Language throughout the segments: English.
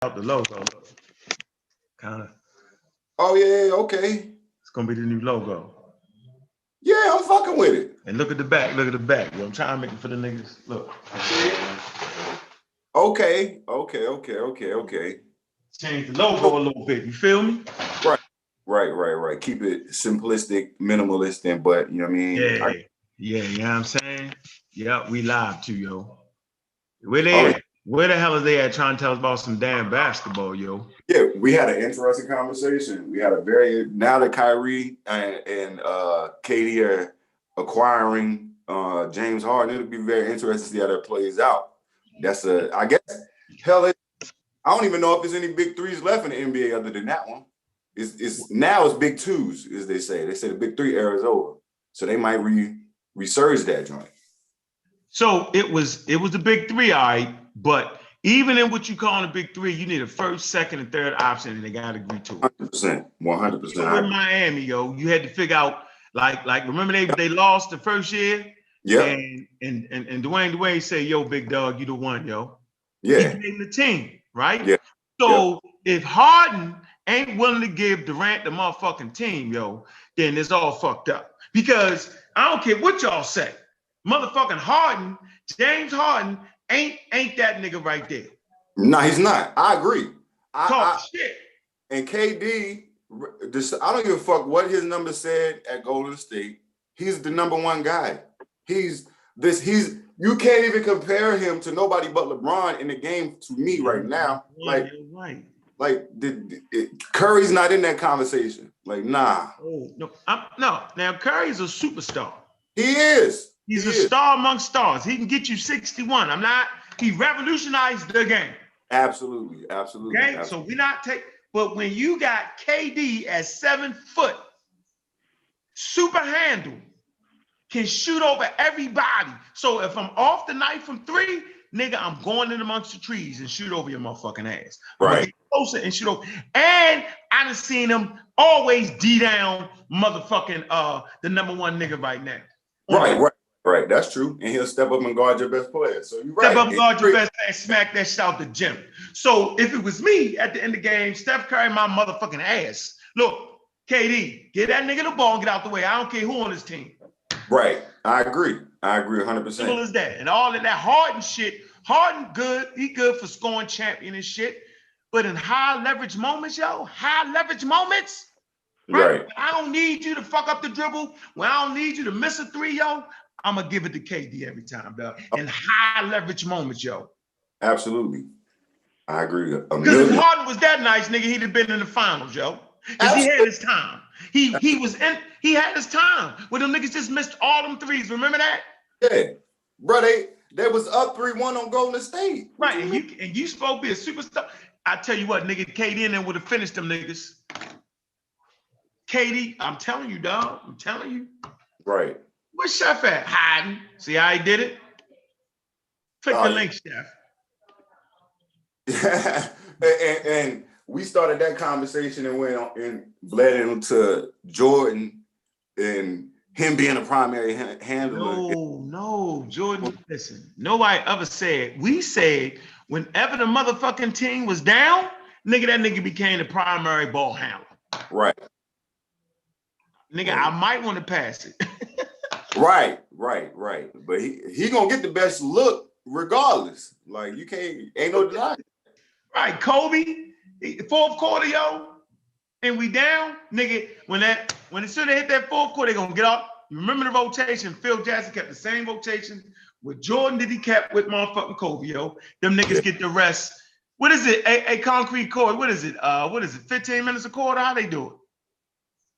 out the logo. Kind of. Oh yeah, okay. It's gonna be the new logo. Yeah, I'm fucking with it. And look at the back. Look at the back. Yo, I'm trying to make it for the niggas. Look. Okay. Change the logo a little bit. You feel me? Right. Keep it simplistic, minimalist, but you know what I mean? Yeah. Yeah, you know what I'm saying? Yeah, we live too, yo. Where they Oh, at? Where the hell are they at trying to tell us about some damn basketball, yo? yeah, we had an interesting conversation. We had a very now that Kyrie and Katie are acquiring James Harden, it'll be very interesting to see how that plays out. That's I guess hell, I don't even know if there's any big threes left in the NBA other than that one. It's now it's big twos, as they say. They say the big three era is over, so they might resurge that joint. So it was the big three, all right, but even in what you call a big three, you need a first, second, and third option, and they got to agree to it. 100%. So in Miami, yo, you had to figure out like remember they lost the first year, yeah, and Dwayne said, yo, big dog, you the one, yo. Yeah, he gave the team, right? Yeah. So if Harden ain't willing to give Durant the motherfucking team, yo, then it's all fucked up. Because I don't care what y'all say, motherfucking Harden, James Harden ain't that nigga right there. No, he's not. I agree. Talk shit. And KD, I don't give a fuck what his number said at Golden State. He's the number one guy. You can't even compare him to nobody but LeBron in the game to me right now. Curry's not in that conversation. Like, nah. Oh, no. Now Curry's a superstar. He is. He's a star amongst stars. He can get you 61. He revolutionized the game. Absolutely. Okay, Absolutely. so we not take, but when you got KD at 7 foot, super handle, can shoot over everybody. So if I'm off the night from 3, nigga, I'm going in amongst the trees and shoot over your motherfucking ass. I'm gonna get closer and shoot over. And I done seen him always D down motherfucking the number one nigga right now. Right. That's true. And he'll step up and guard your best player. So you're right. Step up and guard your best player, smack that shit out the gym. So if it was me at the end of the game, Steph Curry my motherfucking ass. Look, KD, get that nigga the ball and get out the way. I don't care who on his team. Right. I agree 100%. Simple as that. And all of that Harden shit, Harden good. He good for scoring champion and shit. But in high leverage moments, right? When I don't need you to fuck up the dribble, when I don't need you to miss a 3, yo, I'm gonna give it to KD every time, dog. In high leverage moments, yo. Absolutely. I agree. Because if Harden was that nice, nigga, he'd have been in the finals, yo. Because he had his time. He had his time. When them niggas just missed all them threes. Remember that? Yeah. Bro, they was up 3-1 on Golden State. Right. And you supposed to be a superstar. I tell you what, nigga, KD in there would have finished them niggas. KD, I'm telling you, dog. I'm telling you. Right. Where's Chef at? Hiding. See how he did it? Click the link, Chef. and we started that conversation and went on and bled into Jordan and him being a primary handler. No, Jordan. Listen, nobody ever said. We said whenever the motherfucking team was down, nigga, that nigga became the primary ball handler. Right. Nigga, I might want to pass it. Right. But he gonna get the best look regardless. Like ain't no denying. Right, Kobe, 4th quarter, yo, and we down, nigga. When as soon as they hit that 4th quarter, they gonna get off. You remember the rotation? Phil Jackson kept the same rotation with Jordan that he kept with motherfucking Kobe, yo. Them niggas get the rest. What is it? A concrete court. What is it? 15 minutes a quarter? How they do it?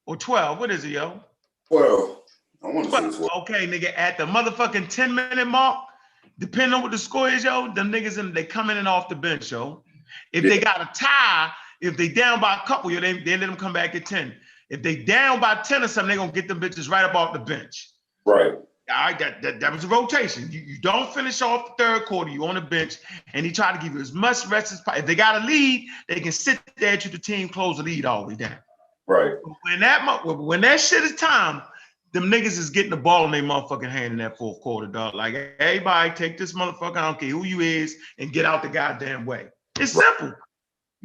Or 12? What is it, yo? 12. I want to say 12. Okay, nigga, at the motherfucking 10-minute mark, depending on what the score is, yo, them niggas they coming in off the bench, yo. If they got a tie, if they down by a couple, yo, they let them come back at 10. If they down by 10 or something, they gonna get them bitches right up off the bench. Right. All right, that was a rotation. You don't finish off the 3rd quarter, you on the bench, and he try to give you as much rest as possible. If they got a lead, they can sit there to the team close the lead all the way down. Right. When that shit is time, them niggas is getting the ball in their motherfucking hand in that 4th quarter, dog. Like, everybody take this motherfucker, I don't care who you is, and get out the goddamn way. It's simple.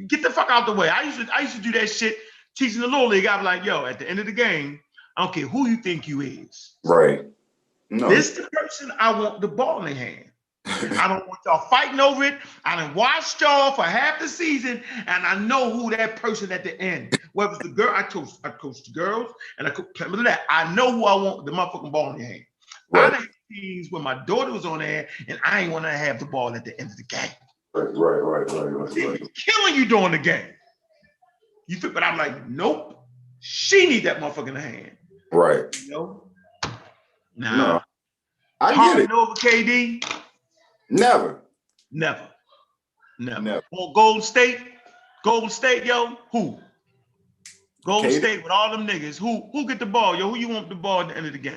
Get the fuck out the way. I used to do that shit teaching the little league. I'm like, yo, at the end of the game, I don't care who you think you is. Right. No. This the person I want the ball in their hand. I don't want y'all fighting over it. I done watched y'all for half the season, and I know who that person at the end. Whether it's the girl, I coached the girls, and I coached that. I know who I want the motherfucking ball in their hand. Right. I done teams when my daughter was on there, and I ain't want to have the ball at the end of the game. Right. Killing you during the game. You think, but I'm like, nope. She need that motherfucker in the hand. Right. You know? Nah. No. I Harden get it. over KD? Never. On Golden State, yo, who? Golden KD. State with all them niggas. Who get the ball, yo? Who you want the ball at the end of the game?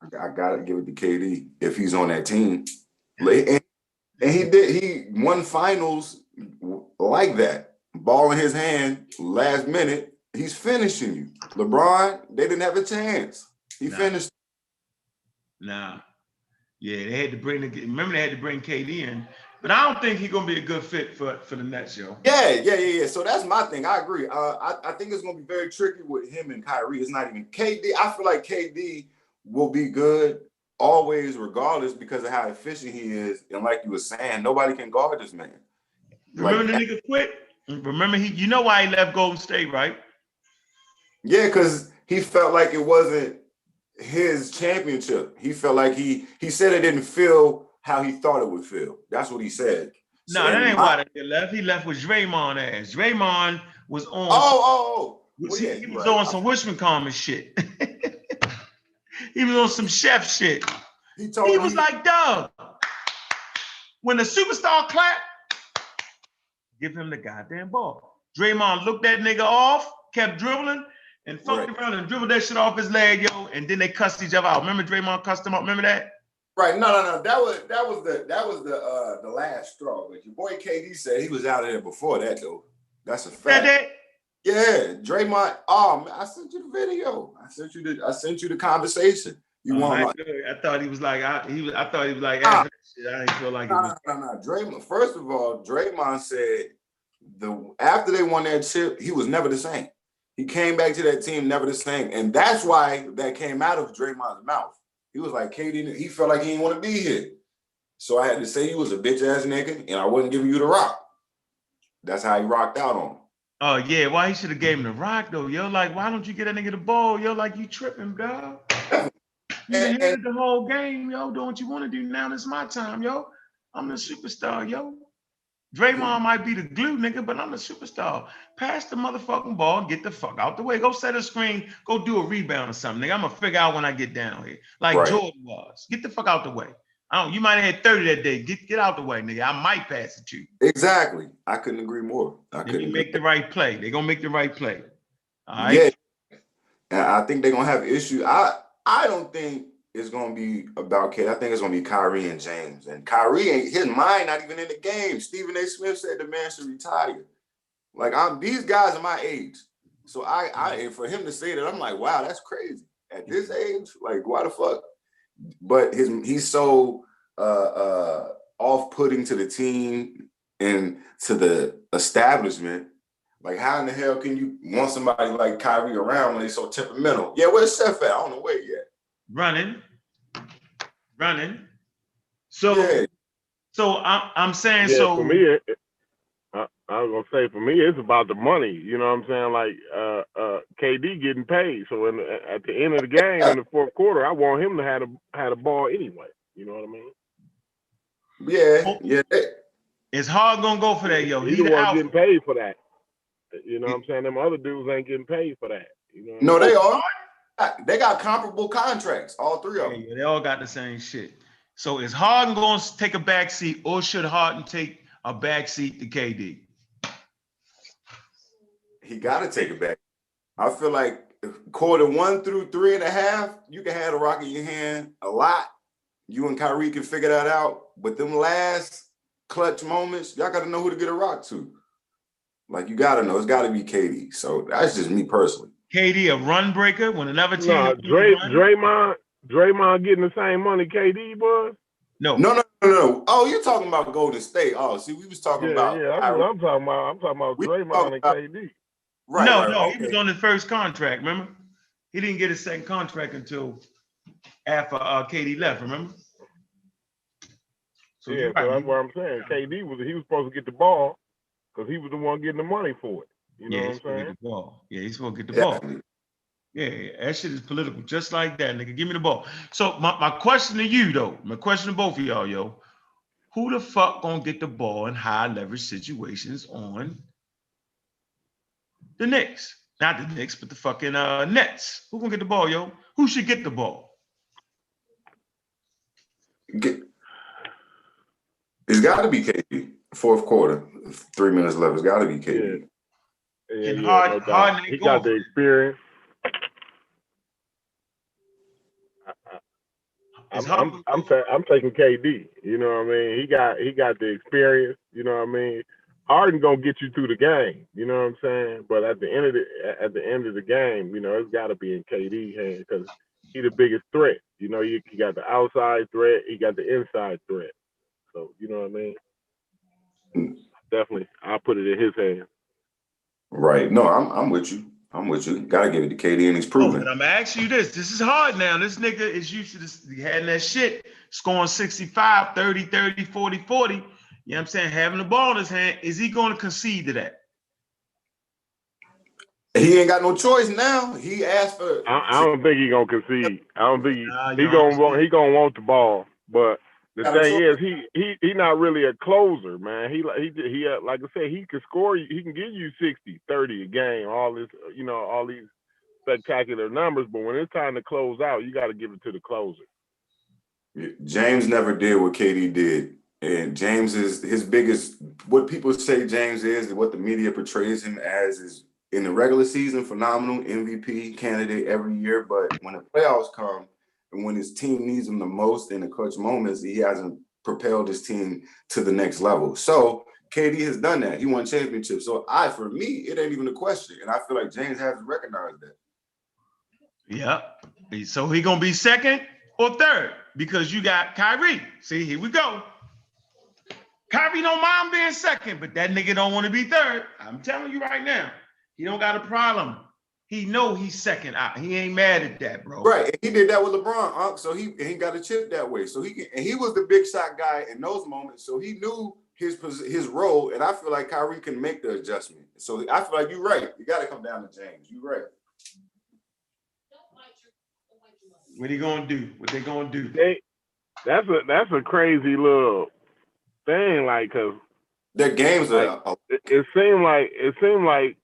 I gotta give it to KD if he's on that team. And he won finals like that. Ball in his hand, last minute, he's finishing you. LeBron, they didn't have a chance. He finished. Nah. Yeah, they had to bring KD in, but I don't think he's gonna be a good fit for the Nets, yo. Yeah. So that's my thing. I agree. I think it's gonna be very tricky with him and Kyrie. It's not even KD. I feel like KD will be good always, regardless, because of how efficient he is. And like you were saying, nobody can guard this man. Remember the nigga quit? Remember you know why he left Golden State, right? Yeah, because he felt like it wasn't his championship. He felt like he said it didn't feel how he thought it would feel. That's what he said. No, that ain't why he left. He left with Draymond ass. Draymond was on. He was on some Wishman Common shit. He was on some chef shit. He was like, Doug, when the superstar clap, give him the goddamn ball. Draymond looked that nigga off, kept dribbling, and fucked around and dribbled that shit off his leg, yo. And then they cussed each other out. Remember Draymond cussed him out? Remember that? Right. No. That was the last straw. But your boy KD said he was out of there before that, though. That's a fact. Yeah, Draymond. Oh man, I sent you the video. I sent you the conversation. You want? I thought he was like. I thought he was like. I didn't feel like it was. No. Draymond. First of all, Draymond said after they won that chip, he was never the same. He came back to that team never the same, and that's why that came out of Draymond's mouth. He was like, KD. He felt like he didn't want to be here, so I had to say he was a bitch ass nigga, and I wasn't giving you the rock. That's how he rocked out on him. Oh yeah, why he should have gave him the rock though, yo? Like, why don't you get that nigga the ball, yo? Like, you tripping, dog? You handed the whole game, yo. Do what you want to do now. It's my time, yo. I'm the superstar, yo. Draymond might be the glue, nigga, but I'm the superstar. Pass the motherfucking ball, get the fuck out the way. Go set a screen, go do a rebound or something, nigga. I'm gonna figure out when I get down here, like Jordan was. Get the fuck out the way. You might have had 30 that day. Get out the way, nigga. I might pass it to you. Exactly. I couldn't agree more. Let me make the right play. They're gonna make the right play. All right. Yeah. And I think they're gonna have issues. I don't think it's gonna be about Kid. I think it's gonna be Kyrie and James. And Kyrie ain't his mind not even in the game. Stephen A. Smith said the man should retire. Like these guys are my age. So I for him to say that, I'm like, wow, that's crazy. At this age, like, why the fuck? But he's so off-putting to the team and to the establishment. Like, how in the hell can you want somebody like Kyrie around when he's so temperamental? Yeah, where's Steph at? On the way yet. Running. So I'm saying so. For me, I was gonna say, for me, it's about the money. You know what I'm saying? Like KD getting paid. So at the end of the game, in the fourth quarter, I want him to have the ball anyway. You know what I mean? Yeah. It's hard gonna go for that, yo. He's the one getting paid for that. You know what I'm saying? Them other dudes ain't getting paid for that. You know? No, they are. They got comparable contracts, all three of them. Yeah, they all got the same shit. So is Harden going to take a back seat, or should Harden take a back seat to KD? He got to take it back. I feel like quarter 1 through 3.5, you can have the rock in your hand a lot. You and Kyrie can figure that out. But them last clutch moments, y'all got to know who to get a rock to. Like, you got to know. It's got to be KD. So that's just me personally. KD a run breaker when another team. Draymond getting the same money KD was. No. Oh, you're talking about Golden State. Oh, see, we was talking Yeah, about yeah, that's what I'm talking about. I'm talking about we Draymond talking and about KD. right. No, he was Okay. on his first contract. Remember, he didn't get his second contract until after KD left. Remember? So Yeah, you're so right. that's what I'm saying. KD was supposed to get the ball because he was the one getting the money for it. You know Yeah, what he's I'm supposed to saying? get the ball. Yeah, he's supposed to get the ball. Definitely. Yeah, that shit is political, just like that, nigga. Give me the ball. So my question to you, though, my question to both of y'all, yo, who the fuck gonna get the ball in high leverage situations on the Knicks? Not the Knicks, but the fucking Nets. Who gonna get the ball, yo? Who should get the ball? It's got to be KD. Fourth quarter, 3 minutes left. It's got to be KD. Can Yeah, no doubt. Harden He ain't got going the for it. experience. It's Harden. I'm taking KD. You know what I mean? He got the experience. You know what I mean? Harden gonna get you through the game. You know what I'm saying? But at the end of the game, you know, it's got to be in KD hands because he the biggest threat. You know, you got the outside threat, he got the inside threat. So you know what I mean? Definitely, I'll put it in his hands. Right. No, I'm with you. I'm with you. Got to give it to KD, and he's Oh, proven. but I'm gonna ask you this. This is hard now. This nigga is used to this, having that shit, scoring 65, 30, 30, 40, 40. You know what I'm saying? Having the ball in his hand. Is he going to concede to that? He ain't got no choice now. He asked for. I don't think he gonna concede. I don't think he You gonna want the ball. But the Got a thing choice. is, he not really a closer, man. He like I said, he can score. He can give you 60, 30 a game. All this, you know, all these spectacular numbers. But when it's time to close out, you got to give it to the closer. James never did what KD did. And James is his biggest, what people say James is, and what the media portrays him as is in the regular season, phenomenal MVP candidate every year. But when the playoffs come and when his team needs him the most in the clutch moments, he hasn't propelled his team to the next level. So KD has done that. He won championships. So for me, it ain't even a question. And I feel like James has to recognize that. Yep. So he gonna be second or third because you got Kyrie. See, here we go. Kyrie don't mind being second, but that nigga don't want to be third. I'm telling you right now, he don't got a problem. He know he's second out. He ain't mad at that, bro. Right, and he did that with LeBron, so he got a chip that way. So he was the big shot guy in those moments. So he knew his role, and I feel like Kyrie can make the adjustment. So I feel like you're right. You got to come down to James. You're right. What he gonna do? What they gonna do? That's a crazy little thing, like, cause their games like, are. It seemed like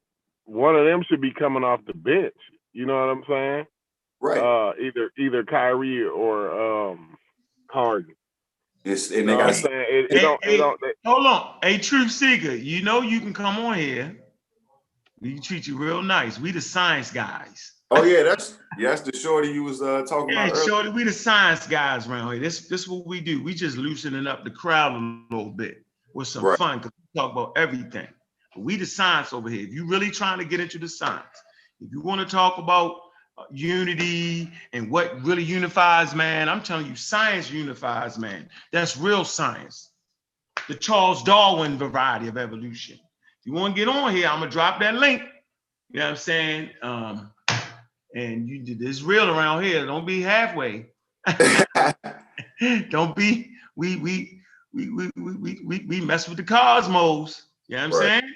one of them should be coming off the bench. You know what I'm saying? Right. Either Kyrie or Harden. And they know got. what I'm saying? It don't. Hold on, a truth seeker. You know you can come on here. We treat you real nice. We the science guys. Oh yeah, that's the shorty you was talking about earlier. Shorty, we the science guys around here. This is what we do. We just loosening up the crowd a little bit with some fun because we talk about everything. But we the science over here. If you really trying to get into the science, if you want to talk about unity and what really unifies man, I'm telling you, science unifies man. That's real science. The Charles Darwin variety of evolution. If you want to get on here, I'm gonna drop that link. You know what I'm saying? And you did this real around here. Don't be halfway. Don't be. We mess with the cosmos. You know what I'm saying?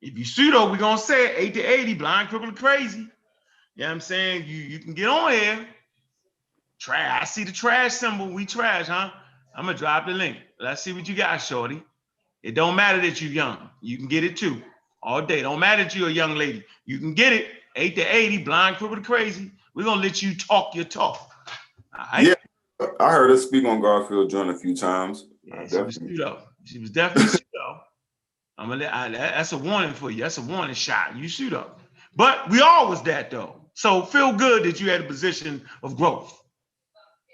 If you pseudo, we're gonna say it, 8 to 80, blind, crippled, crazy. You know what I'm saying? You can get on here. Trash. I see the trash symbol. We trash, huh? I'm gonna drop the link. Let's see what you got, shorty. It don't matter that you're young. You can get it too. All day. Don't matter that you're a young lady. You can get it. 8 to 80, blind, crippled, crazy. We're gonna let you talk your talk. All right? Yeah, I heard her speak on Garfield Joint a few times. Yeah, she was pseudo. She was definitely pseudo. That's a warning for you. That's a warning shot. You pseudo. But we all was that though. So feel good that you had a position of growth.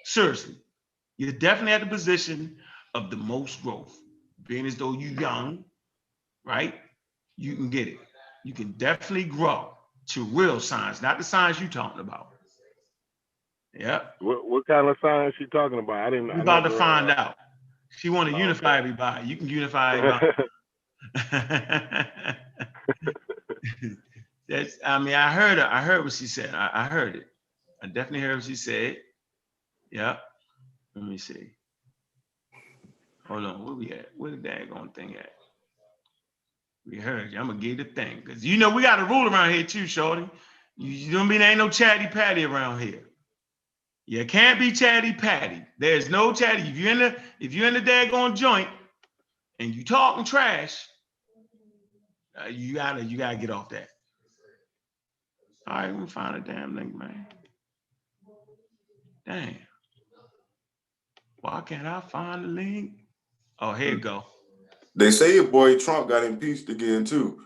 Seriously. You're definitely at the position of the most growth. Being as though you're young, right? You can get it. You can definitely grow to real science, not the science you're talking about. Yep. What kind of sign she talking about? I didn't. We're I about to never. find out. She want to unify Okay. everybody. You can unify everybody. That's. I mean, I heard her. I heard what she said. I heard it. I definitely heard what she said. Yep. Let me see. Hold on. Where we at? Where the daggone thing at? We heard you. I'm gonna give the thing because you know we got a rule around here too, shorty. You don't mean there ain't no chatty patty around here. You can't be chatty patty. There's no chatty. If you're in the daggone joint and you talking trash, you gotta get off that. All right, we'll find a damn link, man. Damn. Why can't I find the link? Oh, here you go. They say your boy Trump got impeached again too.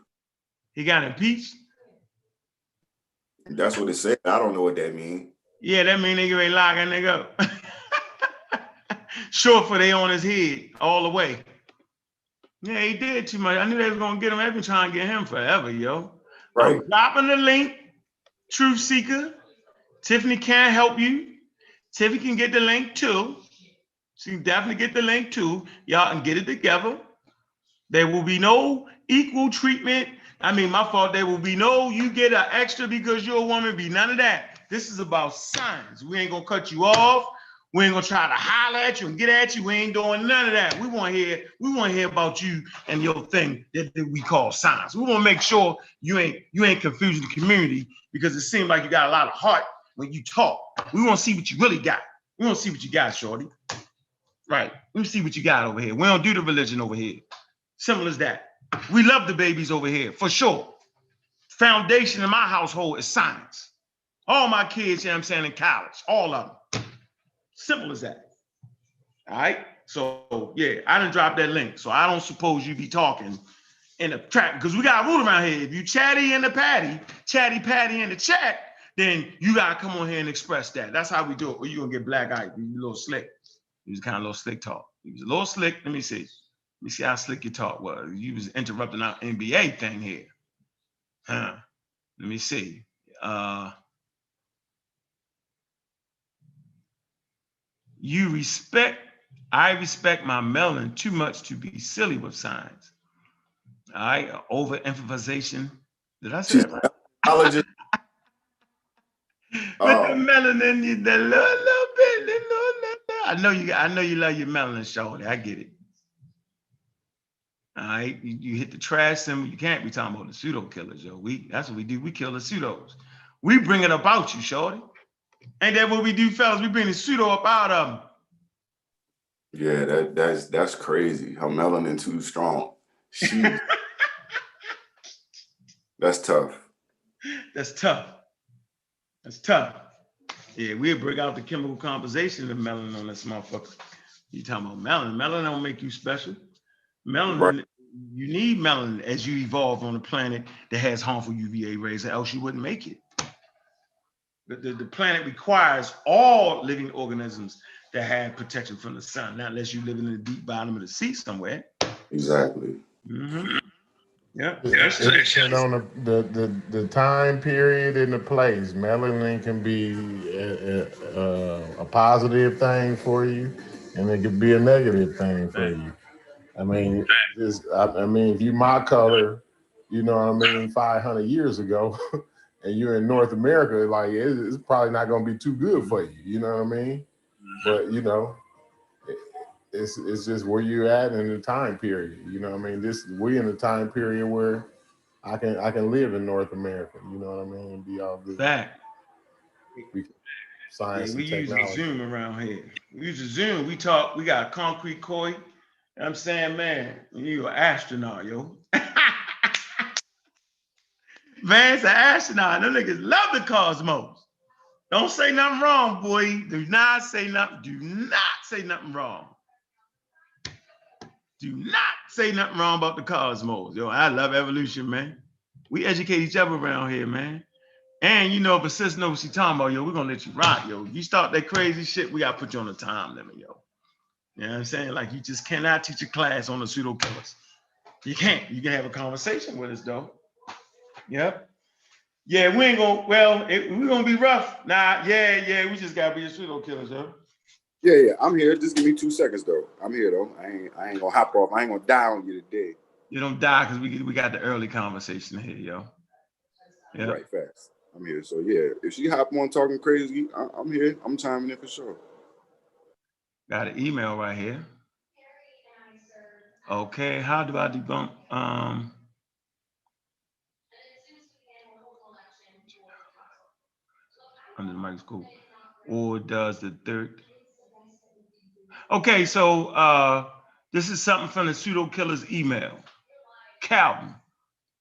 He got impeached? That's what it said. I don't know what that means. Yeah, that mean nigga ain't locking nigga up. Short for they on his head all the way. Yeah, he did too much. I knew they was gonna get him. They've been trying to get him forever, yo. Right. I'm dropping the link. Truth Seeker. Tiffany can't help you. Tiffany can get the link too. She can definitely get the link too. Y'all can get it together. There will be no equal treatment. I mean, my fault. There will be no you get an extra because you're a woman. Be none of that. This is about science. We ain't gonna cut you off. We ain't gonna try to holler at you and get at you. We ain't doing none of that. We want to hear about you and your thing that we call science. We want to make sure you ain't confusing the community because it seems like you got a lot of heart when you talk. We want to see what you really got. We want to see what you got, shorty. Right. We see what you got over here. We don't do the religion over here. Simple as that. We love the babies over here, for sure. Foundation in my household is science. All my kids, you know what I'm saying, in college, all of them. Simple as that. All right? So, yeah, I didn't drop that link. So I don't suppose you be talking in the trap, because we got a rule around here. If you chatty in the patty, chatty patty in the chat, then you got to come on here and express that. That's how we do it. Or you're going to get black eye. You a little slick. He was kind of a little slick talk. He was a little slick. Let me see. Let me see how slick your talk was. You was interrupting our NBA thing here. Huh. Let me see. I respect my melanin too much to be silly with science. All right. Overemphasization. Did I say that right? Allergist. With the melanin, the little bit, the little. I know you love your melanin, shorty. I get it. All right, you hit the trash symbol. You can't be talking about the pseudo killers, yo. That's what we do. We kill the pseudos. We bring it about you, shorty. Ain't that what we do, fellas? We bring the pseudo up out of them. Yeah, that's crazy. Her melanin too strong. That's tough. That's tough. That's tough. Yeah, we'll bring out the chemical composition of melanin on this motherfucker. You talking about melanin? Melanin don't make you special. Melanin, right. You need melanin as you evolve on a planet that has harmful UVA rays, or else you wouldn't make it. The planet requires all living organisms to have protection from the sun, not unless you live in the deep bottom of the sea somewhere. Exactly. Mm-hmm. Yeah. It depends on the time period and the place. Melanin can be a positive thing for you, and it could be a negative thing for you. I mean, if you my color, you know what I mean, 500 years ago, and you're in North America, like it's probably not going to be too good for you. You know what I mean? But you know, it's just where you're at in the time period. You know what I mean? We're in a time period where I can live in North America. You know what I mean? And be all good. Fact. Science we and technology. Use a Zoom around here. We use a Zoom. We talk. We got a concrete koi. I'm saying, man, you an astronaut, yo. Man, it's an astronaut. Them niggas love the cosmos. Don't say nothing wrong, boy. Do not say nothing. Do not say nothing wrong. Do not say nothing wrong about the cosmos. Yo, I love evolution, man. We educate each other around here, man. And you know, if a sis knows what she's talking about, yo, we're gonna let you rock, yo. If you start that crazy shit, we gotta put you on a time limit, yo. You know what I'm saying? Like, you just cannot teach a class on the pseudo killers. You can't. You can have a conversation with us, though. Yep. Yeah, we ain't gonna. Well, we're gonna be rough. Nah, yeah. We just gotta be a pseudo killers, yo. Yeah. I'm here. Just give me 2 seconds though. I'm here though. I ain't gonna hop off. I ain't gonna die on you today. You don't die because we got the early conversation here, yo. Yeah. Right, fast. I'm here. So yeah, if she hop on talking crazy, I'm here. I'm chiming in for sure. Got an email right here. Okay, how do I debunk? Under the microscope, or does the third? Okay, so this is something from the Pseudo Killas email. Calvin,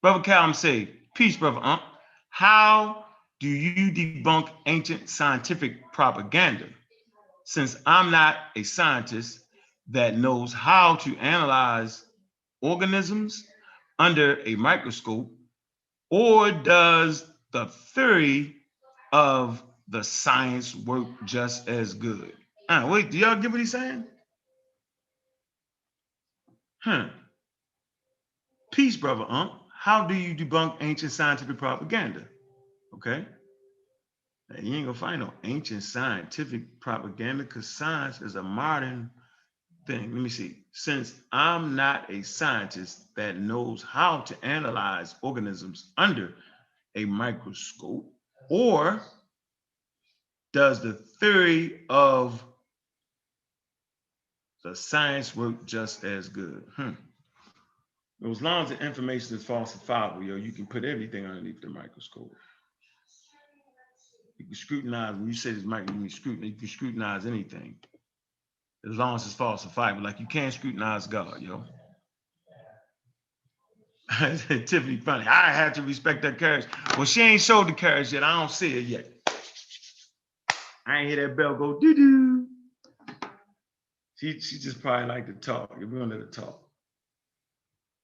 brother Calvin say, peace, brother. How do you debunk ancient scientific propaganda? Since I'm not a scientist that knows how to analyze organisms under a microscope, or does the theory of the science work just as good? Wait, do y'all get what he's saying? Peace, brother. How do you debunk ancient scientific propaganda? Okay. Now, you ain't gonna find no ancient scientific propaganda because science is a modern thing. Let me see. Since I'm not a scientist that knows how to analyze organisms under a microscope, or does the theory of the science work just as good? As long as the information is falsifiable, yo, you can put everything underneath the microscope. You can scrutinize. When you say this mic, you can scrutinize anything as long as it's falsifiable. Like you can't scrutinize God, yo. Tiffany funny. I had to respect that courage. Well, she ain't showed the courage yet. I don't see it yet. I ain't hear that bell go doo doo. She just probably like to talk. We're gonna let her talk.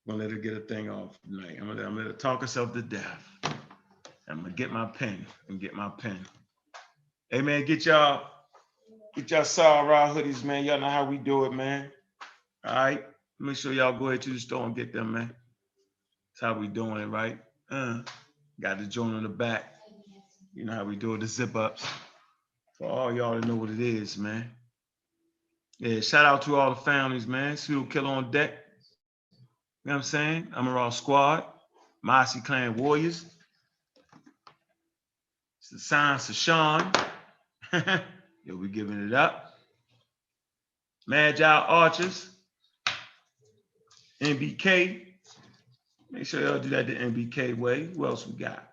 I'm gonna let her get a thing off tonight. I'm gonna let her talk herself to death. I'm gonna get my pen and get my pen. Hey man, get y'all Sarah hoodies, man. Y'all know how we do it, man. All right. Make sure y'all go ahead to the store and get them, man. That's how we doing it, right? Got the joint on the back. You know how we do it, the zip ups. For all y'all to know what it is, man. Yeah, shout out to all the families, man. Pseudo Killer on deck. You know what I'm saying? I'm a raw squad. Mossy Clan Warriors. It's the Science of Sean. Yo, we giving it up. Magi Archers. NBK. Make sure y'all do that the NBK way. Who else we got?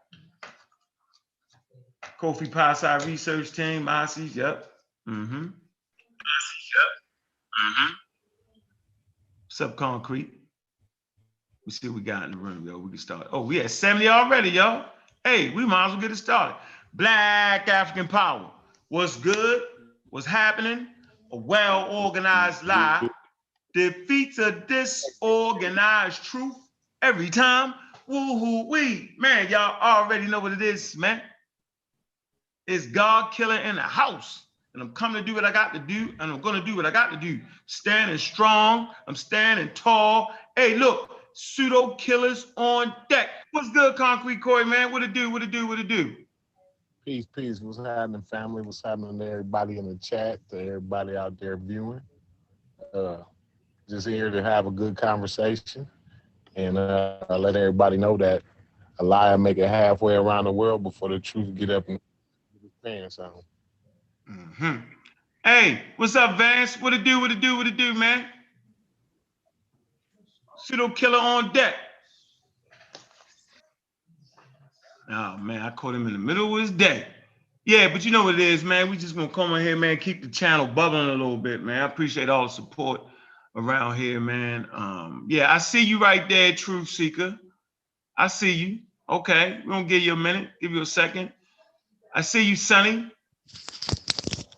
Kofi Pie Research Team. Mossy's, yep. Subconcrete. We see what we got in the room, yo. We can start. Oh, we at 70 already, yo. Hey, we might as well get it started. Black African Power. What's good? What's happening? A well-organized lie defeats a disorganized truth every time. Woo-hoo-wee. Man, y'all already know what it is, man. It's God killer in the house. And I'm coming to do what I got to do, and I'm going to do what I got to do. Standing strong. I'm standing tall. Hey, look, Pseudo Killers on deck. What's good, Concrete Corey, man? What it do? Peace. What's happening, family? What's happening to everybody in the chat, to everybody out there viewing? Just here to have a good conversation and let everybody know that a lie will make it halfway around the world before the truth get up and get his pants on. Hey, what's up, Vance? What it do, man? Pseudo Killer on deck. Oh, man, I caught him in the middle of his day. Yeah, but you know what it is, man. We just gonna come in here, man, keep the channel bubbling a little bit, man. I appreciate all the support around here, man. Yeah, I see you right there, Truth Seeker. I see you. Okay, we're gonna give you a minute, give you a second. I see you, Sonny.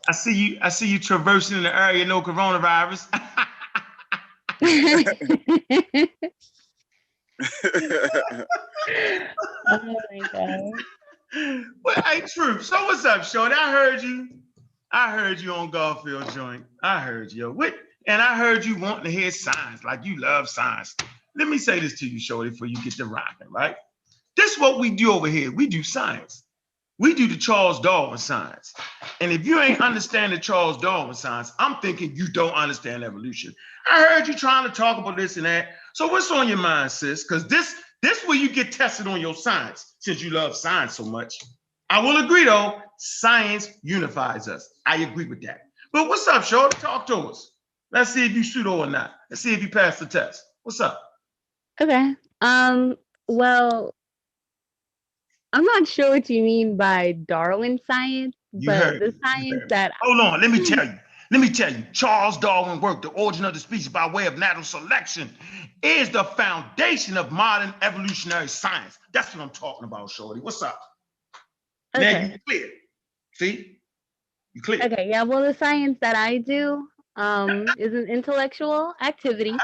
I see you traversing in the area, no coronavirus. Oh my God. Well, hey, Truth. So what's up, Shorty? I heard you on Garfield joint. I heard you. And I heard you wanting to hear science, like you love science. Let me say this to you, Shorty, before you get to rocking, right? This this is what we do over here. We do science. We do the Charles Darwin science. And if you ain't understanding Charles Darwin science, I'm thinking you don't understand evolution. I heard you trying to talk about this and that. So what's on your mind, sis? Because this where you get tested on your science, since you love science so much. I will agree, though, science unifies us. I agree with that. But what's up, Shorty? Talk to us. Let's see if you pseudo or not. Let's see if you pass the test. What's up? Okay. Well, I'm not sure what you mean by Darwin science, but the science that Hold on, let me tell you. Let me tell you, Charles Darwin work, The Origin of the Species by Way of Natural Selection, is the foundation of modern evolutionary science. That's what I'm talking about, Shorty. What's up? Okay. Now you clear. See? You clear. Okay, yeah, well, the science that I do is an intellectual activity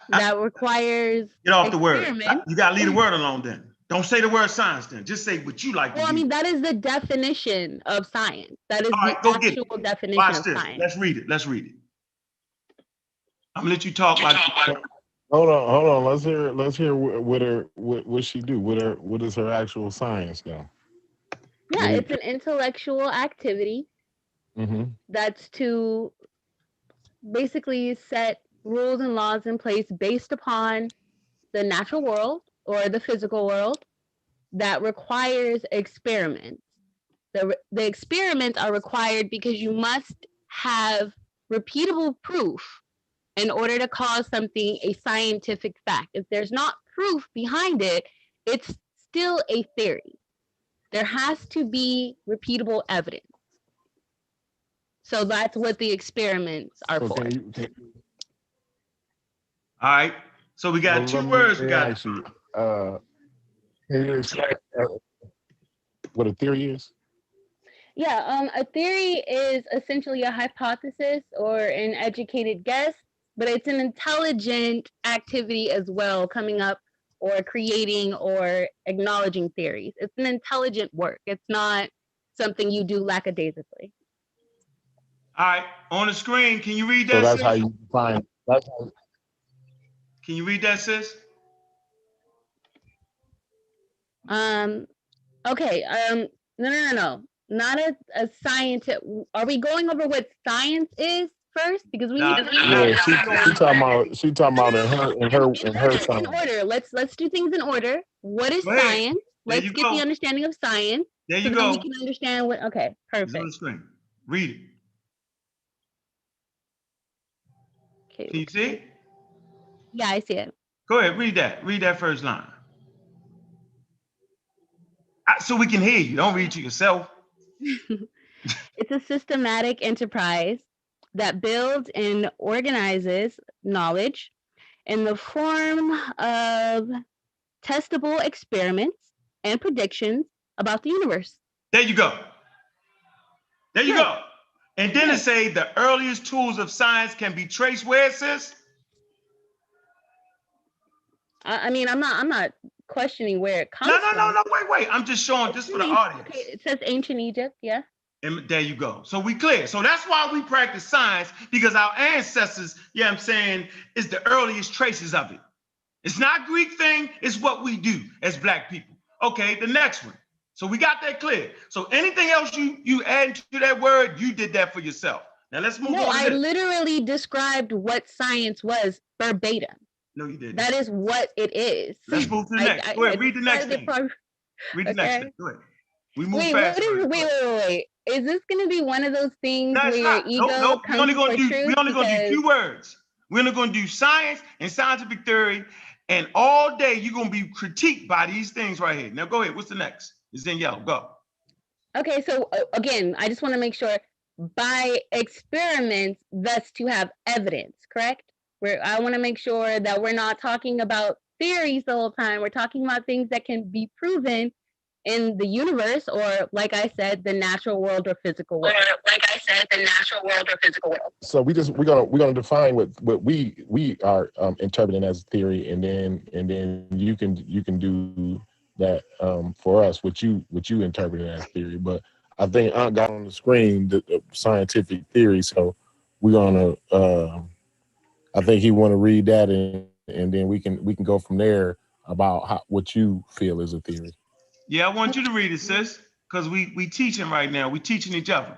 that requires Get off the word. experiments. You gotta leave the word alone then. Don't say the word science then. Just say what you like to Well, I use. mean, that is the definition of science. That is All right, the go get actual it. definition Watch of this. science. Let's read it. Let's read it. I'm gonna let you talk like. Hold on. Let's hear what she do. What is her actual science now? Yeah, it's an intellectual activity that's to basically set rules and laws in place based upon the natural world or the physical world that requires experiments. The experiments are required because you must have repeatable proof in order to call something a scientific fact. If there's not proof behind it, it's still a theory. There has to be repeatable evidence. So that's what the experiments are for. All right. So we got two words. We got. Actually, can you explain what a theory is? Yeah, a theory is essentially a hypothesis or an educated guess, but it's an intelligent activity as well, coming up or creating or acknowledging theories. It's an intelligent work. It's not something you do lackadaisically. All right, on the screen, can you read that? So that's sis? how you define. Can you read that, sis? Okay. No. Not a scientist. Are we going over what science is first? Because we need to. Yeah, she talking about in her science. In order. Let's do things in order. What is science? Let's get the understanding of science. There you so go. Then we can understand what. Okay, perfect. On the screen. Read it. Okay. Can you see it? Yeah, I see it. Go ahead, read that. Read that first line. So we can hear you. Don't read to yourself. It's a systematic enterprise that builds and organizes knowledge in the form of testable experiments and predictions about the universe. There you go. There you go. And then it say the earliest tools of science can be traced where, sis? I mean, I'm not questioning where it comes from. No, wait. I'm just showing this for the audience. Okay, it says ancient Egypt, yeah. And there you go. So we clear. So that's why we practice science, because our ancestors, yeah, I'm saying, is the earliest traces of it. It's not Greek thing, it's what we do as Black people. Okay, the next one. So we got that clear. So anything else you add to that word, you did that for yourself. Now let's move on. No, I literally described what science was verbatim. No, you didn't. That is what it is. Let's move to the next. Go ahead, read the next thing. Read the next thing. Go ahead. We move fast. Wait. Is this going to be one of those things where your ego comes We're only going to do 2 words. We're only going to do science and scientific theory, and all day you're going to be critiqued by these things right here. Now go ahead. What's the next? It's in yellow. Go. Okay, so again, I just want to make sure by experiments, thus to have evidence, correct? I want to make sure that we're not talking about theories the whole time. We're talking about things that can be proven in the universe, or like I said, the natural world or physical world. So we're gonna define what we are interpreting as theory, and then you can do that for us what you interpreted as theory. But I think Aunt got on the screen the scientific theory, so we're gonna I think he want to read that, and then we can go from there about what you feel is a theory. Yeah, I want you to read it, sis, because we teaching right now. We teaching each other.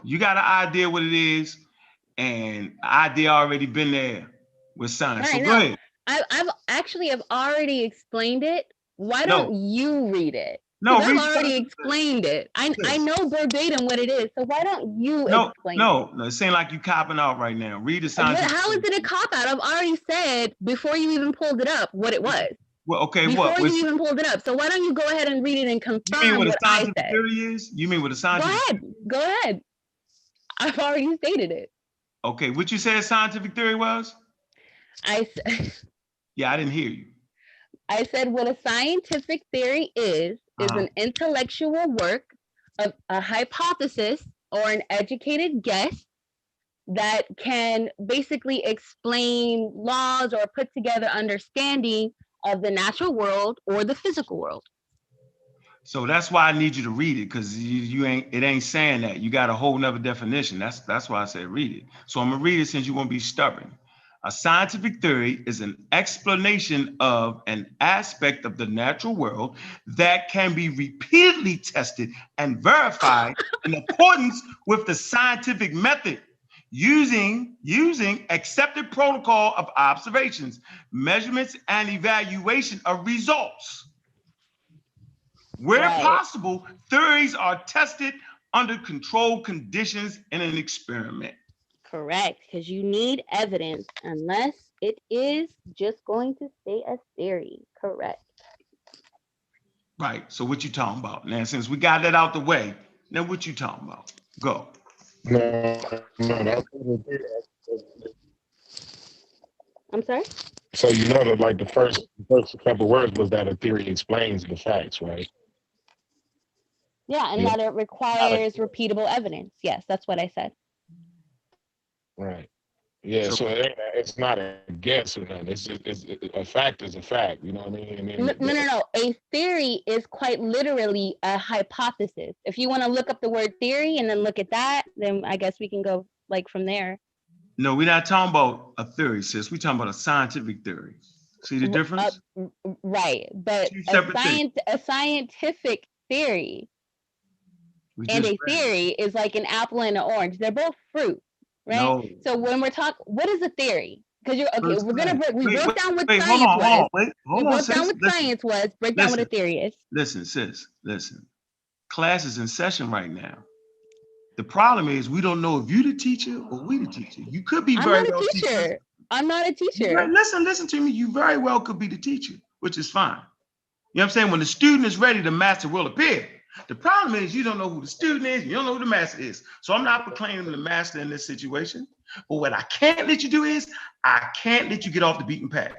You got an idea what it is, and idea already been there with science. So go ahead. I've already explained it. Why don't you read it? No, I've already explained it. I know verbatim what it is. So why don't you explain it? No, it seems like you copping out right now. Read the scientific. How is it a cop out? I've already said before you even pulled it up what it was. Well, okay, before you even pulled it up. So why don't you go ahead and read it and confirm you mean what a scientific I said? theory is? You mean what a scientific? Go ahead. I've already stated it. Okay, what you said scientific theory was? Yeah, I didn't hear you. I said what a scientific theory is an intellectual work of a hypothesis or an educated guess that can basically explain laws or put together understanding of the natural world or the physical world. So that's why I need you to read it, because it ain't saying that. You got a whole nother definition. That's why I said read it. So I'm gonna read it since you won't be stubborn. A scientific theory is an explanation of an aspect of the natural world that can be repeatedly tested and verified in accordance with the scientific method, using accepted protocol of observations, measurements, and evaluation of results. Where possible, theories are tested under controlled conditions in an experiment. Correct, because you need evidence unless it is just going to stay a theory. Correct. Right. So what you talking about? Now, since we got that out the way, now what you talking about? Go. No, I'm sorry? So you know that like the first couple words was that a theory explains the facts, right? Yeah, and that it requires repeatable evidence. Yes, that's what I said. Right. Yeah, so it's not a guess or nothing. It's a fact is a fact. You know what I mean? No. A theory is quite literally a hypothesis. If you want to look up the word theory and then look at that, then I guess we can go like from there. No, we're not talking about a theory, sis. We're talking about a scientific theory. See the difference? Right, but a scientific theory and a theory is like an apple and an orange. They're both fruit, right? No. So when we're talking, what is a theory? Because we broke down what science was. We broke down what science was. Break down what a theory is. Listen, sis, listen. Class is in session right now. The problem is we don't know if you the teacher or we the teacher. You could be very well teacher. I'm not a teacher. Listen to me. You very well could be the teacher, which is fine. You know what I'm saying? When the student is ready, the master will appear. The problem is you don't know who the student is. You don't know who the master is. So I'm not proclaiming the master in this situation. But what I can't let you do is I can't let you get off the beaten path.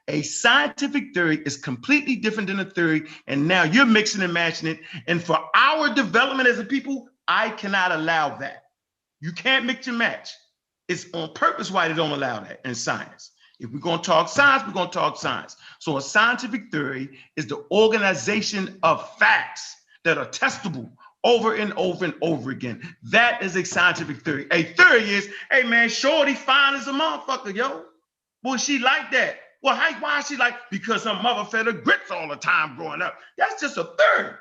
A scientific theory is completely different than a theory. And now you're mixing and matching it. And for our development as a people, I cannot allow that. You can't mix and match. It's on purpose why they don't allow that in science. If we're going to talk science, we're going to talk science. So a scientific theory is the organization of facts that are testable over and over and over again. That is a scientific theory. A theory is, hey man, shorty fine as a motherfucker, yo. Boy, she like that. Well, why is she like? Because her mother fed her grits all the time growing up. That's just a theory.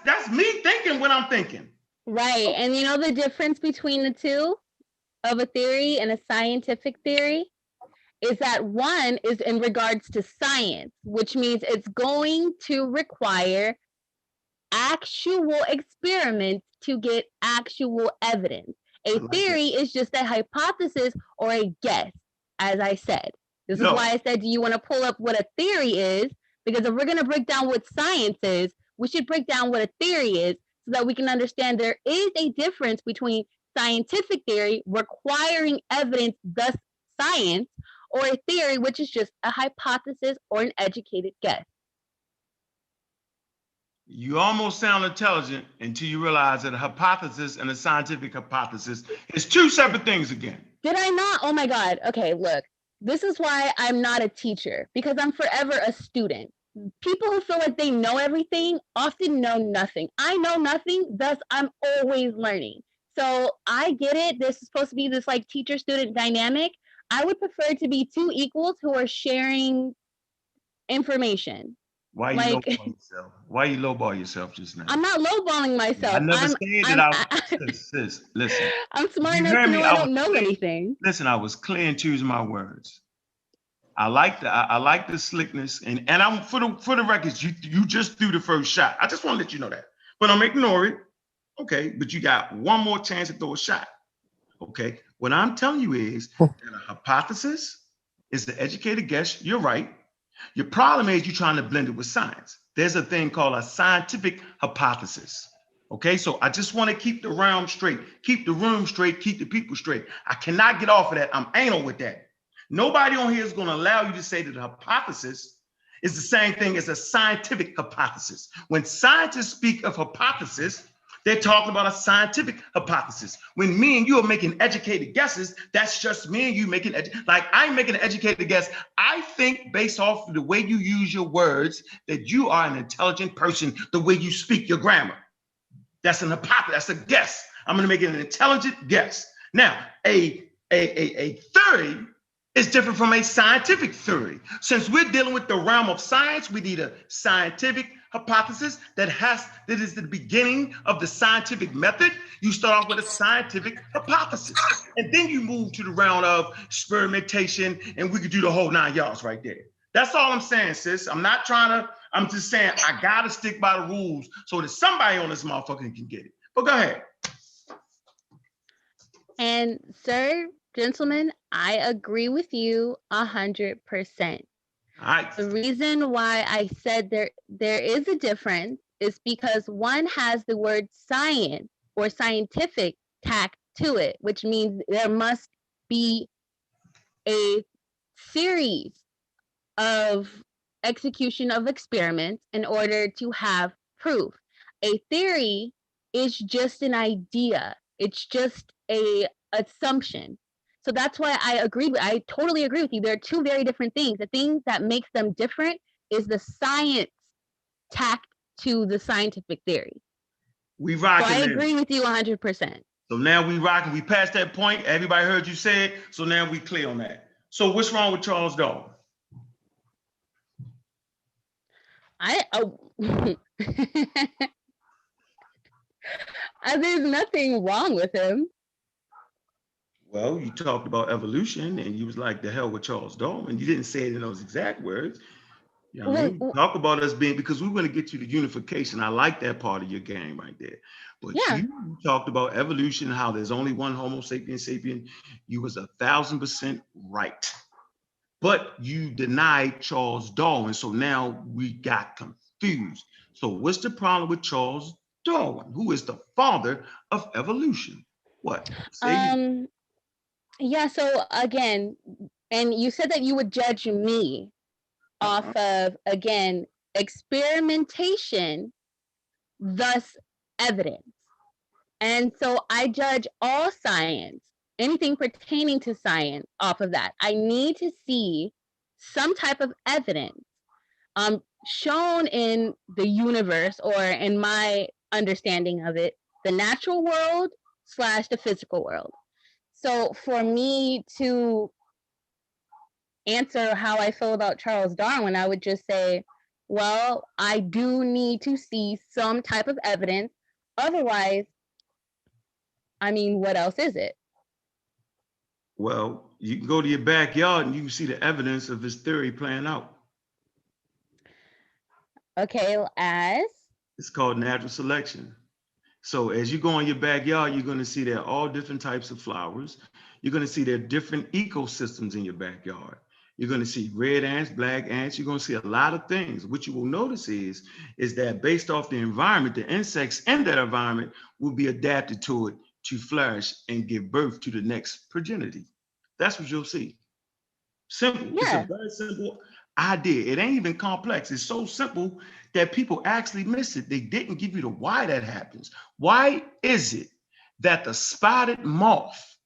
That's me thinking what I'm thinking. Right. And you know the difference between the two of a theory and a scientific theory is that one is in regards to science, which means it's going to require actual experiments to get actual evidence. A theory is just a hypothesis or a guess, as I said. This is why I said, do you want to pull up what a theory is? Because if we're going to break down what science is, we should break down what a theory is so that we can understand there is a difference between scientific theory requiring evidence, thus science, or a theory, which is just a hypothesis or an educated guess. You almost sound intelligent until you realize that a hypothesis and a scientific hypothesis is two separate things again. Did I not? Oh my God. Okay, look, this is why I'm not a teacher, because I'm forever a student. People who feel like they know everything often know nothing. I know nothing, thus I'm always learning. So I get it. This is supposed to be this like teacher-student dynamic. I would prefer to be two equals who are sharing information. Why you Like, lowball yourself? Why you lowball yourself just now? I'm not lowballing myself. I never said that sis, listen. I'm smart You enough heard to me? know I don't know anything. Listen, I was clear in choosing my words. I like the slickness, and I'm for the records. You just threw the first shot. I just want to let you know that, but I'm ignoring it. Okay, but you got one more chance to throw a shot. Okay, what I'm telling you is that a hypothesis is the educated guess. You're right. Your problem is you're trying to blend it with science. There's a thing called a scientific hypothesis. Okay, so I just want to keep the round straight, keep the room straight, keep the people straight. I cannot get off of that. I'm anal with that. Nobody on here is going to allow you to say that a hypothesis is the same thing as a scientific hypothesis. When scientists speak of hypothesis, they're talking about a scientific hypothesis. When me and you are making educated guesses, that's just me and you making, like I'm making an educated guess. I think based off of the way you use your words that you are an intelligent person, the way you speak your grammar. That's an hypothesis, that's a guess. I'm gonna make it an intelligent guess. Now, a theory is different from a scientific theory. Since we're dealing with the realm of science, we need a scientific hypothesis that is the beginning of the scientific method. You start off with a scientific hypothesis, and then you move to the realm of experimentation, and we could do the whole 9 yards right there. That's all I'm saying, sis. I'm not trying to, I'm just saying I gotta stick by the rules so that somebody on this motherfucker can get it. But go ahead. And sir, gentlemen, I agree with you 100%. All right. The reason why I said there is a difference is because one has the word science or scientific tack to it, which means there must be a series of execution of experiments in order to have proof. A theory is just an idea. It's just a assumption. So that's why I totally agree with you. There are two very different things. The thing that makes them different is the science tacked to the scientific theory. We rocking. So I agree with you 100%. So now we rocking. We passed that point. Everybody heard you say it. So now we clear on that. So what's wrong with Charles Darwin? There's nothing wrong with him. Well, you talked about evolution and you was like, the hell with Charles Darwin. You didn't say it in those exact words. You know what I mean? Talk about us being, because we want to get to the unification. I like that part of your game right there. But yeah, you talked about evolution, how there's only one Homo sapiens sapien. You was 1,000% right. But you denied Charles Darwin. So now we got confused. So what's the problem with Charles Darwin, who is the father of evolution? What? Yeah, so again, and you said that you would judge me off of, again, experimentation, thus evidence. And so I judge all science, anything pertaining to science, off of that. I need to see some type of evidence shown in the universe, or in my understanding of it, the natural world / the physical world. So for me to answer how I feel about Charles Darwin, I would just say, well, I do need to see some type of evidence. Otherwise, I mean, what else is it? Well, you can go to your backyard and you can see the evidence of his theory playing out. Okay, as? It's called natural selection. So as you go in your backyard, you're going to see there are all different types of flowers. You're going to see there are different ecosystems in your backyard. You're going to see red ants, black ants. You're going to see a lot of things. What you will notice is that based off the environment, the insects in that environment will be adapted to it to flourish and give birth to the next progeny. That's what you'll see. Simple. Yeah. It's a very simple idea. It ain't even complex. It's so simple that people actually miss it. They didn't give you the why that happens. Why is it that the spotted moth,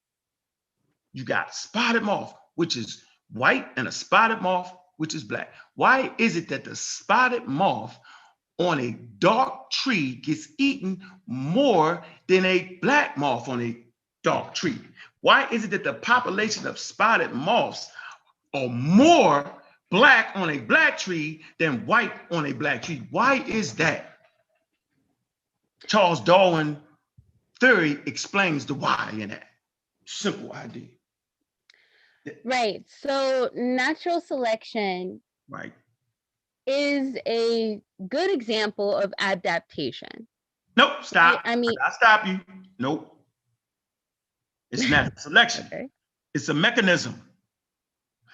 you got spotted moth, which is white, and a spotted moth, which is black? Why is it that the spotted moth on a dark tree gets eaten more than a black moth on a dark tree? Why is it that the population of spotted moths are more black on a black tree than white on a black tree. Why is that? Charles Darwin theory explains the why in that simple idea. Right. So natural selection Right. is a good example of adaptation. Nope, stop. I mean, I'll stop you. Nope. It's natural selection. Okay. It's a mechanism.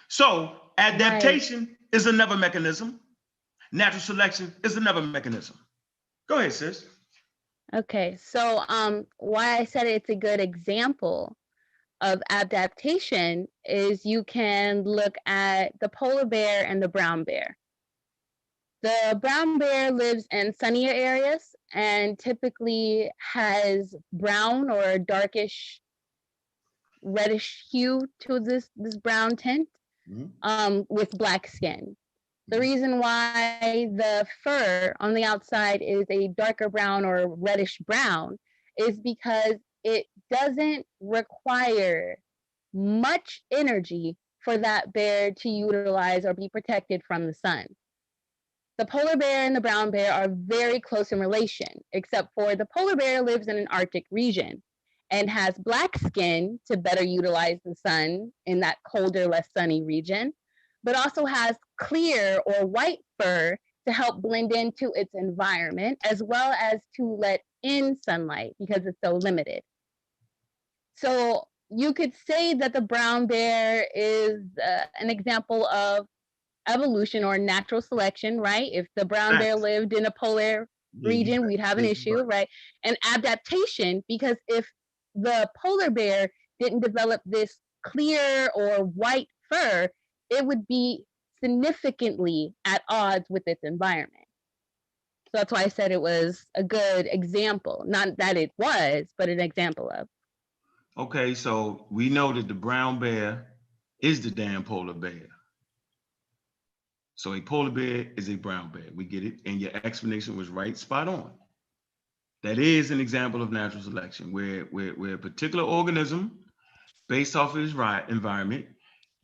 So adaptation is another mechanism. Natural selection is another mechanism. Go ahead, sis. Okay, so why I said it's a good example of adaptation is you can look at the polar bear and the brown bear. The brown bear lives in sunnier areas and typically has brown or darkish reddish hue to this brown tint with black skin. The reason why the fur on the outside is a darker brown or reddish brown is because it doesn't require much energy for that bear to utilize or be protected from the sun. The polar bear and the brown bear are very close in relation, except for the polar bear lives in an Arctic region and has black skin to better utilize the sun in that colder, less sunny region, but also has clear or white fur to help blend into its environment, as well as to let in sunlight because it's so limited. So you could say that the brown bear is an example of evolution or natural selection, right? If the brown bear lived in a polar region, we'd have an issue, right? And adaptation, because if the polar bear didn't develop this clear or white fur, it would be significantly at odds with its environment. So that's why I said it was a good example. Not that it was, but an example of. Okay, so we know that the brown bear is the damn polar bear. So a polar bear is a brown bear. We get it. And your explanation was right, spot on. That is an example of natural selection where a particular organism based off of its environment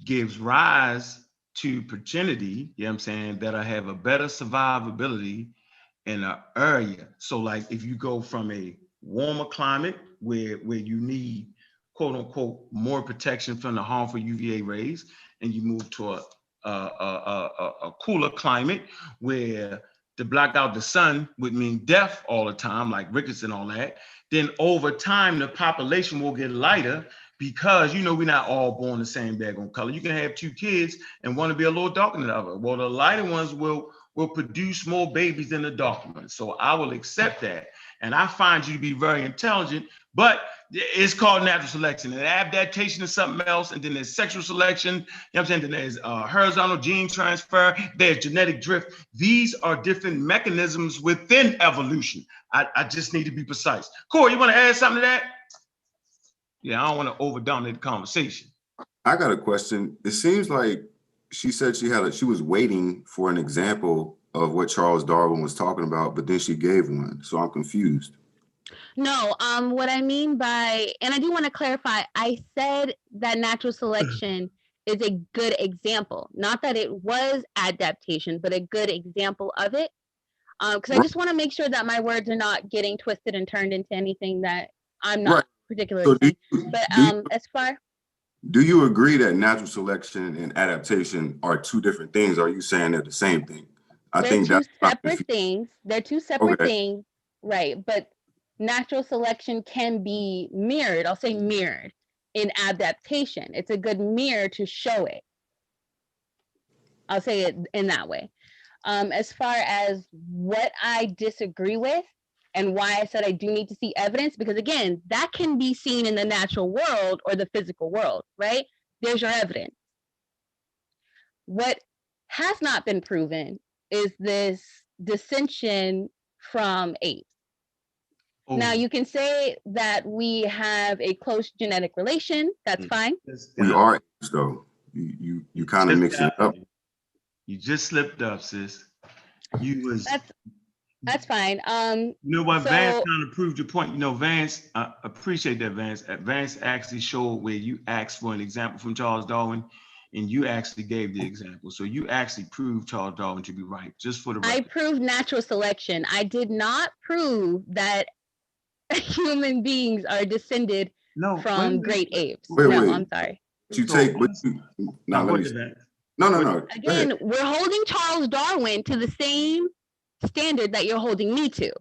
gives rise to progeny, you know what I'm saying, that'll have a better survivability in an area. So like if you go from a warmer climate where you need quote unquote more protection from the harmful UVA rays, and you move to a cooler climate where to block out the sun would mean death all the time, like rickets and all that, then over time the population will get lighter because we're not all born the same daggone color. You can have two kids and one to be a little darker than the other. Well, the lighter ones will produce more babies than the darker ones. So I will accept that. And I find you to be very intelligent, but it's called natural selection. And adaptation is something else. And then there's sexual selection, you know what I'm saying? Then there's horizontal gene transfer, there's genetic drift. These are different mechanisms within evolution. I just need to be precise. Corey, you want to add something to that? Yeah, I don't want to overdominate the conversation. I got a question. It seems like she said she was waiting for an example of what Charles Darwin was talking about, but then she gave one. So I'm confused. No, what I mean by, and I do want to clarify, I said that natural selection is a good example, not that it was adaptation, but a good example of it. Because I just want to make sure that my words are not getting twisted and turned into anything that I'm not particularly saying. But as far. Do you agree that natural selection and adaptation are two different things? Or are you saying they're the same thing? They're two separate things. They're two separate things, right? But natural selection can be mirrored. I'll say mirrored in adaptation. It's a good mirror to show it. I'll say it in that way. As far as what I disagree with and why I said I do need to see evidence, because again, that can be seen in the natural world or the physical world, right? There's your evidence. What has not been proven is this dissension from apes. Now, you can say that we have a close genetic relation. That's fine. We are apes, though. You kind of mixing it up. You just slipped up, sis. That's fine. You know what, so, Vance kind of proved your point. Vance, appreciate that, Vance. Vance actually showed where you asked for an example from Charles Darwin. and you actually gave the example. So you actually proved Charles Darwin to be right, just for the record. I proved natural selection. I did not prove that human beings are descended from great apes. I'm sorry. No. Again, we're holding Charles Darwin to the same standard that you're holding me to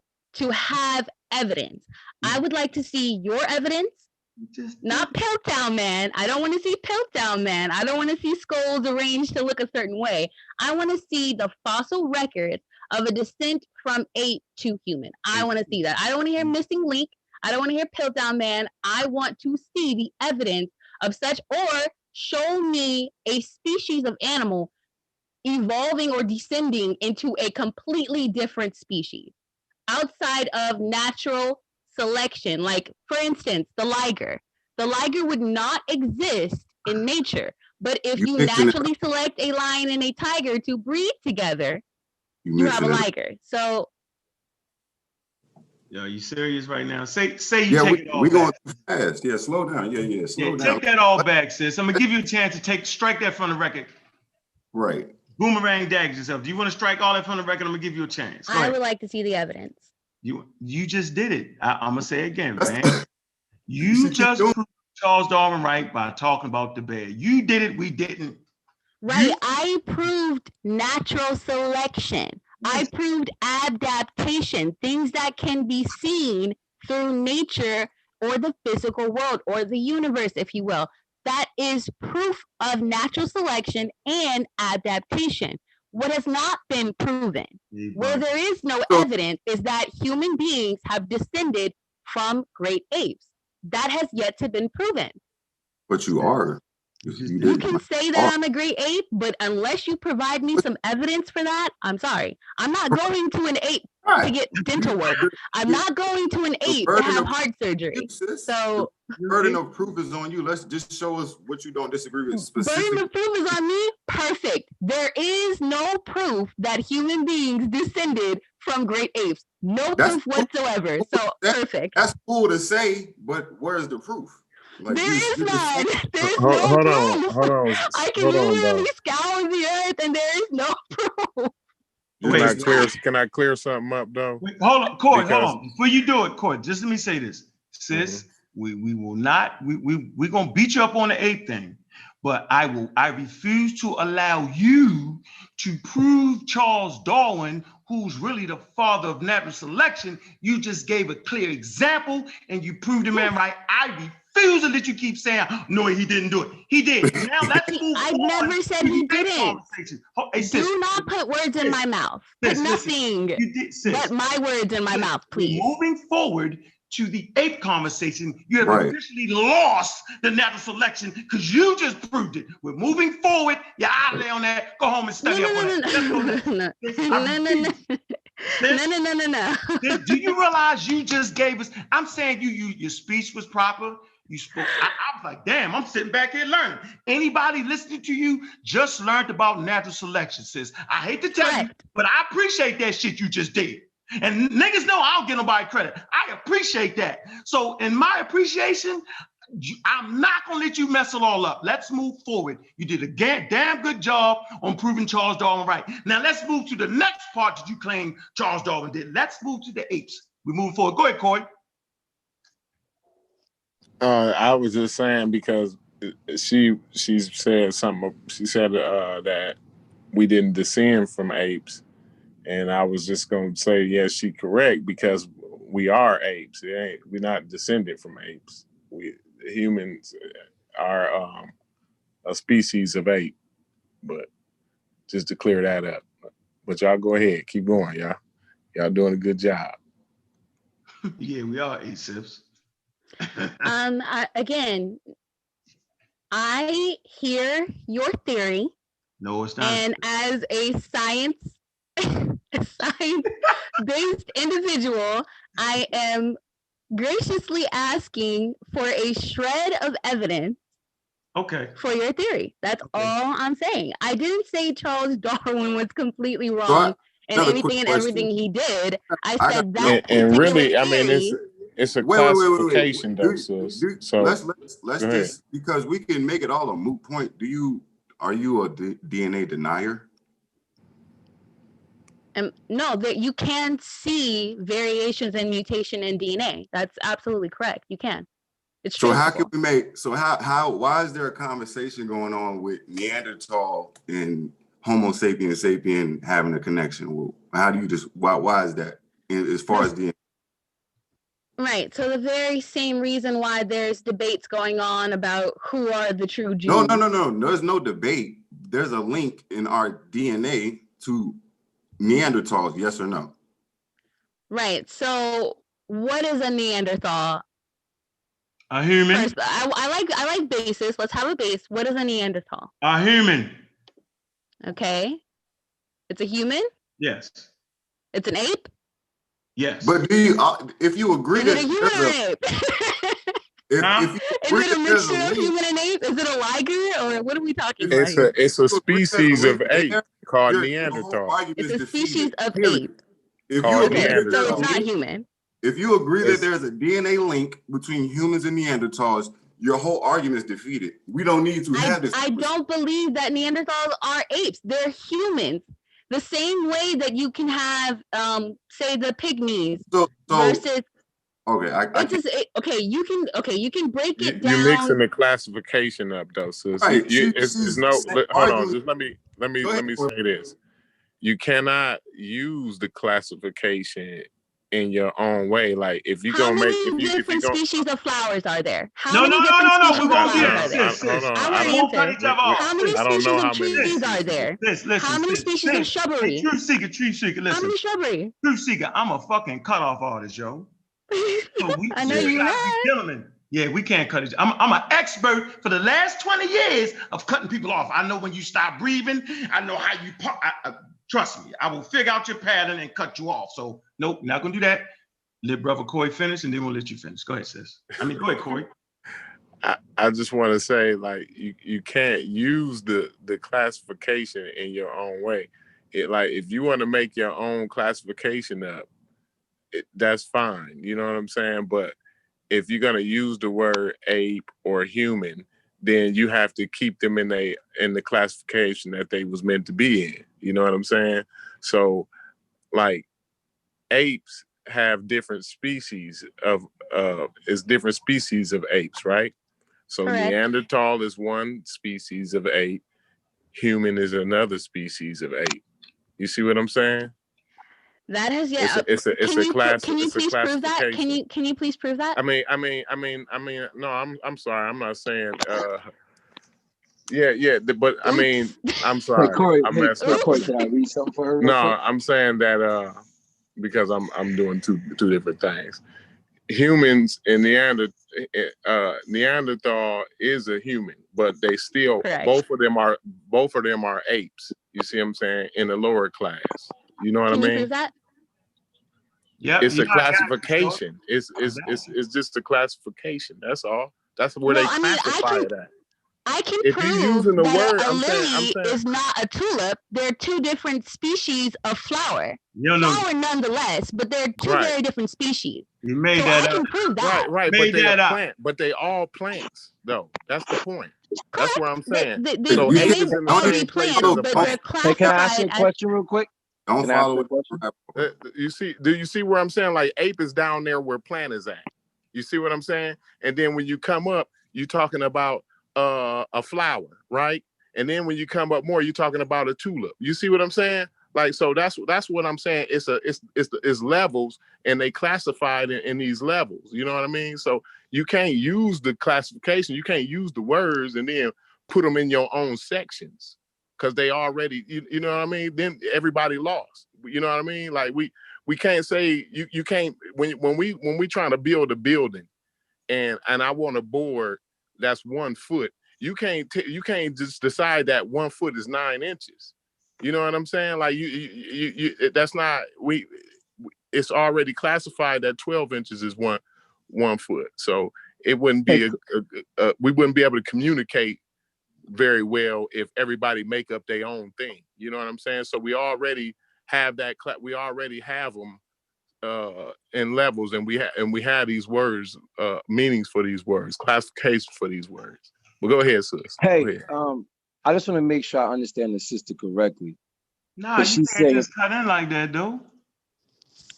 have evidence. I would like to see your evidence, not Piltdown Man. I don't want to see Piltdown Man. I don't want to see skulls arranged to look a certain way. I want to see the fossil record of a descent from ape to human. I want to see that. I don't want to hear missing link. I don't want to hear Piltdown Man. I want to see the evidence of such, or show me a species of animal evolving or descending into a completely different species outside of natural selection. Like, for instance, the liger. The liger would not exist in nature, but if you naturally select a lion and a tiger to breed together, you have a liger. So, yo, you serious right now? Say you take it all back. Going fast. Yeah, slow down. Yeah, slow down. Take that all back, sis. I'm gonna give you a chance to strike that from the record. Right. Boomerang daggers yourself. Do you want to strike all that from the record? I'm gonna give you a chance. I would like to see the evidence. You just did it. I'm gonna say it again, man. You just proved Charles Darwin right by talking about the bear. You did it. We didn't. Right. I proved natural selection. I proved adaptation, things that can be seen through nature or the physical world or the universe, if you will. That is proof of natural selection and adaptation. What has not been proven, where there is no evidence, is that human beings have descended from great apes. That has yet to been proven. But you are. You can say that I'm a great ape, but unless you provide me some evidence for that, I'm sorry. I'm not going to an ape to get dental work. I'm not going to an ape to have heart surgery. So the burden of proof is on you. Let's just show us what you don't disagree with specifically. Burden of proof is on me? Perfect. There is no proof that human beings descended from great apes. No proof whatsoever. So perfect. That's cool to say, but where's the proof? Like, there is none. There's no proof. Hold on. I can literally scour the earth and there is no proof. Can I clear something up though? Wait, hold on, Corey, hold on. Before you do it, Corey, just let me say this. Sis, we will not, we're gonna beat you up on the ape thing, but I refuse to allow you to prove Charles Darwin, who's really the father of natural selection. You just gave a clear example and you proved the man right. I refuse to let you keep saying, no, he didn't do it. He did. Now let's move I've never said he didn't. Hey, sis, do not put words in my mouth. Put nothing but my words in my mouth, please. Moving forward to the ape conversation, you have officially lost the natural selection because you just proved it. We're moving forward. You're out of there on that. Go home and study up on that. No. Do you realize you just gave us? I'm saying your speech was proper. You spoke. I was like, damn, I'm sitting back here learning. Anybody listening to you just learned about natural selection, sis. I hate to tell you, but I appreciate that shit you just did. And niggas know I don't get nobody credit. I appreciate that. So in my appreciation, I'm not gonna let you mess it all up. Let's move forward. You did a damn good job on proving Charles Darwin right. Now let's move to the next part that you claim Charles Darwin did. Let's move to the apes. We move forward. Go ahead, Corey. I was just saying because she said something. She said that we didn't descend from apes, and I was just going to say yes, she's correct because we are apes. We're not descended from apes. Humans are a species of ape. But just to clear that up. But y'all go ahead, keep going, y'all. Y'all doing a good job. Yeah, we are ASIPs. Again, I hear your theory. No, it's not. And as a science-based individual, I am graciously asking for a shred of evidence. Okay. For your theory. That's all I'm saying. I didn't say Charles Darwin was completely wrong in anything and everything he did. I said that. And really, I mean, it's a classification, though, sis. So let's just, because we can make it all a moot point. Do you are you a DNA denier? No, that you can see variations and mutation in DNA. That's absolutely correct. You can. It's so traceable. how can we make? So why is there a conversation going on with Neanderthal and Homo sapiens sapien having a connection? Well, how do you just why is that as far as DNA? Right. So the very same reason why there's debates going on about who are the true Jews. No. There's no debate. There's a link in our DNA to Neanderthals, yes or no? Right. So what is a Neanderthal? A human. First, I like basis. Let's have a base. What is a Neanderthal? A human. Okay. It's a human? Yes. It's an ape? Yes. But do you, if you agree is it a human or an ape? If is it a mixture of human and ape? Is it a liger or what are we talking about here? It's a species of ape called Neanderthal. It's a species of ape. Called Neanderthal. So it's not human. If you agree that there's a DNA link between humans and Neanderthals, your whole argument is defeated. We don't need to have this. I don't believe that Neanderthals are apes. They're humans. The same way that you can have, say, the pygmies versus. Okay, you can break it down. You're mixing the classification up, though, sis. Right. Hold on. Just let me say this. You cannot use the classification in your own way. Like if you How many different species of flowers are there? No. We won't do that. How many species of trees are there? How many species of shrubbery? Truth seeker, listen. How many shrubbery? Truth seeker, I'm a fucking cut off artist, yo. So I know you're not. Gentlemen, yeah, we can't cut it. I'm an expert for the last 20 years of cutting people off. I know when you stop breathing. I know how you trust me. I will figure out your pattern and cut you off. So nope, not gonna do that. Let brother Corey finish, and then we'll let you finish. Go ahead, sis. Go ahead, Corey. I just want to say, like, you can't use the classification in your own way. Like if you want to make your own classification up, that's fine. You know what I'm saying? But if you're gonna use the word ape or human, then you have to keep them in the classification that they was meant to be in. You know what I'm saying? So, like, apes have different species of different species of apes, right? So correct. Neanderthal is one species of ape. Human is another species of ape. You see what I'm saying? That has It's a class. Can you please prove that? Can you please prove that? I mean. No, I'm sorry. I'm not saying. Yeah. But I mean, I'm sorry. Wait, Corey, I messed up. Corey, can I read something for her? No, I'm saying that because I'm doing two different things. Humans and Neanderthal is a human, but they still both of them are apes. You see what I'm saying? In the lower class. You know what I mean? Prove that? Yeah, it's a classification. It's just a classification. That's all. That's where they classify it at. I can prove that a lily is not a tulip. They're two different species of flower. Flower nonetheless, but they're two very different species. You made that up. I can prove that. Right. But they all plants, though. That's the point. That's what I'm saying. They may all be plants, but they're classified. Can I ask you a question real quick? Don't follow it. Do you see where I'm saying? Like ape is down there where plant is at. You see what I'm saying? And then when you come up, you're talking about a flower, right? And then when you come up more, you're talking about a tulip. You see what I'm saying? Like, so that's what I'm saying. It's levels, and they classified in these levels. You know what I mean? So you can't use the classification. You can't use the words and then put them in your own sections. Because they already, you know what I mean? Then everybody lost. You know what I mean? Like we can't say you can't when we trying to build a building, and I want a board that's 1 foot. You can't just decide that 1 foot is 9 inches. You know what I'm saying? Like you that's not it's already classified that 12 inches is one foot. So it wouldn't be we wouldn't be able to communicate very well if everybody make up their own thing. You know what I'm saying? So we already have that. We already have them in levels, and we have these words, meanings for these words, classification for these words. Well, go ahead, sis. Hey, ahead. I just want to make sure I understand the sister correctly. Nah, you can't just cut in like that, though.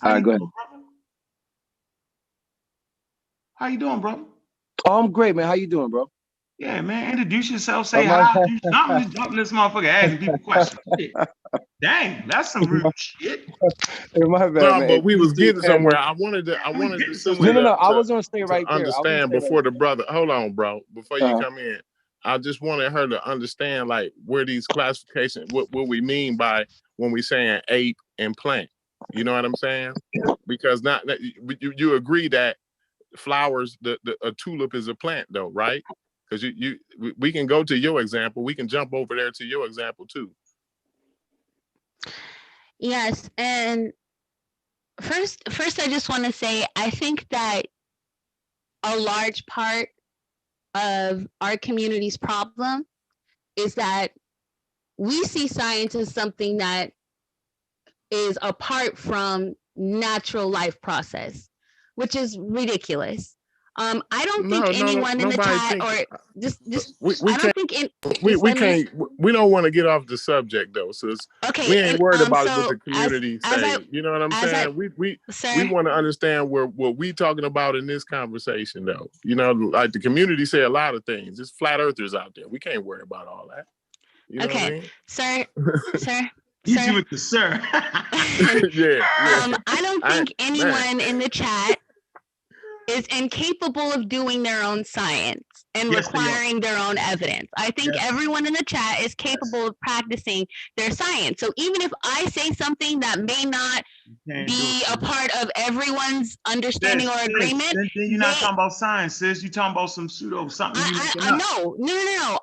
All right, go ahead. How you doing, brother? Oh, I'm great, man. How you doing, bro? Yeah, man. Introduce yourself. Say hi. I'm just jumping this motherfucker asking people questions. Shit. Dang, that's some rude shit. My bad, no, man. but we was getting somewhere. I wanted the sister No. I was gonna stay right there. Understand before the brother. Hold on, bro. Before you come in, I just wanted her to understand like where these classifications, what we mean by when we saying ape and plant. You know what I'm saying? Because you agree that flowers, a tulip is a plant, though, right? Because we can go to your example. We can jump over there to your example too. Yes, and first, I just want to say I think that a large part of our community's problem is that we see science as something that is apart from natural life process, which is ridiculous. I don't think anyone in the chat or just I don't think we don't want to get off the subject though, sis. Okay, we ain't worried about so what the community say. You know what I'm saying? We want to understand what we talking about in this conversation though. You know, like the community say a lot of things. There's flat earthers out there. We can't worry about all that. You know what I mean? Sir. Hit you with the sir. yeah. I don't think anyone in the chat is incapable of doing their own science and requiring their own evidence. I think everyone in the chat is capable of practicing their science. So even if I say something that may not be a part of everyone's understanding or agreement, then you're not talking about science, sis. You're talking about some pseudo something. No.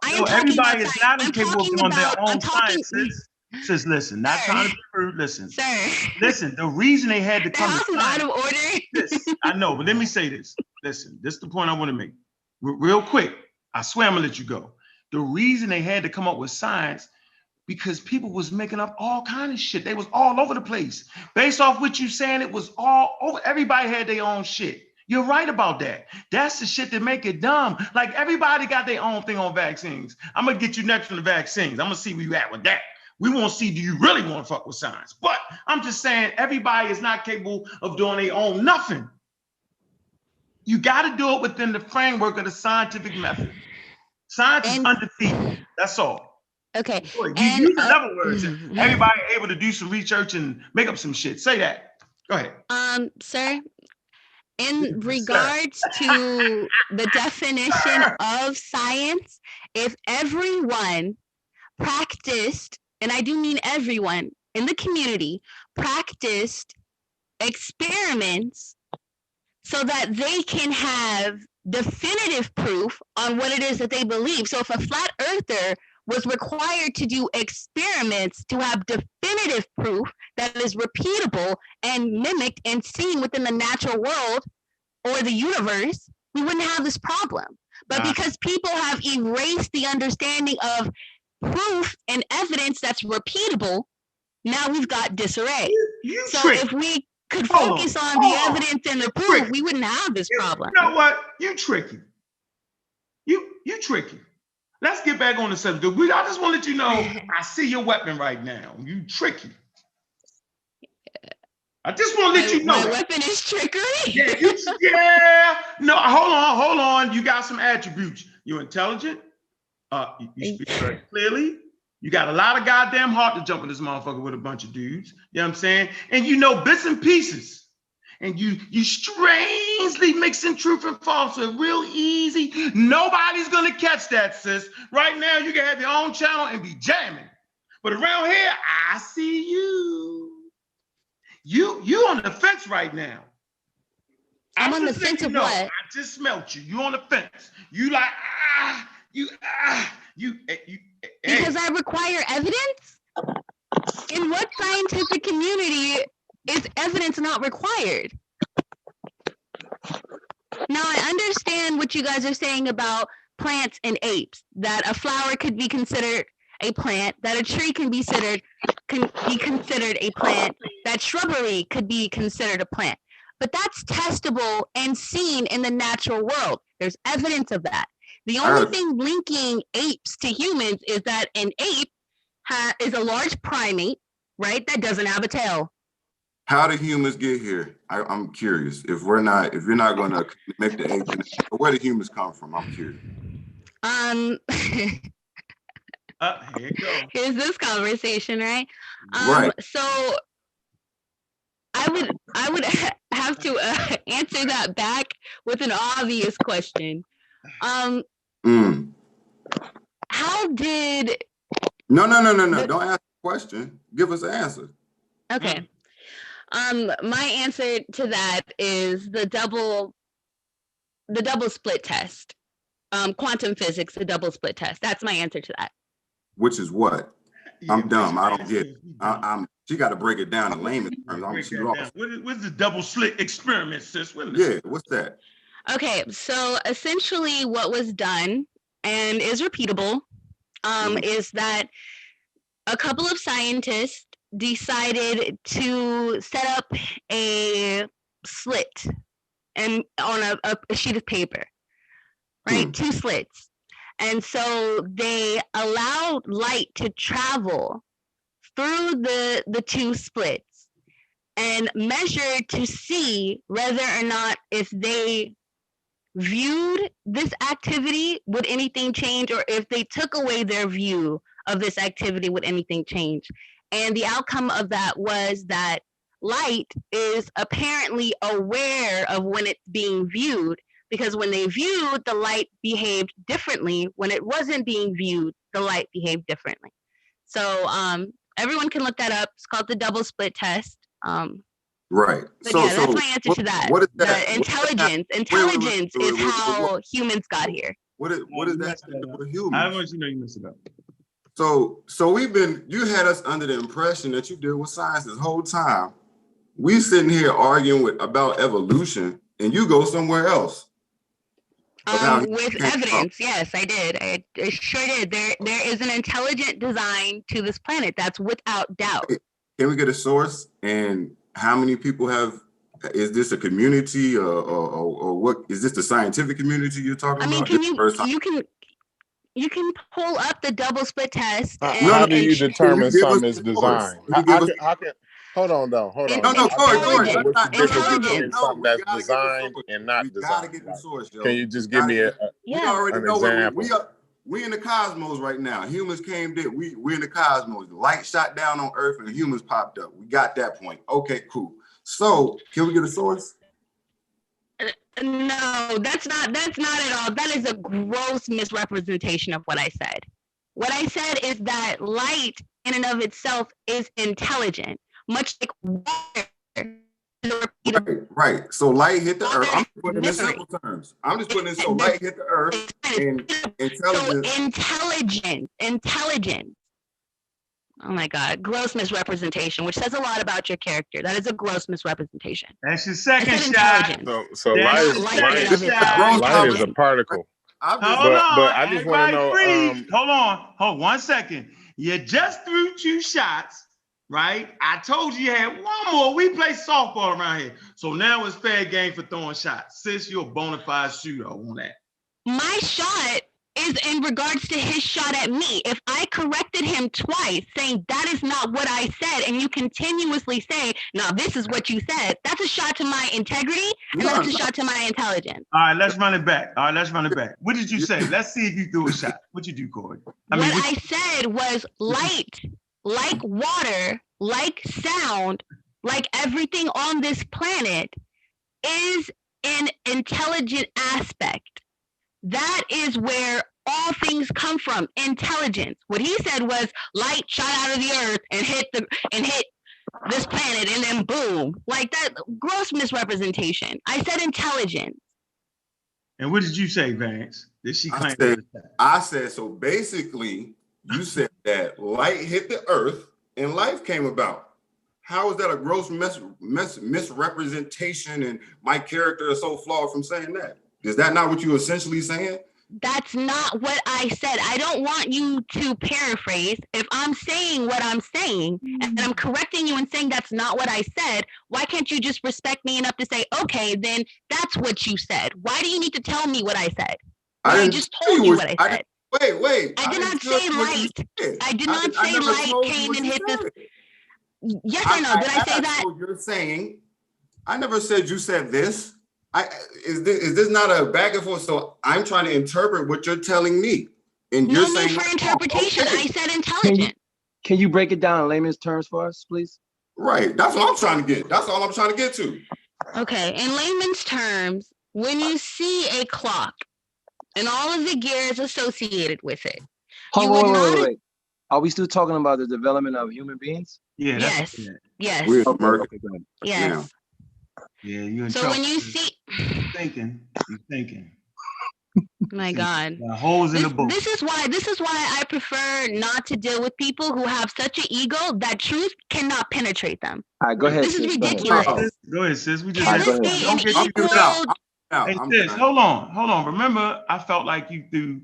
I am everybody talking is not incapable of doing their own science, sis. Sis, listen, not trying to be rude. Listen, listen. The reason they had to come to science, out of order. Sis, I know, but let me say this. Listen, this is the point I want to make. Real quick, I swear I'm gonna let you go. The reason they had to come up with science because people was making up all kind of shit. They was all over the place. Based off what you saying, it was all over. Everybody had their own shit. You're right about that. That's the shit that make it dumb. Like everybody got their own thing on vaccines. I'm gonna get you next on the vaccines. I'm gonna see where you at with that. We want to see, do you really want to fuck with science? But I'm just saying, everybody is not capable of doing their own nothing. You got to do it within the framework of the scientific method. Science is undefeated. That's all. Okay. You use another words. Everybody able to do some research and make up some shit. Say that. Go ahead. Sir, in regards to the definition of science, if everyone practiced, and I do mean everyone in the community, practiced experiments so that they can have definitive proof on what it is that they believe. So if a flat earther was required to do experiments to have definitive proof that is repeatable and mimicked and seen within the natural world or the universe, we wouldn't have this problem. But because people have erased the understanding of proof and evidence that's repeatable, now we've got disarray. If we could focus on the evidence and the proof, we wouldn't have this problem. You know what? You tricky. You tricky. Let's get back on the subject. I just want to let you know, I see your weapon right now. You tricky. I just want to let you know. My weapon is trickery? No, hold on. You got some attributes. You're intelligent. You speak very clearly. You got a lot of goddamn heart to jump in this motherfucker with a bunch of dudes. You know what I'm saying? And you know bits and pieces. And you strangely mixing truth and falsehood real easy. Nobody's gonna catch that, sis. Right now, you can have your own channel and be jamming. But around here, I see you. You on the fence right now. I'm on the fence of what? I just smelt you. You on the fence. You like because I require evidence? In what scientific community is evidence not required? Now, I understand what you guys are saying about plants and apes, that a flower could be considered a plant, that a tree can be considered a plant, that shrubbery could be considered a plant. But that's testable and seen in the natural world. There's evidence of that. The only thing linking apes to humans is that an ape is a large primate, right? That doesn't have a tail. How do humans get here? I'm curious. If you're not going to make the ape, where do humans come from? I'm curious. Here it goes. Here's this conversation, right? Right. So I would have to answer that back with an obvious question. How did? No. Don't ask a question. Give us an answer. Okay. My answer to that is the double split test. Quantum physics, the double split test. That's my answer to that. Which is what? I'm dumb. I don't get it. She got to break it down in layman's terms. What's the double slit experiment, sis? What's that? Okay, so essentially what was done and is repeatable is that a couple of scientists decided to set up a slit and on a sheet of paper, right? 2 slits. And so they allowed light to travel through the 2 splits and measured to see whether or not if they viewed this activity, would anything change, or if they took away their view of this activity, would anything change? And the outcome of that was that light is apparently aware of when it's being viewed, because when they viewed, the light behaved differently. When it wasn't being viewed, the light behaved differently. So everyone can look that up. It's called the double split test. Right. But so that's my answer to that. What is that? Intelligence is how humans got here. What is that for humans? I want you to know you messed it up. So you had us under the impression that you did with science this whole time. We sitting here arguing about evolution, and you go somewhere else. With evidence, yes, I did. I sure did. There is an intelligent design to this planet. That's without doubt. Can we get a source? And how many people have? Is this a community, or what? Is this the scientific community you're talking about? You can pull up the double split test. How do you determine something is designed? Hold on. No, Corey. What's the difference Intelligence. between something that's designed and not designed? Gotta get the source, yo. Can you just give me an example? We in the cosmos right now. Humans came there. We're in the cosmos. The light shot down on Earth and humans popped up. We got that point. Okay, cool. So can we get a source? No, that's not at all. That is a gross misrepresentation of what I said. What I said is that light in and of itself is intelligent, much like water. Right. So light hit the Earth. I'm putting it in simple terms. I'm just putting it so light hit the Earth and intelligence. So intelligence. Oh my God, gross misrepresentation, which says a lot about your character. That is a gross misrepresentation. That's your second shot. So light is a particle. Hold on. But I just want to know. Hold on 1 second. You just threw 2 shots, right? I told you had 1 more. We play softball around here. So now it's fair game for throwing shots. Sis, you're a bona fide shooter on that. My shot is in regards to his shot at me. If I corrected him twice saying that is not what I said, and you continuously say, no, this is what you said, that's a shot to my integrity, and that's a shot to my intelligence. All right, let's run it back. What did you say? Let's see if you threw a shot. What'd you do, Corey? I said was light, like water, like sound, like everything on this planet is an intelligent aspect. That is where all things come from, intelligence. What he said was light shot out of the earth and hit this planet, and then boom, like that. Gross misrepresentation. I said intelligence. And what did you say, Vance? Did she claim? I said so. Basically, you said that light hit the earth and life came about. How is that a gross misrepresentation? And my character is so flawed from saying that. Is that not what you're essentially saying? That's not what I said. I don't want you to paraphrase. If I'm saying what I'm saying and I'm correcting you and saying that's not what I said, why can't you just respect me enough to say, okay, then that's what you said? Why do you need to tell me what I said? I just told you what I said. Wait. I did not say light. I did not say light came and hit the. Yes or no? Did I say that? You're saying. I never said you said this. Is this not a back and forth? So I'm trying to interpret what you're telling me, and you're saying no need for interpretation. Okay. I said intelligent. Can you break it down in layman's terms for us, please? Right. That's what I'm trying to get. That's all I'm trying to get to. Okay. In layman's terms, when you see a clock and all of the gears associated with it, wait. Are we still talking about the development of human beings? Yeah. Yes. We're okay, yes. Yeah. You're in so trouble. When you see, you're thinking. My God. Holes in the boat. This is why I prefer not to deal with people who have such an ego that truth cannot penetrate them. All right, go ahead. This is ridiculous. Go ahead, sis. We just Can this be an equal? Hey, sis, hold on. Remember, I felt like you threw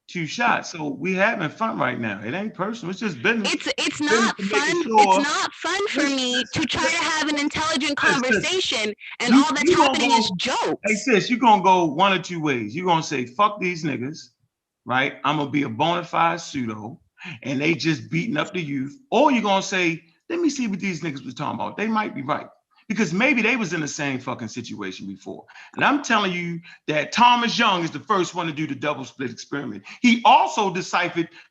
2 shots, so we having fun right now. It ain't personal. It's just business. It's not fun. It's not fun for me to try to have an intelligent conversation and all that's happening is jokes. Hey sis, you're gonna go one or 2 ways. You're gonna say, fuck these niggas, right? I'm gonna be a bona fide pseudo, and they just beating up the youth. Or you're gonna say, let me see what these niggas was talking about. They might be right. Because maybe they was in the same fucking situation before. And I'm telling you that Thomas Young is the first one to do the double split experiment. He also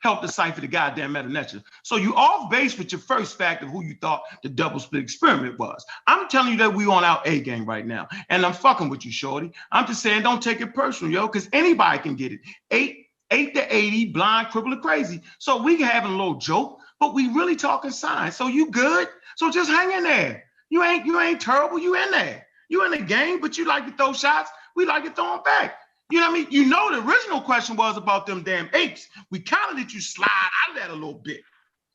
helped decipher the goddamn meta-nature. So you off base with your first fact of who you thought the double split experiment was. I'm telling you that we on our A game right now. And I'm fucking with you, shorty. I'm just saying, don't take it personal, yo, because anybody can get it. 8 to 80, blind, crippled, or crazy. So we having a little joke, but we really talking science. So you good? So just hang in there. You ain't terrible. You in there. You in the game, but you like to throw shots. We like to throw them back. You know what I mean? You know the original question was about them damn apes. We kind of let you slide out of that a little bit.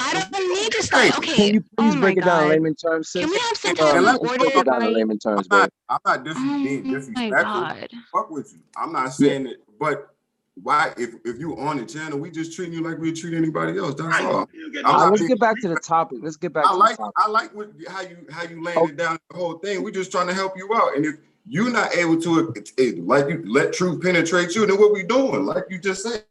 I don't need to slide. Okay. Can you please break it down in layman terms, sis? Can we have some type of order? Break it down in layman terms, I'm not being disrespectful. Fuck with you. I'm not saying it, but why if you on the channel, we just treating you like we treat anybody else. That's all. Let's get back to the topic. I like how you laying it down the whole thing. We're just trying to help you out. And if you're not able to like you let truth penetrate you, then what we doing? Like you just said.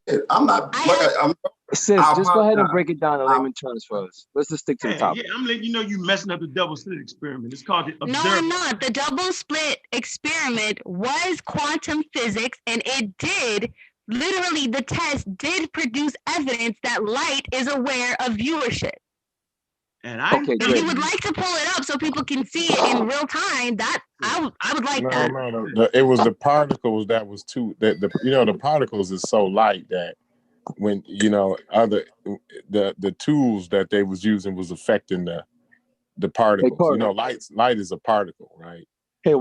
Sis, just go ahead and break it down in layman terms for us. Let's just stick to the topic. Yeah, I'm letting you know you messing up the double slit experiment. It's called the observer. No, I'm not. The double split experiment was quantum physics, and it did. Literally, the test did produce evidence that light is aware of viewership. And if you would like to pull it up so people can see it in real time, that I would like that. No. It was the particles that was the particles is so light that when the tools that they was using was affecting the particles. Light is a particle, right? Hey,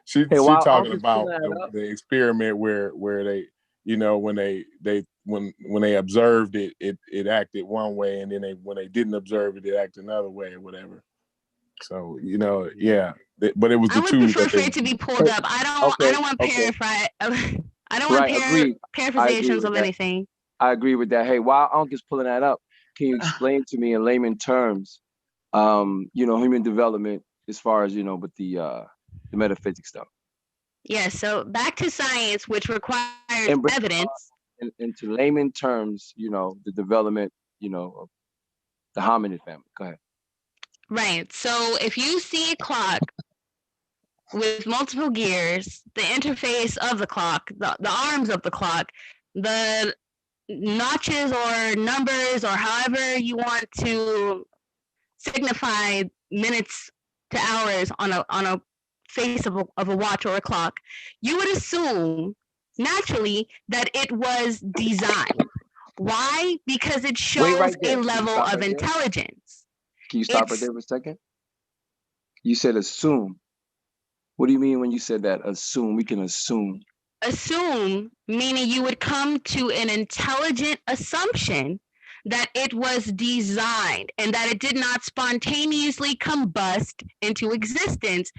she's talking about the experiment where they, when they observed it, it acted one way, and then when they didn't observe it, it acted another way or whatever. So but it was the tools. I would prefer for it to be pulled up. I don't want I don't want paraphrasizations of anything. I agree with that. Hey, while Unc is pulling that up, can you explain to me in layman terms, human development as far as with the metaphysics stuff? Yeah. So back to science, which requires evidence. Into layman terms, the development, of the hominid family. Go ahead. Right. So if you see a clock with multiple gears, the interface of the clock, the arms of the clock, the notches or numbers or however you want to signify minutes to hours on a face of a watch or a clock, you would assume naturally that it was designed. Why? Because it shows a level of intelligence. Can you stop right there for a second? You said assume. What do you mean when you said that? Assume. We can assume. Assume, meaning you would come to an intelligent assumption that it was designed and that it did not spontaneously combust into existence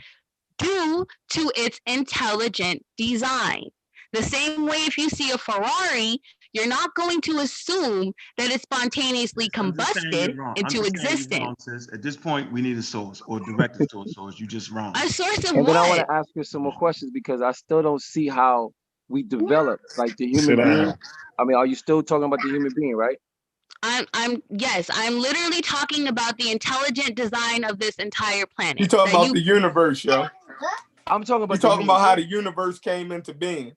due to its intelligent design. The same way if you see a Ferrari, you're not going to assume that it spontaneously combusted into existence. At this point, we need a source or directed to a source. You just wrong. A source of and what? Then I want to ask you some more questions because I still don't see how we develop, like the human being. I mean, are you still talking about the human being, right? Yes, I'm literally talking about the intelligent design of this entire planet. You talking about the universe, yo. I'm talking about. You talking about how the universe came into being.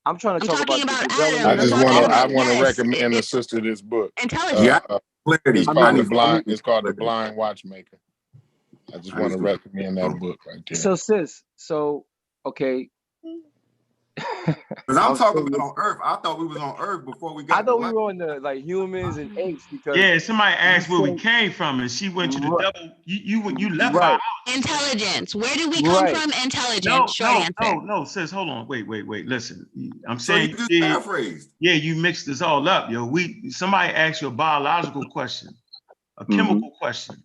I'm trying to talk about Adam. I want to recommend the sister this book. Intelligent. It's called The Blind Watchmaker. I just want to recommend that book right there. So sis, okay. Because I'm talking about on Earth. I thought we was on Earth before we got. I thought we were on the humans and apes because somebody asked where we came from, and she went to the double. You left out intelligence. Where did we come from? Intelligence. No, sis, hold on, wait. Listen, I'm saying you just paraphrased. Yeah, you mixed this all up, yo. Somebody asked you a biological question, a chemical question.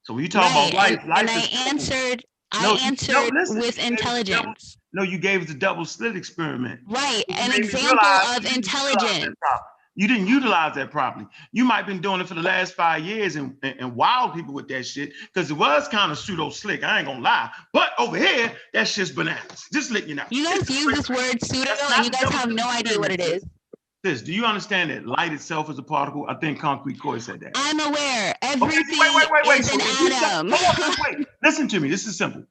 So when you talk about life, and I answered. With intelligence. No, you gave us the double slit experiment. Right, an example of intelligence. You didn't utilize that properly. You might have been doing it for the last 5 years and wild people with that shit because it was kind of pseudo slick. I ain't gonna lie. But over here, that shit's bananas. Just letting you know. You guys use this word pseudo and you guys have no idea what it is. Sis, do you understand that light itself is a particle? I think Concrete Koi said that. I'm aware. Everything is an atom. Wait. Listen to me. This is simple.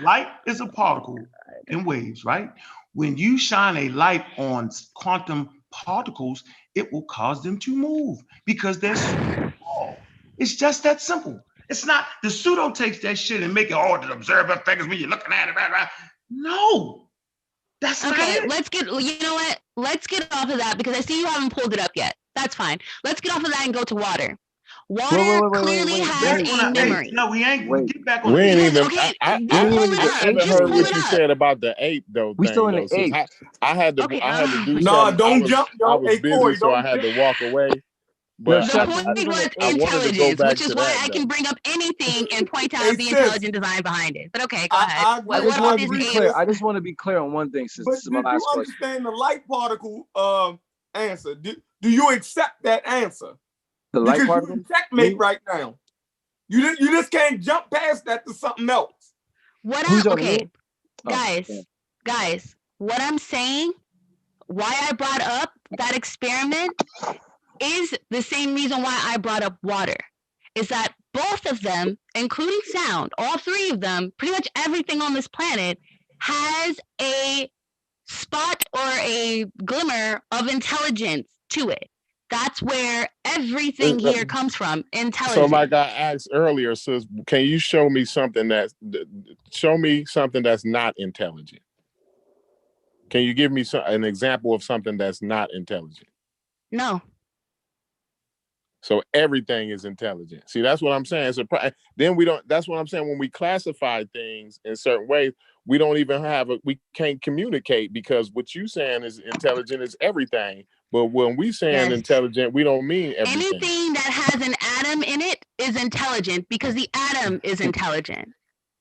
Light is a particle in waves, right? When you shine a light on quantum particles, it will cause them to move because they're small. It's just that simple. It's not the pseudo takes that shit and make it all the observer figures when you're looking at it. Right? No. That's okay. Let's get. You know what? Let's get off of that because I see you haven't pulled it up yet. That's fine. Let's get off of that and go to water. Water clearly has a memory. No, we ain't. Get back on. We ain't even. Okay, I haven't heard what you said about the ape though. We still in the ape. I had to do something. No, don't jump. I was busy, so I had to walk away. But the point was intelligence, which is why I can bring up anything and point out the intelligent design behind it. But okay, go ahead. I just want to be clear on one thing. This is my last question. Do you understand the light particle answer? Do you accept that answer? The light particle? You checkmate right now. You just can't jump past that to something else. Guys, what I'm saying, why I brought up that experiment is the same reason why I brought up water, is that both of them, including sound, all three of them, pretty much everything on this planet has a spot or a glimmer of intelligence to it. That's where everything here comes from, intelligence. So like I asked earlier, sis, can you show me something that's not intelligent? Can you give me an example of something that's not intelligent? No. So everything is intelligent. See, that's what I'm saying. So then we don't. That's what I'm saying. When we classify things in certain ways, we don't even we can't communicate because what you saying is intelligent is everything. But when we saying intelligent, we don't mean everything. Anything that has an atom in it is intelligent because the atom is intelligent.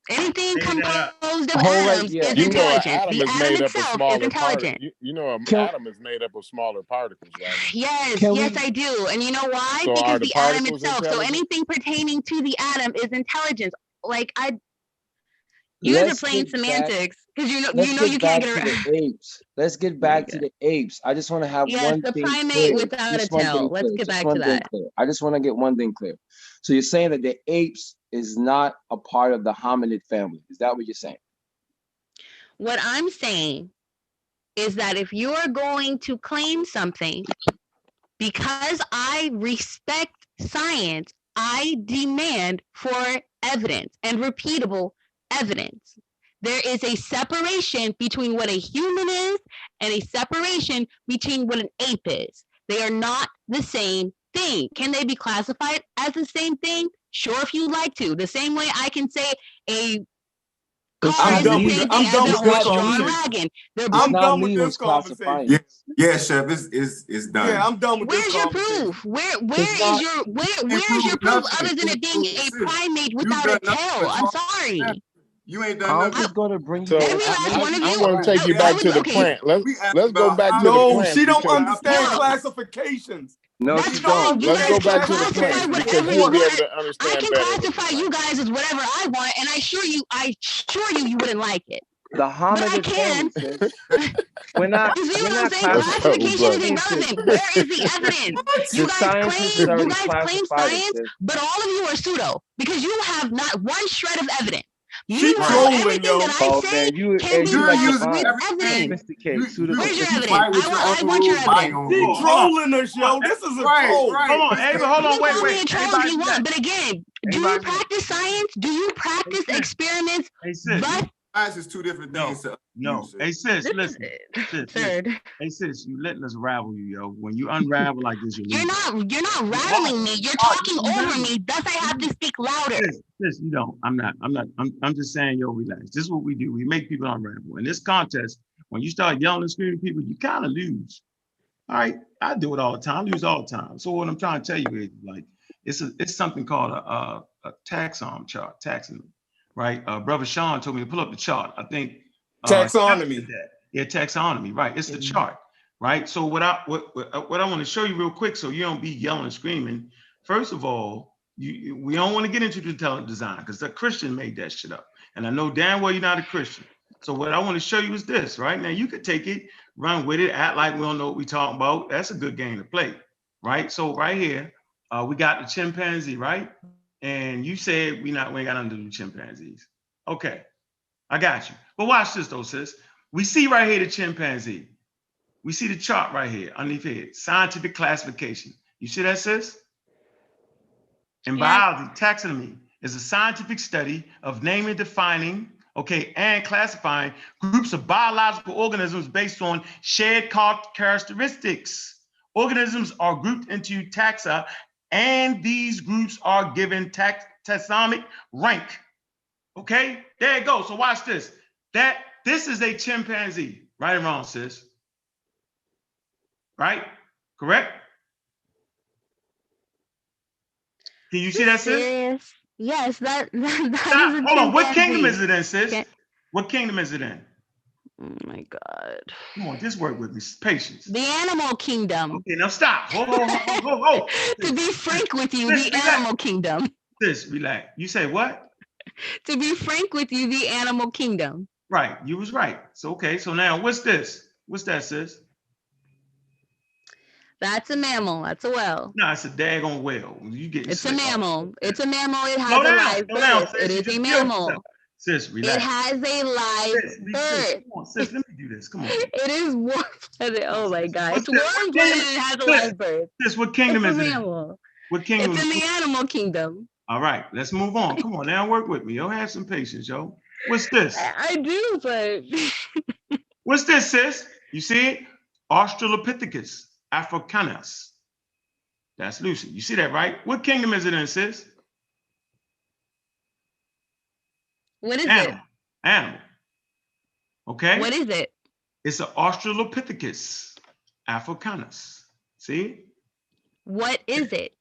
Anything composed of atoms is intelligent. The atom itself is intelligent. Atom is made up of smaller particles, right? Yes, I do. And you know why? So because the atom itself. So anything pertaining to the atom is intelligence. You guys are playing semantics because you know you can't get around. Apes. Let's get back to the apes. I just want to have one the thing primate clear. Without a tail. Let's get back to that. I just want to get one thing clear. So you're saying that the apes is not a part of the hominid family. Is that what you're saying? What I'm saying is that if you are going to claim something, because I respect science, I demand for evidence and repeatable evidence. There is a separation between what a human is and a separation between what an ape is. They are not the same thing. Can they be classified as the same thing? Sure, if you like to. The same way I can say a car is the same thing as a horse-drawn wagon. I'm done with this conversation. Yeah, Chef, it's done. Yeah, I'm done with this conversation. Where's your proof? Where is your proof other than it being a primate without a tail? I'm sorry. You ain't done nothing. I'm just going to bring so I want to take you back to the plant. Let's go back to the plant. No, she don't understand classifications. No, that's fine. Let's go back to the plant because you'll be able to understand I can classify you guys as whatever I want, and I assure you, you wouldn't like it. The hominid family, sis. We're not classification is irrelevant. Where is the evidence? You guys claim science, but all of you are pseudo because you have not one shred of evidence. Meanwhile, everything that I say can be proved with evidence. Where's your evidence? I want your evidence. She trolling us, yo. This is a troll. Hold on, Ava, hold on, wait. You can call me a troll if you want, but again, do you practice science? Do you practice experiments? But science is two different things. No. Hey, sis, listen. Third. Hey, sis, you letting us ravel you, yo. When you unravel like this, you're not rattling me. You're talking over me. Thus, I have to speak louder. Sis, you don't. I'm just saying, yo, relax. This is what we do. We make people unravel. In this contest, when you start yelling and screaming at people, you kind of lose. All right, I do it all the time. I lose all the time. So what I'm trying to tell you is, like, it's something called a taxon chart, taxonomy, right? Brother Sean told me to pull up the chart. I think taxonomy. Yeah, taxonomy, right? It's the chart, right? So what I want to show you real quick, so you don't be yelling and screaming. First of all, we don't want to get into the intelligent design because the Christian made that shit up, and I know damn well you're not a Christian. So what I want to show you is this, right? Now you could take it, run with it, act like we don't know what we're talking about. That's a good game to play, right? So right here, we got the chimpanzee, right? And you said we ain't got nothing to do with chimpanzees. Okay, I got you. But watch this though, sis. We see right here the chimpanzee. We see the chart right here underneath here, scientific classification. You see that, sis? In biology, taxonomy is a scientific study of naming, defining, and classifying groups of biological organisms based on shared characteristics. Organisms are grouped into taxa, and these groups are given taxonomic rank. Okay, there it goes. So watch this. This is a chimpanzee. Right or wrong, sis? Right? Correct? Can you see that, sis? Yes, that is hold on. What kingdom is it in, sis? What kingdom is it in? Oh my God. Come on, just work with me. Patience. The animal kingdom. Okay, now stop. Whoa. To be frank with you, the animal kingdom. Sis, relax. You say what? To be frank with you, the animal kingdom. Right, you was right. So okay, so now what's this? What's that, sis? That's a mammal. That's a whale. No, it's a daggone whale. It's a mammal. It's a mammal. It has a live birth. It is a mammal. Sis, relax. It has a live birth. Come on, sis, let me do this. Come on. It is warm. Oh my God. It's warm-blooded and it has a live birth. Sis, what kingdom is it? What kingdom? It's in the animal kingdom. All right, let's move on. Come on, now work with me. Yo, have some patience, yo. What's this? I do, but what's this, sis? You see it? Australopithecus africanus. That's Lucy. You see that, right? What kingdom is it in, sis? What is it? Animal. Okay. What is it? It's an Australopithecus africanus. See? What is it?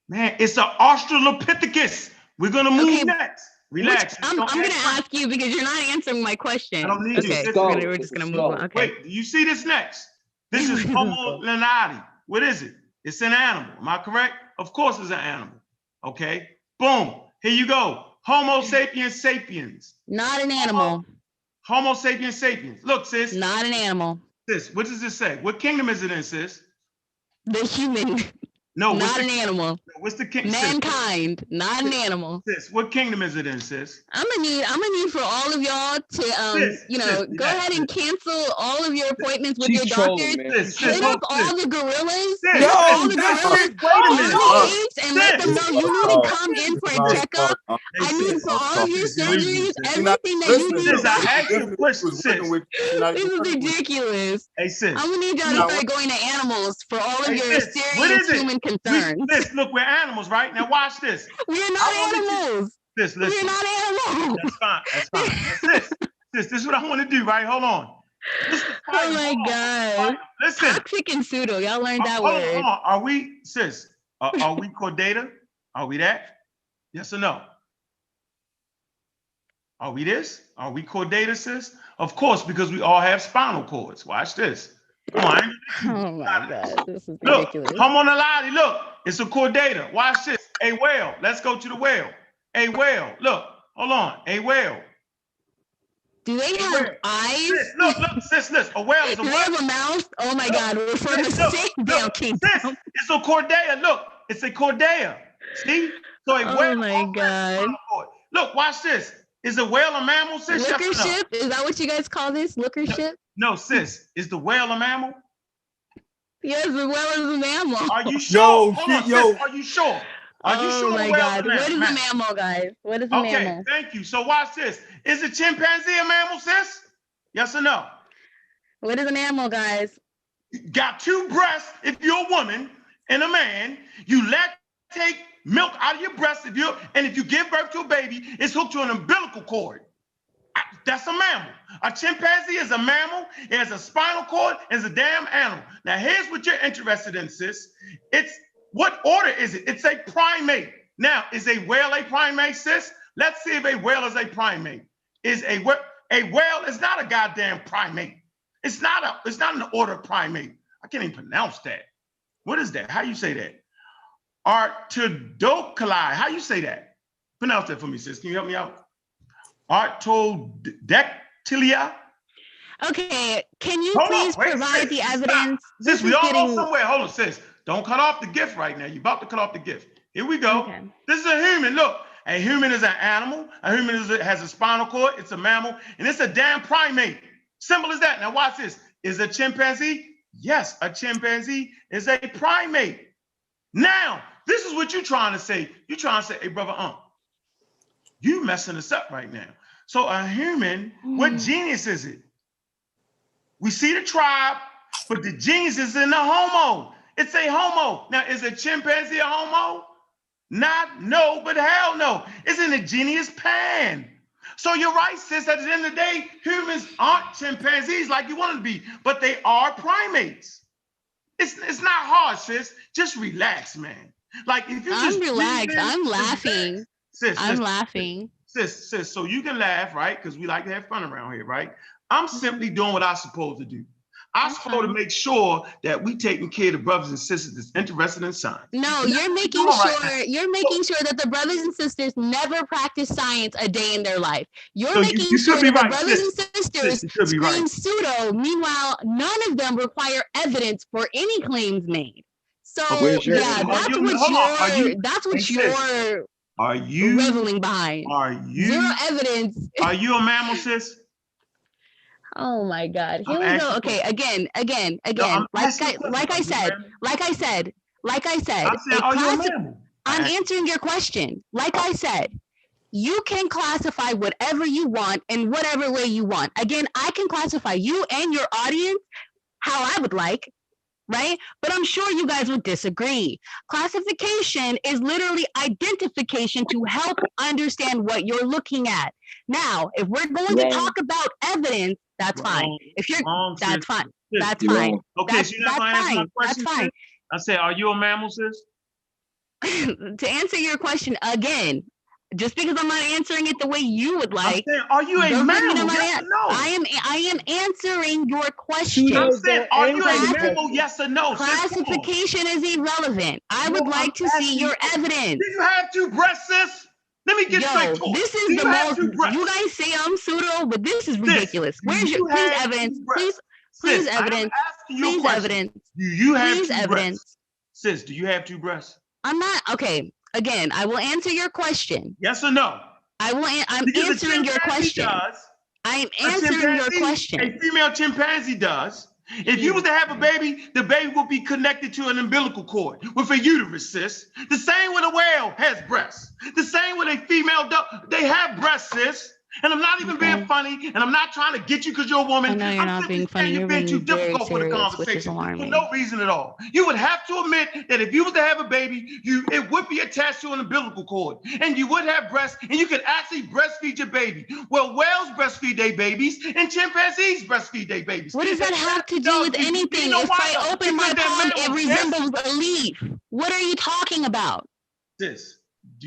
Man, it's an Australopithecus. We're gonna move next. Relax. I'm gonna ask you because you're not answering my question. I don't need you. We're just gonna move on. Okay. Wait, do you see this next? This is Homo lanati. What is it? It's an animal. Am I correct? Of course it's an animal. Okay. Boom. Here you go. Homo sapiens sapiens. Not an animal. Homo sapiens sapiens. Look, sis. Not an animal. Sis, what does this say? What kingdom is it in, sis? The human. No, not an animal. What's the kingdom? Mankind, sis? Not an animal. Sis, what kingdom is it in, sis? I'm gonna need for all of y'all to go ahead and cancel all of your appointments with your doctors. Hit up all the gorillas, all the apes, and let them know you need to come in for a checkup. I need for all of your surgeries, everything that you need. Sis, I asked you a question, sis. This is ridiculous. Hey, sis. I'm gonna need y'all to start going to animals for all of your serious human concerns. Look, we're animals, right? Now watch this. We're not animals. Listen. We're not animals. That's fine. This is what I want to do, right? Hold on. Oh my God. Listen. Toxic and pseudo. Y'all learned that word. Hold on. Are we, sis? Are we chordata? Are we that? Yes or no? Are we this? Are we chordata, sis? Of course, because we all have spinal cords. Watch this. Come on. Oh my God, this is ridiculous. Look, Homo naledi, look, it's a chordata. Watch this. A whale. Let's go to the whale. A whale. Look, hold on. A whale. Do they have eyes? Sis, look, sis, listen. A whale is a Do they have a mouth? Oh my God, we're from the same damn kingdom. Sis, it's a chordea. Look, it's a chordea. See? So a whale. Oh my God. Look, watch this. Is a whale a mammal, sis? Looker Yes or no? ship? Is that what you guys call this? Looker ship? No, sis. Is the whale a mammal? Yes, the whale is a mammal. Are you sure? Hold on, yo. sis. Are you sure? Are you sure Oh my the whale's God. a mammal? What is a mammal, guys? What is a mammal? Okay, thank you. So watch this. Is a chimpanzee a mammal, sis? Yes or no? What is a mammal, guys? Got two breasts if you're a woman and a man. You take milk out of your breast if you give birth to a baby, it's hooked to an umbilical cord. That's a mammal. A chimpanzee is a mammal. It has a spinal cord. It's a damn animal. Now here's what you're interested in, sis. It's what order is it? It's a primate. Now, is a whale a primate, sis? Let's see if a whale is a primate. A whale is not a goddamn primate. It's not an order primate. I can't even pronounce that. What is that? How you say that? Artodocali. How you say that? Pronounce that for me, sis. Can you help me out? Artodactylia. Okay, can you please provide the evidence? Sis, we all go somewhere. Hold on, sis. Don't cut off the gift right now. You're about to cut off the gift. Here we go. Okay. This is a human. Look, a human is an animal. A human has a spinal cord. It's a mammal. And it's a damn primate. Simple as that. Now watch this. Is a chimpanzee? Yes, a chimpanzee is a primate. Now, this is what you're trying to say. You're trying to say, hey, brother, you messing us up right now. So a human, what genius is it? We see the tribe, but the genius is in the homo. It's a homo. Now, is a chimpanzee a homo? No, but hell no. It's in the genius pan. So you're right, sis. At the end of the day, humans aren't chimpanzees like you want them to be, but they are primates. It's not hard, sis. Just relax, man. Like if you I'm relaxed. I'm laughing. Sis, I'm laughing. Sis, so you can laugh, right? Because we like to have fun around here, right? I'm simply doing what I'm supposed to do. I'm supposed to make sure that we taking care of the brothers and sisters that's interested in science. No, you're making sure that the brothers and sisters never practice science a day in their life. You're making sure that the brothers and sisters scream pseudo. Meanwhile, none of them require evidence for any claims made. So yeah, that's what you're reveling behind. Zero evidence. Are you a mammal, sis? Oh my God! Here we go. Okay, again. No, like I said. I'm answering your question. Like I said, you can classify whatever you want in whatever way you want. Again, I can classify you and your audience how I would like, right? But I'm sure you guys would disagree. Classification is literally identification to help understand what you're looking at. Now, if we're going to talk about evidence, that's fine. If you're, that's fine. That's fine. Okay, so you're not going to answer my question. That's fine. I said, are you a mammal, sis? To answer your question again, just because I'm not answering it the way you would like. I'm saying, are you a mammal? Yes or no? I am answering your question. I'm saying, are you a mammal? Yes or no? Classification is irrelevant. I would like to see your evidence. Do you have two breasts, sis? Let me get straight to it. This is the most. You guys say I'm pseudo, but this is ridiculous. Where's your evidence? Please evidence. Please evidence. Do you have two breasts? Sis, do you have two breasts? I'm not okay. Again, I will answer your question. Yes or no? I'm answering your question. I'm answering your question. A female chimpanzee does. If you was to have a baby, the baby will be connected to an umbilical cord with a uterus, sis. The same with a whale has breasts. The same with a female duck. They have breasts, sis. And I'm not even being funny, and I'm not trying to get you because you're a woman. I know you're not being funny. You're being too difficult for the conversation for no reason at all. You would have to admit that if you was to have a baby, it would be attached to an umbilical cord, and you would have breasts, and you could actually breastfeed your baby. Well, whales breastfeed their babies, and chimpanzees breastfeed their babies. What does that have to do with anything? If I open my palm, it resembles a leaf. What are you talking about? Sis,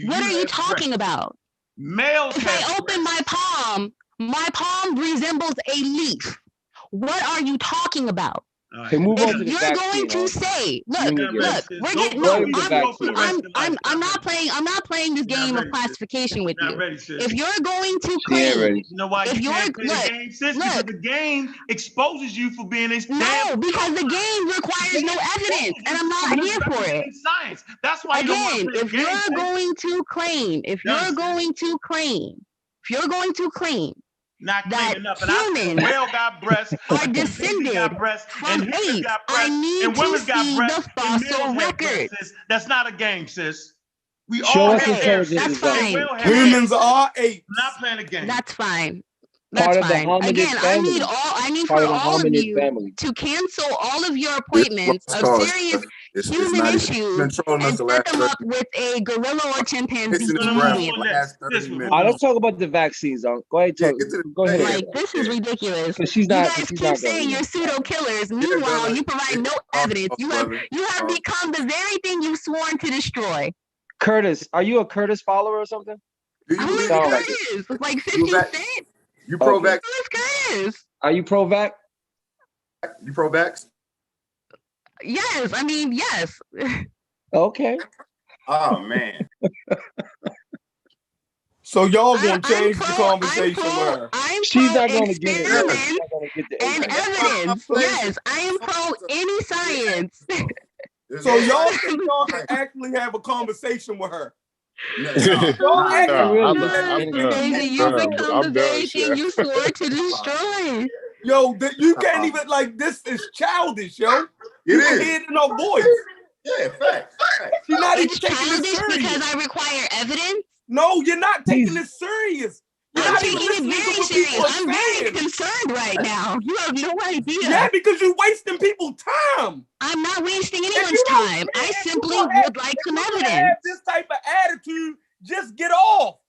what are you talking about? Males. If I open my palm resembles a leaf. What are you talking about? Okay, move on to If the you're vaccine. going to say, look, we're getting I'm not playing this game of classification with you. If you're going to claim, you know why you can't play the game, sis? Because the game exposes you for being a because the game requires no evidence, and I'm not here for it. Science. That's why you don't want to play the game. If you're going to claim not that enough. humans whale got breasts, are descended from apes, I need to see the fossil record. That's not a game, sis. We Show all us have hair. That's fine. Humans are apes. I'm not playing a game. That's fine. Part That's of the fine. hominid Again, family. I need Part for of the all of hominid you family. to cancel all of your appointments of serious human issues and set them up with a gorilla or chimpanzee immediately. Let's talk about the vaccines. Go ahead. Go ahead. Like, this is ridiculous. You guys keep saying you're pseudo killers. Meanwhile, you provide no evidence. You have become the very thing you've sworn to destroy. Curtis, are you a Curtis follower or something? Who is Curtis? Like 50 Cent? You pro-vax? Who is Curtis? Are you pro-vax? You pro-vax? Yes, I mean, yes. Okay. Oh, man. So y'all gonna change the conversation with her? She's not gonna get it. And evidence. Yes, I am pro any science. So y'all think y'all can actually have a conversation with her? You become the very thing you swore to destroy. Yo, you can't even, like, this is childish, yo. You can hear it in her voice. Yeah, fact. She's not It's even taking this serious. because I require evidence? No, you're not taking this serious. I'm taking it very serious. I'm very concerned right now. You have no idea. Yeah, because you're wasting people's time. I'm not wasting anyone's time. I simply would like some evidence. Have this type of attitude, just get off.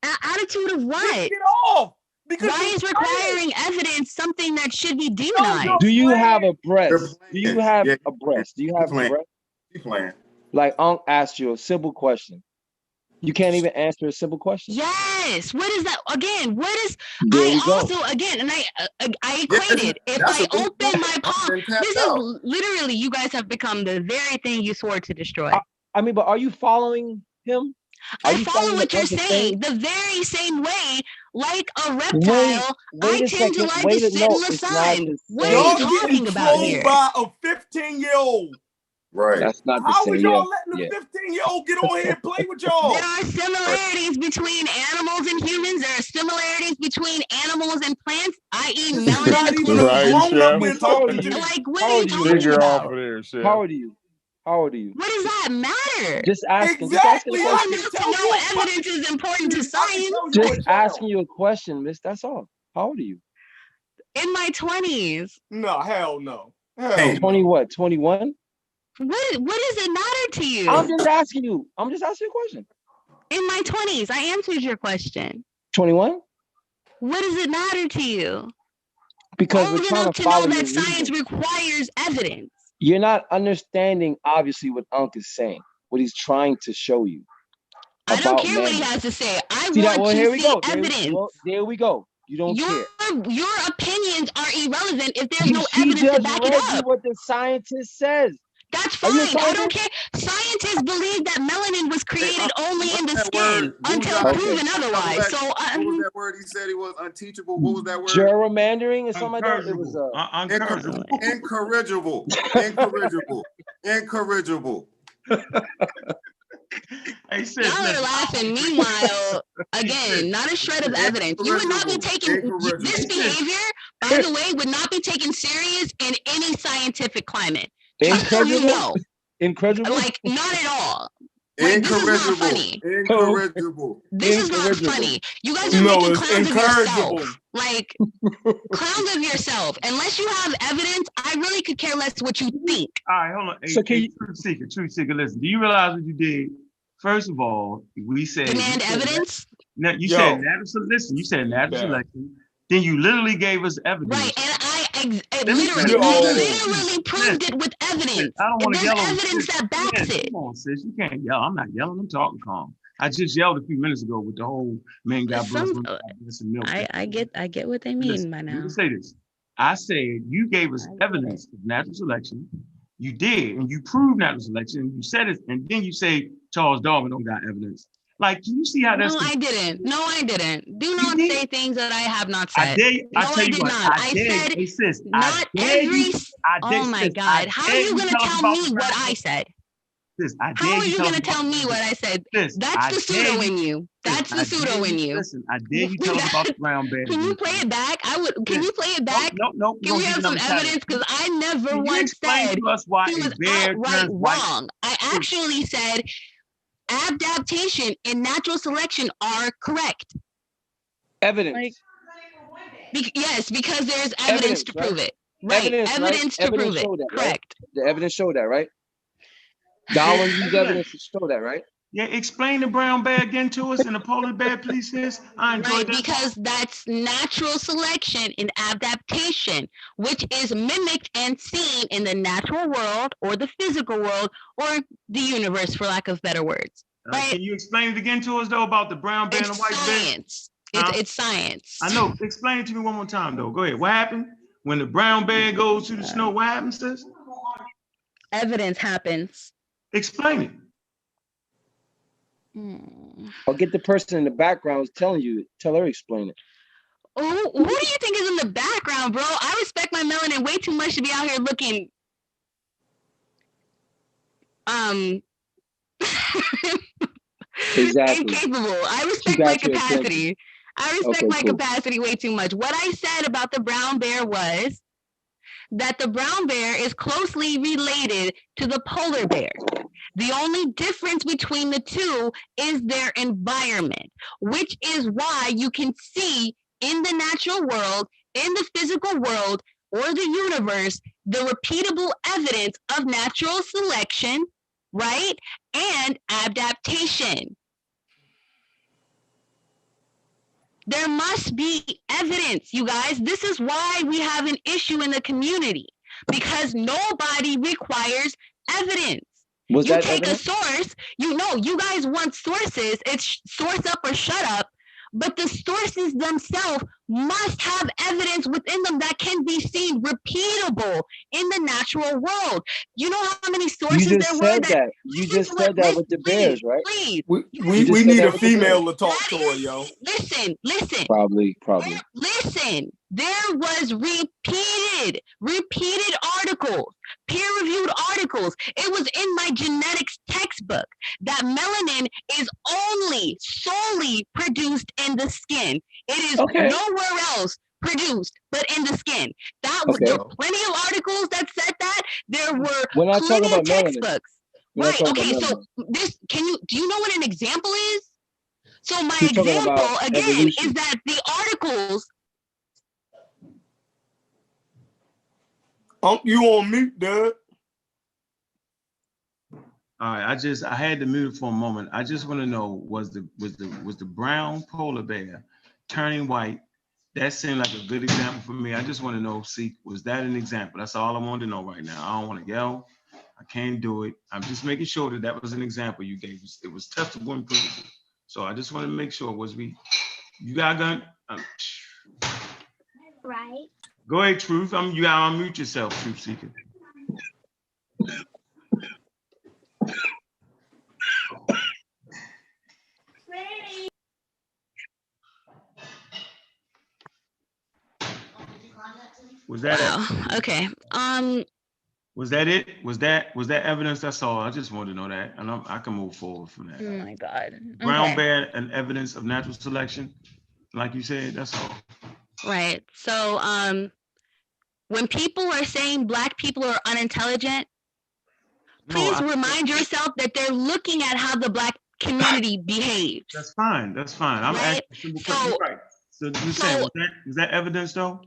Attitude of what? Just get off. Because why is requiring evidence something that should be demonized? Do you have a breast? Do you have a breast? Do you have a breast? You playing? Like Unc asked you a simple question. You can't even answer a simple question. Yes. What is that? Again, what is? There I equated. If I open my palm, this is literally. You guys have become the very thing you swore to destroy. I mean, but are you following him? I follow what you're saying. The very same way, like a reptile, I tend to like to sit in the sun. What are you talking about here? By a 15-year-old. Right. That's not the How same. was y'all letting a 15-year-old get on here and play with y'all? There are similarities between animals and humans. There are similarities between animals and plants, i.e. melanin. Like, what are you talking about? How old are you? How old are you? What does that matter? Just asking. Exactly. Well, enough to know evidence is important to science. Just asking you a question, miss. That's all. How old are you? In my 20s. No, hell no. 20 what? 21? What does it matter to you? I'm just asking you a question. In my 20s, I answered your question. 21? What does it matter to you? Because we're trying to follow know that science requires evidence. You're not understanding, obviously, what Unc is saying, what he's trying to show you. I don't care what he has to say. I want to see evidence. There we go. You don't care. Your opinions are irrelevant if there's no evidence to back it up. What the scientist says. That's fine. I don't care. Scientists believe that melanin was created only in the skin until proven otherwise. So what was that word he said he was unteachable? What was that word? Gerrymandering or something like that? It was incorrigible. Hey, sis, y'all are laughing. Meanwhile, again, not a shred of evidence. You would not be taking this behavior, by the way, would not be taken serious in any scientific climate. Incredible. Like, not at all. Like, this is not funny. This is not funny. You guys are making clowns of yourself. Like, clowns of yourself. Unless you have evidence, I really could care less what you think. All right, hold on. Truth seeker, listen. Do you realize what you did? First of all, we said demand evidence. You said natural selection. You said natural selection. Then you literally gave us evidence. Right, and I literally proved it with evidence. I don't want to yell. There's evidence that backs it. Come on, sis. You can't yell. I'm not yelling. I'm talking calm. I just yelled a few minutes ago with the whole men got breast milk. I get what they mean by now. Let me say this. I said you gave us evidence of natural selection. You did, and you proved natural selection. You said it, and then you say Charles Darwin don't got evidence. Like, can you see how that's? No, I didn't. No, I didn't. Do not say things that I have not said. I dare. No, I did not. I said hey, sis, not every. Oh my God! How are you gonna tell me what I said? Sis, how are you gonna tell me what I said? Sis, that's the pseudo in you. That's the pseudo in you. Listen, I dare you tell us about the brown bear. Can you play it back? I would. Can you play it back? No. Can we have some evidence? Because I never once said he was outright wrong. I actually said adaptation and natural selection are correct. Evidence. Yes, because there's evidence to prove it. Right. Evidence to prove it. Correct. The evidence showed that, right? Darwin used evidence to show that, right? Yeah, explain the brown bear again to us and the polar bear, please, sis. I enjoyed that. Because that's natural selection and adaptation, which is mimicked and seen in the natural world or the physical world or the universe, for lack of better words. Right? Can you explain it again to us, though, about the brown bear and the white science. bear? It's science. I know. Explain it to me one more time, though. Go ahead. What happened when the brown bear goes through the snow? What happens, sis? Evidence happens. Explain it. Or get the person in the background telling you. Tell her, explain it. Who do you think is in the background, bro? I respect my melanin way too much to be out here looking. Exactly. Incapable. I respect my capacity. I respect my capacity way too much. What I said about the brown bear was that the brown bear is closely related to the polar bear. The only difference between the two is their environment, which is why you can see in the natural world, in the physical world, or the universe, the repeatable evidence of natural selection, right? And adaptation. There must be evidence, you guys. This is why we have an issue in the community, because nobody requires evidence. You take a source, you guys want sources, it's source up or shut up, but the sources themselves must have evidence within them that can be seen, repeatable in the natural world. You know how many sources there were that you just said that with the bears, right? Please. We need a female to talk to her, yo. Listen. Probably. Listen, there was repeated articles, peer-reviewed articles. It was in my genetics textbook that melanin is solely produced in the skin. It is nowhere else produced but in the skin. There were plenty of articles that said that. There were plenty of textbooks. Right. Okay. So do you know what an example is? So my example again is that the articles. You on mute, Doug? All right. I had to mute it for a moment. I just want to know, was the brown polar bear turning white? That seemed like a good example for me. I just want to know, was that an example? That's all I want to know right now. I don't want to yell. I can't do it. I'm just making sure that was an example you gave us. It was testable and provable. So I just want to make sure, you got a gun? Right. Go ahead, Truth. You gotta unmute yourself, Truth Seeker. Was that it? Okay. Was that it? Was that evidence? That's all. I just wanted to know that, and I can move forward from that. Oh my God. Brown bear and evidence of natural selection, like you said. That's all. Right. So, when people are saying Black people are unintelligent, please remind yourself that they're looking at how the Black community behaves. That's fine. I'm asking. So you're saying, was that evidence though?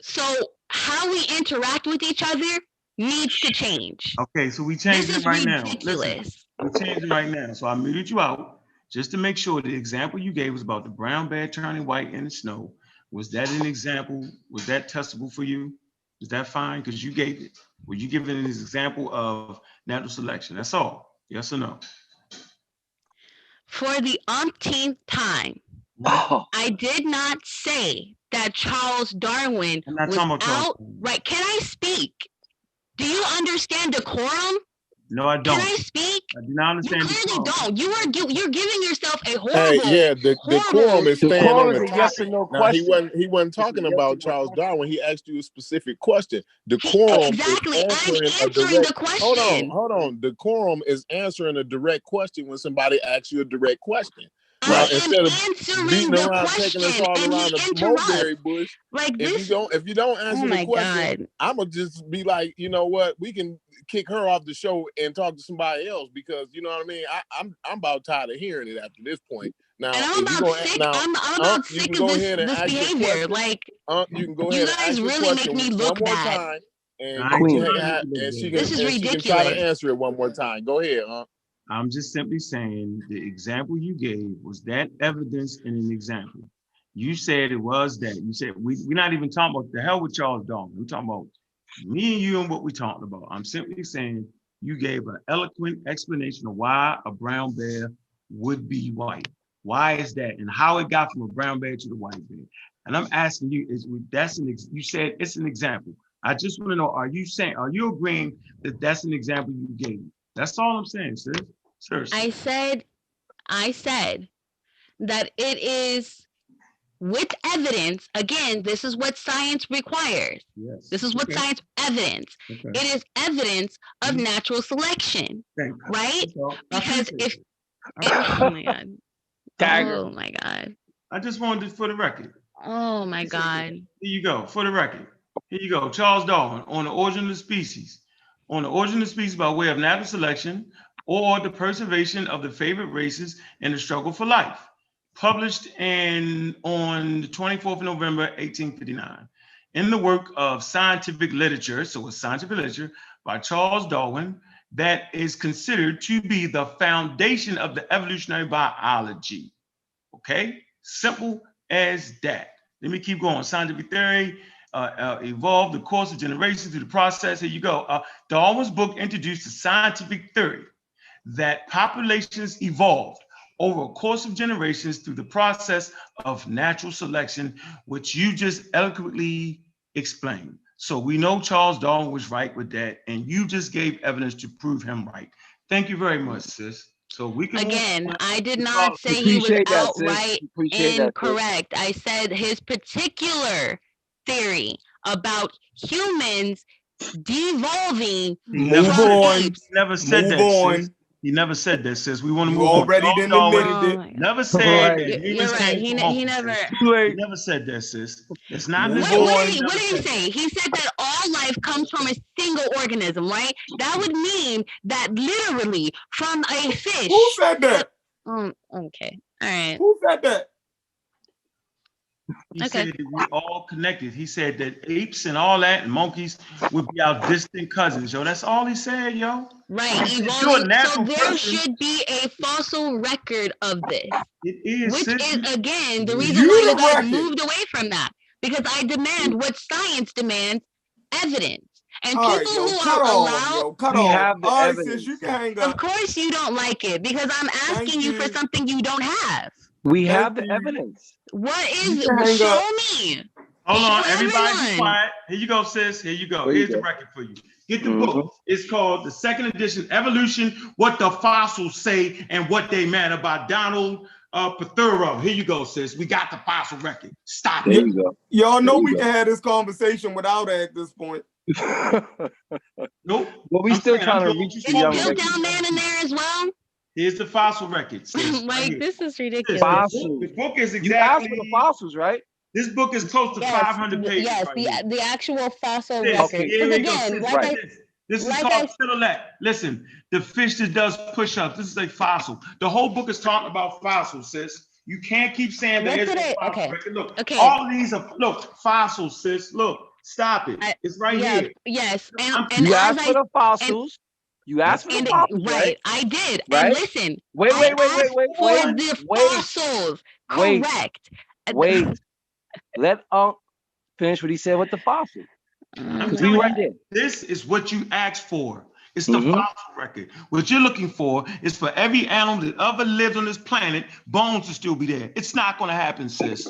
So how we interact with each other needs to change. Okay, so we changed it right now. Ridiculous. Listen, we changed it right now. So I muted you out just to make sure the example you gave was about the brown bear turning white in the snow. Was that an example? Was that testable for you? Is that fine? Because you gave it. Were you giving an example of natural selection? That's all. Yes or no? For the umpteenth time, I did not say that Charles Darwin was out, right? Can I speak? Do you understand decorum? No, I don't. Can I speak? I do not understand. You clearly don't. You're giving yourself a horrible. Hey, yeah, the quorum is staying on the is a topic. yes or no Now, question. he wasn't talking about Charles Darwin. He asked you a specific question. The quorum Exactly. is I'm answering the question. Hold on. The quorum is answering a direct question when somebody asks you a direct question. Now, I am instead of answering beating the around, question, taking us all and around he the interrupts. mulberry bush, Like if this. you don't answer the question, God. I'm gonna just be like, you know what, we can kick her off the show and talk to somebody else, because you know what I mean. I'm about tired of hearing it after this point. Now, And I'm about sick. I'm about sick of this behavior. Like, you can go ahead and ask your question make me look one more bad. time, and she can try to answer it one more time. Go ahead, I'm just simply saying the example you gave was that evidence in an example. You said it was that. You said we're not even talking about the hell with Charles Darwin. We're talking about me and you and what we're talking about. I'm simply saying you gave an eloquent explanation of why a brown bear would be white. Why is that? And how it got from a brown bear to the white bear. And I'm asking you, you said it's an example. I just want to know, are you agreeing that that's an example you gave? That's all I'm saying, sis. Seriously. I said that it is with evidence. Again, this is what science requires. Yes. This is what science evidence. Okay. It is evidence of natural selection, right? Because if oh my God. Oh my God. I just wanted it for the record. Oh my God. Here you go, for the record. Here you go. Charles Darwin on the origin of the species. On the origin of the species by way of natural selection or the preservation of the favored races in the struggle for life. Published on the 24th of November, 1859. In the work of scientific literature, so it's scientific literature by Charles Darwin, that is considered to be the foundation of the evolutionary biology. Okay, simple as that. Let me keep going. Scientific theory evolved the course of generations through the process. Here you go. Darwin's book introduced the scientific theory that populations evolved over a course of generations through the process of natural selection, which you just eloquently explained. So we know Charles Darwin was right with that, and you just gave evidence to prove him right. Thank you very much, sis. So we can again, I did not say he was outright incorrect. I said his particular theory about humans devolving. Move on. He never said that, sis. He never said that, sis. We want to move already on. Didn't admit it. Never said that. You're right. He never. He never said that, sis. It's not. What did he say? He said that all life comes from a single organism, right? That would mean that literally from a fish. Who said that? Okay. All right. Who said that? He said that we're all connected. He said that apes and all that and monkeys would be our distant cousins, yo. That's all he said, yo. Right. So there should be a fossil record of this. It is. Which is, again, the reason why you guys moved away from that. Because I demand what science demands, evidence. And people who are allowed... We have the evidence. You can hang up. Of course you don't like it, because I'm asking you for something you don't have. We have the evidence. What is it? Show me. Hold on, everybody be quiet. Here you go, sis. Here you go. Here's the record for you. Get the book. It's called the second edition, Evolution, What the Fossils Say and What They Matter by Donald Pethuro. Here you go, sis. We got the fossil record. Stop it. Y'all know we can have this conversation without it at this point. Nope. But we still trying to reach the young lady. Is Piltdown Man in there as well? Here's the fossil record. Like, this is ridiculous. The book is exactly. You asked for the fossils, right? This book is close to 500 pages. Yes, the actual fossil record. Because again, this is called Silhouette. Listen, the fish that does push-ups. This is a fossil. The whole book is talking about fossils, sis. You can't keep saying that it's a fossil record. Look, all these are fossils, sis. Look, stop it. It's right here. Yes, and you asked for the fossils. You asked for the fossils, right? I did. Right? And listen. Wait. For the fossils. Correct. Wait. Let finish what he said with the fossils. This is what you asked for. It's the fossil record. What you're looking for is for every animal that ever lived on this planet, bones to still be there. It's not going to happen, sis.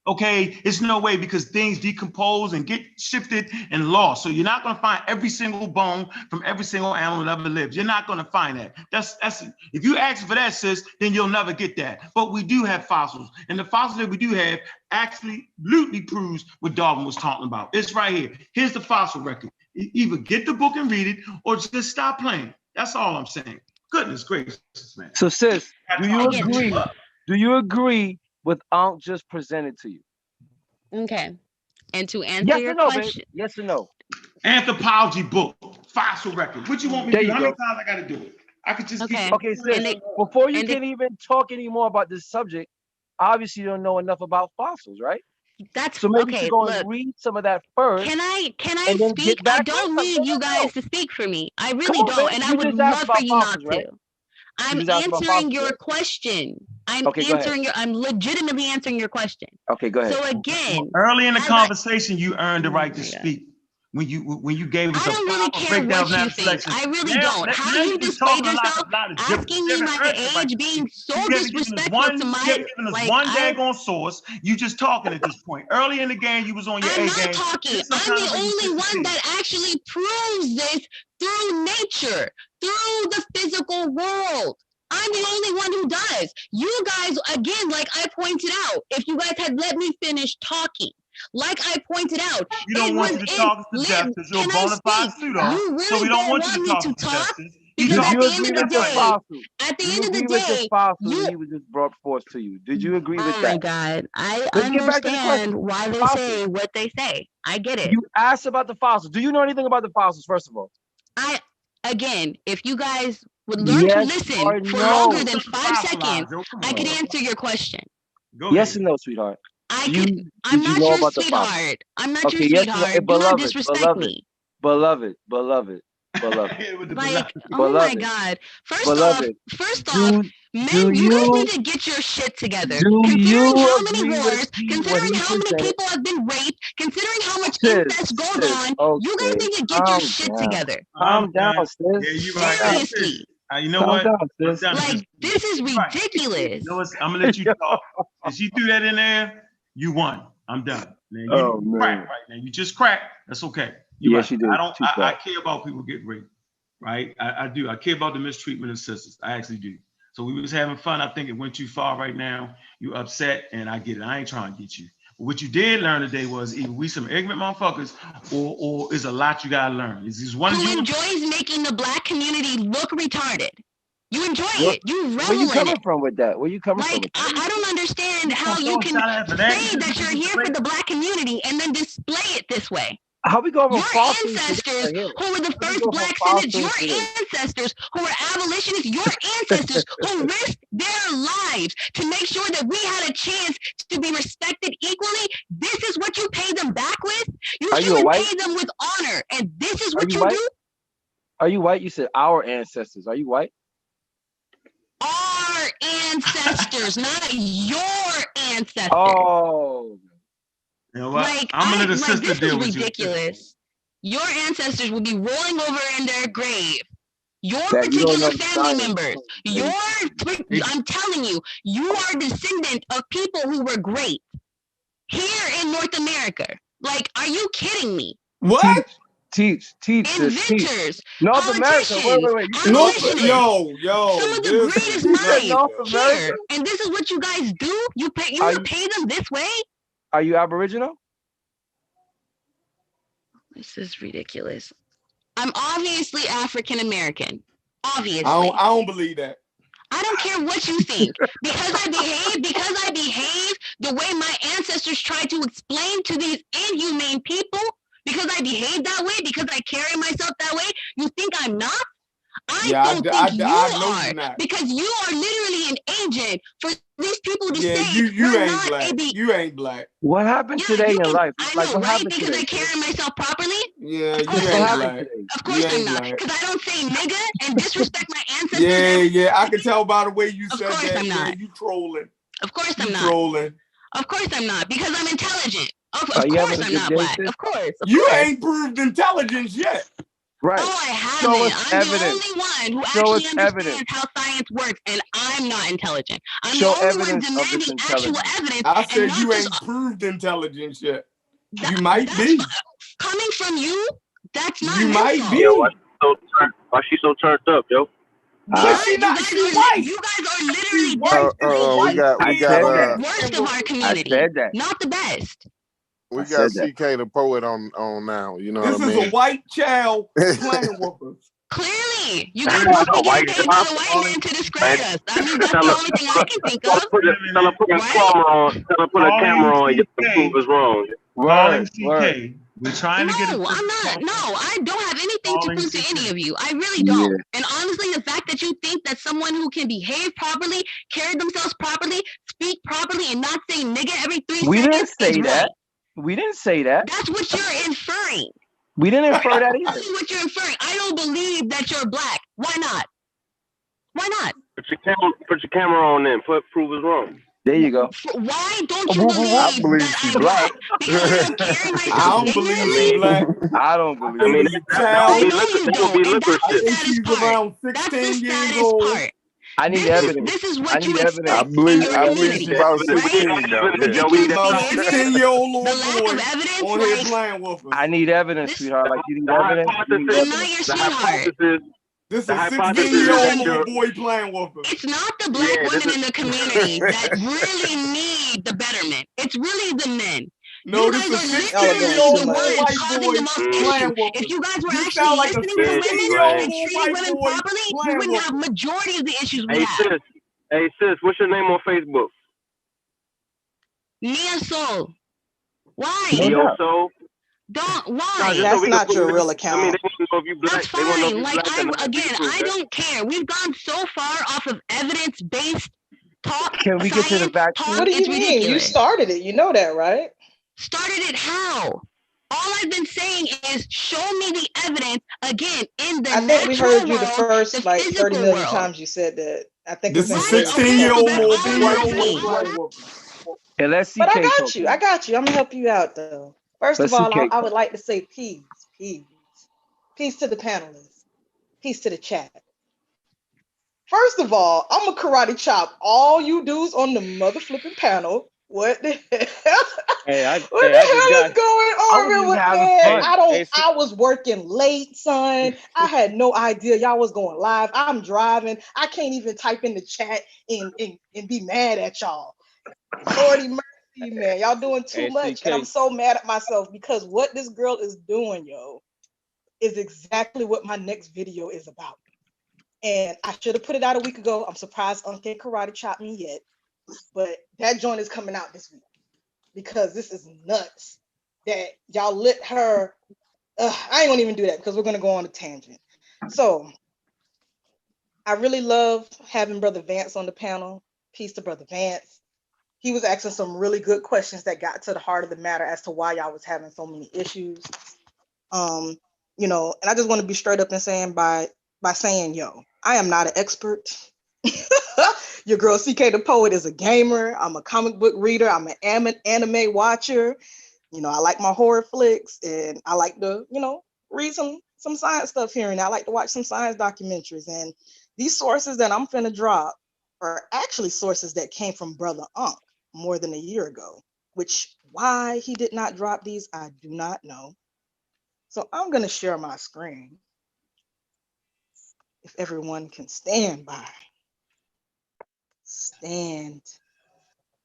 Okay, it's no way because things decompose and get shifted and lost. So you're not going to find every single bone from every single animal that ever lived. You're not going to find that. That's if you ask for that, sis, then you'll never get that. But we do have fossils, and the fossils that we do have actually proves what Darwin was talking about. It's right here. Here's the fossil record. Either get the book and read it, or just stop playing. That's all I'm saying. Goodness gracious, man. So, sis, do you agree? Do you agree with Ankh just presented to you? Okay. And to answer your question, babe. Yes or no? Anthropology book, fossil record. What you want me to do? How many times I got to do it? I could just keep. Okay, sis. Before you can even talk anymore about this subject, obviously you don't know enough about fossils, right? That's so maybe okay. You go look, and read some of that first. Can I speak? I don't need you guys to speak for me. I really don't, babe. and I would love for you not right? to. I'm answering your question. I'm legitimately answering your question. Okay, go ahead. So again, early in the conversation, you earned the right to speak. When you gave us I don't really care what you think. I really don't. How you displayed yourself, asking me my age, being so disrespectful to my giving us one daggone source. You just talking at this point. Early in the game, you was on your A game. I'm not talking. I'm the only one that actually proves this through nature, through the physical world. I'm the only one who does. You guys, again, like I pointed out, if you guys had let me finish talking, like I pointed out, we don't want you to talk to death because you're a bona fide pseudo. You really so we don't want you to talk because at the end of the day, he was just brought forth to you. Did you agree with that? Oh my God, I understand why they say what they say. I get it. You asked about the fossils. Do you know anything about the fossils? First of all, again, if you guys would learn to listen for longer than 5 seconds, I could answer your question. Yes or no, sweetheart? I'm not your sweetheart. I'm not your sweetheart. Do not disrespect me. Beloved. Like, oh my God. First off, men, you guys need to get your shit together. Considering how many wars, considering how many people have been raped, considering how much incest goes on, you guys need to get your shit together. Calm down, sis. Yeah, you're right. Seriously. You know what? Like, this is ridiculous. You know what? I'm gonna let you talk. If you do that in there, you won. I'm done. Man, you crack right now. You just crack. That's okay. Yes, you did. I care about people getting raped, right? I do. I care about the mistreatment of sisters. I actually do. So we was having fun. I think it went too far right now. You upset, and I get it. I ain't trying to get you. But what you did learn today was either we some ignorant motherfuckers, or is a lot you gotta learn. Is this one who enjoys making the Black community look retarded? You enjoy it. You revel in it. Where you coming from with that? Where you coming from? I don't understand how you can say that you're here for the Black community and then display it this way. How we go from your ancestors who were the first Black Senate, your ancestors who were abolitionists, your ancestors who risked their lives to make sure that we had a chance to be respected equally. This is what you pay them back with? You should pay them with honor, and this is what you do? Are you white? You said our ancestors. Are you white? Our ancestors, not your ancestors. Oh. You know what? Like, I'm gonna let the sister deal with you. This is ridiculous. Your ancestors will be rolling over in their grave. Your particular family members. I'm telling you, you are a descendant of people who were great here in North America. Like, are you kidding me? What? Teach. Inventors, North America. Wait. Yo. Some of the greatest minds here. And this is what you guys do? You pay them this way? Are you Aboriginal? This is ridiculous. I'm obviously African American. Obviously. I don't believe that. I don't care what you think. Because I behave the way my ancestors tried to explain to these inhumane people, because I behave that way, because I carry myself that way, you think I'm not? I don't think you are, because you are literally an agent for these people to say you ain't black. You ain't black. What happened today in life? I know, right? Because I carry myself properly? Yeah, you ain't black. Of course I'm not, because I don't say nigga and disrespect my ancestors. Yeah, I can tell by the way you said that. Of course I'm not. You trolling. Of course I'm not. Trolling. Of course I'm not, because I'm intelligent. Of course I'm not black. Of course. You ain't proved intelligence yet. Right. Oh, I haven't. Show us I'm evidence. the only one who Show us actually understands evidence. how science works, and I'm not intelligent. I'm Show the only one evidence of this demanding actual intelligence. evidence. I and said not you just ain't proved intelligence yet. that, You might that's be. coming from you. That's not You an might insult. be. Yo, why she so turned up, yo? But she not. She white. You guys are She literally white. It's a white I kid said on that. the worst plan of our whooping. I community. said that. Not the best. We I got said that. CK the poet on now. You know This what I is mean? a white child playing whoopers. Clearly, you guys must be getting paid by the white man to discredit us. I mean, that's the only thing I can think of. Tell her put a camera on. Tell her put a camera on. You can prove us wrong. Calling Word. CK. We're trying to get a No, I'm not. No, I don't have anything to Calling prove to CK. any of you. I really don't. And honestly, the fact that you think that someone who can behave properly, carry themselves properly, speak properly, and not say nigga every 3 We seconds didn't say is that. right. We didn't say that. That's what you're inferring. We didn't infer that either. This is what you're inferring. I don't believe that you're black. Why not? Why not? Put your camera on then. Prove us wrong. There you go. Why don't you I believe believe that she's I'm black. Because I don't carry I myself don't believe ignorantly? she's black. I don't believe I it. think That would be I know liquor. you That would don't, be and liquor that's the shit. think saddest she's part. around That's 16 the years saddest old. part. I need evidence. This is I what you need evidence. I expect in believe your I believe community, she about right? 16 though. Ridiculous About behavior, 16-year-old the little lack boy of evidence, on here like, playing whoopers. I need evidence, This- sweetheart. Like you need The evidence. You need hypothesis- I'm not evidence. your The sweetheart. hypothesis. This The is a hypothesis 16-year-old that little you're. boy playing whoopers. It's not the black Yeah, women in the community that really need the betterment. It's really the men. No, You this guys is are a literally 16-year-old the little ones white causing boy the most playing issue. whoopers. If you guys were You actually sound like a listening to women 16-year-old and little treating white women boy properly, we playing wouldn't have whoopers. majority of the issues we Hey have. sis, what's your name on Facebook? Nia Soul. Why? Neo Soul. Don't why? That's not your real account. I mean, they want to know if you black. That's They want to know if fine. you Like black. And I don't care. We've gone so far off of evidence-based talk. Can we get to the vaccine? Talk, What do you it's mean? ridiculous. You started it. You know that, right? Started it how? All I've been saying is show me the evidence again in the I think we natural heard you the world, first the like 30 physical million world. times you said that. I think This it's is been Right? clear. Okay, so 16-year-old that's little all boy I'm saying. playing whoopers. And let's But I CK got you. I got you. I'm gonna help you out though. First Let's of all, CK I would like to say peace. Peace to the panelists. Peace to the chat. First of all, I'm a karate chop all you dudes on the mother flipping panel. What the hell? What the hell is going on here with man? I was working late, son. I had no idea y'all was going live. I'm driving. I can't even type in the chat and be mad at y'all. Lordy mercy, man. Y'all doing too much. And I'm so mad at myself because what this girl is doing, yo, is exactly what my next video is about. And I should have put it out a week ago. I'm surprised Unc ain't karate chopped me yet. But that joint is coming out this week because this is nuts that y'all let her. I ain't gonna even do that because we're gonna go on a tangent. So I really love having Brother Vance on the panel. Peace to Brother Vance. He was asking some really good questions that got to the heart of the matter as to why y'all was having so many issues. You know, and I just want to be straight up and saying by saying, yo, I am not an expert. Your girl CK the Poet is a gamer. I'm a comic book reader. I'm an anime watcher. You know, I like my horror flicks and I like to, you know, read some science stuff here and I like to watch some science documentaries. And these sources that I'm finna drop are actually sources that came from Brother Unc more than a year ago, which why he did not drop these, I do not know. So I'm gonna share my screen. If everyone can stand by. Stand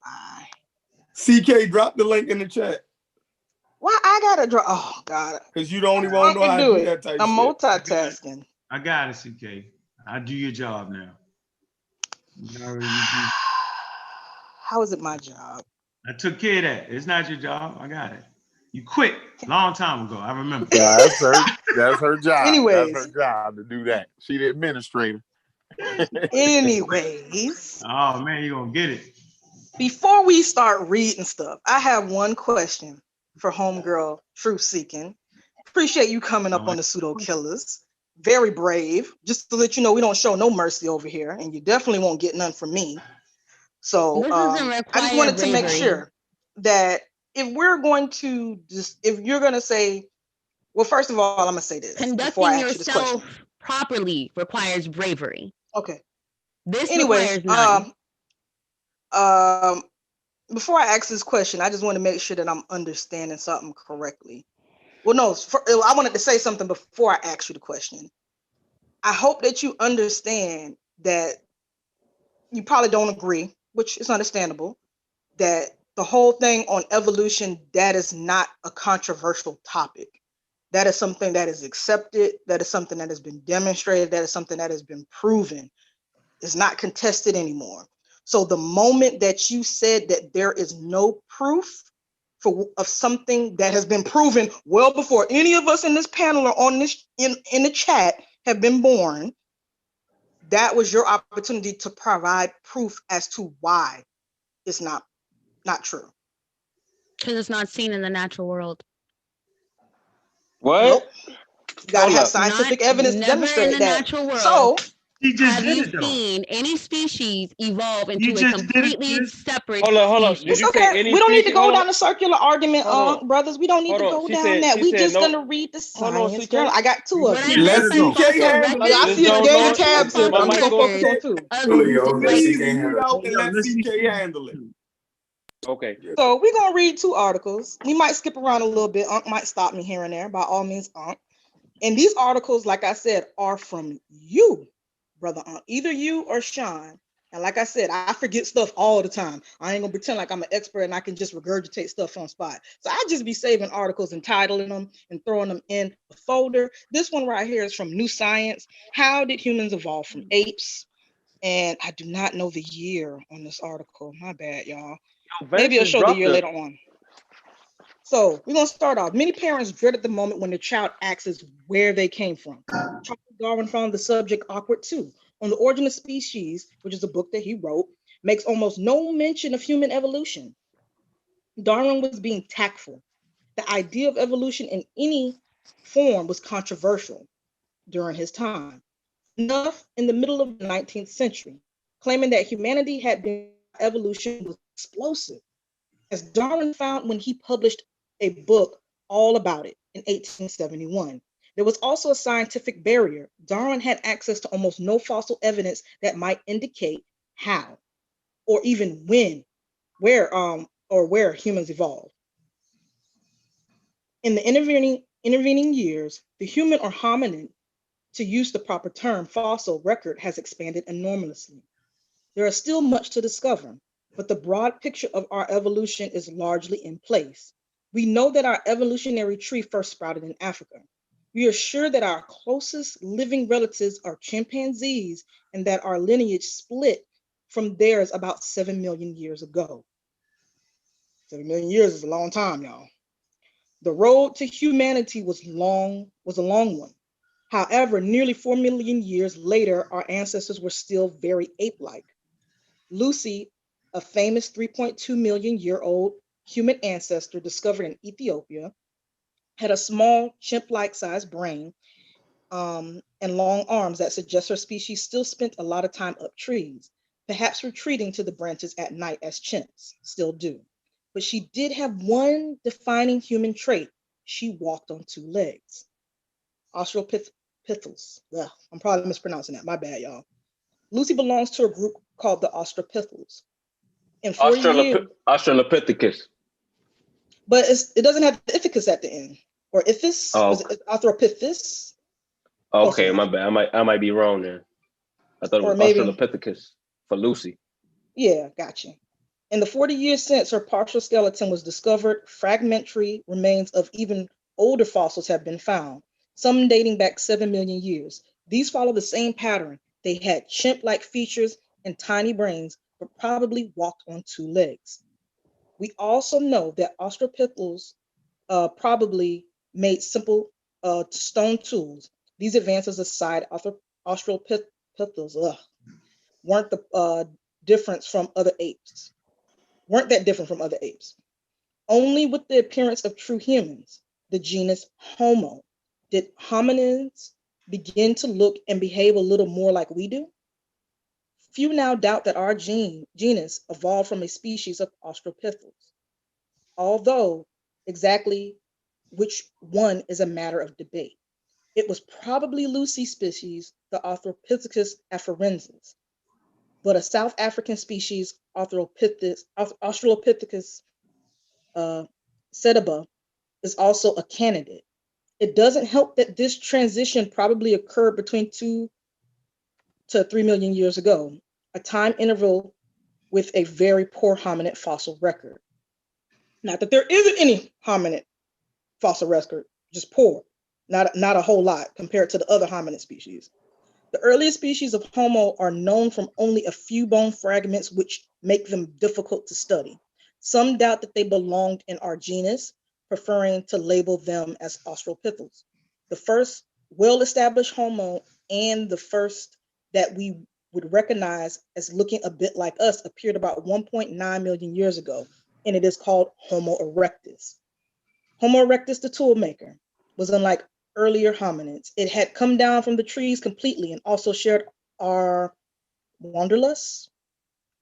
by. CK, drop the link in the chat. Why I gotta draw? Oh God! Because you the only one know how to do that type I'm shit. multitasking. I got it, CK. I do your job now. How is it my job? I took care of that. It's not your job. I got it. You quit long time ago. I remember. Yeah, that's her job. Anyways. That's her job to do that. She the administrator. Anyways. Oh man, you're gonna get it. Before we start reading stuff, I have one question for homegirl Truth Seeking. Appreciate you coming up on the Pseudo Killas. Very brave. Just to let you know, we don't show no mercy over here, and you definitely won't get none from me. So I just wanted to make sure that if we're going to if you're going to say Well, first of all, I'm gonna say this before I Conducting ask you this question. yourself properly requires bravery. Okay. This Anyways, requires none. um, before I ask this question, I just want to make sure that I'm understanding something correctly. Well, no, I wanted to say something before I ask you the question. I hope that you understand that you probably don't agree, which is understandable, that the whole thing on evolution, that is not a controversial topic. That is something that is accepted. That is something that has been demonstrated. That is something that has been proven. It's not contested anymore. So the moment that you said that there is no proof of something that has been proven well before any of us in this panel or on this in the chat have been born, that was your opportunity to provide proof as to why it's not true. Because it's not seen in the natural world. What? Nope. You gotta have Hold up. scientific evidence to Never in demonstrate the that. natural world. So He just have did you it though. seen any species evolve into You a just did it, completely Chris. separate Hold up. species? Did it's you say okay. any We don't need to species? go Hold down on. a circular argument, Hold on. brothers. We don't need Hold to on. go She down said- that. she We said just no- gonna read the Hold on, science. CK. Girl, I got two What of I you. Let just said, CK fossil handle I it. records. see the No, game no. tabs here. My I'm mic gonna focus open. on two. Please CK mute handle out Hold and on, let let's see. CK handle it. Okay. So we're gonna read two articles. We might skip around a little bit. Unc might stop me here and there. By all means, Unc. And these articles, like I said, are from you, brother Unc. Either you or Sean. And like I said, I forget stuff all the time. I ain't gonna pretend like I'm an expert and I can just regurgitate stuff on spot. So I just be saving articles and titling them and throwing them in a folder. This one right here is from New Science. How did humans evolve from apes? And I do not know the year on this article. My bad, y'all. Maybe I'll show the year later on. So we're gonna start off. Many parents dreaded the moment when their child asks where they came from. Charles Darwin found the subject awkward too. On the Origin of Species, which is a book that he wrote, makes almost no mention of human evolution. Darwin was being tactful. The idea of evolution in any form was controversial during his time. Enough in the middle of the 19th century, claiming that humanity had been evolution was explosive, as Darwin found when he published a book all about it in 1871. There was also a scientific barrier. Darwin had access to almost no fossil evidence that might indicate how or even when, where humans evolved. In the intervening years, the human or hominin, to use the proper term, fossil record has expanded enormously. There is still much to discover, but the broad picture of our evolution is largely in place. We know that our evolutionary tree first sprouted in Africa. We are sure that our closest living relatives are chimpanzees and that our lineage split from theirs about 7 million years ago. 7 million years is a long time, y'all. The road to humanity was a long one. However, nearly 4 million years later, our ancestors were still very ape-like. Lucy, a famous 3.2 million year old human ancestor discovered in Ethiopia, had a small chimp-like sized brain and long arms that suggest her species still spent a lot of time up trees, perhaps retreating to the branches at night as chimps still do. But she did have one defining human trait. She walked on two legs. Australopithecus. Ugh, I'm probably mispronouncing that. My bad, y'all. Lucy belongs to a group called the Australopithecus. In 40 years, Australopithecus. but it doesn't have the ithacus at the end. Or ithis? Oh. Was it Australopithecus? Okay, my bad. I might be wrong then. I thought it was Australopithecus for Lucy. Yeah, gotcha. In the 40 years since her partial skeleton was discovered, fragmentary remains of even older fossils have been found, some dating back 7 million years. These follow the same pattern. They had chimp-like features and tiny brains, but probably walked on two legs. We also know that Australopithecus probably made simple stone tools. These advances aside, Australopithecus weren't the difference from other apes. Weren't that different from other apes? Only with the appearance of true humans, the genus Homo, did hominins begin to look and behave a little more like we do. Few now doubt that our genus evolved from a species of Australopithecus. Although exactly which one is a matter of debate. It was probably Lucy species, the Australopithecus afarensis, but a South African species, Australopithecus sediba, is also a candidate. It doesn't help that this transition probably occurred between 2 to 3 million years ago, a time interval with a very poor hominid fossil record. Not that there isn't any hominid fossil record, just poor, not a whole lot compared to the other hominid species. The earliest species of Homo are known from only a few bone fragments, which make them difficult to study. Some doubt that they belonged in our genus, preferring to label them as Australopithecus. The first well-established Homo and the first that we would recognize as looking a bit like us appeared about 1.9 million years ago, and it is called Homo erectus. Homo erectus, the toolmaker, was unlike earlier hominids. It had come down from the trees completely and also shared our wanderlust.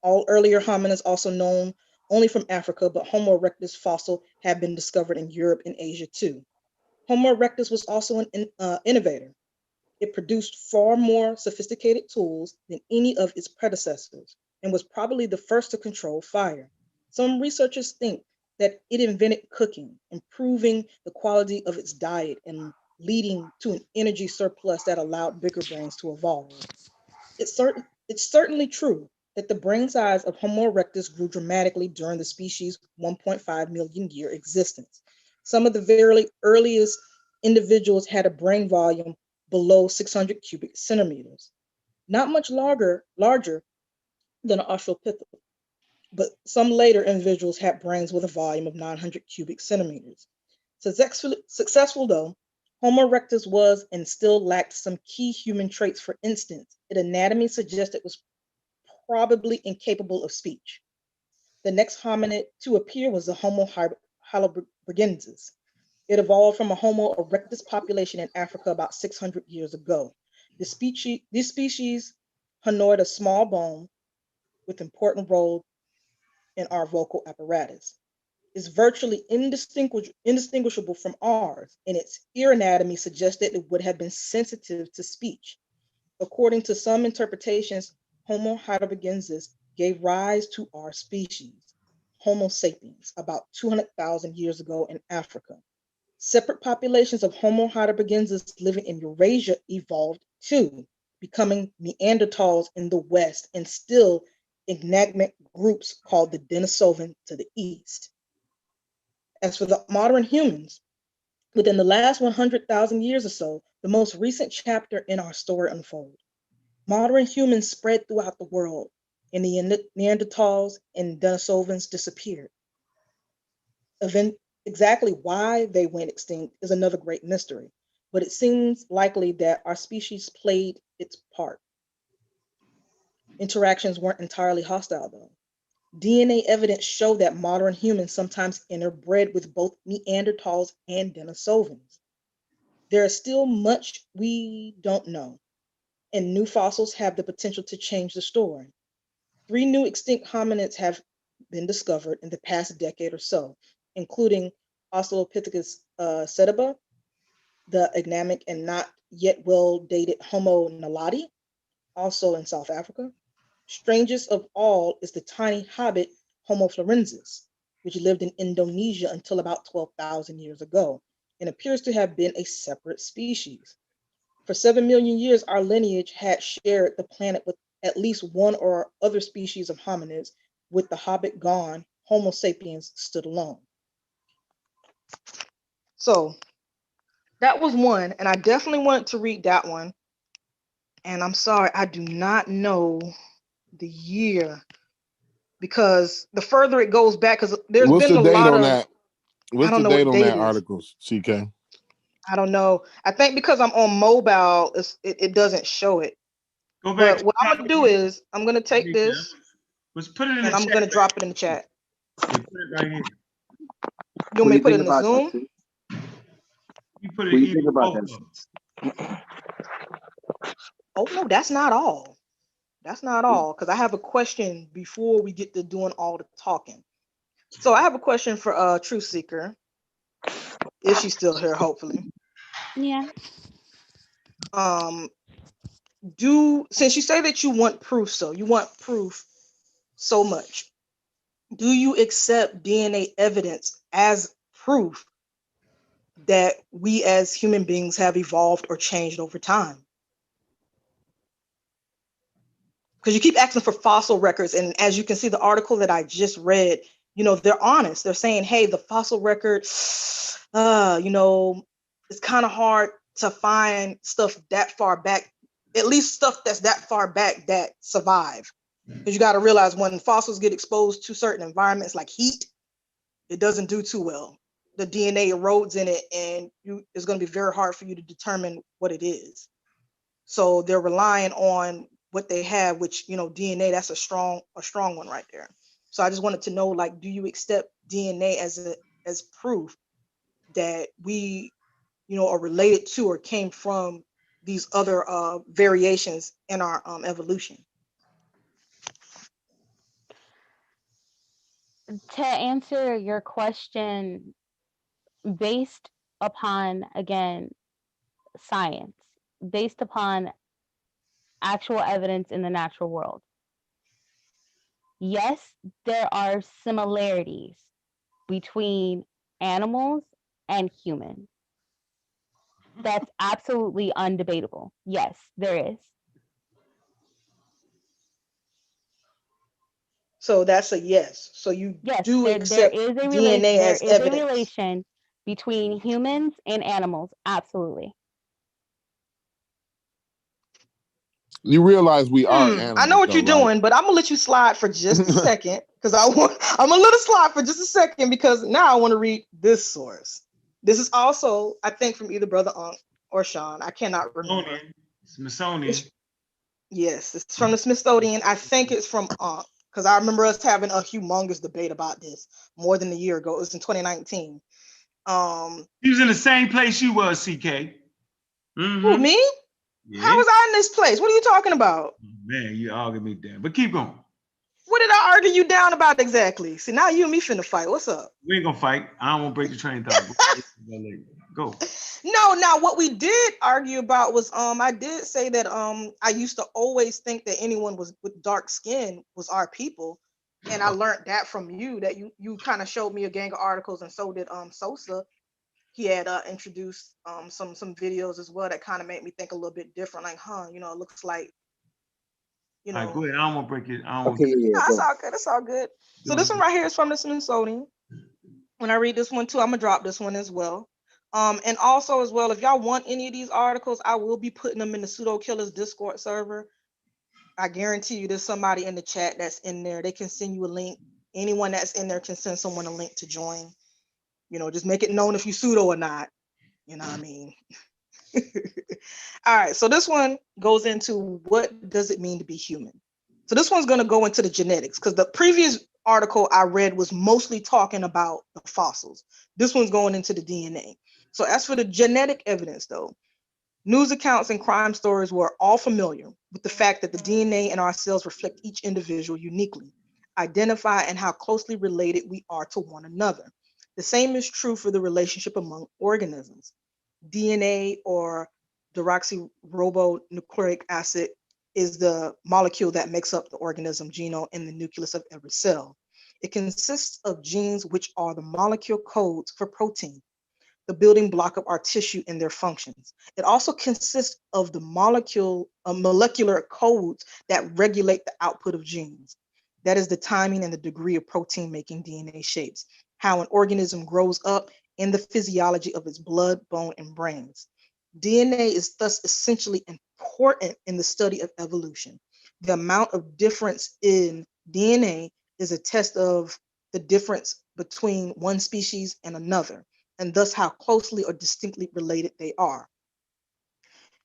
All earlier hominids, also known only from Africa, but Homo erectus fossil had been discovered in Europe and Asia too. Homo erectus was also an innovator. It produced far more sophisticated tools than any of its predecessors and was probably the first to control fire. Some researchers think that it invented cooking, improving the quality of its diet and leading to an energy surplus that allowed bigger brains to evolve. It's certainly true that the brain size of Homo erectus grew dramatically during the species' 1.5 million year existence. Some of the very earliest individuals had a brain volume below 600 cubic centimeters, not much larger than an Australopithecus, but some later individuals had brains with a volume of 900 cubic centimeters. Successful though, Homo erectus was and still lacked some key human traits. For instance, its anatomy suggests it was probably incapable of speech. The next hominid to appear was the Homo heidelbergensis. It evolved from a Homo erectus population in Africa about 600 years ago. This species honored a small bone with important role in our vocal apparatus. It's virtually indistinguishable from ours, and its ear anatomy suggests that it would have been sensitive to speech. According to some interpretations, Homo heidelbergensis gave rise to our species, Homo sapiens, about 200,000 years ago in Africa. Separate populations of Homo heidelbergensis living in Eurasia evolved too, becoming Neanderthals in the west and still enigmatic groups called the Denisovan to the east. As for the modern humans, within the last 100,000 years or so, the most recent chapter in our story unfolds. Modern humans spread throughout the world, and the Neanderthals and Denisovans disappeared. Exactly why they went extinct is another great mystery, but it seems likely that our species played its part. Interactions weren't entirely hostile, though. DNA evidence show that modern humans sometimes interbred with both Neanderthals and Denisovans. There is still much we don't know, and new fossils have the potential to change the story. 3 new extinct hominids have been discovered in the past decade or so, including Australopithecus sediba, the enigmatic and not yet well dated Homo naledi, also in South Africa. Strangest of all is the tiny hobbit Homo florensis, which lived in Indonesia until about 12,000 years ago and appears to have been a separate species. For 7 million years, our lineage had shared the planet with at least one or other species of hominids. With the hobbit gone, Homo sapiens stood alone. So that was one, and I definitely wanted to read that one. And I'm sorry, I do not know the year, because the further it goes back, because there's What's been the a date lot on of that? What's I don't the know what date on date that it is. article, CK? I don't know. I think because I'm on mobile, it doesn't show it. Go back. But what I'm gonna do is I'm gonna take this Let's put it in and the I'm chat. gonna drop it in the chat. Yeah, put it right here. You want me to put it in the Zoom? You put it What do you either think about both that? of them. Oh no, that's not all. That's not all, because I have a question before we get to doing all the talking. So I have a question for Truth Seeker. if she's still here, hopefully. Yeah. Since you say that you want proof so much, do you accept DNA evidence as proof that we as human beings have evolved or changed over time? Because you keep asking for fossil records, and as you can see, the article that I just read, they're honest. They're saying, hey, the fossil record, it's kind of hard to find stuff that far back, at least stuff that's that far back that survive. Because you got to realize when fossils get exposed to certain environments like heat, it doesn't do too well. The DNA erodes in it, and it's going to be very hard for you to determine what it is. So they're relying on what they have, which, DNA, that's a strong one right there. So I just wanted to know, like, do you accept DNA as proof that we, are related to or came from these other variations in our evolution? To answer your question, based upon, again, science, based upon actual evidence in the natural world, yes, there are similarities between animals and humans. That's absolutely undebatable. Yes, there is. So that's a yes. So you do accept DNA as evidence. There is a relation between humans and animals. Absolutely. You realize we are animals. I know what you're doing, but I'm gonna let you slide for just a second because I'm gonna let it slide for just a second because now I want to read this source. This is also, I think, from either Brother Unk or Sean. I cannot remember. Smithsonian. Yes, it's from the Smithsonian. I think it's from Unk because I remember us having a humongous debate about this more than a year ago. It was in 2019. He was in the same place you was, CK. Who, me? Yeah. How was I in this place? What are you talking about? Man, you argued me down. But keep going. What did I argue you down about exactly? See, now you and me finna fight. What's up? We ain't gonna fight. I don't want to break the train of thought. Go. No, now what we did argue about was I did say that I used to always think that anyone with dark skin was our people. And I learned that from you, that you kind of showed me a gang of articles, and so did Sosa. He had introduced some videos as well that kind of made me think a little bit different, like, it looks like, All right, go ahead. I don't want to break it. That's all good. That's all good. So this one right here is from the Smithsonian. When I read this one too, I'm gonna drop this one as well. And also as well, if y'all want any of these articles, I will be putting them in the Pseudo Killas Discord server. I guarantee you there's somebody in the chat that's in there. They can send you a link. Anyone that's in there can send someone a link to join. Just make it known if you pseudo or not. You know what I mean? All right, so this one goes into what does it mean to be human. So this one's going to go into the genetics because the previous article I read was mostly talking about the fossils. This one's going into the DNA. So as for the genetic evidence though, news accounts and crime stories were all familiar with the fact that the DNA in our cells reflect each individual uniquely, identify and how closely related we are to one another. The same is true for the relationship among organisms. DNA, or deoxyribonucleic acid, is the molecule that makes up the organism genome in the nucleus of every cell. It consists of genes, which are the molecule codes for protein, the building block of our tissue and their functions. It also consists of the molecular codes that regulate the output of genes. That is the timing and the degree of protein making DNA shapes, how an organism grows up, and the physiology of its blood, bone, and brains. DNA is thus essentially important in the study of evolution. The amount of difference in DNA is a test of the difference between one species and another, and thus how closely or distinctly related they are.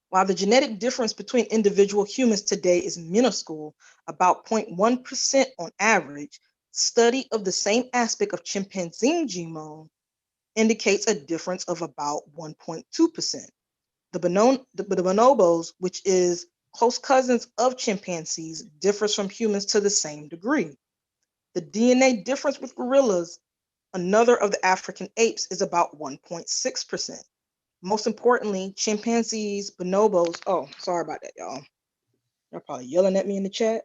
While the genetic difference between individual humans today is minuscule, about 0.1% on average, study of the same aspect of chimpanzee genome indicates a difference of about 1.2%. The bonobos, which is close cousins of chimpanzees, differs from humans to the same degree. The DNA difference with gorillas Another of the African apes is about 1.6%. Most importantly, chimpanzees, bonobos. Oh, sorry about that, y'all. They're probably yelling at me in the chat.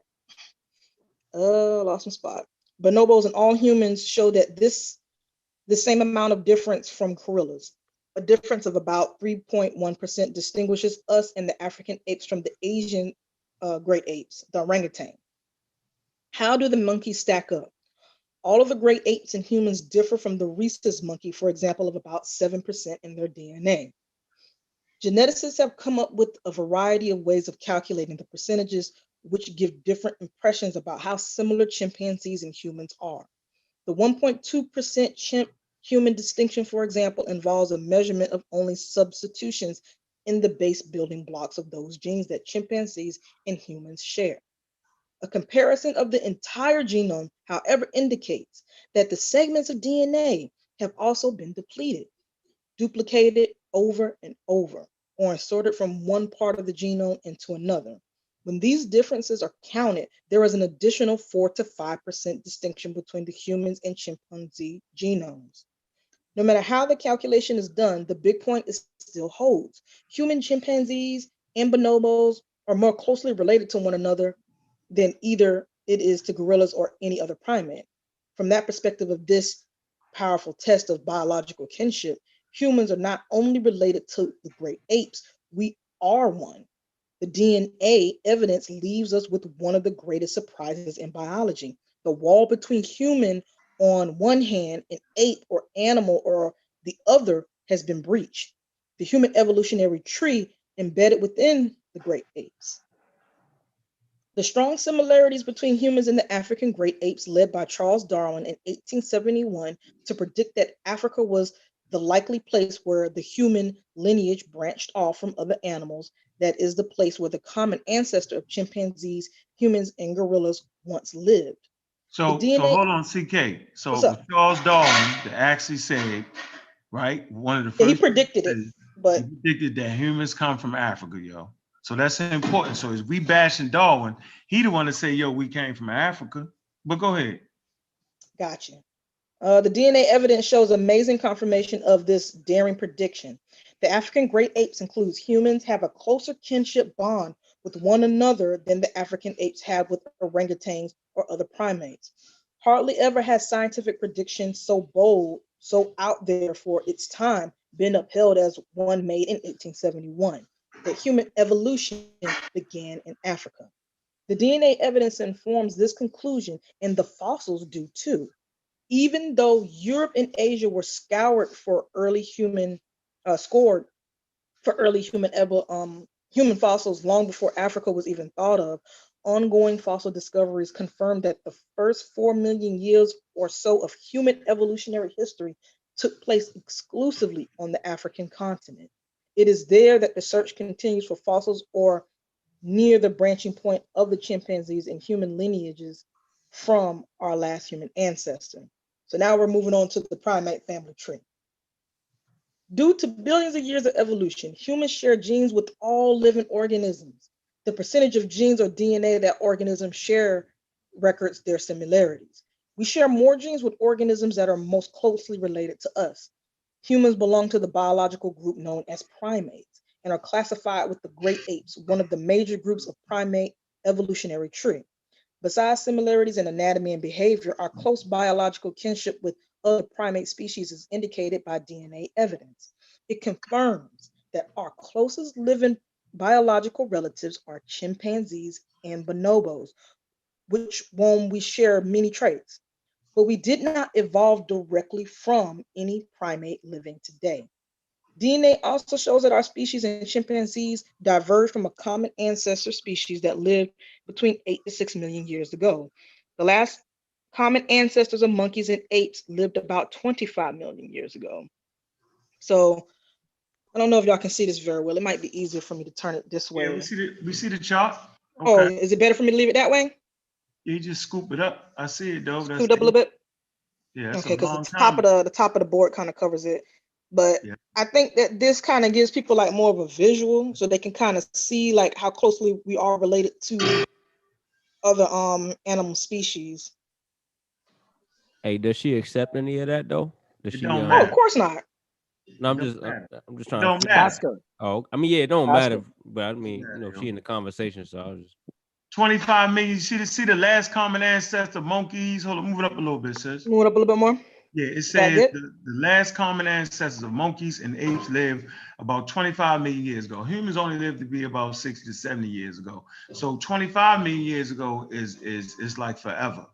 Lost my spot. Bonobos and all humans show that the same amount of difference from gorillas. A difference of about 3.1% distinguishes us and the African apes from the Asian great apes, the orangutan. How do the monkeys stack up? All of the great apes and humans differ from the rhesus monkey, for example, of about 7% in their DNA. Geneticists have come up with a variety of ways of calculating the percentages, which give different impressions about how similar chimpanzees and humans are. The 1.2% chimp-human distinction, for example, involves a measurement of only substitutions in the base building blocks of those genes that chimpanzees and humans share. A comparison of the entire genome, however, indicates that the segments of DNA have also been depleted, duplicated over and over, or inserted from one part of the genome into another. When these differences are counted, there is an additional 4 to 5% distinction between the humans and chimpanzee genomes. No matter how the calculation is done, the big point is still holds. Human chimpanzees and bonobos are more closely related to one another than either it is to gorillas or any other primate. From that perspective of this powerful test of biological kinship, humans are not only related to the great apes, we are one. The DNA evidence leaves us with one of the greatest surprises in biology. The wall between human on one hand and ape or animal or the other has been breached. The human evolutionary tree embedded within the great apes. The strong similarities between humans and the African great apes led by Charles Darwin in 1871 to predict that Africa was the likely place where the human lineage branched off from other animals, that is the place where the common ancestor of chimpanzees, humans, and gorillas once lived. So hold on, CK. So Charles Darwin that actually said, right, one of the first he predicted it, but he predicted that humans come from Africa, yo. So that's important. So as we bashing Darwin, he the one to say, yo, we came from Africa. But go ahead. Gotcha. The DNA evidence shows amazing confirmation of this daring prediction. The African great apes includes humans have a closer kinship bond with one another than the African apes have with orangutans or other primates. Hardly ever has scientific prediction so bold, so out there for its time, been upheld as one made in 1871, that human evolution began in Africa. The DNA evidence informs this conclusion, and the fossils do too. Even though Europe and Asia were scored for early human, scored for early human fossils long before Africa was even thought of, ongoing fossil discoveries confirm that the first 4 million years or so of human evolutionary history took place exclusively on the African continent. It is there that the search continues for fossils or near the branching point of the chimpanzees and human lineages from our last human ancestor. So now we're moving on to the primate family tree. Due to billions of years of evolution, humans share genes with all living organisms. The percentage of genes or DNA that organisms share records their similarities. We share more genes with organisms that are most closely related to us. Humans belong to the biological group known as primates and are classified with the great apes, one of the major groups of primate evolutionary tree. Besides similarities in anatomy and behavior, our close biological kinship with other primate species is indicated by DNA evidence. It confirms that our closest living biological relatives are chimpanzees and bonobos, which whom we share many traits. But we did not evolve directly from any primate living today. DNA also shows that our species and chimpanzees diverged from a common ancestor species that lived between 8 to 6 million years ago. The last common ancestors of monkeys and apes lived about 25 million years ago. So I don't know if y'all can see this very well. It might be easier for me to turn it this way. Yeah, we see the chart. Okay. Oh, is it better for me to leave it that way? You just scoop it up. I see it though. Scoop it up a little bit. Yeah. Okay, because the top of the board kind of covers it. But yeah. I think that this kind of gives people like more of a visual, so they can kind of see like how closely we are related to other animal species. Hey, does she accept any of that though? Does It she? don't Oh, of matter. course not. No, I'm Don't just, matter. I'm just It trying to don't figure out. Ask matter. her. Oh, I mean, yeah, it don't Ask matter, her. but I mean, she in the conversation, so I was just. 25 million. See the last common ancestor, monkeys. Hold on, move it up a little bit, sis. Move it up a little bit more. Yeah, it Is that says good? the last common ancestors of monkeys and apes lived about 25 million years ago. Humans only lived to be about 60 to 70 years ago. So 25 million years ago is like forever.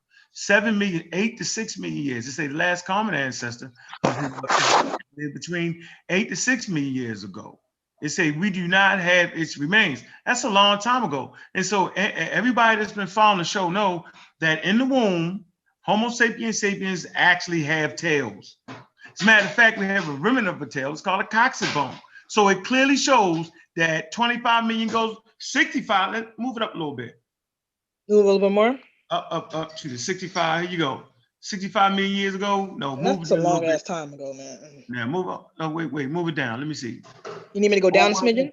8 to 6 million years. It say the last common ancestor lived between 8 to 6 million years ago. It say we do not have its remains. That's a long time ago. And so everybody that's been following the show know that in the womb, Homo sapiens sapiens actually have tails. As a matter of fact, we have a remnant of a tail. It's called a coccyx bone. So it clearly shows that 25 million goes 65. Let's move it up a little bit. Move a little bit more. Up to the 65. Here you go. 65 million years ago. No, move That's it a a little long bit. ass time ago, man. Now move up. No, wait, move it down. Let me see. You need me to go down a smidgen?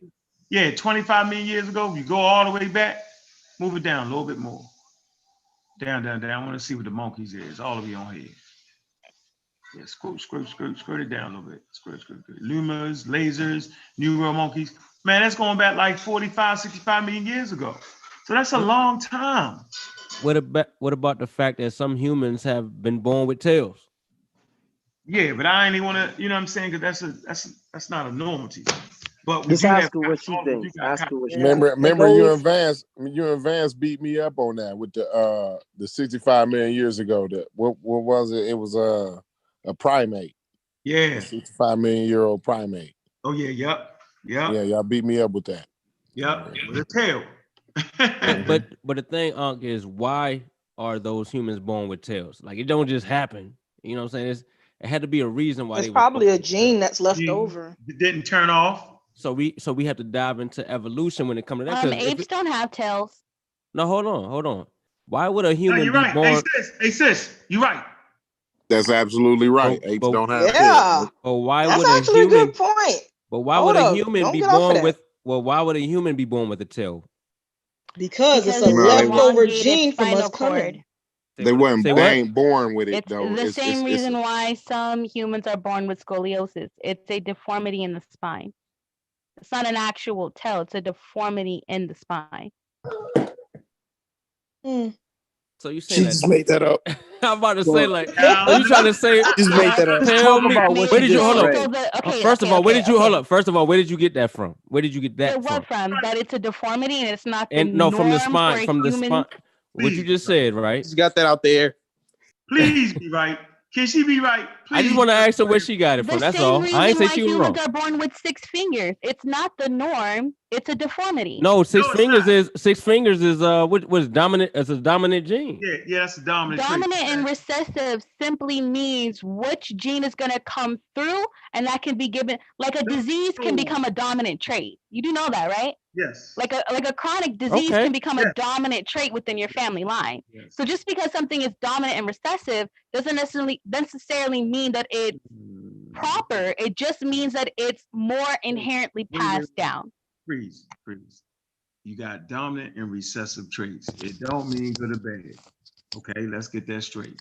Yeah, 25 million years ago. You go all the way back. Move it down a little bit more. Down. I want to see what the monkeys is. All the way on here. Yeah, skirt it down a little bit. Skirt. Lumas, lasers, New World monkeys. Man, that's going back like 45, 65 million years ago. So that's a long time. What about the fact that some humans have been born with tails? Yeah, but I ain't even want to, you know what I'm saying? Because that's not a normality. But Just ask her what she thinks. Ask her what she thinks. Remember you and Vance beat me up on that with the 65 million years ago. What was it? It was a primate. Yeah. A 65 million year old primate. Oh yeah, yep. Yeah, y'all beat me up with that. Yep, with a tail. but the thing, Unc, is why are those humans born with tails? Like it don't just happen. You know what I'm saying? It had to be a reason why It's they probably a gene that's left over. It didn't turn off. So we have to dive into evolution when it comes to that. Apes don't have tails. No, hold on. Why would a human you're be right. born? Hey sis, you're right. That's absolutely right. Apes don't have tails. But why That's would a actually human? a good point. But why Hold would a up. human Don't be get off of born that. with? Well, why would a human be born with a tail? Because it's a it's leftover elongated gene from us spinal cord. coming. They ain't born with it It's though. the same reason why some humans are born with scoliosis. It's a deformity in the spine. It's not an actual tail. It's a deformity in the spine. So you saying just made that up? I'm about to say like, are you trying to say? Just made that up. Tell me, where did you hold up? First of all, where did you get that from? Where did you get that what from? That it's a deformity and it's not the and no, from the norm spine, for a from the human. spine. What you just said, right? Just got that out there. Please be right. Can she be right? Please. I just want to ask her where she got it from. That's all. I ain't say she was wrong. Humans are born with 6 fingers. It's not the norm. It's a deformity. No, six fingers is what is dominant as a dominant gene. Yeah, that's a dominant. Dominant and recessive simply means which gene is going to come through, and that can be given. Like a disease can become a dominant trait. You do know that, right? Yes. Like a chronic disease can become a dominant trait within your family line. Yes. So just because something is dominant and recessive doesn't necessarily mean that it's proper. It just means that it's more inherently passed down. Freeze. You got dominant and recessive traits. It don't mean good or bad. Okay, let's get that straight.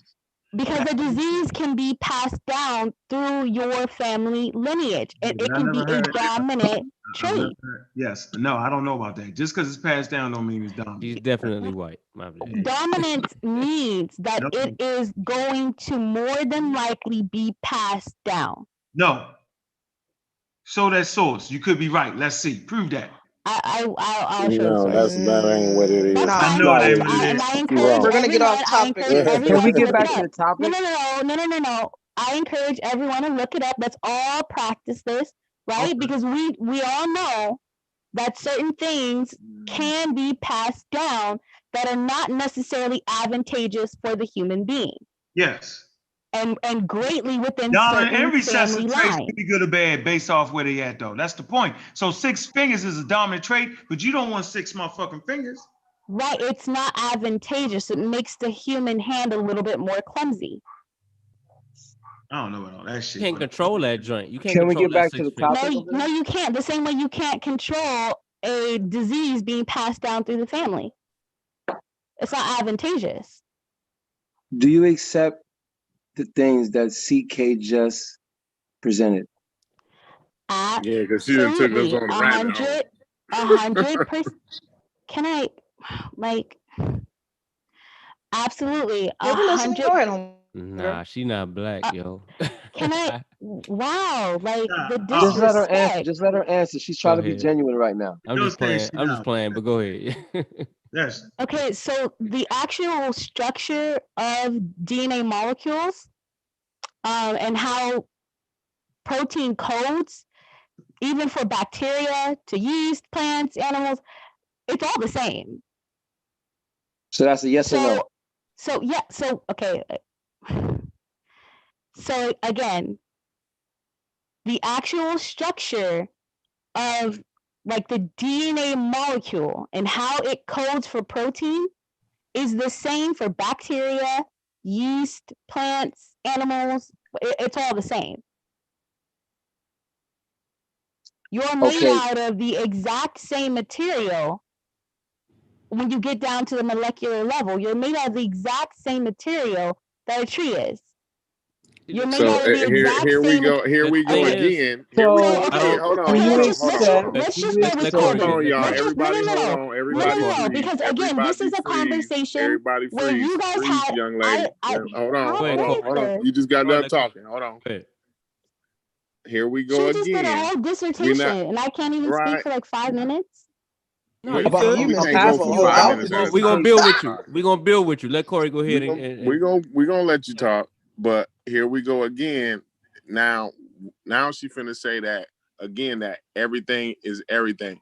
Because a disease can be passed down through your family lineage. It can be a dominant trait. Yes. No, I don't know about that. Just because it's passed down don't mean it's dominant. She's definitely white. Dominance means that it is going to more than likely be passed down. No. Show that source. You could be right. Let's see. Prove that. I'll show no, that ain't what it is. I know that ain't what it is. I encourage We're gonna get off topic. Can we get back to the topic? No. I encourage everyone to look it up. Let's all practice this, right? Okay. Because we all know that certain things can be passed down that are not necessarily advantageous for the human being. Yes. And greatly within dominant certain and recessive family traits lines. can be good or bad based off where they at though. That's the point. So 6 fingers is a dominant trait, but you don't want 6 motherfucking fingers. Right. It's not advantageous. It makes the human hand a little bit more clumsy. I don't know about all that shit. You can't control that joint. You can't. Can we get back to the topic? No, you can't. The same way you can't control a disease being passed down through the family. It's not advantageous. Do you accept the things that CK just presented? Yeah, because she done took us on a rabbit hole. 100%. Can I, like, absolutely, 100%. Nah, she not black, yo. Can I? Wow, like the Just let her answer. disrespect. Just let her answer. She's trying to be genuine right now. I'm just playing. I'm just playing, but go ahead. Yes. Okay, so the actual structure of DNA molecules, and how protein codes, even for bacteria to yeast, plants, animals, it's all the same. So that's a yes or no. So yeah. So okay. So again, the actual structure of like the DNA molecule and how it codes for protein is the same for bacteria, yeast, plants, animals. It's all the same. You're made out of the exact same material. When you get down to the molecular level, you're made out of the exact same material that a tree is. You're made out of the exact here we same. go. Here we go again. Here we go again. Hold on. Let's just go with Hold coding. on, y'all. Let's just, Everybody, hold on. Everybody, no, because again, this is a conversation Everybody, where you guys freeze, had. young lady. Hold on. You just got done talking. Hold on. Here we go She just did a whole dissertation, and I can't even speak for like 5 minutes. No, you good. I'm passing you out. We're gonna build with you. We're gonna build with you. Let Corey go ahead and we're gonna let you talk. But here we go again. Now she finna say that again, that everything is everything.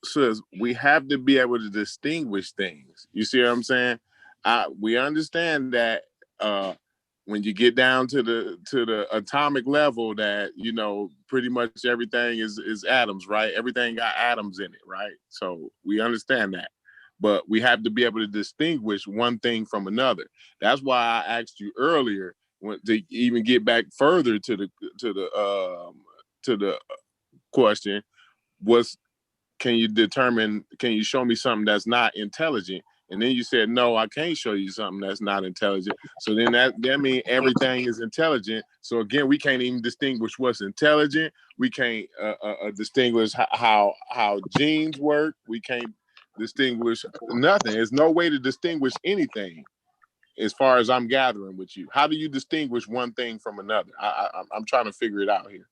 So we have to be able to distinguish things. You see what I'm saying? We understand that when you get down to the atomic level, that pretty much everything is atoms, right? Everything got atoms in it, right? So we understand that, but we have to be able to distinguish one thing from another. That's why I asked you earlier, to even get back further to the question was, can you show me something that's not intelligent? And then you said, no, I can't show you something that's not intelligent. So then that means everything is intelligent. So again, we can't even distinguish what's intelligent. We can't distinguish how genes work. We can't distinguish nothing. There's no way to distinguish anything as far as I'm gathering with you. How do you distinguish one thing from another? I'm trying to figure it out here.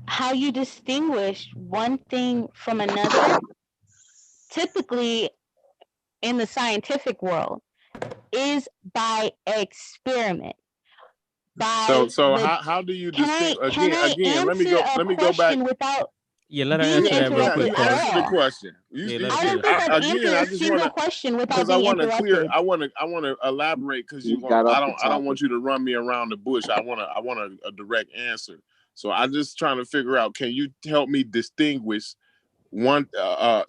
How you distinguish one thing from another, typically in the scientific world, is by experiment. So how do you distinguish? Again, let me go back. Let her answer that real quick. Answer the question. I don't think I've answered a single question without being interrupted. I want to elaborate because I don't want you to run me around the bush. I want a direct answer. So I'm just trying to figure out, can you help me distinguish one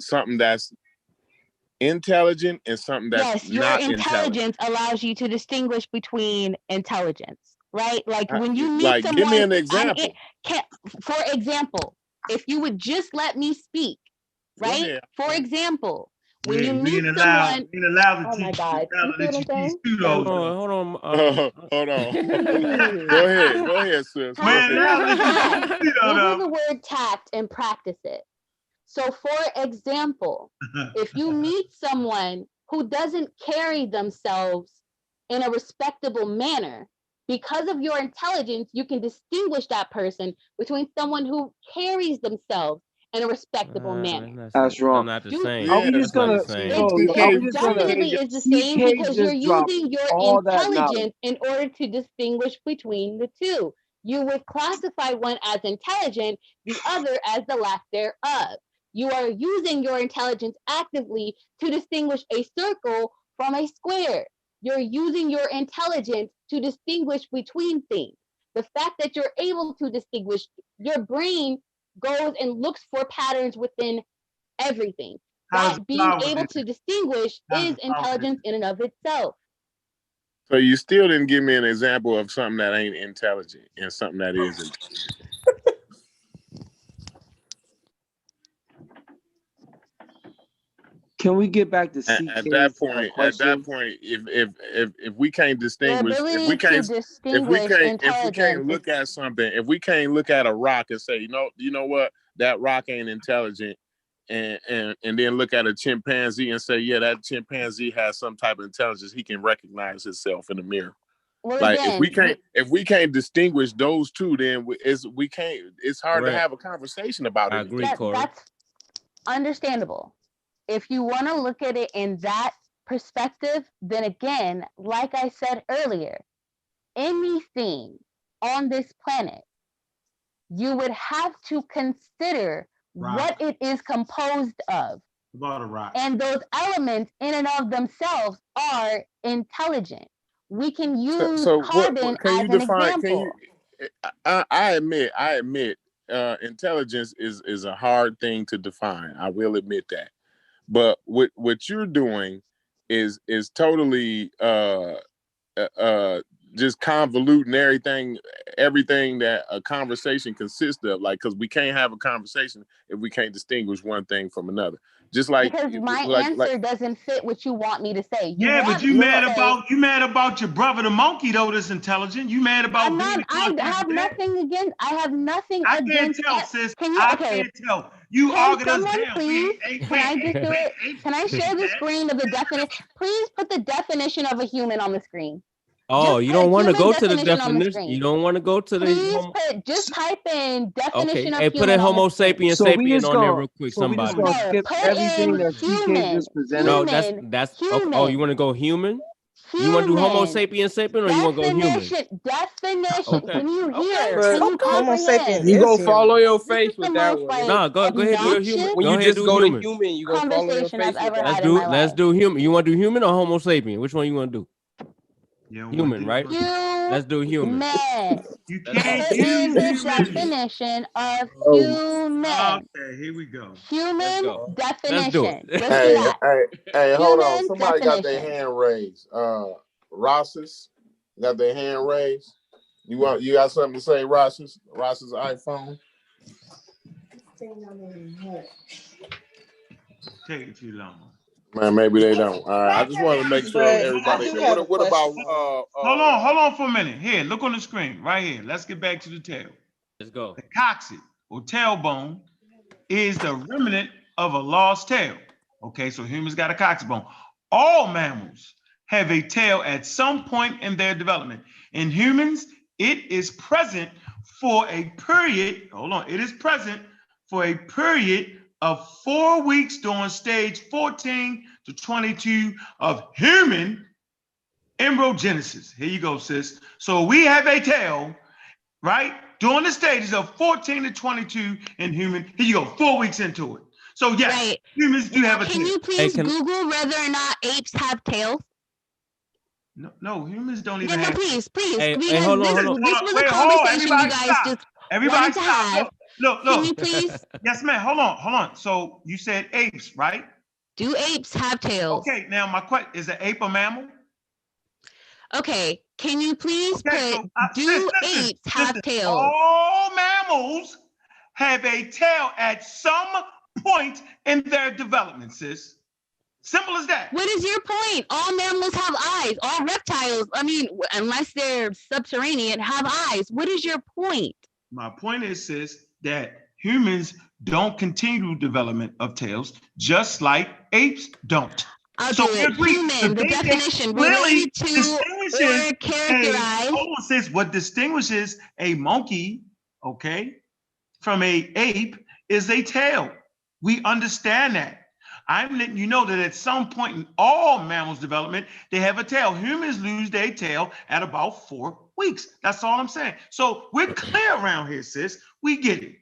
something that's intelligent and something that's not intelligent? Yes, your intelligence allows you to distinguish between intelligence, right? Like when you meet someone. Give me an example. For example, if you would just let me speak, right? For example, when you meet someone. Oh my God! You see what I'm saying? Hold on. Hold on. Go ahead, sis. Google the word tact and practice it. So, for example, if you meet someone who doesn't carry themselves in a respectable manner, because of your intelligence, you can distinguish that person between someone who carries themselves in a respectable manner. That's wrong. Not the same. Are we just gonna? It definitely is the same because you're using your intelligence in order to distinguish between the two. You would classify one as intelligent, the other as the lack thereof. You are using your intelligence actively to distinguish a circle from a square. You're using your intelligence to distinguish between things. The fact that you're able to distinguish, your brain goes and looks for patterns within everything. That being able to distinguish is intelligence in and of itself. So you still didn't give me an example of something that ain't intelligent and something that is intelligent. Can we get back to at that point? At that point, if we can't distinguish, if we can't look at something, if we can't look at a rock and say, you know what, that rock ain't intelligent, and then look at a chimpanzee and say, yeah, that chimpanzee has some type of intelligence. He can recognize himself in the mirror. Well, like again, if we can't distinguish those two, then it's hard to have a conversation about it. That's understandable. If you want to look at it in that perspective, then again, like I said earlier, anything on this planet, you would have to consider what it is composed of. About a rock. And those elements in and of themselves are intelligent. We can use carbon as an example. I admit, intelligence is a hard thing to define. I will admit that. But what you're doing is totally just convoluting everything that a conversation consists of. Like, because we can't have a conversation if we can't distinguish one thing from another. Just like because my answer doesn't fit what you want me to say. But you mad about your brother the monkey though that's intelligent. You mad about I have nothing against. I have nothing I against. Can't tell, sis. Can you? I Okay. Can't tell. You argued us down. Please, can I just do it? Can I share the screen of the definition? Please put the definition of a human on the screen. Oh, you don't want to go to the definition. You don't want to go to the. Please just type in definition of human. Hey, put a Homo sapien sapien on there real quick. Somebody. No, skip everything that CK just presented. No, that's. Oh, you want to go human? You want to do Homo sapien sapien, or you want to go human? Definition. Can you hear? Homo sapien. You gonna fall on your face with that one? No, go ahead. Do human. When you just go to human, you gonna fall on your face. Let's do human. You want to do human or Homo sapien? Which one you want to do? Human, right? Let's do human. Man. You can't use the definition of human. Okay, here we go. Human definition. Let's do it. Hey, hold on. Somebody got their hand raised. Ross's got their hand raised. You got something to say, Ross's iPhone? Take it too long. Man, maybe they don't. All right, I just wanted to make sure everybody. What about? Hold on for a minute. Here, look on the screen right here. Let's get back to the tail. Let's go. The coccyx or tailbone is the remnant of a lost tail. Okay, so humans got a coccyx bone. All mammals have a tail at some point in their development. In humans, it is present for a period. Hold on, it is present for a period of 4 weeks during stage 14 to 22 of human embryogenesis. Here you go, sis. So we have a tail, right? During the stages of 14 to 22 in human. Here you go, 4 weeks into it. So yes, humans do have a tail. Can you please Google whether or not apes have tails? No, humans don't even have. Please. Hey, hold on. This was a conversation you guys just wanted to have. Look. Can you please? Yes, ma'am. Hold on. So you said apes, right? Do apes have tails? Okay. Now my question is: an ape a mammal? Okay. Can you please put? Do apes have tails? All mammals have a tail at some point in their development, sis. Simple as that. What is your point? All mammals have eyes. All reptiles, I mean, unless they're subterranean, have eyes. What is your point? My point is, sis, that humans don't continue development of tails, just like apes don't. Okay, so human, the definition related to or characterized. Hold on, sis. What distinguishes a monkey, okay, from a ape is a tail. We understand that. I'm letting you know that at some point in all mammals' development, they have a tail. Humans lose their tail at about 4 weeks. That's all I'm saying. So we're clear around here, sis. We get it.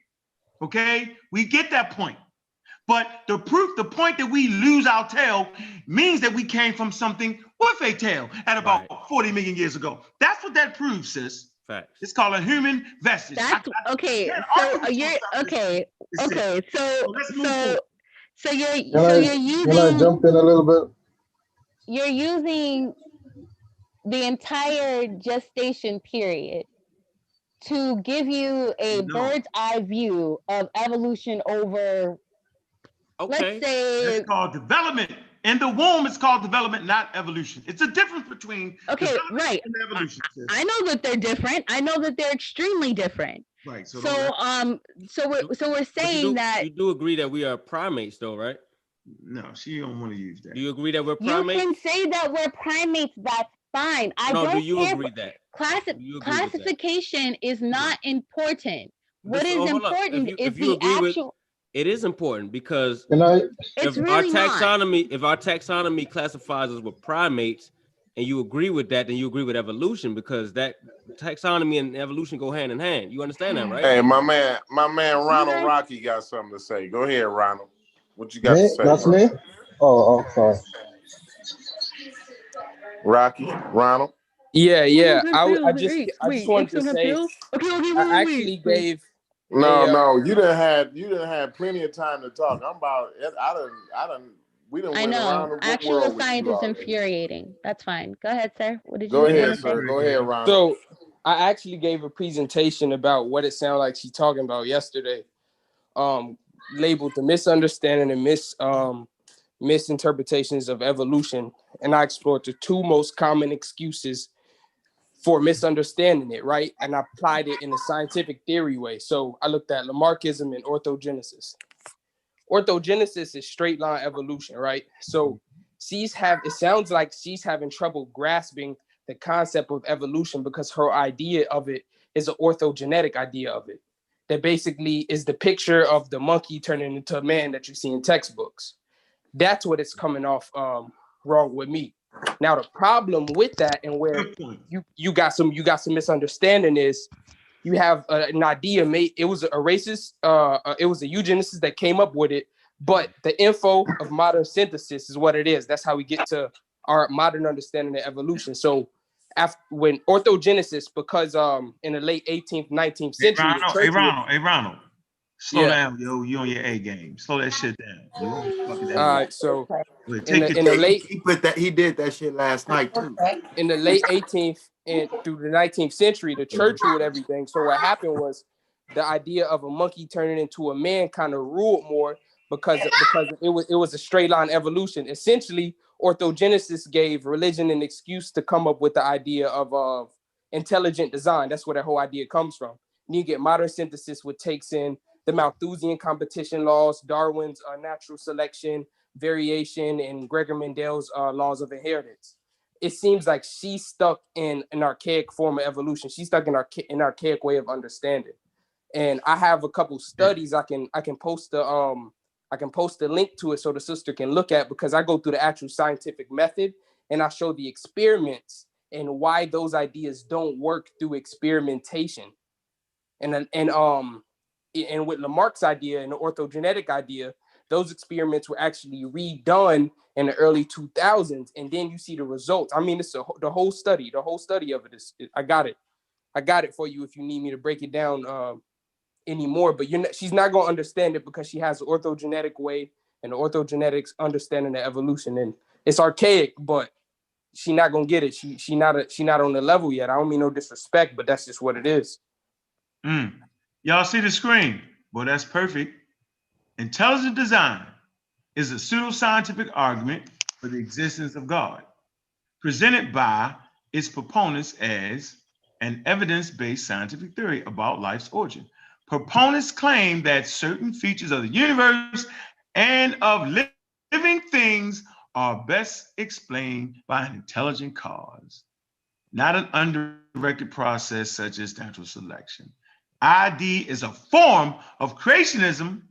Okay? We get that point. But the point that we lose our tail means that we came from something with a tail at about 40 million years ago. That's what that proves, sis. Facts. It's called a human vestige. Okay. So you're using. Can I jump in a little bit? You're using the entire gestation period to give you a bird's eye view of evolution over let's say it's called development. In the womb, it's called development, not evolution. It's a difference between right. and evolution. I know that they're different. I know that they're extremely different. Right. So we're saying that you do agree that we are primates, though, right? No, she don't want to use that. Do you agree that we're primates? You can say that we're primates. That's fine. Do you agree that? Classification is not important. What is important is the actual. It is important because if our taxonomy classifies us with primates, and you agree with that, then you agree with evolution, because that taxonomy and evolution go hand in hand. You understand that, right? Hey, my man Ronald Rocky got something to say. Go ahead, Ronald. What you got to say? That's me? Oh, sorry. Rocky, Ronald. Yeah. I just wanted to say, I actually gave. No, you done had plenty of time to talk. I'm about. We done. I know. Actual science is infuriating. That's fine. Go ahead, sir. What did you want to say? Go ahead, Ronald. So I actually gave a presentation about what it sounded like she's talking about yesterday. Labeled the misunderstanding and misinterpretations of evolution, and I explored the two most common excuses for misunderstanding it, right? And I applied it in a scientific theory way. So I looked at Lamarckism and orthogenesis. Orthogenesis is straight line evolution, right? So it sounds like she's having trouble grasping the concept of evolution because her idea of it is an orthogenetic idea of it. That basically is the picture of the monkey turning into a man that you see in textbooks. That's what it's coming off wrong with me. Now the problem with that, and where you got some misunderstanding, is you have an idea made. It was a racist. It was a eugenicist that came up with it. But the info of modern synthesis is what it is. That's how we get to our modern understanding of evolution. So when orthogenesis, because in the late 18th, 19th century, Ronald. Slow down, yo. You on your A game. Slow that shit down. All right, so he did that shit last night too. In the late 18th and through the 19th century, the church ruled everything. So what happened was the idea of a monkey turning into a man kind of ruled more because it was a straight line evolution. Essentially, orthogenesis gave religion an excuse to come up with the idea of intelligent design. That's where that whole idea comes from. And you get modern synthesis, which takes in the Malthusian competition laws, Darwin's natural selection, variation, and Gregor Mendel's laws of inheritance. It seems like she's stuck in an archaic form of evolution. She's stuck in an archaic way of understanding. And I have a couple studies I can post the link to it so the sister can look at, because I go through the actual scientific method and I show the experiments and why those ideas don't work through experimentation. And with Lamarck's idea and the orthogenetic idea, those experiments were actually redone in the early 2000s, and then you see the results. I mean, it's the whole study of it is. I got it for you if you need me to break it down anymore. But she's not gonna understand it because she has the orthogenetic way and the orthogenetics understanding the evolution, and it's archaic, but she's not gonna get it. She not on the level yet. I don't mean no disrespect, but that's just what it is. Y'all see the screen? Well, that's perfect. Intelligent design is a pseudoscientific argument for the existence of God, presented by its proponents as an evidence-based scientific theory about life's origin. Proponents claim that certain features of the universe and of living things are best explained by an intelligent cause, not an undirected process such as natural selection. ID is a form of creationism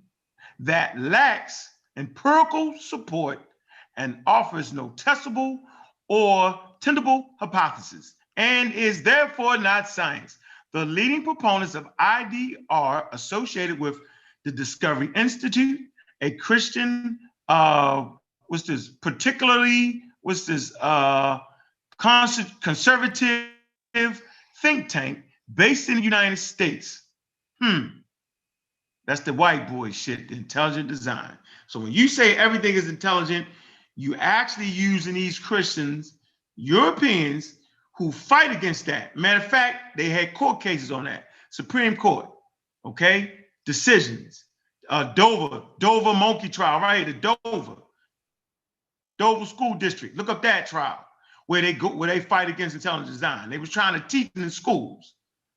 that lacks empirical support and offers no testable or tenable hypothesis, and is therefore not science. The leading proponents of ID are associated with the Discovery Institute, a Christian, conservative think tank based in the United States. That's the white boy shit, the intelligent design. So when you say everything is intelligent, you actually using these Christians, Europeans, who fight against that. Matter of fact, they had court cases on that. Supreme Court, okay? Decisions. Dover monkey trial, right here, the Dover School District. Look up that trial where they fight against intelligent design. They was trying to teach in the schools.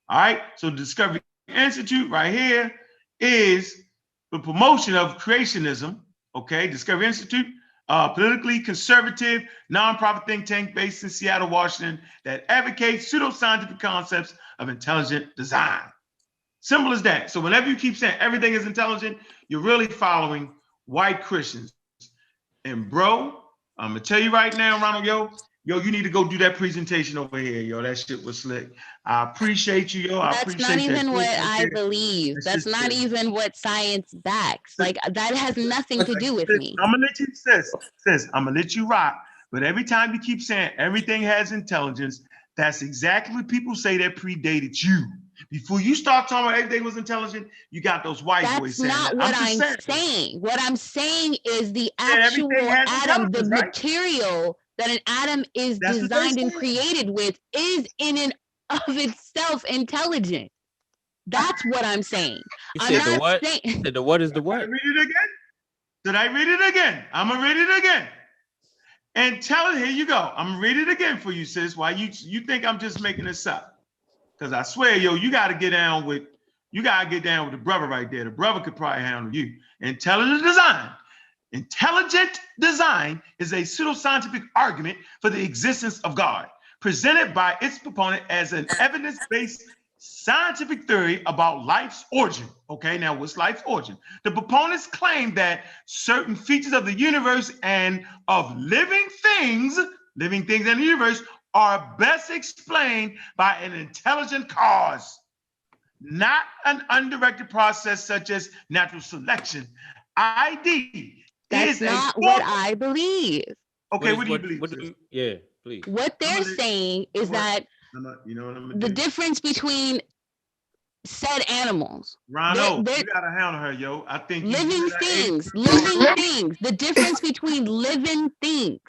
All right. So the Discovery Institute right here is the promotion of creationism. Okay, Discovery Institute, politically conservative nonprofit think tank based in Seattle, Washington, that advocates pseudoscientific concepts of intelligent design. Simple as that. So whenever you keep saying everything is intelligent, you're really following white Christians. And bro, I'm gonna tell you right now, Ronald, yo, you need to go do that presentation over here, yo. That shit was slick. I appreciate you, yo. That's not even what I believe. That's not even what science backs. Like that has nothing to do with me. I'm gonna let you, sis, I'm gonna let you rock. But every time you keep saying everything has intelligence, that's exactly what people say that predated you. Before you start talking about everything was intelligent, you got those white boys saying that. That's not what I'm saying. What I'm saying is the actual atom, the material that an atom is designed and created with is in and of itself intelligent. That's what I'm saying. You said the what? The what is the what? Did I read it again? Did I read it again? I'm gonna read it again. Here you go. I'm gonna read it again for you, sis. Why you think I'm just making this up? Because I swear, yo, you gotta get down with the brother right there. The brother could probably handle you. Intelligent design is a pseudoscientific argument for the existence of God, presented by its proponent as an evidence-based scientific theory about life's origin. Okay, now what's life's origin? The proponents claim that certain features of the universe and of living things in the universe are best explained by an intelligent cause, not an undirected process such as natural selection. That's not what I believe. Okay, what do you believe? Yeah, please. What they're saying is that the difference between said animals. Ronald, you gotta handle her, yo. I think living things. The difference between living things.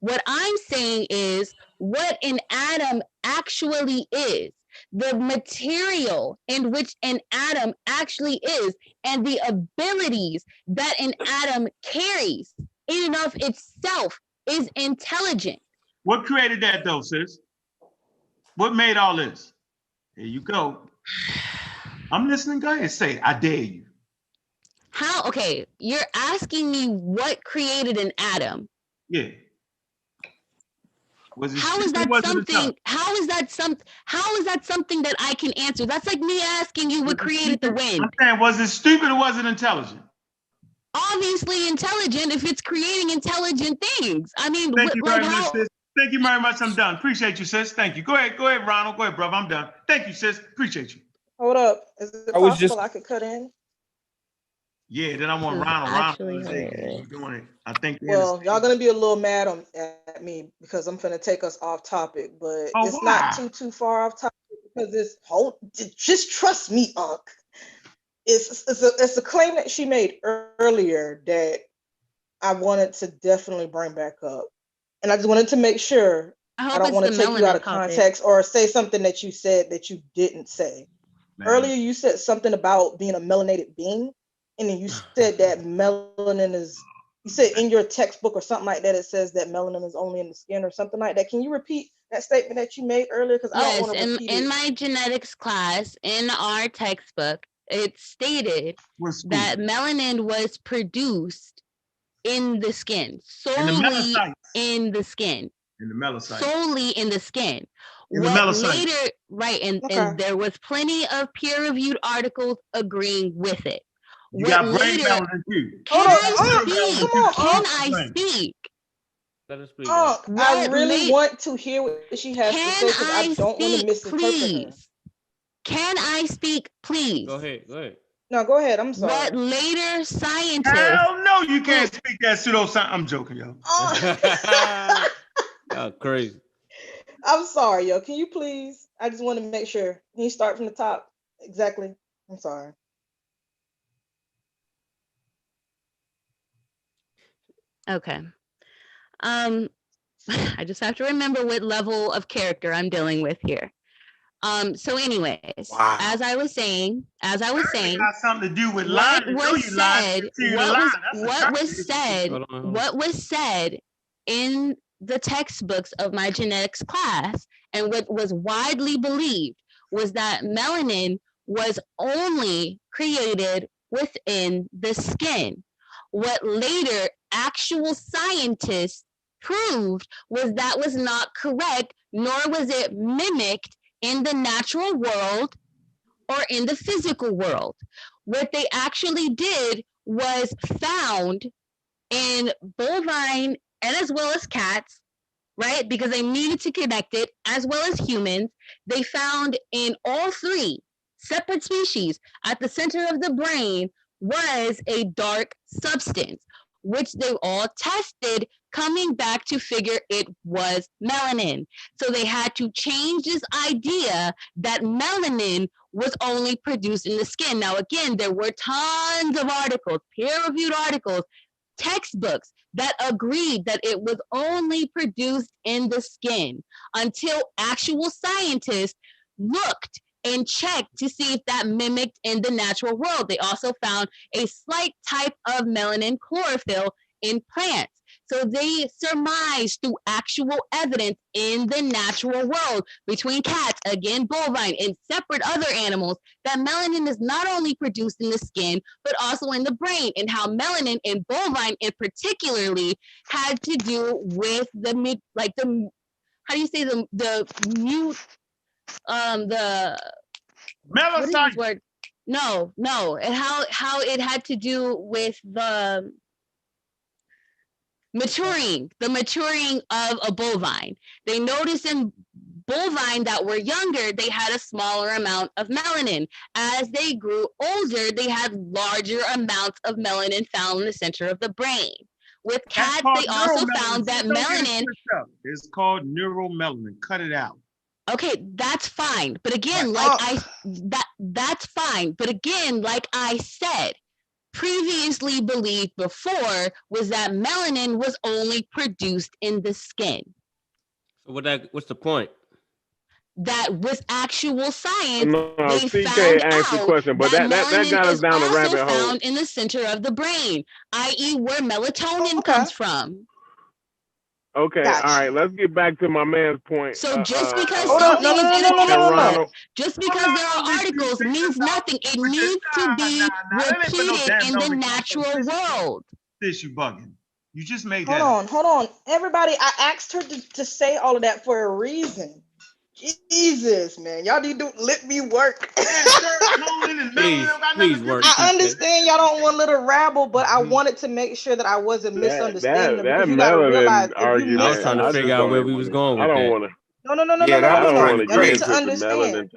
What I'm saying is what an atom actually is, the material in which an atom actually is, and the abilities that an atom carries in and of itself is intelligent. What created that though, sis? What made all this? Here you go. I'm listening. Go ahead, say it. I dare you. How? Okay, you're asking me what created an atom. Yeah. How is that something that I can answer? That's like me asking you what created the wind. I'm saying, was it stupid or was it intelligent? Obviously intelligent if it's creating intelligent things. I mean, thank you very much, sis. Thank you very much. I'm done. Appreciate you, sis. Thank you. Go ahead, Ronald. Go ahead, brother. I'm done. Thank you, sis. Appreciate you. Hold up. Is it possible I could cut in? Yeah, then I want Ronald doing it. I think. Well, y'all gonna be a little mad at me because I'm gonna take us off topic, but it's not too far off topic because just trust me, Unc. It's a claim that she made earlier that I wanted to definitely bring back up, and I just wanted to make sure I don't want to take you out of context or say something that you said that you didn't say. Earlier, you said something about being a melanated being. And then you said that melanin is, you said in your textbook or something like that, it says that melanin is only in the skin or something like that. Can you repeat that statement that you made earlier? Because I don't want to repeat it. In my genetics class, in our textbook, it stated that melanin was produced in the skin, solely in the skin. In the melanocyte. Solely in the skin. Later, right, and there was plenty of peer-reviewed articles agreeing with it. You got brain melanin too. Can I speak? Let us speak. I really want to hear what she has to say because I don't want to misinterpret her. Can I speak, please? Go ahead. No, go ahead. I'm sorry. What later scientists? Hell no, you can't speak that pseudoscience. I'm joking, yo. Oh, crazy. I'm sorry, yo. Can you please? I just want to make sure. Can you start from the top? Exactly. I'm sorry. Okay. I just have to remember what level of character I'm dealing with here. So anyways, Wow. as I was saying, It got something to do with lying. what was said in the textbooks of my genetics class, and what was widely believed, was that melanin was only created within the skin. What later actual scientists proved was that was not correct, nor was it mimicked in the natural world or in the physical world. What they actually did was found in bovine and as well as cats, right? Because they needed to connect it, as well as humans. They found in all three separate species at the center of the brain was a dark substance, which they all tested, coming back to figure it was melanin. So they had to change this idea that melanin was only produced in the skin. Now, again, there were tons of articles, peer-reviewed articles, textbooks that agreed that it was only produced in the skin, until actual scientists looked and checked to see if that mimicked in the natural world. They also found a slight type of melanin chlorophyll in plants. So they surmised through actual evidence in the natural world, between cats, again, bovine, and separate other animals, that melanin is not only produced in the skin, but also in the brain, and how melanin in bovine in particularly had to do with the, like the, how do you say the what is this word? No, and how it had to do with the maturing of a bovine. They noticed in bovine that were younger, they had a smaller amount of melanin. As they grew older, they had larger amounts of melanin found in the center of the brain. With cats, they also found that melanin. It's called neuromelanin. Cut it out. Okay, that's fine. But again, that's fine. But again, like I said, previously believed before was that melanin was only produced in the skin. So what's the point? That with actual science, they CK found asked the out question, but that that melanin got us is down the also rabbit hole. found in the center of the brain, i.e. where melatonin comes from. Okay, all right, let's get back to my man's point. So just because hold on, something is in a textbook, just because there are articles, means nothing. It needs to be repeated in the natural world. This you bugging. You just made that. Hold on. Everybody, I asked her to say all of that for a reason. Jesus, man. Y'all need to let me work. Please work. I understand y'all don't want a little rabble, but I wanted to make sure that I wasn't misunderstanding them, because you gotta realize if you I was trying to figure out where we was going with that. No. You need to understand.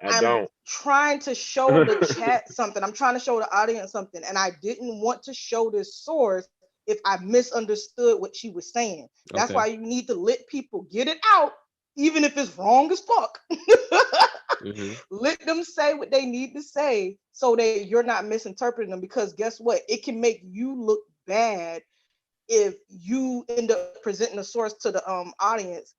I'm trying to show the chat something. I'm trying to show the audience something, and I didn't want to show this source if I misunderstood what she was saying. That's why you need to let people get it out, even if it's wrong as fuck. Let them say what they need to say so that you're not misinterpreting them, because guess what? It can make you look bad if you end up presenting a source to the audience,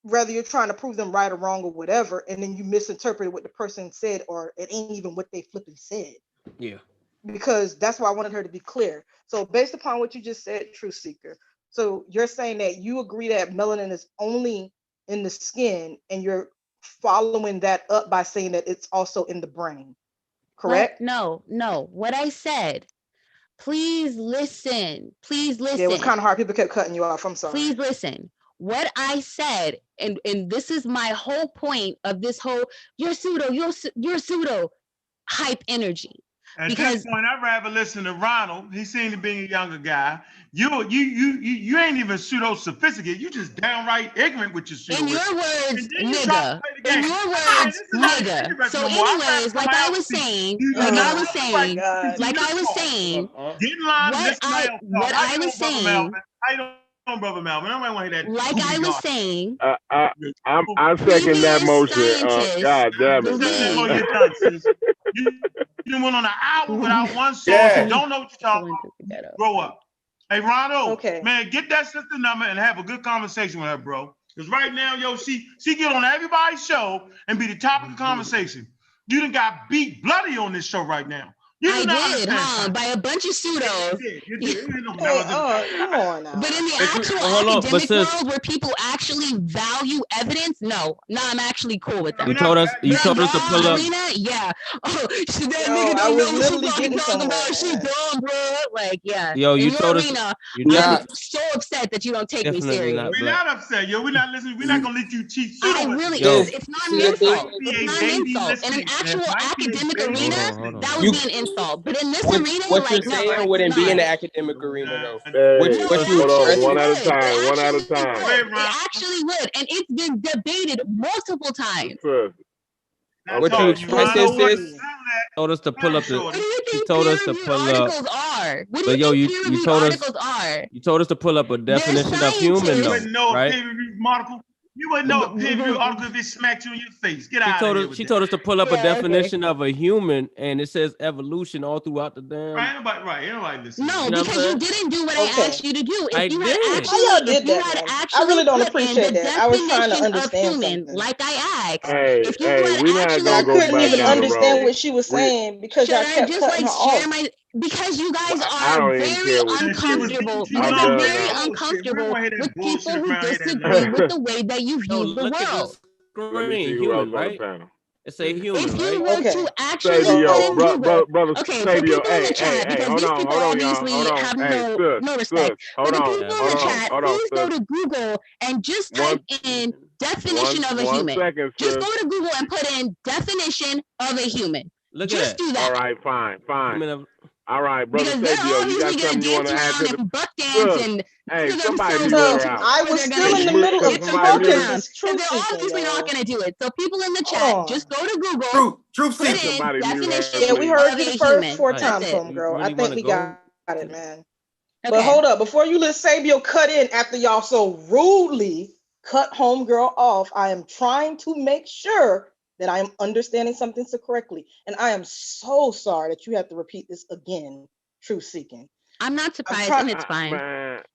whether you're trying to prove them right or wrong or whatever, and then you misinterpret what the person said, or it ain't even what they flipping said. Yeah. Because that's why I wanted her to be clear. So based upon what you just said, Truth Seeker, so you're saying that you agree that melanin is only in the skin, and you're following that up by saying that it's also in the brain, correct? No. What I said, please listen. Yeah, it was kind of hard. People kept cutting you off. I'm sorry. Please listen. What I said, and this is my whole point of this whole you're pseudo hype energy. At this point, I'd rather listen to Ronald. He seemed to be a younger guy. You ain't even pseudo sophisticated. You just downright ignorant with your pseudo. In your words, nigga. In your words, nigga. So, anyways, like I was saying, what I was saying, how you doing, Brother Melvin? I don't want to hear that. Like I was saying, I second that motion. God damn it, man. You went on an hour without one source. You don't know what you're talking about. Grow up. Hey, Ronald, man, get that sister number and have a good conversation with her, bro. Because right now, yo, she get on everybody's show and be the topic of conversation. You done got beat bloody on this show right now. I did, huh? By a bunch of pseudos. You did. Come on now. But in the actual academic world where people actually value evidence, no, I'm actually cool with that. You told us to pull up. Yeah. Oh, that nigga don't know what she fucking talking about. She dumb, bro. Like, yeah. Yo, you told us. I'm so upset that you don't take me serious. We're not upset, yo. We're not listening. We're not gonna let you cheat. It's not an insult. It's not an insult. In an actual academic arena, that would be an insult. But in this arena, what you're saying wouldn't be in the academic arena, though. Hold on, one at a time. One at a time. It actually would, and it's been debated multiple times. What you expressing, sis? Told us to pull up the. What do you think told us to pull up. Are? What do you think peer-reviewed articles are? You told us to pull up a definition of human, though, right? You wouldn't know a peer-reviewed article if it smacked you in your face. Get out of here. She told us to pull up a definition of a human, and it says evolution all throughout the damn. Right. Ain't nobody listening. No, because you didn't do what I asked you to do. I did. I really don't appreciate that. I was trying to understand something. Like I asked. Hey, we not gonna go couldn't back even down the understand road. what she was saying because y'all kept cutting her off. Because you guys are very uncomfortable. You guys are very uncomfortable with people who disagree with the way that you view the world. Human, right? It's a human, if you right? were to actually brother, okay, for people in the chat, because these people obviously have no respect. For the people in the chat, please go to Google and just type in definition of a human. Just go to Google and put in definition of a human. Just do that. All right, fine. All right, brother Sabio, you got something you want to add to the buck dance and hey, somebody I was still in the middle of talking. They're obviously not going to do it. So people in the chat, just go to Google. Truth seeking. Yeah, we heard you the first 4 times, homegirl. I think we got it, man. Okay. But hold up, before you let Sabio cut in after y'all so rudely cut homegirl off, I am trying to make sure that I am understanding something so correctly. And I am so sorry that you have to repeat this again, truth seeking. I'm not surprised, and it's fine.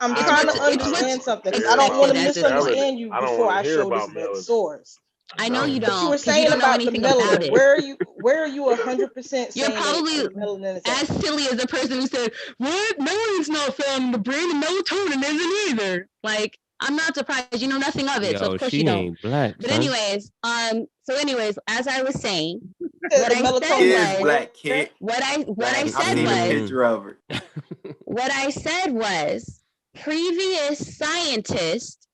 I'm trying to understand something. I don't want to misunderstand you before I show this source. I know you don't. What you were saying about the melanin, where are you 100% You're probably as silly as the person who said, what? Melanin's not found in the brain and melatonin isn't either. Like, I'm not surprised. You know nothing of it, so of course you don't. Black, but anyways, as I was saying, what I said was previous scientists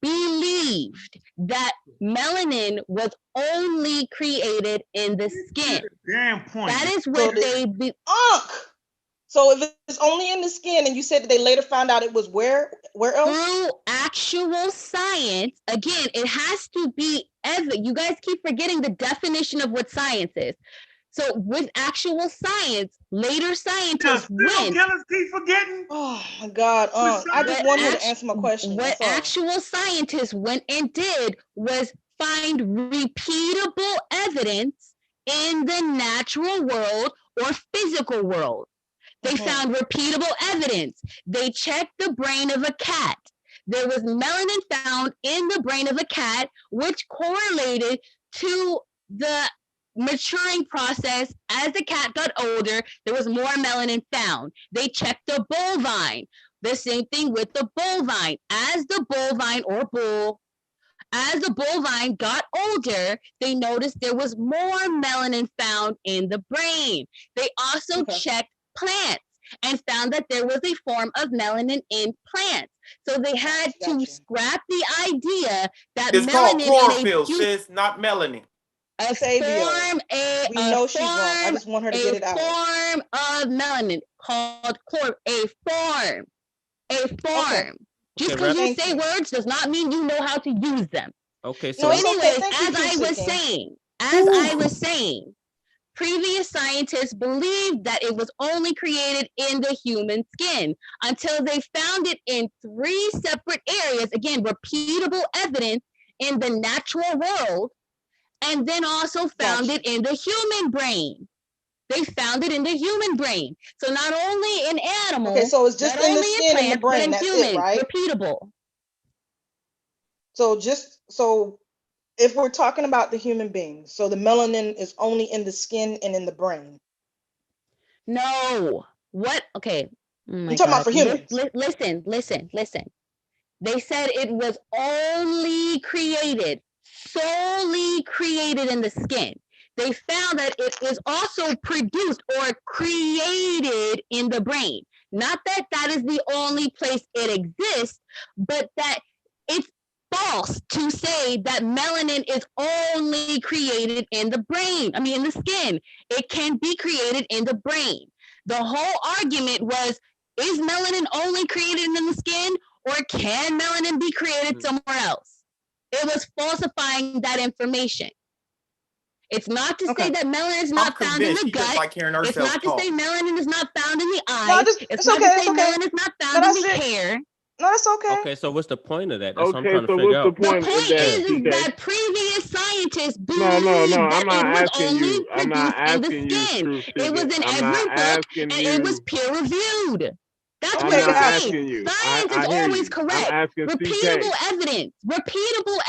believed that melanin was only created in the skin. Damn point. That is what they So if it's only in the skin, and you said that they later found out it was where else? Through actual science, again, it has to be you guys keep forgetting the definition of what science is. So with actual science, later scientists went. Keep forgetting. Oh my God! I just want you to answer my question. What actual scientists went and did was find repeatable evidence in the natural world or physical world. They found repeatable evidence. They checked the brain of a cat. There was melanin found in the brain of a cat, which correlated to the maturing process. As the cat got older, there was more melanin found. They checked the bovine. The same thing with the bovine. As the bovine got older, they noticed there was more melanin found in the brain. They also checked plants and found that there was a form of melanin in plants. So they had to scrap the idea that it's melanin called chlorophyll, sis, not melanin. A form of melanin called a form. Just because you say words does not mean you know how to use them. Okay, so anyways, as I was saying, previous scientists believed that it was only created in the human skin until they found it in 3 separate areas. Again, repeatable evidence in the natural world, and then also found it in the human brain. They found it in the human brain. So not only in animals, so it's just in the skin and the brain. That's human, it, right? Repeatable. So if we're talking about the human being, so the melanin is only in the skin and in the brain. No. What? Okay. Oh my I'm talking about God. for humans. Listen. They said it was solely created in the skin. They found that it is also produced or created in the brain. Not that that is the only place it exists, but that it's false to say that melanin is only created in the brain. I mean, in the skin. It can be created in the brain. The whole argument was, is melanin only created in the skin, or can melanin be created somewhere else? It was falsifying that information. It's not to say that melanin is not found in the gut. It's not to say melanin is not found in the eyes. It's not to say melanin is not found in the hair. No, it's okay. Okay, so what's the point of that? That's what I'm trying to so figure what's out. the point of that, is that previous scientists believed No, that I'm not it was asking only you. I'm not produced in the asking you, skin. Truth It was Seeker. in I'm every not book, asking and you. it was peer reviewed. That's I'm what not I'm asking saying. you. Science I is hear always you. correct. I'm asking Repeatable CK.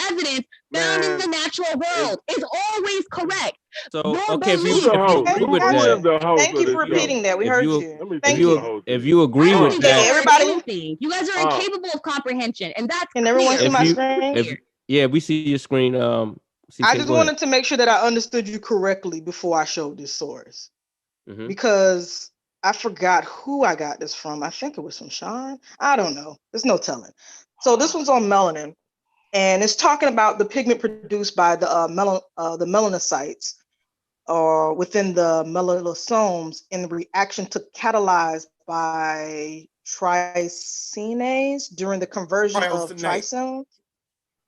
evidence found in the natural world is always correct. So Your okay, if belief, you agree with Who is that, the host Thank of you this for repeating that. We if heard you you. if Thank you you. if you agree with Okay, that, everybody. Anything. You guys are incapable of comprehension, and that's Can everyone see if my you screen? if yeah, we see your screen. I CK, just go ahead. wanted to make sure that I understood you correctly before I showed this source. Mm-hmm. Because I forgot who I got this from. I think it was from Sean. I don't know. There's no telling. So this one's on melanin, and it's talking about the pigment produced by the melanocytes or within the melanosomes in reaction to catalyzed by tricinase during the conversion of trisome.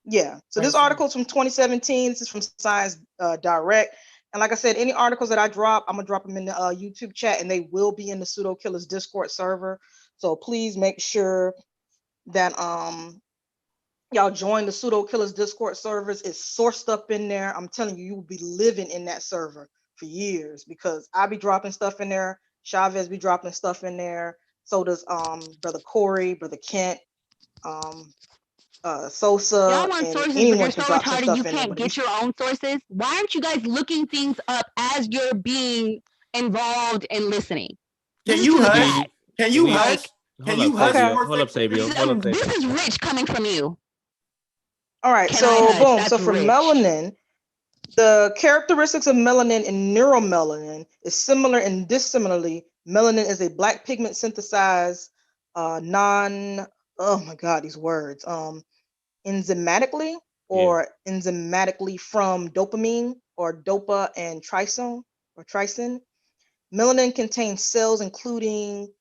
Yeah. So this article is from 2017. This is from Science Direct. And like I said, any articles that I drop, I'm gonna drop them in the YouTube chat, and they will be in the Pseudo Killas Discord server. So please make sure that y'all join the Pseudo Killas Discord servers. It's sourced up in there. I'm telling you, you will be living in that server for years, because I be dropping stuff in there. Chavez be dropping stuff in there. So does Brother Corey, Brother Kent, Sosa, y'all want and sources, but anyone you're can so drop some retarded stuff you in there. can't get your own sources. Why aren't you guys looking things up as you're being involved in listening? Can you hush? Can you hush? Can you hush? Hold up, Sabio. This is rich coming from you. All right, so boom. So for melanin, the characteristics of melanin and neuromelanin is similar and dissimilarly. Melanin is a black pigment synthesized oh my God, these words. Enzymatically from dopamine or dopa and trypsin. Melanin contains cells including,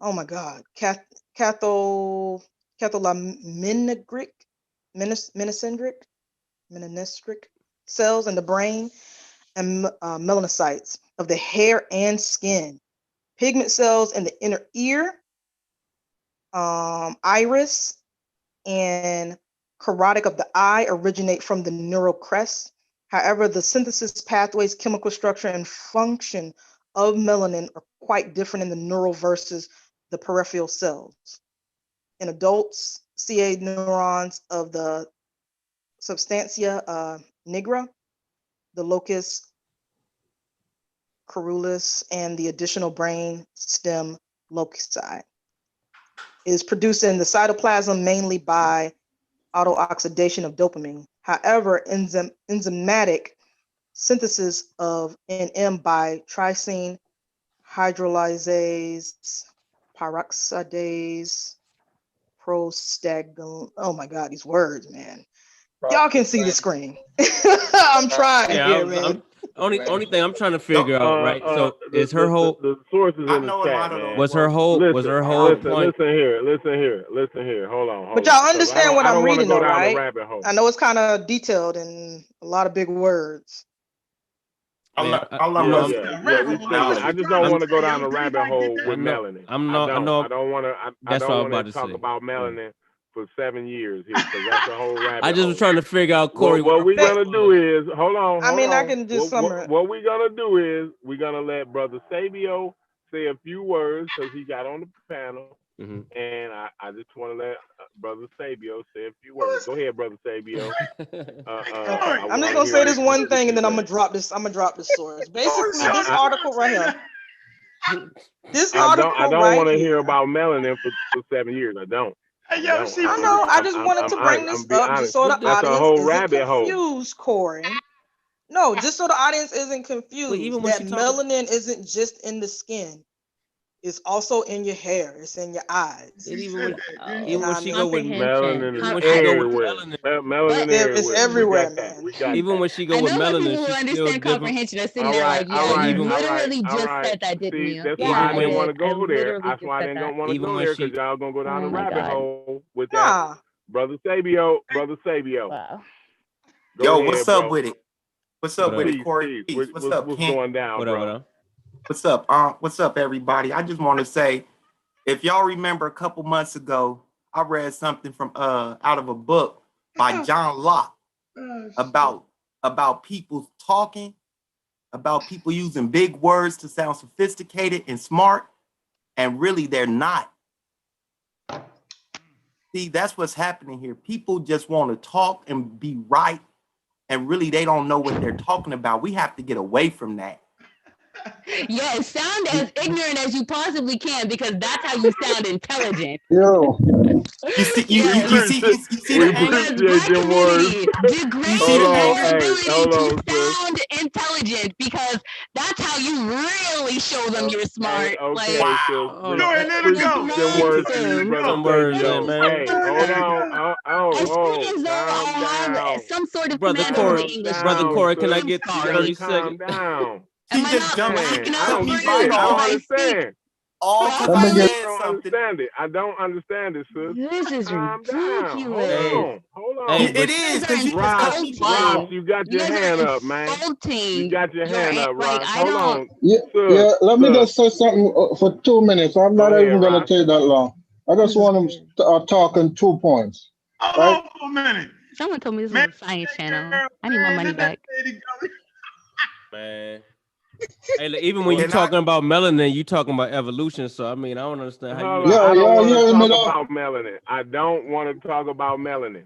oh my God, catholaminic cells in the brain, and melanocytes of the hair and skin. Pigment cells in the inner ear, iris, and carotid of the eye originate from the neural crest. However, the synthesis pathways, chemical structure, and function of melanin are quite different in the neural versus the peripheral cells. In adults, CA neurons of the substantia nigra, the locus coeruleus, and the additional brain stem loci. Is produced in the cytoplasm mainly by autooxidation of dopamine. However, enzymatic synthesis of NM by trypsin hydrolysase, peroxidase, prostaglandin. Oh my God, these words, man. Y'all can see the screen. I'm trying here, man. Only thing I'm trying to figure out, right? So is her whole the source is in the chat, man. Was her whole point? Listen here. Hold on. But y'all understand what I'm reading, though, right? Rabbit hole. I know it's kind of detailed and a lot of big words. I just don't want to go down the rabbit hole with melanin. I don't want to talk about melanin for 7 years here, because that's a whole rabbit hole. I just was trying to figure out, Corey. What we're gonna do is hold on. I can do what we're gonna do is we're gonna let Brother Sabio say a few words because he got on the panel. And I just want to let Brother Sabio say a few words. Go ahead, Brother Sabio. I'm just gonna say this one thing, and then I'm gonna drop this source. Basically, this article right here. This article I don't right want to here. hear about melanin for 7 years. I don't. I know. I just wanted to bring this up just so the audience isn't confused, Corey. No, just so the audience isn't confused that melanin isn't just in the skin. It's also in your hair. It's in your eyes. Even when she go with melanin, it's everywhere, man. Even when she go with melanin, she still comprehension. That's sitting there like, yeah, you literally just said that, didn't you? That's why I didn't want to go there. That's why I didn't want to go there because y'all gonna go down the rabbit hole with that. Brother Sabio. Wow. Yo, what's up with it? What's up with it, Corey? What's up? What's going down, bro? What's up? What's up, everybody? I just want to say, if y'all remember a couple months ago, I read something from out of a book by John Locke about people talking, about people using big words to sound sophisticated and smart, and really they're not. See, that's what's happening here. People just want to talk and be right, and really they don't know what they're talking about. We have to get away from that. Yes, sound as ignorant as you possibly can, because that's how you sound intelligent. Yo. You see the appreciate them words. Degrade their ability to sound intelligent, because that's how you really show them you're smart. Okay, like, go ahead, let it go. Some words, man. Hey, hold on. I have some sort of Brother Corey, can I get 30 seconds? Calm down. He just jumped in. I don't get it. I don't understand. I don't understand it, sis. This is ridiculous. Hold on. Hey, it is, because you Ross, you got your hand up, man. You got your hand up, Ross. Hold on. Yeah, let me just say something for 2 minutes. I'm not even going to take that long. I just want to talk on 2 points. Hold on for a minute. Someone told me this was a science channel. I need my money back. Man. Hey, even when you're talking about melanin, you talking about evolution. So I mean, I don't understand how you. I don't want to talk about melanin. I don't want to talk about melanin.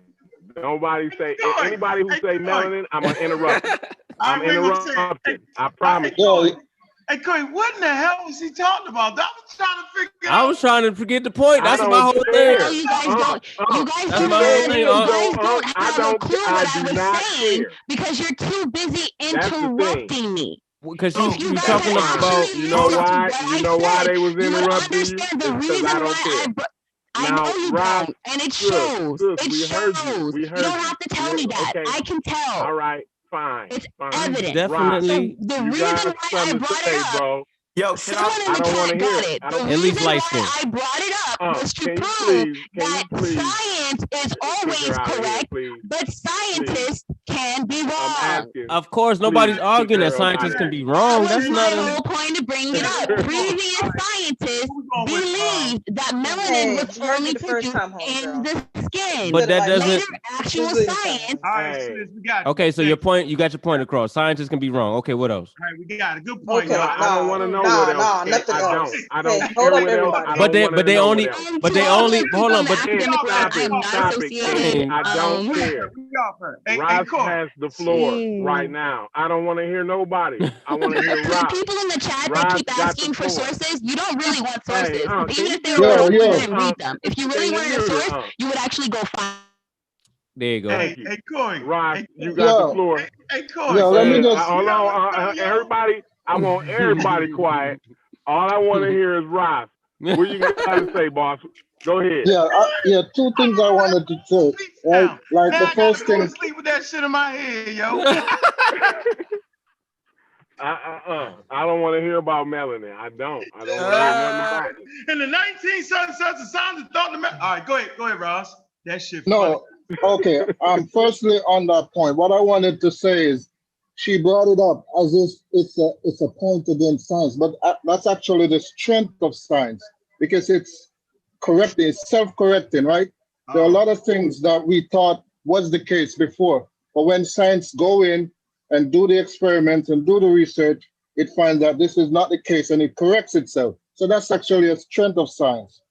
Nobody say anybody who say melanin, I'm gonna interrupt. I'm interrupting. I promise you. Hey, Corey, what in the hell was he talking about? I was trying to figure out. I was trying to forget the point. That's my whole thing. No, you guys don't. You guys don't have a clue what I was saying because you're too busy interrupting me. Because you talking about, you know why they was interrupting you? Because I don't care. I know you don't, and it shows. It shows. You don't have to tell me that. I can tell. All right, fine. It's evident. Definitely. So the reason why I brought it up, yo, someone in the chat got it. The reason why I brought it up was to prove that science is always correct, but scientists can be wrong. Of course, nobody's arguing that scientists can be wrong. That's not the whole point of bringing it up. Previous scientists believed that melanin was only produced in the skin. But that doesn't. Actual science. Okay, so you got your point across. Scientists can be wrong. Okay, what else? All right, we got a good point. Okay, I don't want to know what else. Nothing else. I don't care what else. But they only hold on. But stop it. I don't care. Ross has the floor right now. I don't want to hear nobody. I want to hear Ross. People in the chat that keep asking for sources, you don't really want sources. Even if they were read them. If you really wanted a source, you would actually go find. There you go. Hey, Corey. Ross, you got the floor. Hey, Corey. Let me just... Hold on, everybody. I want everybody quiet. All I want to hear is Ross. What you got to say, boss? Go ahead. Yeah, 2 things I wanted to say. Right? Like man, the first thing. Sleep with that shit in my head, yo. I don't want to hear about melanin. I don't want to hear nothing about it. In the 1970s, the sound of thought. All right, go ahead, Ross. That shit. No, okay. Firstly, on that point, what I wanted to say is, she brought it up as if it's a point against science, but that's actually the strength of science, because it's correcting, it's self-correcting, right? There are a lot of things that we thought was the case before, but when science go in and do the experiments and do the research, it finds that this is not the case and it corrects itself. So that's actually a strength of science.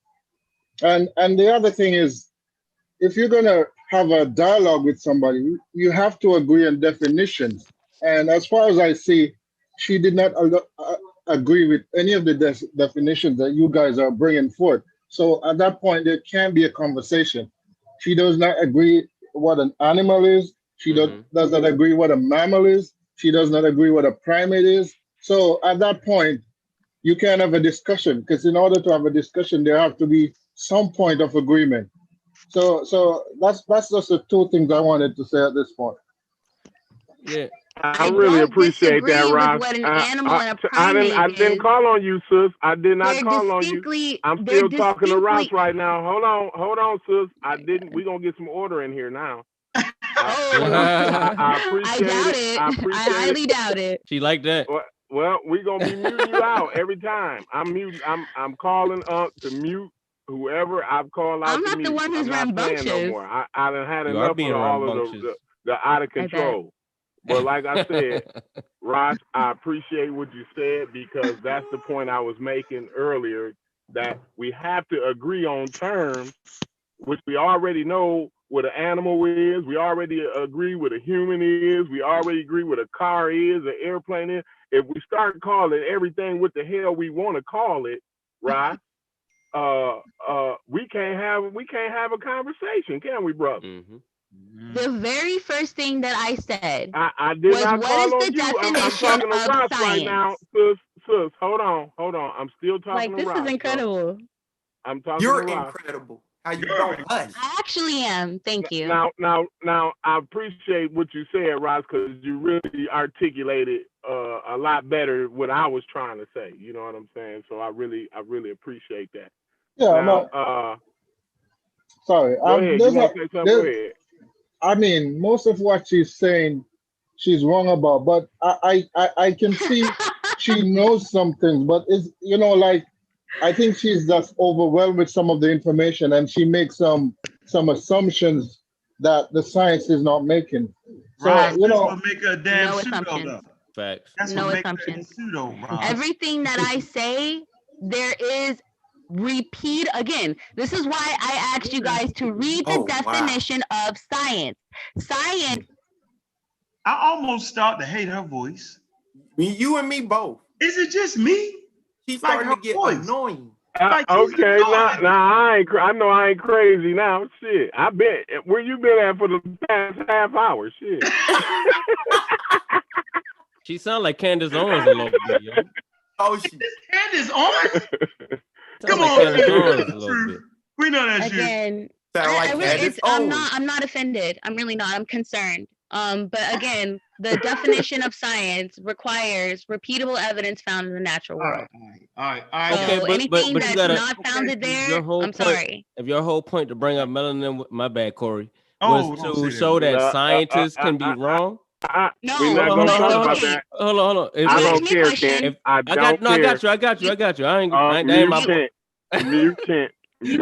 And the other thing is, if you're gonna have a dialogue with somebody, you have to agree on definitions. And as far as I see, she did not agree with any of the definitions that you guys are bringing forth. So at that point, there can be a conversation. She does not agree what an animal is. She does not agree what a mammal is. She does not agree what a primate is. So at that point, you can have a discussion, because in order to have a discussion, there have to be some point of agreement. So that's just the two things I wanted to say at this point. Yeah. I really appreciate that, Ross. What an animal and a I primate didn't call on you, sis. I did not They're call on you. I'm still talking to Ross right now. Hold on, sis. We gonna get some order in here now. I appreciate it. I appreciate I highly doubt it. She like that. Well, we gonna be muting you out every time. I'm muting. I'm calling up to mute whoever I've called out. I'm not to mute. the one who's rambunctious. No more. I done had You enough are being of all rambunctious. of the out of control. But like I said, Ross, I appreciate what you said, because that's the point I was making earlier, that we have to agree on terms, which we already know what an animal is. We already agree what a human is. We already agree what a car is, an airplane is. If we start calling everything what the hell we want to call it, right? We can't have a conversation, can we, brother? The very first thing that I said I did was, not call what is on the you. I'm definition talking to of Ross science? right now. Sis, hold on. I'm still talking to this Ross. Is incredible. I'm talking You're to Ross. incredible. How you don't hush. I actually am. Thank you. Now, I appreciate what you said, Ross, because you really articulated a lot better what I was trying to say. You know what I'm saying? So I really appreciate that. Yeah. Now, sorry. Go ahead. You want to say something? Go ahead. I mean, most of what she's saying, she's wrong about, but I can see she knows some things, but it's, like, I think she's just overwhelmed with some of the information, and she makes some assumptions that the science is not making. So, right. That's what make a damn pseudo, though. Facts. That's no what makes assumptions. a pseudo, Ross. Everything that I say, there is repeat again. This is why I asked you guys to read the definition of science. Science. I almost start to hate her voice. You and me both. Is it just me? She's starting to get annoying. Okay, now I know I ain't crazy now. Shit, I bet. Where you been at for the past half hour? Shit. She sound like Candace Owens a little bit, yo. Oh, Candace Owens? Come like on, Candace Owens a little bit. We know that's again. you. I'm not offended. I'm really not. I'm concerned. But again, the definition of science requires repeatable evidence found in the natural world. All right. So okay, anything but that's you gotta, not founded there, I'm sorry. If your whole point to bring up melanin, my bad, Corey, was to show that scientists can be wrong. No, we're not gonna talk about that. Hold on. I don't care, Ken. I got you. I ain't Mutant. We're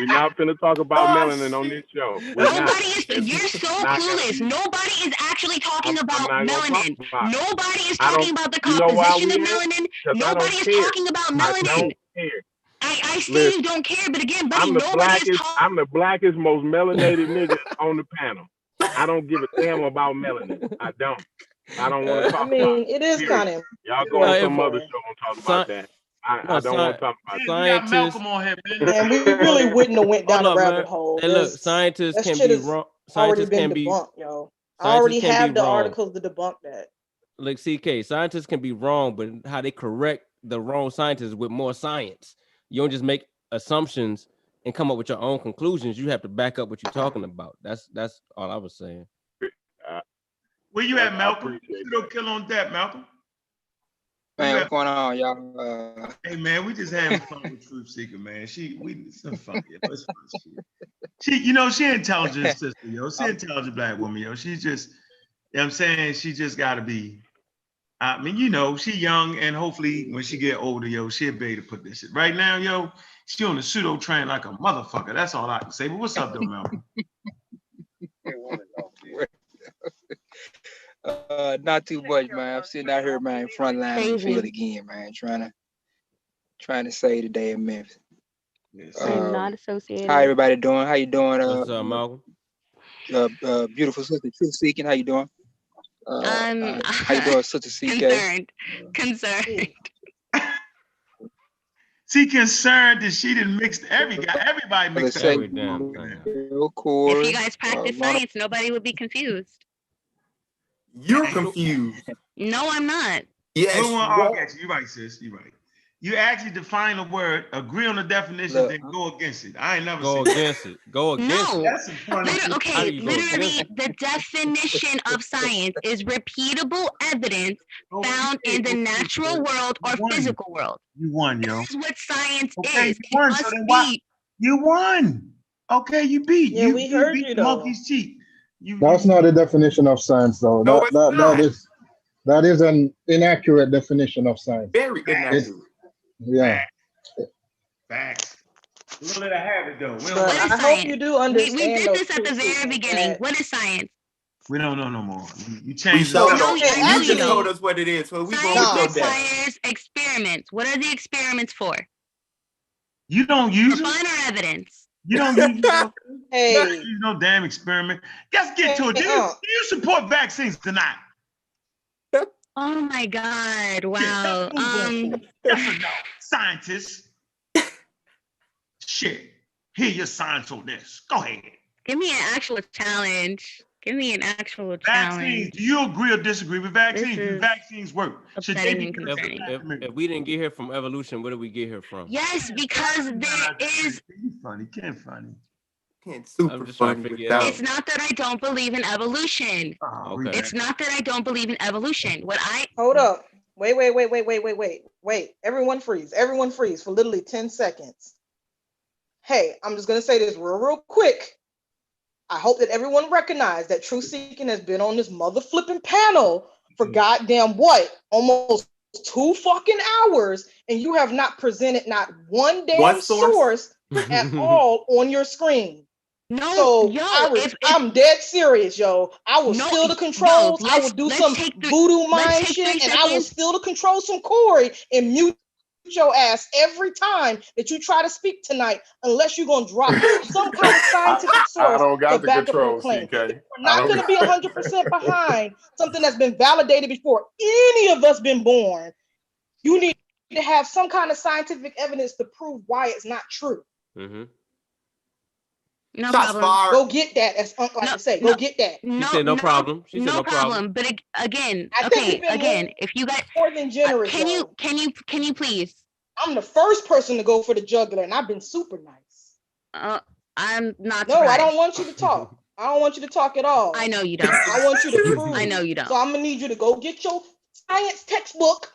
not finna talk about melanin on this show. You're so clueless. Nobody is actually talking about melanin. Nobody is talking about the composition of melanin. Nobody is talking about melanin. I don't care. I see you don't care, but again, buddy, I'm the blackest, most melanated nigga on the panel. I don't give a damn about melanin. I don't want to talk about it. It is kind of. Y'all go on some other show and talk about that. I don't want to talk about scientists. Malcolm on here, man. We really wouldn't have went down the rabbit hole. Hey, look, scientists can be wrong. Scientists can be debunked, yo. I already have the articles to debunk that. Like CK, scientists can be wrong, but how they correct the wrong scientists with more science. You don't just make assumptions and come up with your own conclusions. You have to back up what you're talking about. That's all I was saying. Where you at, Malcolm? Pseudo Kill on that, Malcolm. Man, what's going on, y'all? Hey, man, we just having fun with Truth Seeker, man. It's some fun. It's fun shit. She intelligent sister, yo. She intelligent black woman, yo. She's just, you know what I'm saying? She just got to be, I mean, she young, and hopefully when she get older, yo, she'll be able to put this shit. Right now, yo, she on the pseudo train like a motherfucker. That's all I can say. But what's up, though, Malcolm? Not too much, man. I'm sitting out here, man, front line in the field again, man, trying to save the day of Memphis. Yes. I'm not associated. How everybody doing? How you doing? What's up, Malcolm? Beautiful sister, truth seeking. How you doing? How you doing, sister CK? Concerned. She concerned that she didn't mix everybody mixed up. Every damn thing. If you guys practice science, nobody would be confused. You're confused. No, I'm not. Yes. You're right, sis. You're right. You actually define a word, agree on the definition, then go against it. I ain't never go seen against it. Go against it. That's a funny. Literally, the definition of science is repeatable evidence found in the natural world or physical world. You won, yo. This is what science is. It You won. must So then be. You won. Okay, you beat. Yeah, we heard beat you though. Monkey's cheat. That's not a definition of science, though. No, That is an inaccurate definition of science. Very inaccurate. Yeah. Facts. We'll let her have it though. I hope you do understand. We did this at the very beginning. What is science? We don't know no more. You changed You just told us what it is. So we Science requires experiments. What are the experiments for? You don't use them? Final evidence. You don't use them. Hey. You don't use no damn experiment. Let's get to it. Do you support vaccines or not? Oh my God! Wow. Yes or no, scientists. Shit. Hear your science on this. Go ahead. Give me an actual challenge. Vaccines. Do you agree or disagree with vaccines? Do vaccines work? Should they be concerning? If we didn't get here from evolution, where did we get here from? Yes, because there is. Funny, funny. Super fun. It's not that I don't believe in evolution. Okay. It's not that I don't believe in evolution. Hold up. Wait. Everyone freeze. Everyone freeze for literally 10 seconds. Hey, I'm just gonna say this real quick. I hope that everyone recognized that Truth Seeking has been on this mother flipping panel for goddamn what? Almost 2 fucking hours, and you have not presented not one damn source at all on your screen. No, so I'm dead serious, yo. I will steal the controls. I will do some voodoo mind shit, and I will steal the controls from Corey and mute your ass every time that you try to speak tonight, unless you're gonna drop some kind of scientific source. I don't got to the back controls, up your claim. CK. We're not gonna be 100% behind something that's been validated before any of us been born. You need to have some kind of scientific evidence to prove why it's not true. Mm-hmm. No problem. Go get that, as Unc like to say. Go get that. She said no problem. She said no problem. But again, again, if you guys more than generous, can you please? I'm the first person to go for the jugular, and I've been super nice. I'm not. No, surprised. I don't want you to talk. I don't want you to talk at all. I know you don't. I want you to prove. I know you don't. So I'm gonna need you to go get your science textbook.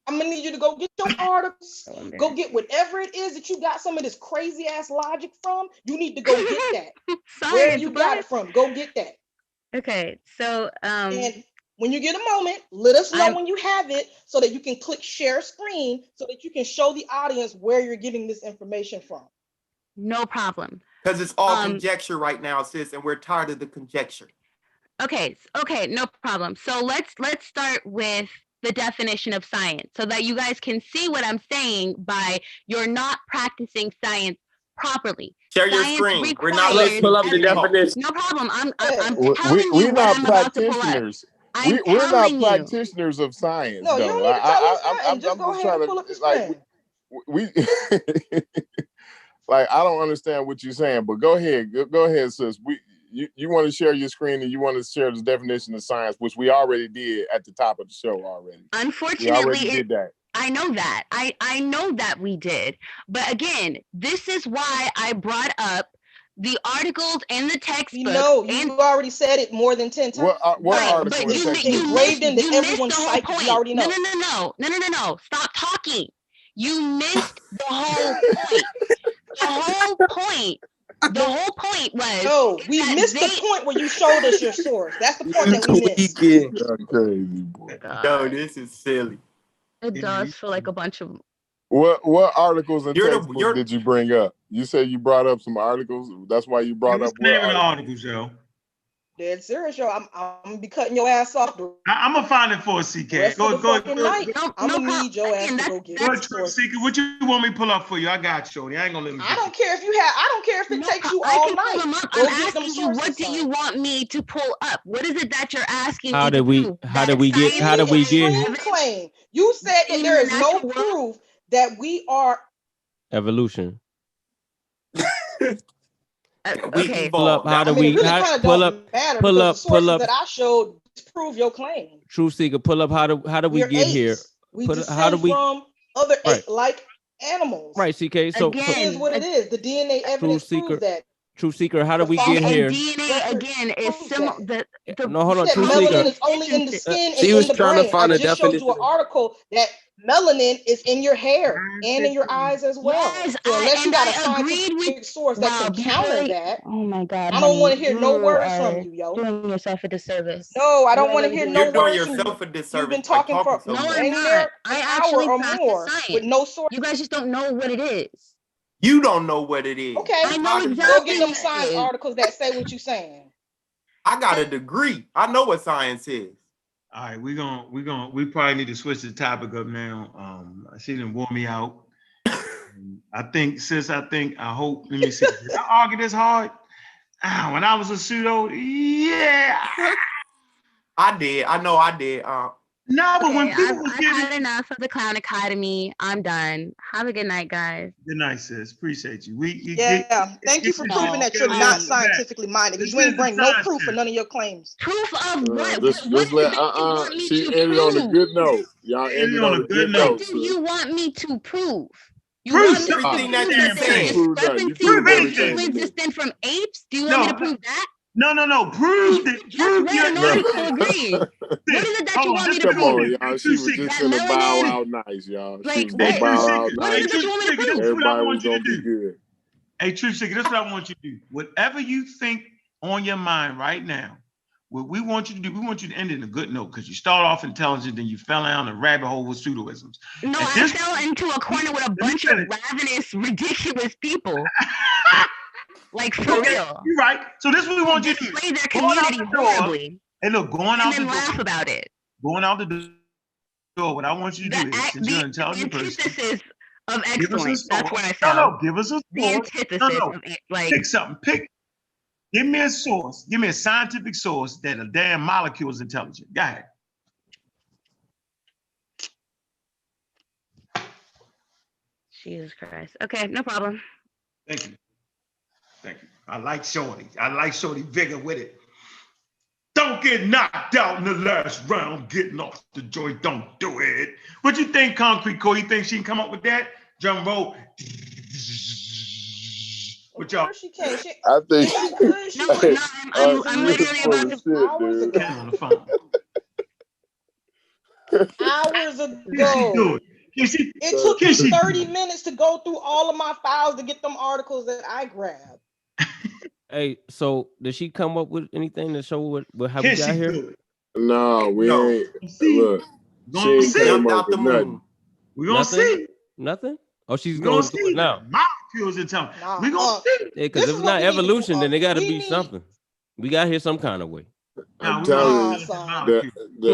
I'm gonna need you to go get your articles. Go get whatever it is that you got some of this crazy ass logic from. You need to go get that. Where you got it from? Go get that. Okay, so and when you get a moment, let us know when you have it so that you can click share screen so that you can show the audience where you're getting this information from. No problem. Because it's all conjecture right now, sis, and we're tired of the conjecture. Okay, no problem. So let's start with the definition of science so that you guys can see what I'm saying by you're not practicing science properly. Share your screen. We're not. Let's pull up the definition. No problem. I'm telling you we're what not I'm about to pull up. practitioners. We're not practitioners of science. No, you don't need to tell us nothing. Just go ahead and pull up the screen. We like I don't understand what you're saying, but go ahead, sis. You want to share your screen and you want to share the definition of science, which we already did at the top of the show already. Unfortunately, we already did that. I know that. I know that we did. But again, this is why I brought up the articles and the textbook. No, you already said it more than 10 times. What article? But you missed the whole point. You already know. No. Stop talking. You missed the whole point. The whole point was no, we missed the point where you showed us your source. That's the part that we missed. Crazy boy. No, this is silly. It does feel like a bunch of what articles and textbooks did you bring up? You said you brought up some articles. That's why you brought up what articles, yo? Dead serious, yo. I'm gonna be cutting your ass off. I'm gonna find it for a CK. Go night. I'm gonna need your ass to go get Truth Seeker. What you want me to pull up for you? I got you. I ain't gonna let me. I don't care if it takes you all night. I'm asking you, what do you want me to pull up? What is it that you're asking? How did we get here? Claim. You said that there is no proof that we are evolution. Okay. Pull up. How do we pull up? That I showed prove your claim. Truth Seeker, pull up. How do we get here? How do we from other like animals? Right, CK. So it is what it is. The DNA evidence proves that. Truth Seeker, how do we get here? DNA again is similar. No, hold on. Truth melanin Seeker is only in the skin and she in was the trying brain. to find I a just showed you an definition. article that melanin is in your hair and in your eyes as well. Yes, so unless you got a agreed scientific source that can counter that, oh my God, I don't want to hear no words from you, yo. Doing yourself a disservice. No, I don't want to hear no You're doing words from you. yourself a disservice. You've been talking for so I'm not. I actually or more with no source. You guys just don't know what it is. You don't know what it is. Okay, I know exactly. Go get them science articles that say what you're saying. I got a degree. I know what science is. All right, we probably need to switch the topic up now. She didn't wore me out. I hope. Let me see. Did I argue this hard? When I was a pseudo, yeah. I did. I know I did. No, but when people I've had enough of the Clown Academy. I'm done. Have a good night, guys. Good night, sis. Appreciate you. Thank you for proving that you're not scientifically minded, because you ain't bring no proof for none of your claims. Proof of what? Just let she ended on a good note. Y'all ended on a good note. What do you want me to prove? You prove want me to everything prove that discrepancies that exist from apes? Do you want me to prove that? No. Prove that. Just read an article agreeing. What is it that you want me to prove? Come on, y'all. She was just gonna bow out nice, y'all. She was gonna bow out nice. What is it that you want me to prove? Everybody was gonna be good. Hey, Truth Seeker, this is what I want you to do. Whatever you think on your mind right now, what we want you to do, we want you to end it in a good note, because you start off intelligent, then you fell down a rabbit hole with pseudoisms. No, I fell into a corner with a bunch of ravenous, ridiculous people. Like, for real. You're right. So this is what we want you to do. Display their community horribly. Hey, look, going out the door. And then laugh about it. Going out the door, what I want you to do is, since you're an intelligent person. The antithesis of excellence. That's what I found. No, give us a source. The antithesis of, like. Pick something. Give me a source. Give me a scientific source that a damn molecule is intelligent. Go ahead. Jesus Christ. Okay, no problem. Thank you. I like Shorty vigor with it. Don't get knocked out in the last round. Getting off the joint. Don't do it. What you think, Concrete Core? You think she can come up with that? Drum roll. What y'all? She can't. I think. I'm literally about to. Hours ago. On the phone. Hours ago. It took me 30 minutes to go through all of my files to get them articles that I grabbed. Hey, so did she come up with anything to show what how we got here? No, we ain't. Look, she ain't came up with nothing. We gonna see. Nothing? Oh, she's going to see it now. Molecules in time. We gonna see. Yeah, because if it's not evolution, then it got to be something. We got here some kind of way. I'm telling you, the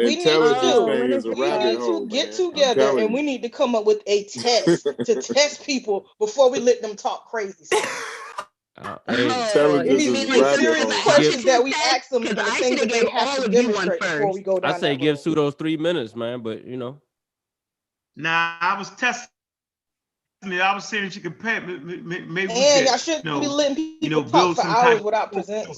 intelligence thing is a rabbit hole. We need to get together and we need to come up with a test to test people before we let them talk crazy. Intelligence is a rabbit hole. Questions that we ask them, and the things that they have to demonstrate before we go down. I say give Pseudo's 3 minutes, man, but you know. Nah, I was testing it. I was saying that you could pay. Maybe I shouldn't be letting people talk for hours without presenting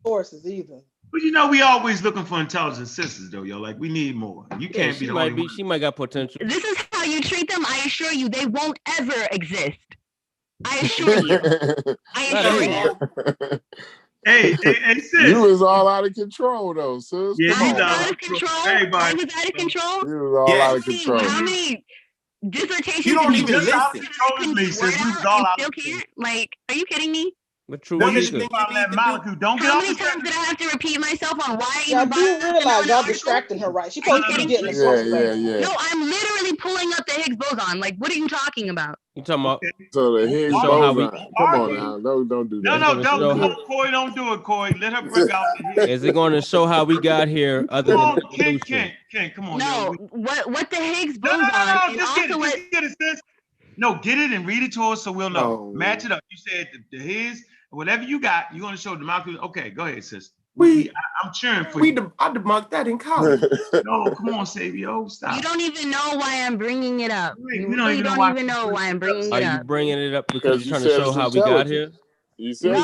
sources either. But we always looking for intelligent sisters, though, yo. Like, we need more. You can't be the only one. She might got potential. This is how you treat them. I assure you, they won't ever exist. I assure you. Hey, sis. You was all out of control, though, sis. Yeah, I was out of control. Everybody. I was out of control. You was all out of control. How many dissertations? You don't even listen. Me, sis. We was all out of control. Like, are you kidding me? But true, Let what me is think it? about that molecule. Don't get How off many the times did I have to repeat myself on why I Y'all even do brought up realize the y'all article? distracting her, right? She's Are you supposed to be kidding getting me? the sources right now. No, I'm literally pulling up the Higgs boson. Like, what are you talking about? You talking about? So the Higgs Show how we. boson. Come on now, don't do that. No, It's gonna show how. Corey, don't do it, Corey. Let her bring out the Higgs. Is it going to show how we got here, other than evolution? Ken, come on. No, yo. what the Higgs boson No, and just get also it. Just get it, sis. No, get it and read it to us so we'll know. No. Match it up. You said the Higgs, whatever you got, you're going to show the molecule. Okay, go ahead, sis. I'm cheering for you. I debunked that in college. No, come on, Savio, stop. You don't even know why I'm bringing it up. You we don't even know why I'm bringing Are it you up. bringing it up because you're trying to said show it's how we got here? intelligent. You said No, you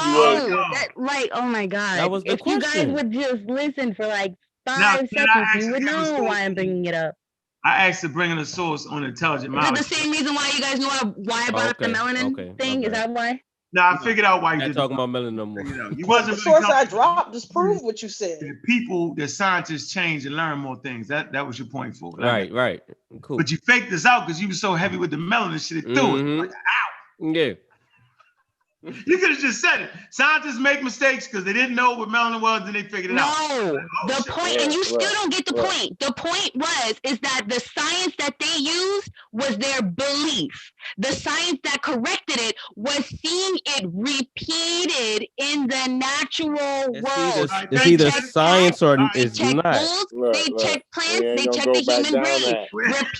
wanted oh my God. That was the if you guys question. would just listen for like Now, 5 can I seconds, ask you would you a know source? why I'm bringing it up. I asked to bring in a source on intelligent Is it molecule. the same reason why you guys know why I brought up the melanin thing? Is that why? No, I figured out why you Not did. talking about melanin no more. You Well, wasn't the really source I dropped just proved what you said. the scientists change and learn more things. That was your point for it. Right. Cool. But you faked this out because you were so heavy with the melanin shit, it threw it. Like, ow. Yeah. You could have just said it. Scientists make mistakes because they didn't know what melanin was and they figured it out. No, the point, and you still don't get the point. The point is that the science that they used was their belief. The science that corrected it was seeing it repeated in the natural world. It's either science or it's not. Bulls, they check plants, they check the human brain.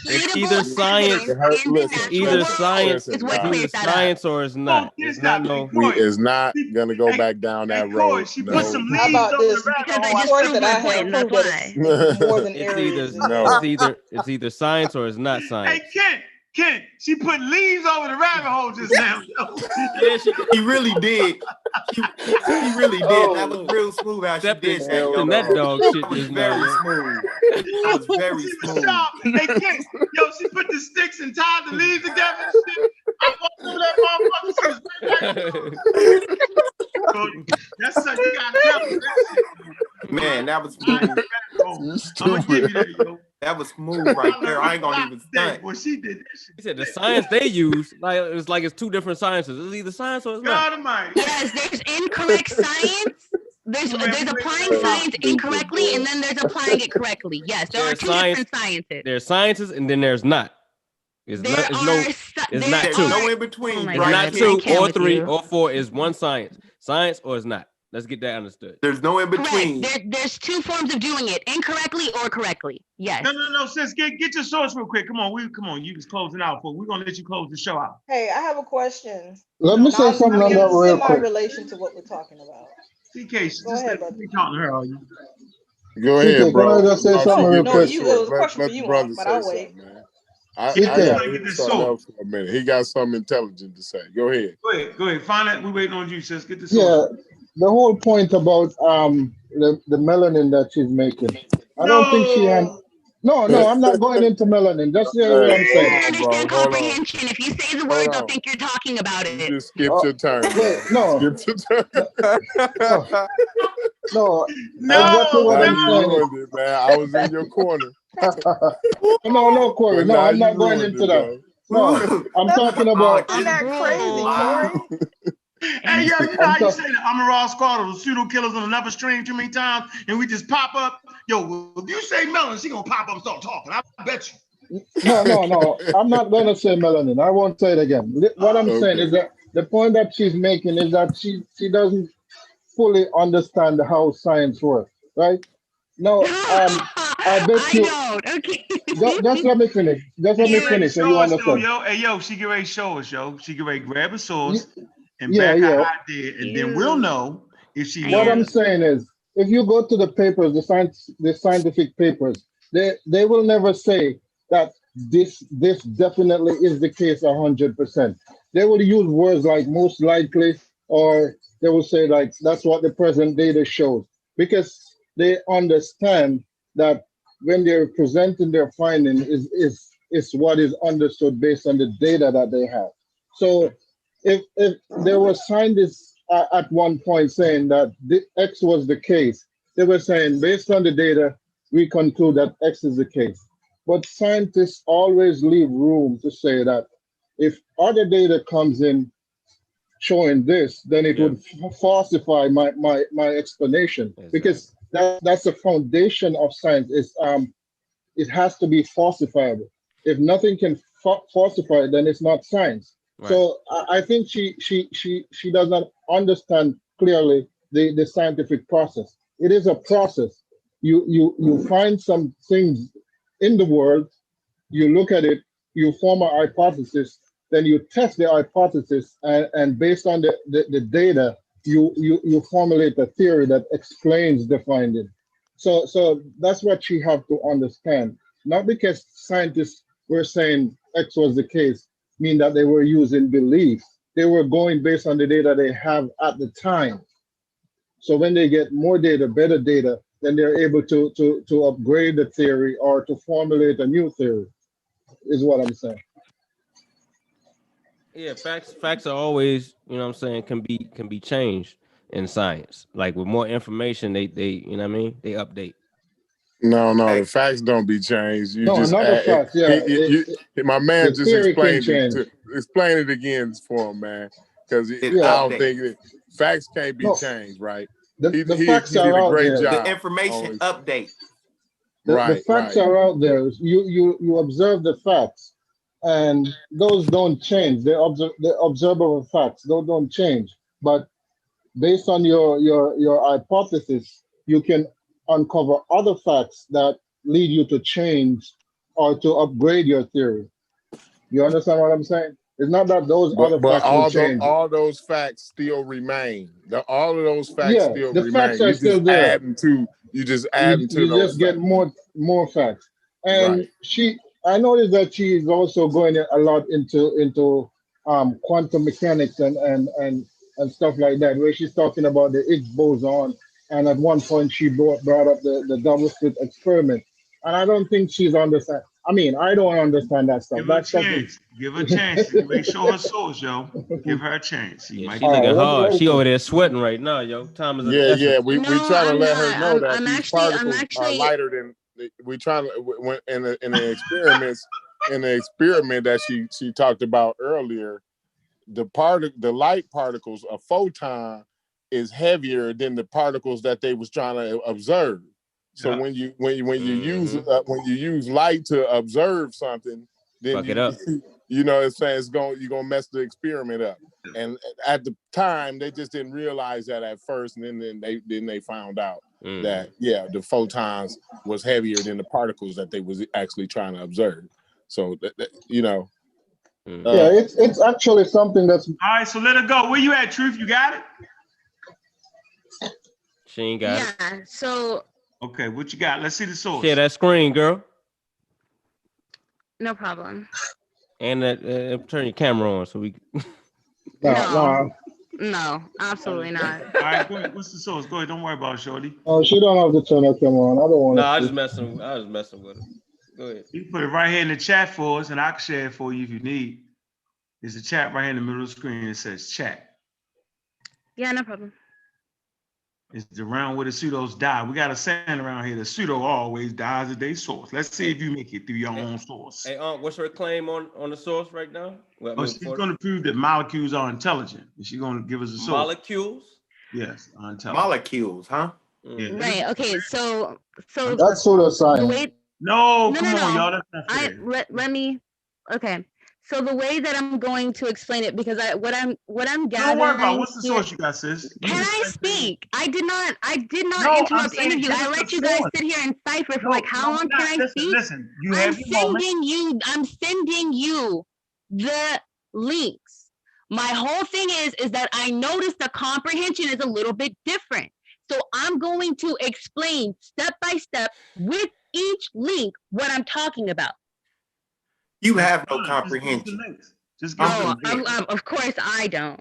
It's either science. It's either science. Is what It's either clears that science or it's not. It's not no. We is not gonna go back down that road. She no. put some leaves How about over this? the rabbit Because I hole. just Source proved that I my point, have and that's proved that why. it's more than areas. It's either science or it's not science. Hey, Ken, she put leaves over the rabbit hole just now. Yeah, he really did. He really did. That was real smooth how she did that, yo. That dog shit That was just very now. smooth. That was very smooth. Hey, Ken, she put the sticks and tied the leaves together and shit. I walked through that motherfucker. She was right back. That's such, you gotta tell me that shit. Man, that was smooth. I'm gonna give you that, yo. That was smooth right there. I ain't gonna even stunt. Well, she did that shit. He said the science they use, it's two different sciences. It's either science or it's not. God Almighty. Yes, there's incorrect science. There's applying science incorrectly, and then there's applying it correctly. Yes, there are two different sciences. There's sciences, and then there's not. It's not two. No in between. It's not two or three or four. Is one science. Science or it's not. Let's get that understood. There's no in between. There's two forms of doing it: incorrectly or correctly. Yes. No, sis, get your source real quick. Come on. You just closing out, for we're gonna let you close the show out. Hey, I have a question. Let me say something on that real quick. Relation to what we're talking about. CK, Go ahead, brother. talking to her, are you? Go ahead, bro. Can I just say something real quick? It was a question for you, but I'll wait. I gotta hear something else for a minute. He got something intelligent to say. Go ahead. Go ahead. Find that. We're waiting on you, sis. Get this. Yeah, the whole point about the melanin that she's making. I don't think she had. No, I'm not going into melanin. Just hear what I'm saying. I understand comprehension. If you say the word, they'll think you're talking about it. You just skipped your turn. No. Skipped your turn. No. Man. I was in your corner. No, Corey. No, I'm not going into that. No, I'm talking about. I'm not crazy, Corey. Hey, yo, you know how you say that I'm a raw squad or the pseudo killers on another stream too many times, and we just pop up. Yo, if you say melanin, she gonna pop up and start talking. I bet you. No. I'm not gonna say melanin. I won't say it again. What I'm saying is that the point that she's making is that she doesn't fully understand how science works, right? No, I bet you. Okay. Just let me finish. Just let me finish, so you understand. Yo, she get ready to show us, yo. She get ready to grab a source and back her idea, and then we'll know if she. What I'm saying is, if you go to the papers, the scientific papers, they will never say that this definitely is the case 100%. They will use words like most likely, or they will say like that's what the present data shows, because they understand that when they're presenting their finding is what is understood based on the data that they have. So if there were scientists at one point saying that the X was the case, they were saying based on the data, we conclude that X is the case. But scientists always leave room to say that if other data comes in showing this, then it would falsify my explanation, because that's the foundation of science. Is it has to be falsifiable. If nothing can falsify it, then it's not science. Right. So I think she does not understand clearly the scientific process. It is a process. You find some things in the world, you look at it, you form a hypothesis, then you test the hypothesis, and based on the data, you formulate a theory that explains the finding. So that's what she have to understand. Not because scientists were saying X was the case, mean that they were using belief. They were going based on the data they have at the time. So when they get more data, better data, then they're able to upgrade the theory or to formulate a new theory, is what I'm saying. Yeah, facts are always, you know what I'm saying, can be changed in science. Like with more information, they you know what I mean, they update. No, the facts don't be changed. You no, just not the facts. Yeah, my man just explained explain it again for him, man, because I don't think facts can't be changed, right? The facts are out there. The information update. The facts are out there. You observe the facts, and those don't change. The observable facts, those don't change. But based on your hypothesis, you can uncover other facts that lead you to change or to upgrade your theory. You understand what I'm saying? It's not that those other facts will change. All those facts still remain. All of those facts still the remain. Facts are still there. You just add to those. You just get more facts. And I noticed that she is also going a lot into quantum mechanics and stuff like that, where she's talking about the Higgs boson, and at one point she brought up the double slit experiment. And I don't think she's understand. I mean, I don't understand that stuff. Give her a chance. Give her a chance. Make sure her source, yo. Give her a chance. She looking hard. She over there sweating right now, yo. Time is we try to let her know that these particles are lighter than we try to in the experiments in the experiment that she talked about earlier. The light particles, a photon, is heavier than the particles that they was trying to observe. So when you use light to observe something, then you know it's saying you're gonna mess the experiment up. And at the time, they just didn't realize that at first, and then they found out that the photons was heavier than the particles that they was actually trying to observe. So you know. It's actually something that's all right. So let her go. Where you at, Truth? You got it? She ain't got it. Yeah. So. Okay, what you got? Let's see the source. Share that screen, girl. No problem. And turn your camera on so we. No, absolutely not. All right, go ahead. What's the source? Go ahead. Don't worry about it, shorty. Oh, she don't have to turn her camera on. I don't want to. No, I was messing with her. Go ahead. You can put it right here in the chat for us, and I can share it for you if you need. There's a chat right here in the middle of the screen. It says chat. Yeah, no problem. It's the round where the pseudos die. We got a saying around here: the pseudo always dies at their source. Let's see if you make it through your own source. Hey, what's her claim on the source right now? She's going to prove that molecules are intelligent. Is she going to give us a source? Molecules? Yes, are intelligent. Molecules, huh? Yeah. Right. Okay. So that's pseudoscience. No, come on, y'all. That's not fair. Let me. Okay. So the way that I'm going to explain it, because what I'm gathering. Don't worry about what's the source you got, sis. Can I speak? I did not interrupt the interview. I let you guys sit here and cipher for like how long can I speak? Listen, you have your moment. I'm sending you the links. My whole thing is that I noticed the comprehension is a little bit different. So I'm going to explain step by step with each link what I'm talking about. You have no comprehension. Just give us the links. Of course I don't.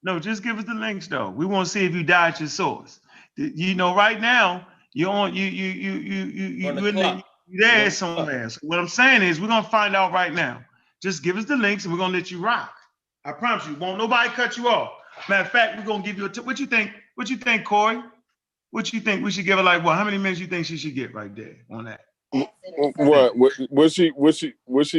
No, just give us the links though. We want to see if you die at your source. You know, right now you're on you're there somewhere. So what I'm saying is we're gonna find out right now. Just give us the links and we're gonna let you rock. I promise you, won't nobody cut you off. Matter of fact, we're gonna give you a tip. What you think? What you think, Corey? What you think? We should give her like what? How many minutes you think she should get right there on that? What's she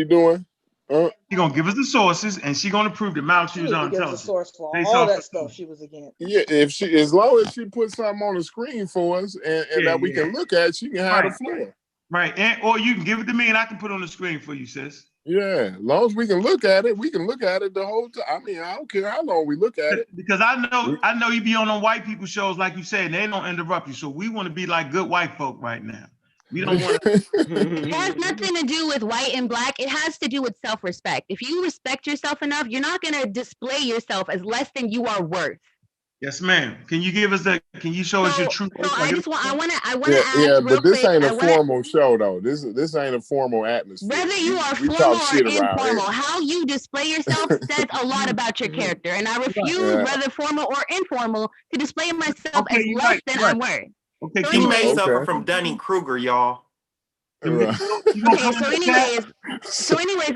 doing? She's gonna give us the sources, and she's gonna prove that molecules are She gives a intelligent. source for all that stuff she was against. Yeah, if she, as long as she puts something on the screen for us and that we can look at, she can have the floor. Right, and or you can give it to me, and I can put it on the screen for you, sis. Yeah, as long as we can look at it, we can look at it the whole time. I mean, I don't care how long we look at it. Because I know you be on white people shows, like you said, and they don't interrupt you. So we want to be like good white folk right now. We don't want to. It has nothing to do with white and black. It has to do with self-respect. If you respect yourself enough, you're not going to display yourself as less than you are worth. Yes, ma'am. Can you give us that? Can you show us your truth? So I want to ask Yeah, real but this quick, ain't a formal show though. This ain't a formal atmosphere. Whether you are we formal talk or shit around informal, here. how you display yourself says a lot about your character. And I refuse, whether formal or informal, to display myself as less than I'm worth. Okay, so he may suffer from Dunning-Kruger, y'all. Okay, so anyways,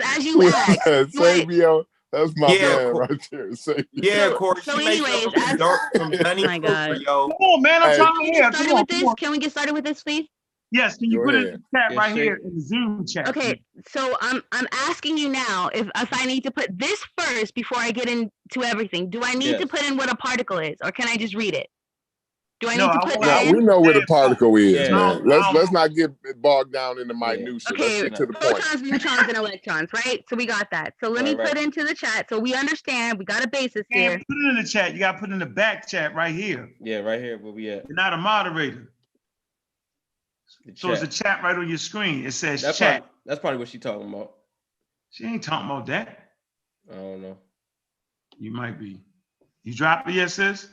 as you asked, Sabio, that's my man right there. Yeah, Corey. So anyways, from Dunning-Kruger, yo. Come on, man. I'm trying to hear. Can we get started with this, please? Yes. Can you put it in the chat right here in the Zoom chat? Okay. So I'm asking you now if I need to put this first before I get into everything. Do I need to put in what a particle is, or can I just read it? Do I need to put that in? We know what a particle is, man. Let's not get bogged down in the minutia. Okay, Let's get to the protons, point. neutrons, and electrons, right? So we got that. So let me put into the chat so we understand. We got a basis here. Put it in the chat. You got to put it in the back chat right here. Yeah, right here. Where we at? You're not a moderator. So it's a chat right on your screen. It says that's chat. That's probably what she's talking about. She ain't talking about that. I don't know. You might be. You dropped it yet, sis?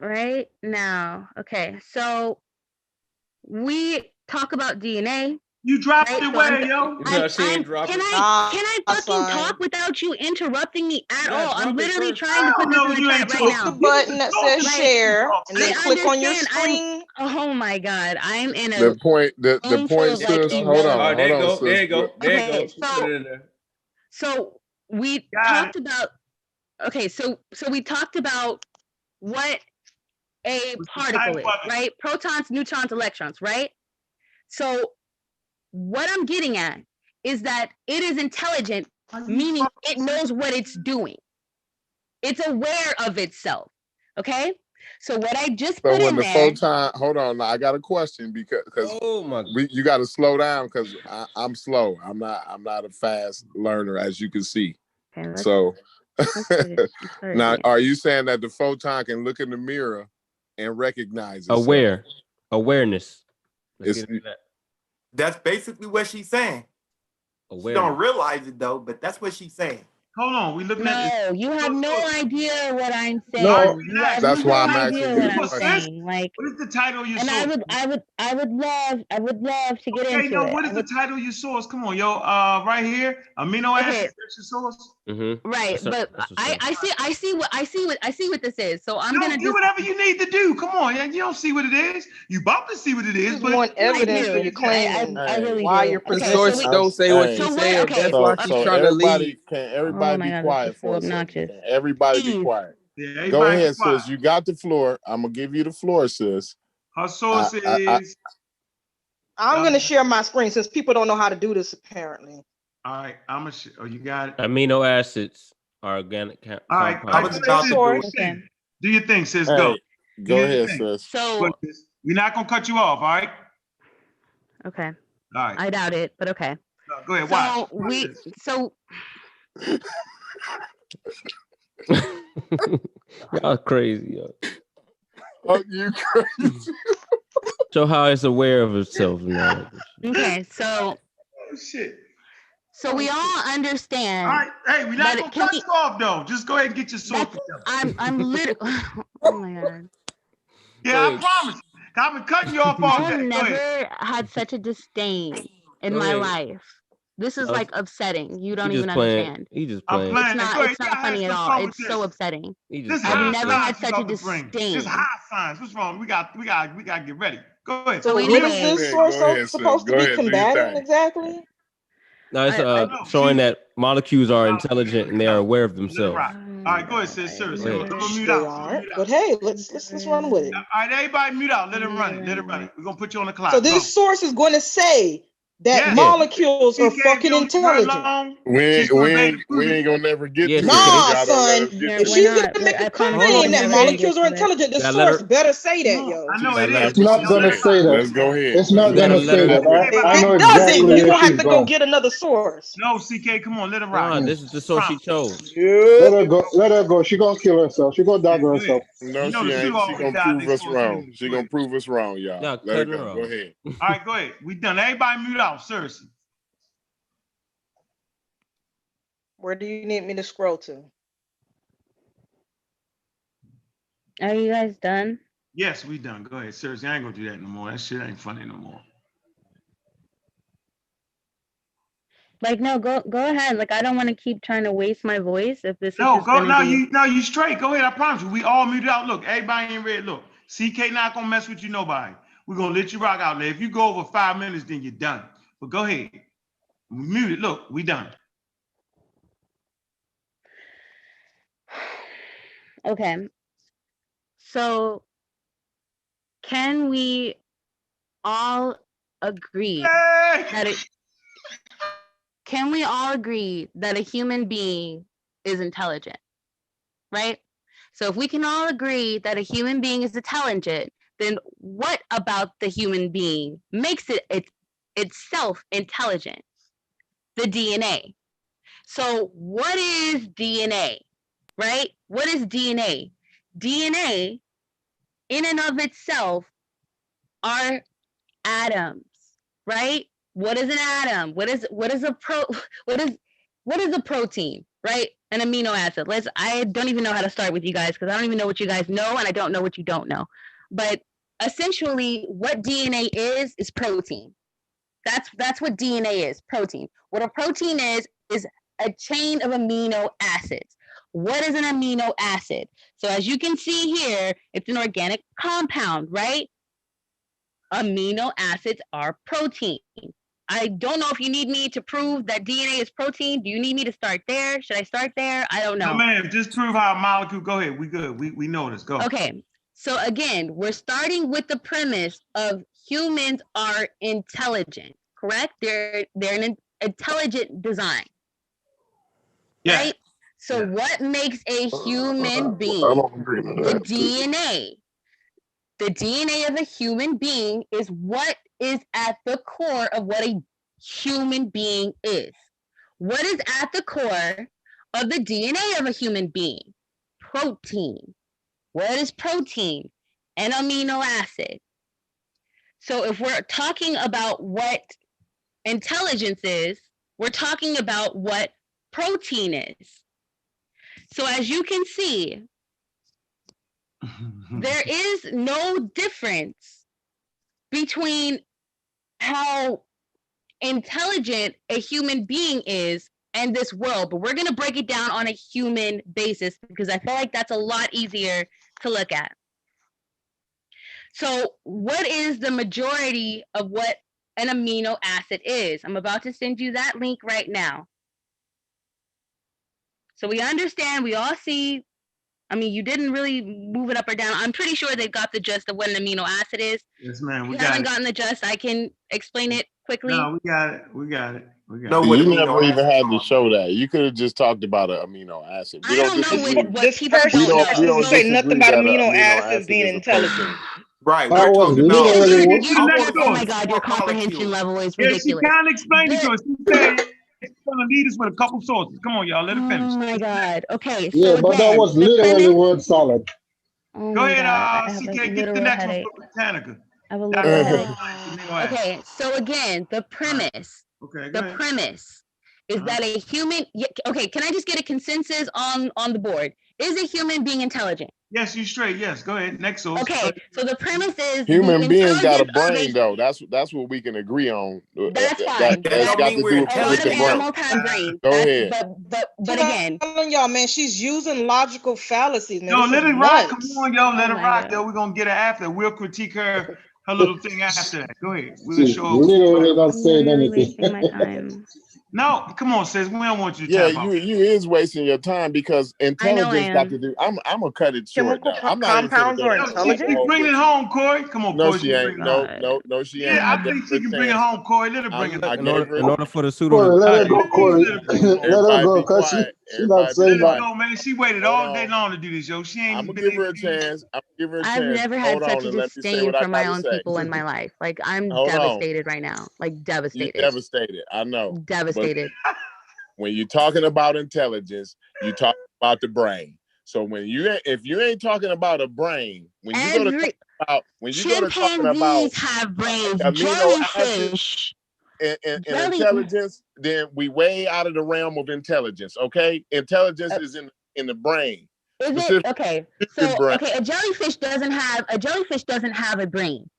Right now. Okay, so we talk about DNA. You dropped it where, yo? Can I fucking talk without you interrupting me at all? I'm literally trying to put this in the chat right now. The button that says share, and then click on your screen. Oh my God, I'm in a. The point, sis. Hold on. There you go. There you go. So we talked about. Okay, so we talked about what a particle is, right? Protons, neutrons, electrons, right? So what I'm getting at is that it is intelligent, meaning it knows what it's doing. It's aware of itself. Okay? So what I just put in there. Photon, hold on, I got a question because you got to slow down because I'm slow. I'm not a fast learner, as you can see. Okay, so now, are you saying that the photon can look in the mirror and recognize itself? Awareness? That's basically what she's saying. She don't realize it though, but that's what she's saying. Hold on, we looking at this. You have no idea what I'm saying. No, that's why I'm asking you the question. Like, what is the title of your source? And I would love to get into it. What is the title of your source? Come on, yo, right here, amino acids. That's your source. Right, but I see what this is. So I'm gonna do whatever you need to do. Come on, you don't see what it is. You about to see what it is, but want evidence for your claim. I really why do. your sources don't say what you say. That's why she's trying to leave. Can everybody be quiet for a second? Everybody be quiet. Yeah, go ahead, sis. You got the floor. I'm gonna give you the floor, sis. Her source is. I'm gonna share my screen since people don't know how to do this apparently. All right, I'm gonna. Oh, you got it. Amino acids are organic. All right, do your thing, sis. Go. Go ahead, sis. So we're not gonna cut you off. All right. Okay. All right. I doubt it, but okay. No, go ahead. Y'all crazy, yo. Oh, you crazy. So how it's aware of itself now. Okay, so shit. So we all understand. All right, hey, we're not gonna cut you off though. Just go ahead and get your source. I'm literally. Oh my God. Yeah, I promise. I've been cutting you off all day. I've never had such a disdain in my life. This is like upsetting. You don't even understand. He just playing. It's not funny at all. It's so upsetting. I've never had such a disdain. This high signs. What's wrong? We got to get ready. Go ahead. So what is this source supposed to be combating exactly? No, it's showing that molecules are intelligent and they are aware of themselves. All right, go ahead, sis. Seriously, mute out. But hey, let's run with it. All right, everybody mute out. Let it run it. We're gonna put you on the clock. So this source is going to say that molecules are fucking intelligent. We ain't gonna never get to Nah, it. son. If she's gonna make a claim that molecules are intelligent, the source better say that, yo. I know it is. It's not gonna say that. Let's go ahead. It's not gonna say that. I know It doesn't. exactly You're where gonna have she's to go going. get another source. No, CK, come on, let her rock. This is the source she chose. Let her go. Let her go. She gonna kill herself. She gonna die herself. No, she ain't. She gonna prove us wrong. She gonna prove us wrong, y'all. Y'all Let her cutting her go. off. Go ahead. All right, go ahead. We done. Everybody mute out, seriously. Where do you need me to scroll to? Are you guys done? Yes, we done. Go ahead. Seriously, I ain't gonna do that no more. That shit ain't funny no more. Like, no, go ahead. Like, I don't want to keep trying to waste my voice if this is No, just go. gonna be... You straight. Go ahead. I promise you. We all muted out. Look, everybody in red. Look, CK not gonna mess with you. Nobody. We're gonna let you rock out there. If you go over 5 minutes, then you're done. But go ahead. Mute it. Look, we done. Okay. So, can we all agree that a human being is intelligent, right? So if we can all agree that a human being is intelligent, then what about the human being makes it itself intelligent? The DNA. So what is DNA, right? What is DNA? DNA, in and of itself, are atoms, right? What is an atom? What is a protein, right? An amino acid. I don't even know how to start with you guys because I don't even know what you guys know and I don't know what you don't know. But essentially what DNA is protein. That's what DNA is, protein. What a protein is a chain of amino acids. What is an amino acid? So as you can see here, it's an organic compound, right? Amino acids are protein. I don't know if you need me to prove that DNA is protein. Do you need me to start there? Should I start there? I don't know. No, ma'am. Just prove how a molecule. Go ahead. We good. We know this. Go. Okay. So again, we're starting with the premise of humans are intelligent, correct? They're an intelligent design. Yeah. Right? So what makes a human being? I don't agree with The that. DNA. The DNA of a human being is what is at the core of what a human being is. What is at the core of the DNA of a human being? Protein. What is protein? An amino acid. So if we're talking about what intelligence is, we're talking about what protein is. So as you can see, there is no difference between how intelligent a human being is and this world, but we're going to break it down on a human basis because I feel like that's a lot easier to look at. So what is the majority of what an amino acid is? I'm about to send you that link right now. So we understand, we all see, I mean, you didn't really move it up or down. I'm pretty sure they've got the gist of what an amino acid is. Yes, ma'am. If you haven't gotten the gist, I can explain it quickly. No, we got it. We got it. No, you never even had to show that. You could have just talked about an amino acid. We don't disagree. This first source doesn't say nothing about amino acids being intelligent. Right. That was literally what. Oh my God, your comprehension level is ridiculous. Yeah, she kind of explained it to us. She said she's going to lead us with a couple sources. Come on, y'all. Let her finish. Oh my God. Okay. Yeah, so but again, that was literally word salad. Oh Go ahead, CK, get the next one from Britannica. I have a little headache. Okay, so again, the premise. Okay, the premise is that a human. Okay, can I just get a consensus on the board? Is a human being intelligent? Yes, you straight. Yes, go ahead. Next source. Okay, so the premise is human beings got a brain, though. That's what we can agree on. That's fine. That got to do with the animals have brains. Go ahead. But again, y'all, man, she's using logical fallacies, man. No, let it rock. Come on, yo, let it rock. God. Yo, we're gonna get her after. We'll critique her her little thing after that. Go ahead. We'll See, show. literally not saying Literally anything. wasting my time. No, come on, sis. We don't want you to Yeah, tap out. you is wasting your time because intelligence got to do. I'm gonna cut it short now. I'm not even gonna compounds are go intelligent? She's bringing it home, Corey. Come on, No, Corey. she ain't. No, she ain't. Yeah, I think she can bring it home, Corey. Let her bring it home. In order for the pseudo Corey, to let her die, go, Corey. Let her go, be because quiet. she not saying Let her that. go, man. She waited all day long to do this, yo. She ain't I'm gonna been give able her a chance. I'm gonna give her a I've chance. never had Hold such on a and let me say disdain what I for my gotta own say. people in my life. Like I'm Hold on. devastated right now. Like You devastated. devastated. I know. Devastated. But when you're talking about intelligence, you talk about the brain. So if you ain't talking about a brain, when you go to talking Chimpanzees about have brains. amino Jellyfish. acids and intelligence, then we way out of the realm of intelligence. Okay, intelligence is in the brain. Is it okay? So brain. okay, a jellyfish doesn't have a brain.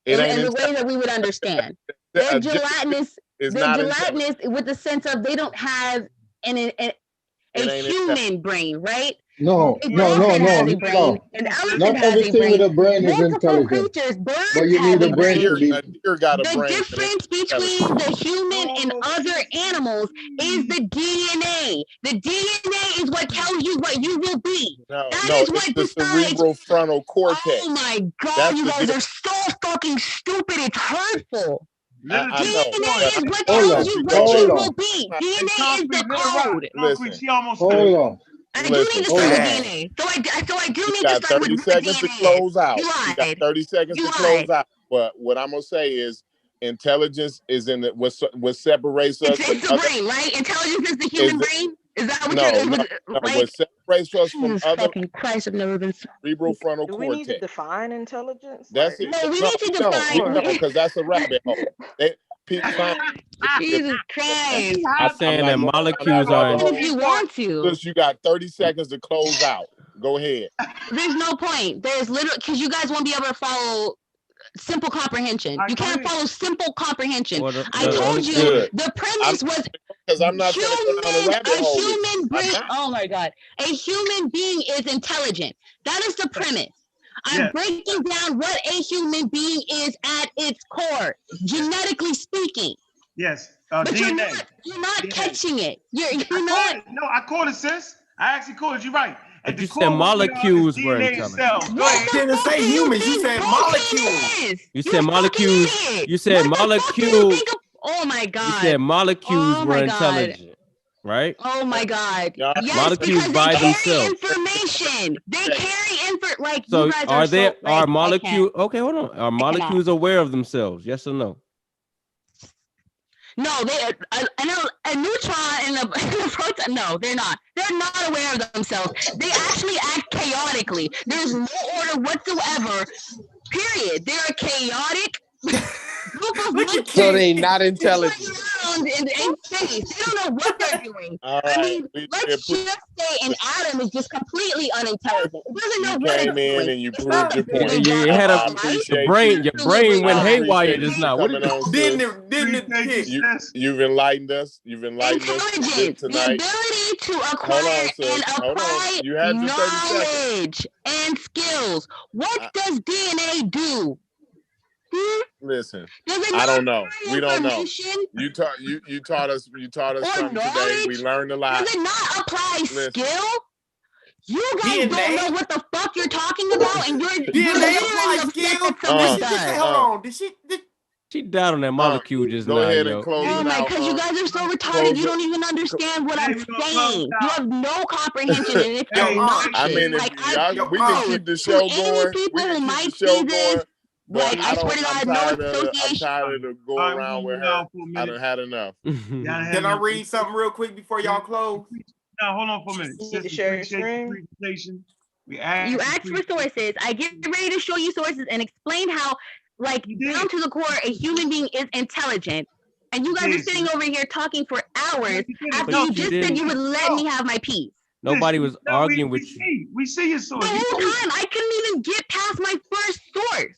It in ain't the way that we would understand. A They're gelatinous. is They're not gelatinous with the sense of they don't have a human brain, right? No. A dolphin has a brain. An elephant Not has a everything brain. with a brain is Multiple intelligent. creatures, birds But you have need a a brain to brain. be. A deer got a The brain. difference between the human and other animals is the DNA. The DNA is what tells you what you will be. That is what it's the decides. cerebral frontal cortex. Oh my God, That's you the guys are so fucking stupid. It's hurtful. I know, DNA is what Hold tells on, you what hold you on. will be. DNA is the code. Listen, she almost Hold on. I do need to start with DNA. So I do You need to got start 30 with what seconds to DNA close out. You You got lied. 30 seconds You to close lied. out. But what I'm gonna say is intelligence is in the what separates us from It's the other. brain, right? Intelligence is the human brain? Is that what no. like? What separates us from Jesus other fucking Christ, I've never been cerebral frontal Do we cortex. need to define intelligence? That's it. No, we need to define. because that's a rabbit hole. Jesus Christ. It's saying that molecules are. If you want to. Just you got 30 seconds to close out. Go ahead. There's no point. There's literally because you guys won't be able to follow simple comprehension. You can't follow simple comprehension. I told you the premise was because I'm not a human brain. Oh my God. A human being is intelligent. That is the premise. I'm breaking down what a human being is at its core, genetically speaking. Yes. But DNA. you're not catching it. You're not. No, I caught it, sis. I actually caught it. You're right. But you said molecules were intelligent. Go ahead. You didn't say humans. You said molecules. You said molecules. You said molecules. Oh my God. You said molecules were intelligent, right? Oh my God. Yes, molecules because by they carry themselves. information. They carry like So you guys are molecules? Okay, hold on. Are molecules aware of themselves? Yes or no? No, a neutron and a proton. No, they're not. They're not aware of themselves. They actually act chaotically. There's no order whatsoever. Period. They're a chaotic group of monkeys. So they not intelligent. In space. They don't know what they're doing. I mean, let's just say an atom is just completely unintelligent. It doesn't know what it's doing. And you proved your point. You had your brain went haywire just now. What didn't it? You've enlightened us. You've enlightened us tonight. The ability to acquire and apply knowledge and skills. What does DNA do? Listen, I don't know. We don't know. You taught us something today. We learned a lot. Does it not apply skill? You guys don't know what the fuck you're talking about, and you're literally upset that someone does. Hold on. She died on that molecule just now. Go ahead and close it out. Because you guys are so retarded, you don't even understand what I'm saying. You have no comprehension, and it's obnoxious. I mean, we can keep the show going. We can keep the show going. But I swear to God, I'm tired of going around with her. I done had enough. Can I read something real quick before y'all close? Now, hold on for a minute. You need to share your screen. You asked for sources. I get ready to show you sources and explain how, like, down to the core, a human being is intelligent. And you guys are sitting over here talking for hours after you just said you would let me have my piece. Nobody was arguing with you. We see your source. The whole time, I couldn't even get past my first source.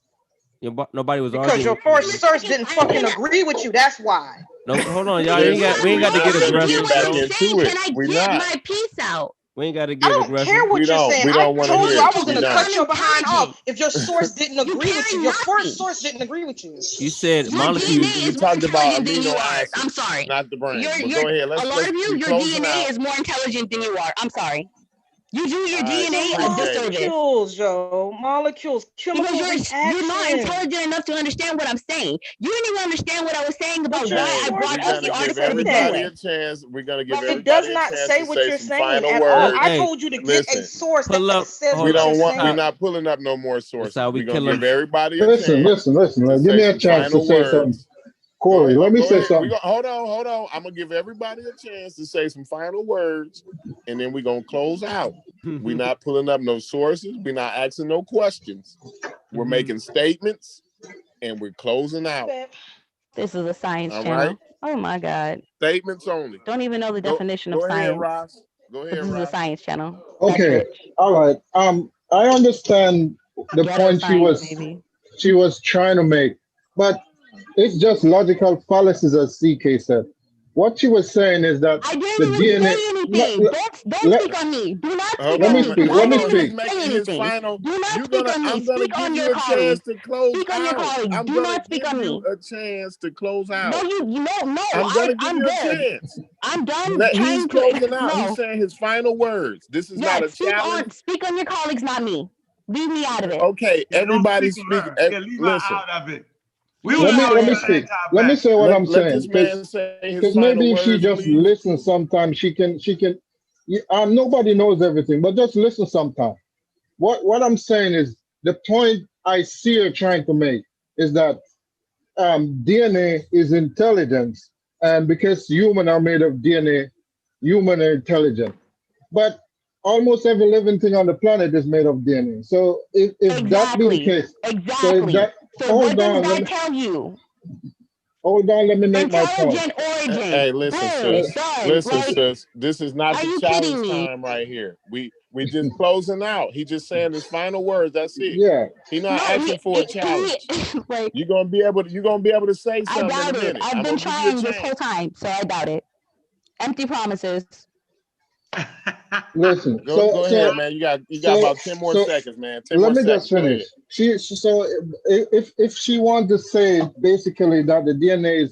Nobody was arguing. Because your first source didn't fucking agree with you. That's why. No, hold on, y'all. We ain't got to get aggressive. Can I get my piece out? We ain't got to I get don't aggressive. care what you're saying. We I don't want to told hear you I it. was We going to don't. cut your behind off if your source didn't You agree with you. carry Your nothing. first source didn't agree with you. You said Your molecules. DNA We is more talked about intelligent than you amino are. acids. I'm sorry. Not the brain. But You're go ahead. a lot of you, We your closing DNA out. is more intelligent than you are. I'm sorry. You do your All right, DNA a appreciate it. disservice. Molecules, Joe. Molecules, chemical Because you're not reactions. intelligent enough to understand what I'm saying. You didn't even understand what I was saying about But your why I source brought up We're the gonna give article to begin everybody a with. chance. We're gonna give But it does everybody a not chance say to what say you're some saying final at all. words. I Hey, told you to get a Listen, source pull that up. says we Hold what up. you're don't want. We're saying. not pulling up no more sources. That's how we We're gonna kill them. give everybody a Listen, chance listen. to Give say me a some chance to final say something. words. Corey, let me Go say ahead. something. Hold on. I'm gonna give everybody a chance to say some final words, and then we're gonna close out. We're not pulling up no sources. We're not asking no questions. We're making statements, and we're closing out. This is a science All channel. right. Oh my God. Statements only. Don't even know the definition of Go ahead, science. Ross. Go But ahead, this is a Ross. science channel. Okay. All right. I understand the Ghetto point science, baby. she was trying to make, but it's just logical fallacies, as CK said. What she was saying is that I the didn't even DNA. say anything. Don't speak on me. Do not Hold speak on on. me. speak. I Let me didn't speak. even say anything. Do not You're speak gonna. on me. I'm gonna Speak on give your you a chance colleagues. to close Speak on your out. colleagues. I'm Do gonna not speak give on you me. a chance to close out. No. I'm gonna give I'm you a good. chance. I'm done He's trying closing to. out. He's No. saying his final words. This is not Yes. a challenge. Speak on your colleagues, not me. Leave me out of it. Okay, Yeah, don't everybody speak on speak. her. Yeah, leave her Listen. out of it. We Leave was me out of Let me it. speak. Let me say what I'm Let saying, this man say his because final maybe if she words, just please. listens sometimes, she can. Nobody knows everything, but just listen sometimes. What I'm saying is the point I see her trying to make is that DNA is intelligence, and because humans are made of DNA, human are intelligent. But almost every living thing on the planet is made of DNA. So if that be the case, Exactly. So what hold does on, that tell you? hold on, let me make my point. Intelligent origin. Hey, listen, Boom. sis. Done. Listen, sis. This is not Are the you kidding challenge me? time right here. We just closing out. He just saying his final words. That's it. Yeah. He not No, asking for a challenge. like You're gonna be able to say I something in a doubt it. minute. I've I'm been gonna give you a trying this whole chance. time, so I doubt it. Empty promises. Listen, Go ahead, man. You got about 10 more seconds, man. 10 let more me seconds. just finish. So if she wants to say basically that the DNA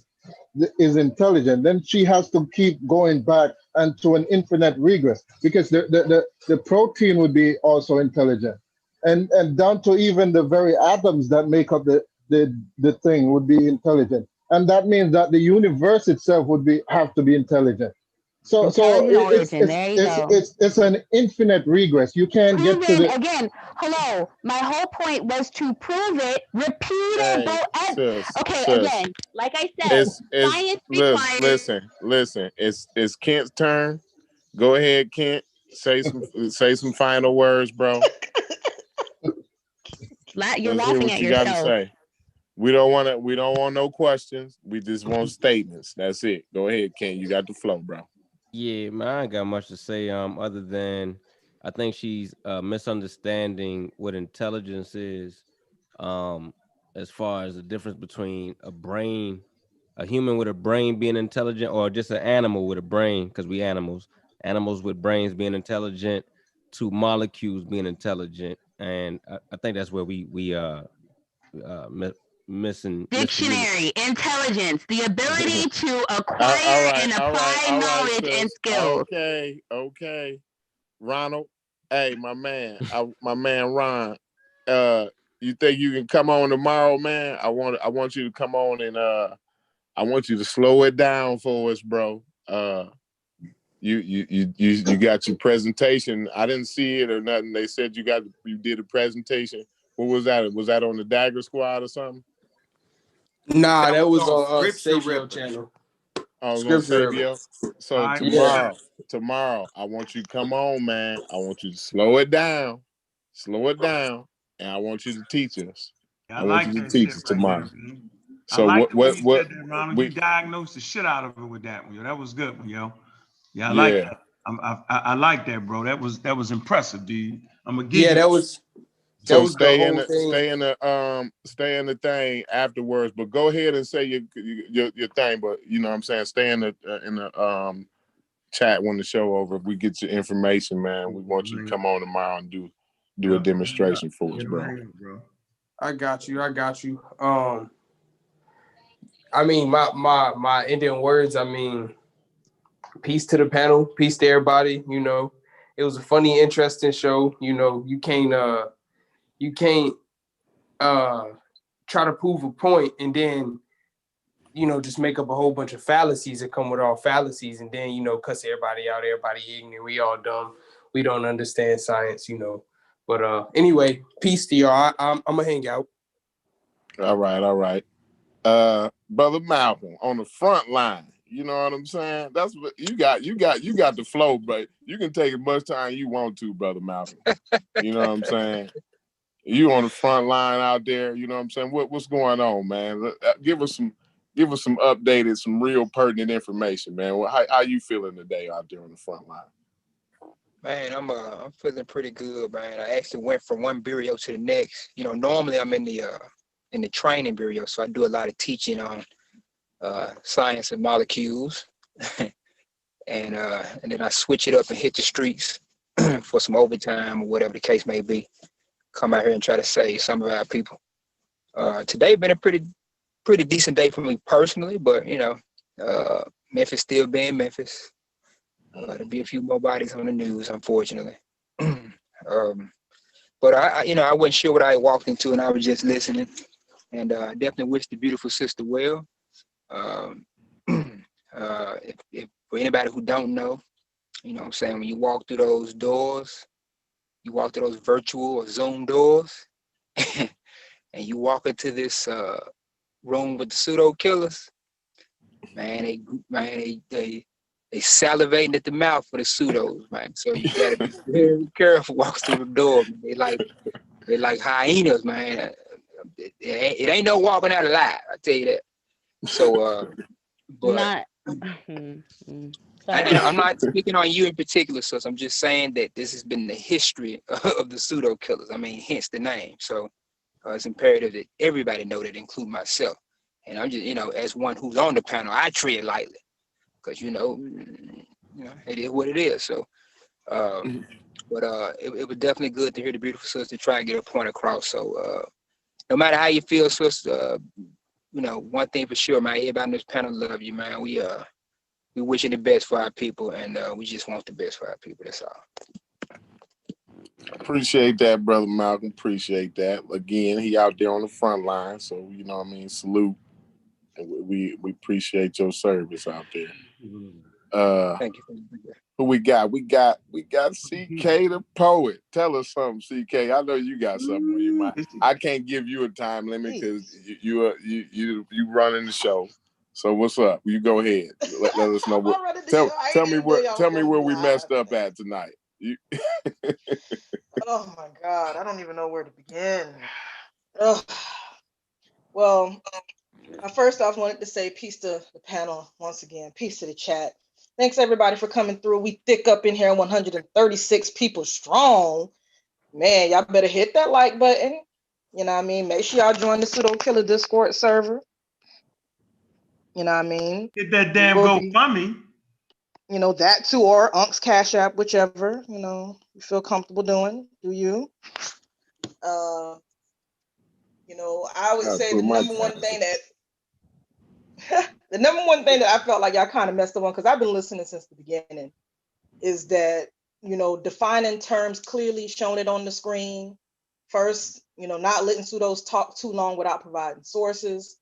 is intelligent, then she has to keep going back and to an infinite regress, because the protein would be also intelligent, and down to even the very atoms that make up the thing would be intelligent, and that means that the universe itself would have to be intelligent. So Origin. There you go. it's an infinite regress. You can't get to the Again. Hello. My whole point was to prove it repeatable. Again, like I said, science requires. Listen. It's Kent's turn. Go ahead, Kent. Say some final words, bro. You're Let's hear laughing what at you got to yourself. say. We don't want no questions. We just want statements. That's it. Go ahead, Kent. You got the flow, bro. Yeah, man, I ain't got much to say. Other than I think she's misunderstanding what intelligence is. As far as the difference between a human with a brain being intelligent, or just an animal with a brain, because we animals with brains being intelligent, to molecules being intelligent, and I think that's where we missing dictionary intelligence, the ability to acquire and apply knowledge and skills. Okay, Ronald. Hey, my man, Ron. You think you can come on tomorrow, man? I want you to come on, and I want you to slow it down for us, bro. You got your presentation. I didn't see it or nothing. They said you did a presentation. What was that? Was that on the Dagger Squad or something? Nah, that was on Sabio channel. I was on Sabio. So tomorrow, I want you to come on, man. I want you to slow it down, and I want you to teach us. I want you to teach us tomorrow. So I like the way you said that, Ronald. You diagnosed the shit out of it with that one, yo. That was good, yo. Yeah, I like that. I like that, bro. That was impressive, dude. I'm gonna give you. That was stay the in whole thing. Stay in the thing afterwards. But go ahead and say your thing. But you know what I'm saying, stay in the chat when the show over. If we get your information, man, we want you to come on tomorrow and do a demonstration for us, bro. I got you. I mean, my ending words, I mean, peace to the panel, peace to everybody. You know, it was a funny, interesting show. You know, you can't try to prove a point and then, you know, just make up a whole bunch of fallacies that come with all fallacies, and then, you know, cuss everybody out, everybody ignorant, we all dumb, we don't understand science, you know. But anyway, peace to y'all. I'm gonna hang out. All right. Brother Malcolm on the front line. You know what I'm saying? That's what you got the flow, but you can take as much time you want to, Brother Malcolm. You know what I'm saying? You on the front line out there, you know what I'm saying? What's going on, man? Give us some updated, some real pertinent information, man. How you feeling today out there on the front line? Man, I'm feeling pretty good, man. I actually went from one bureau to the next. You know, normally I'm in the training bureau, so I do a lot of teaching on science and molecules, and then I switch it up and hit the streets for some overtime or whatever the case may be. Come out here and try to save some of our people. Today been a pretty decent day for me personally, but you know, Memphis still being Memphis. There'll be a few more bodies on the news, unfortunately. But I wasn't sure what I walked into, and I was just listening. And definitely wish the beautiful sister well. If for anybody who don't know, you know what I'm saying, when you walk through those doors, you walk through those virtual or Zoom doors, and you walk into this room with the Pseudo Killas, man, they salivating at the mouth for the pseudos, man. So you gotta be very careful walking through the door. They like hyenas, man. It ain't no walking out alive, I tell you that. So but I'm not speaking on you in particular, so I'm just saying that this has been the history of the Pseudo Killas. I mean, hence the name. So it's imperative that everybody know that, include myself. And I'm just, you know, as one who's on the panel, I tread lightly because you know, it is what it is. So, but it was definitely good to hear the beautiful sister try and get her point across. So, no matter how you feel, sister, you know, one thing for sure, man, everybody on this panel love you, man. We wishing the best for our people, and we just want the best for our people. That's all. Appreciate that, Brother Malcolm. Appreciate that. Again, he out there on the front line, so you know what I mean, salute. And we appreciate your service out there. Thank you. Who we got? We got CK the poet. Tell us something, CK. I know you got something on your mind. I can't give you a time limit because you running the show. So what's up? You go ahead. Let us know what. Tell me where we messed up at tonight. Oh my God, I don't even know where to begin. Ugh. Well, I first off wanted to say peace to the panel once again. Peace to the chat. Thanks everybody for coming through. We thick up in here, 136 people strong. Man, y'all better hit that like button. You know what I mean? Make sure y'all join the Pseudo Killer Discord server. You know what I mean? Hit that damn GoFundMe. You know, that too, or Unc's Cash App, whichever, you know, you feel comfortable doing. Do you? You know, I would say the number one thing that I felt like y'all kind of messed up on, because I've been listening since the beginning, is that, you know, defining terms clearly, showing it on the screen. First, you know, not letting pseudos talk too long without providing sources.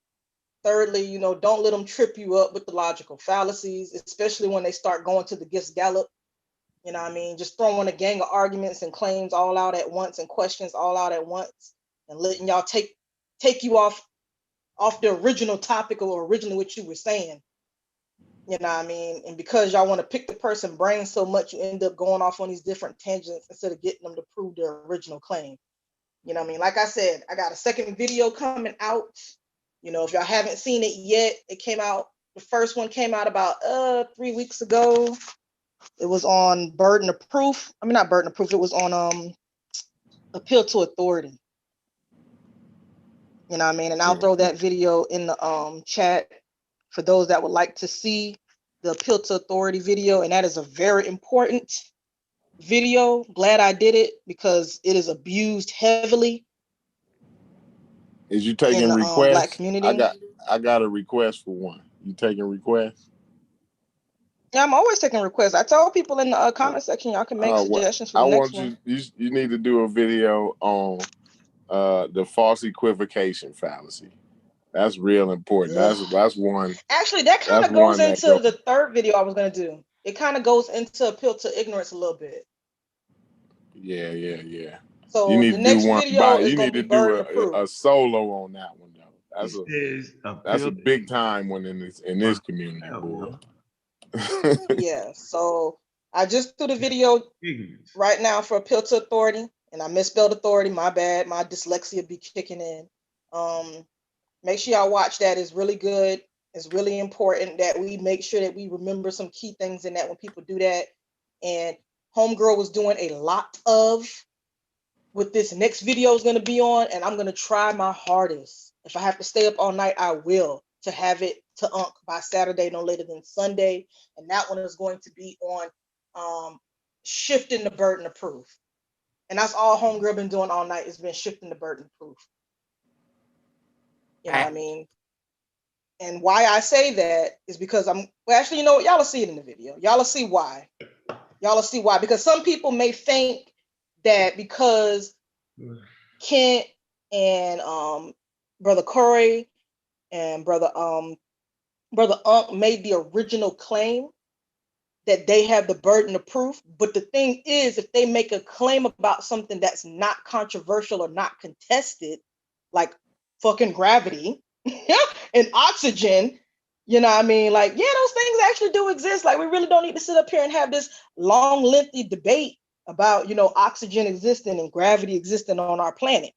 Thirdly, you know, don't let them trip you up with the logical fallacies, especially when they start going to the Gifts Gallop. You know what I mean? Just throwing a gang of arguments and claims all out at once and questions all out at once and letting y'all take you off the original topic or originally what you were saying. You know what I mean? And because y'all want to pick the person's brain so much, you end up going off on these different tangents instead of getting them to prove their original claim. You know what I mean? Like I said, I got a second video coming out. You know, if y'all haven't seen it yet, it came out. The first one came out about 3 weeks ago. It was on burden of proof. I mean, not burden of proof. It was on appeal to authority. You know what I mean? And I'll throw that video in the chat for those that would like to see. the Appeal to Authority video, and that is a very important video. Glad I did it because it is abused heavily. Is you taking in the requests? Black community. I got a request for one. You taking requests? Yeah, I'm always taking requests. I told people in the comment section, y'all can make suggestions for the next one. You need to do a video on the false equivocation fallacy. That's real important. That's one. Actually, that kind of goes into the third video I was gonna do. It kind of goes into appeal to ignorance a little bit. Yeah. So you need the to next do one video is you gonna need be to do burden of proof. a solo on that one though. That's a big time one in this community, boy. Yeah. So I just threw the video right now for appeal to authority, and I misspelled authority. My bad. My dyslexia be kicking in. Make sure y'all watch that. It's really good. It's really important that we make sure that we remember some key things in that when people do that. And Homegirl was doing a lot of what this next video is going to be on, and I'm going to try my hardest. If I have to stay up all night, I will, to have it to Unc by Saturday, no later than Sunday. And that one is going to be on shifting the burden of proof. And that's all Homegirl been doing all night, has been shifting the burden of proof. You know what I mean? And why I say that is because actually, you know what? Y'all will see it in the video. Y'all will see why. Because some people may think that because Kent and Brother Corey and Brother Unc made the original claim that they have the burden of proof. But the thing is, if they make a claim about something that's not controversial or not contested, like fucking gravity and oxygen, you know what I mean? Like, yeah, those things actually do exist. Like, we really don't need to sit up here and have this long, lengthy debate about, you know, oxygen existing and gravity existing on our planet.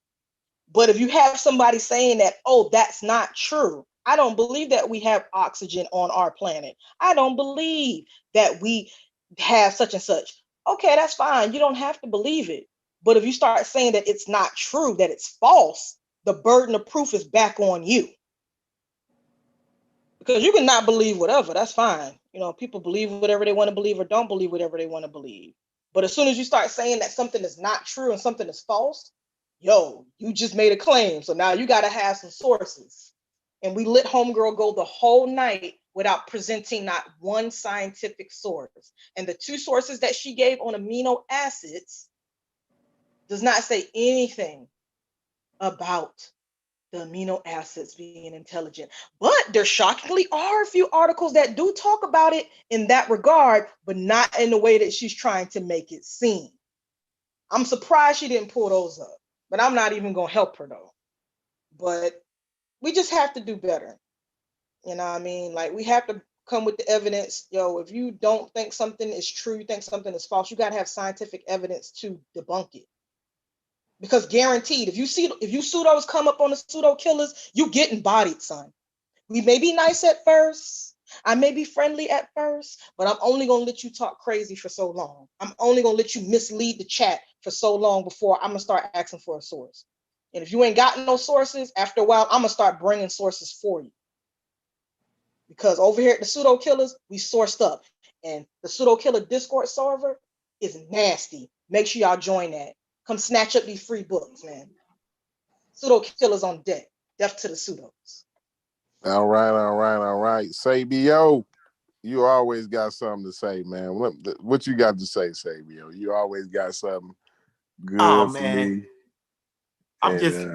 But if you have somebody saying that, oh, that's not true. I don't believe that we have oxygen on our planet. I don't believe that we have such and such. Okay, that's fine. You don't have to believe it. But if you start saying that it's not true, that it's false, the burden of proof is back on you. Because you can not believe whatever, that's fine. You know, people believe whatever they want to believe or don't believe whatever they want to believe. But as soon as you start saying that something is not true and something is false, yo, you just made a claim. So now you got to have some sources. And we let Homegirl go the whole night without presenting not one scientific source. And the two sources that she gave on amino acids does not say anything about the amino acids being intelligent. But there shockingly are a few articles that do talk about it in that regard, but not in the way that she's trying to make it seem. I'm surprised she didn't pull those up, but I'm not even going to help her though. But we just have to do better. You know what I mean? Like, we have to come with the evidence. Yo, if you don't think something is true, you think something is false, you got to have scientific evidence to debunk it. Because guaranteed, if you pseudos come up on the pseudo killers, you getting bodied, son. We may be nice at first. I may be friendly at first, but I'm only going to let you talk crazy for so long. I'm only going to let you mislead the chat for so long before I'm going to start asking for a source. And if you ain't got no sources, after a while, I'm going to start bringing sources for you. Because over here at the Pseudo Killers, we sourced up. And the Pseudo Killer Discord server is nasty. Make sure y'all join that. Come snatch up these free books, man. Pseudo Killers on deck. Death to the pseudos. All right. Sabio, you always got something to say, man. What you got to say, Sabio? You always got something good for me. I'm just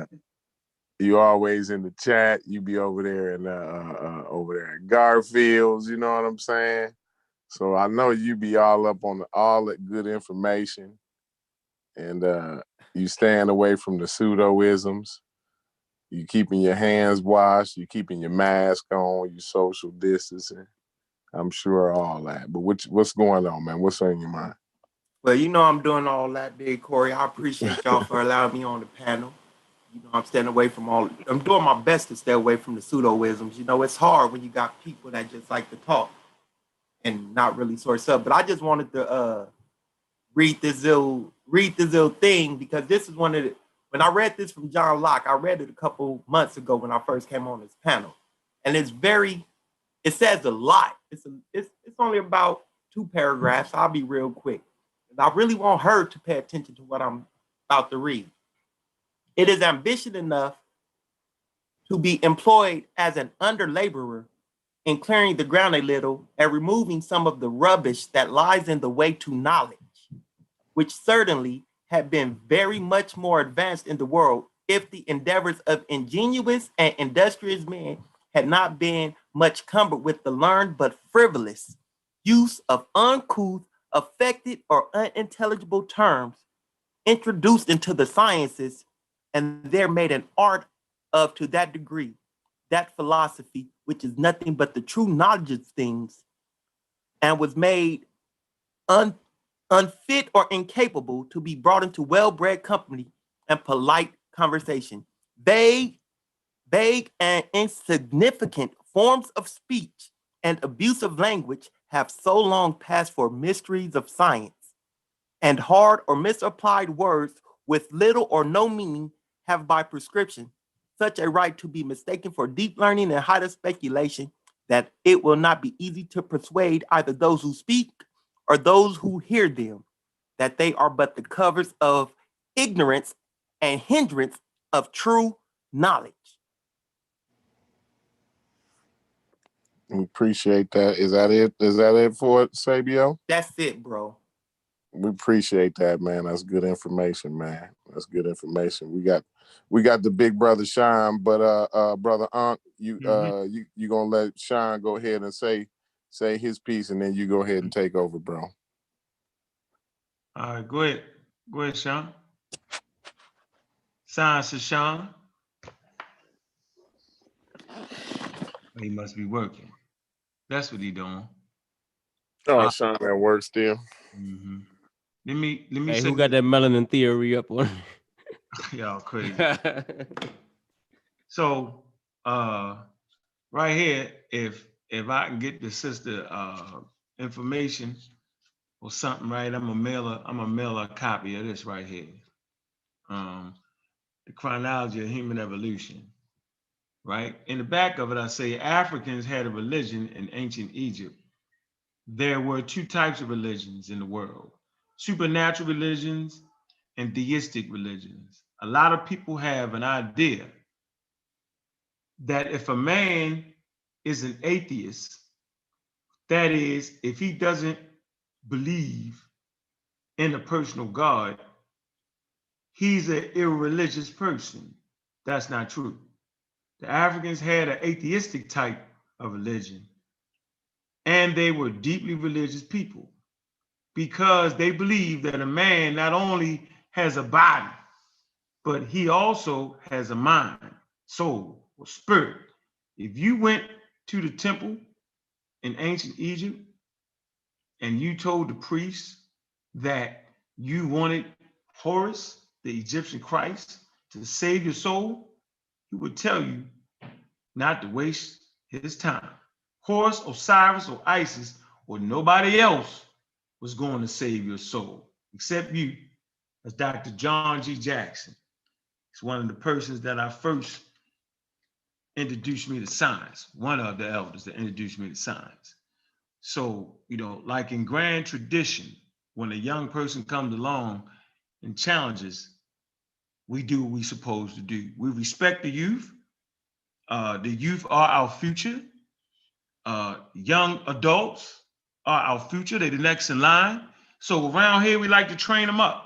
you always in the chat. You be over there and over there at Garfield's, you know what I'm saying? So I know you be all up on all that good information. And you staying away from the pseudoisms. You keeping your hands washed. You keeping your mask on. You social distancing. I'm sure all that. But what's going on, man? What's on your mind? Well, you know I'm doing all that, Big Corey. I appreciate y'all for allowing me on the panel. You know, I'm staying away from I'm doing my best to stay away from the pseudoisms. You know, it's hard when you got people that just like to talk and not really source up. But I just wanted to read this little thing, because this is one of the, when I read this from John Locke, I read it a couple months ago when I first came on this panel. And it's very It says a lot. It's only about 2 paragraphs. I'll be real quick. I really want her to pay attention to what I'm about to read. It is ambition enough to be employed as an under-laborer in clearing the ground a little and removing some of the rubbish that lies in the way to knowledge, which certainly had been very much more advanced in the world if the endeavors of ingenious and industrious men had not been much cumbered with the learned but frivolous use of uncouth, affected, or unintelligible terms introduced into the sciences, and there made an art of to that degree, that philosophy, which is nothing but the true knowledge of things, and was made unfit or incapable to be brought into well-bred company and polite conversation. Vague and insignificant forms of speech and abusive language have so long passed for mysteries of science, and hard or misapplied words with little or no meaning have by prescription such a right to be mistaken for deep learning and height of speculation that it will not be easy to persuade either those who speak or those who hear them that they are but the covers of ignorance and hindrance of true knowledge. We appreciate that. Is that it? Is that it for it, Sabio? That's it, bro. We appreciate that, man. That's good information, man. That's good information. We got the big brother Sean, but brother Unc, you gonna let Sean go ahead and say his piece, and then you go ahead and take over, bro. All right, go ahead, Sean. Science is Sean. He must be working. That's what he doing. Oh, Sean at work still. Mm-hmm. Let me hey, say who got that melanin theory up on? Y'all crazy. So right here, if I can get the sister information or something, right? I'm gonna mail a copy of this right here. The chronology of human evolution. Right? In the back of it, I say Africans had a religion in ancient Egypt. There were 2 types of religions in the world: supernatural religions and theistic religions. A lot of people have an idea that if a man is an atheist, that is, if he doesn't believe in a personal God, he's an irreligious person. That's not true. The Africans had an atheistic type of religion, and they were deeply religious people because they believed that a man not only has a body, but he also has a mind, soul, or spirit. If you went to the temple in ancient Egypt and you told the priest that you wanted Horus, the Egyptian Christ, to save your soul, he would tell you not to waste his time. Horus, Osiris, or Isis, or nobody else was going to save your soul, except you, as Dr. John G. Jackson. He's one of the persons that I first introduced me to science, one of the elders that introduced me to science. So, like in grand tradition, when a young person comes along and challenges, we do what we're supposed to do. We respect the youth. The youth are our future. Young adults are our future. They're the next in line. So around here, we like to train them up.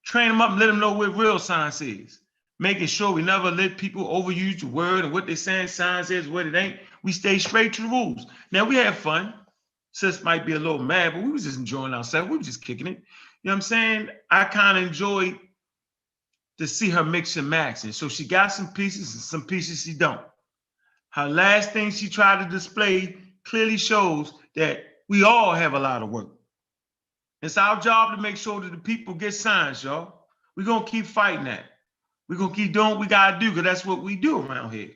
Train them up and let them know what real science is. Making sure we never let people overuse the word and what they're saying science is, what it ain't. We stay straight to the rules. Now, we have fun. Sis might be a little mad, but we was just enjoying ourselves. We were just kicking it. You know what I'm saying? I kind of enjoyed to see her mix and match. And so she got some pieces and some pieces she don't. Her last thing she tried to display clearly shows that we all have a lot of work. It's our job to make sure that the people get science, y'all. We're going to keep fighting that. We're going to keep doing what we got to do because that's what we do around here.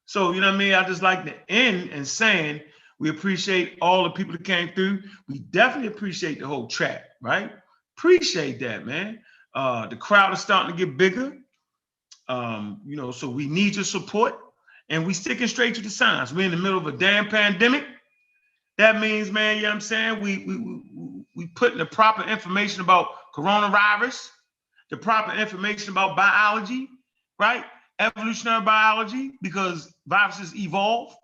So, you know what I mean? I just like to end and saying we appreciate all the people that came through. We definitely appreciate the whole track, right? Appreciate that, man. The crowd is starting to get bigger. So we need your support. and we sticking straight to the science. We're in the middle of a damn pandemic. That means, man, you know what I'm saying? We putting the proper information about coronavirus, the proper information about biology, right? Evolutionary biology, because viruses evolve.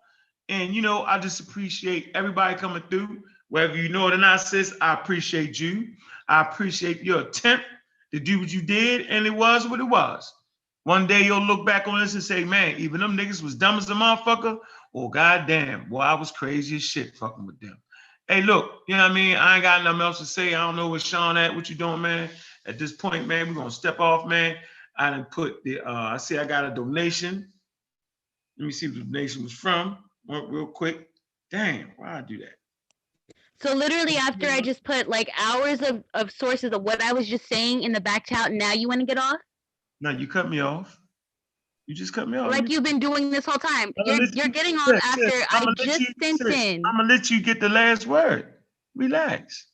And, you know, I just appreciate everybody coming through. Whether you know it or not, sis, I appreciate you. I appreciate your attempt to do what you did, and it was what it was. One day you'll look back on this and say, man, even them niggas was dumb as a motherfucker, or goddamn, boy, I was crazy as shit fucking with them. Hey, look, you know what I mean? I ain't got nothing else to say. I don't know what Sean at, what you doing, man. At this point, man, we're gonna step off, man. I done put the, I see I got a donation. Let me see who the donation was from, real quick. Damn, why I do that? So literally after I just put like hours of sources of what I was just saying in the back chat, now you want to get off? No, you cut me off. You just cut me off. Like you've been doing this whole time. You're getting off after I just sent in. I'm gonna let you get the last word. Relax.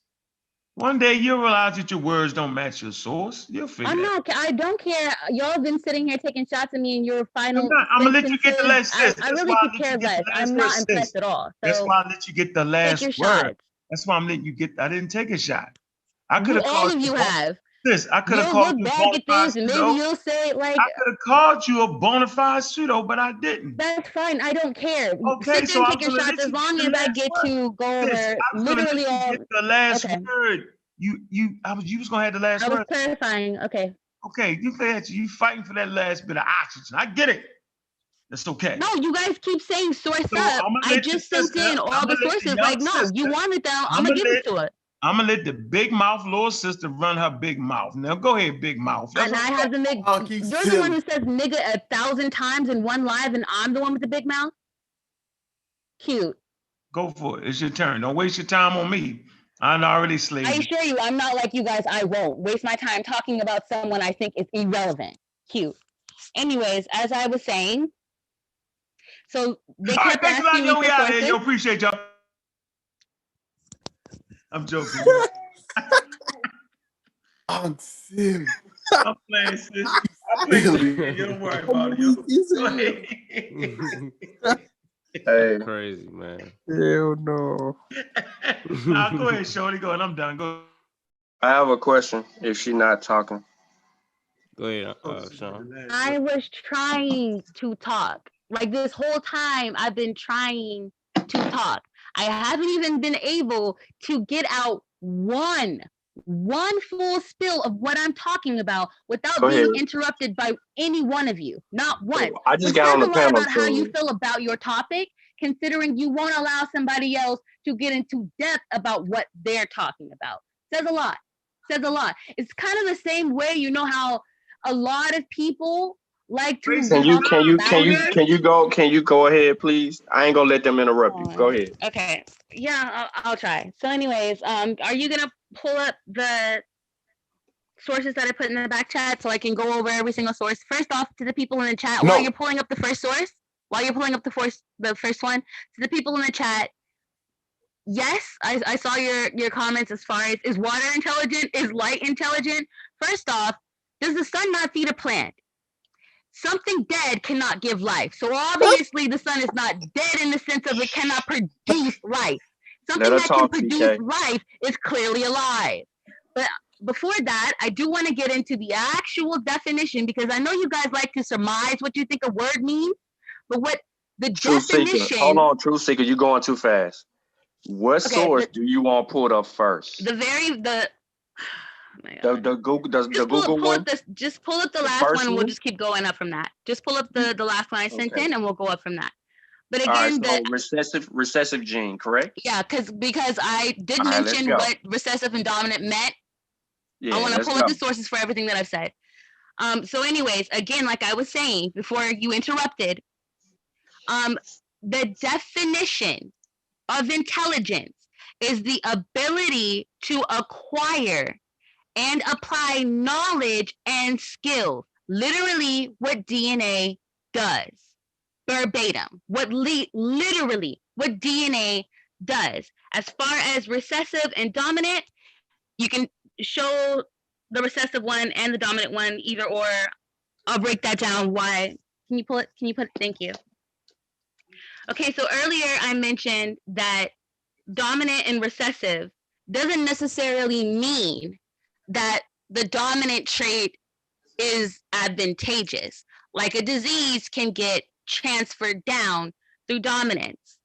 One day you'll realize that your words don't match your source. You'll figure that. I don't care. Y'all have been sitting here taking shots at me in your final. I'm gonna let you get the last. I really could care less. I'm not impressed at all. So that's why I let you get the last take your word. shot. That's why I'm letting you get. I didn't take a shot. I could have. All of you have. This I could have You'll called look you back at this and maybe pseudo. you'll say like I could have called you a bona fide pseudo, but I didn't. That's fine. I don't care. Okay, sit so there and take your shots as long as I get to go over literally all. Get the last word. You was gonna have the last word. I was clarifying. Okay. Okay, you fighting for that last bit of oxygen. I get it. That's okay. No, you guys keep saying source up. I just sent in all the sources. Like, no, you wanted them. I'm gonna give it to it. I'm gonna let the big mouth little sister run her big mouth. Now go ahead, big mouth. And I have the big. You're the one who says nigga 1,000 times in one live, and I'm the one with the big mouth. Cute. Go for it. It's your turn. Don't waste your time on me. I'm already slaving. I assure you, I'm not like you guys. I won't waste my time talking about someone I think is irrelevant. Cute. Anyways, as I was saying, so they kept asking me for sources. Yo, appreciate y'all. I'm joking. I'm playing, sis. I'm playing. You don't worry about it. Hey, crazy man. Hell no. Go ahead, Shorty. Go ahead. I'm done. Go. I have a question. If she's not talking, go ahead, Sean. I was trying to talk. Like this whole time, I've been trying to talk. I haven't even been able to get out one full spill of what I'm talking about without being interrupted by any one of you. Not once. I just got on the panel. About how you feel about your topic, considering you won't allow somebody else to get into depth about what they're talking about. Says a lot. Says a lot. It's kind of the same way, you know how a lot of people like to. Can you go ahead, please? I ain't gonna let them interrupt you. Go ahead. Okay. Yeah, I'll try. So, anyways, are you gonna pull up the sources that I put in the back chat so I can go over every single source? First off, to the people in the chat, while you're pulling up the first source, the first one, to the people in the chat. Yes, I saw your comments as far as, is water intelligent? Is light intelligent? First off, does the sun not feed a plant? Something dead cannot give life. So obviously the sun is not dead in the sense of it cannot produce life. Something that can produce life is clearly alive. But before that, I do want to get into the actual definition, because I know you guys like to surmise what you think a word means, but what the definition... Seeker. Hold on, Truth Seeker, you're going too fast. What source do you want pulled up first? The Google one? Just pull up the last one, and we'll just keep going up from that. Just pull up the last one I sent in, and we'll go up from that. But again, recessive gene, correct? Yeah, because I did mention what recessive and dominant meant. Yeah, I want to pull up the sources for everything that I've said. So anyways, again, like I was saying before you interrupted, the definition of intelligence is the ability to acquire and apply knowledge and skills. Literally what DNA does. Verbatim. Literally what DNA does. As far as recessive and dominant, you can show the recessive one and the dominant one either or. I'll break that down. Why? Can you pull it? Thank you. Okay, so earlier I mentioned that dominant and recessive doesn't necessarily mean that the dominant trait is advantageous. Like a disease can get transferred down through dominance.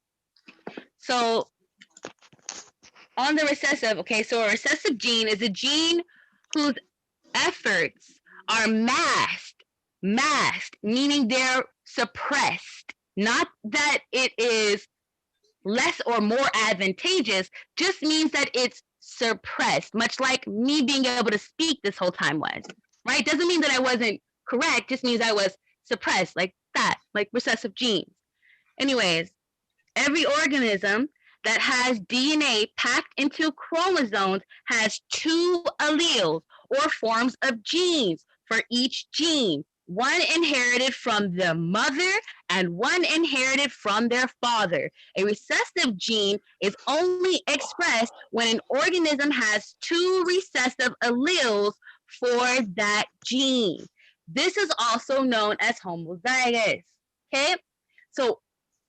So on the recessive, okay, so a recessive gene is a gene whose efforts are masked, meaning they're suppressed. Not that it is less or more advantageous, just means that it's suppressed, much like me being able to speak this whole time was, right? Doesn't mean that I wasn't correct, just means I was suppressed, like that, like recessive genes. Anyways, every organism that has DNA packed into chromosomes has 2 alleles or forms of genes for each gene. One inherited from the mother and one inherited from their father. A recessive gene is only expressed when an organism has 2 recessive alleles for that gene. This is also known as homozygous. Okay? So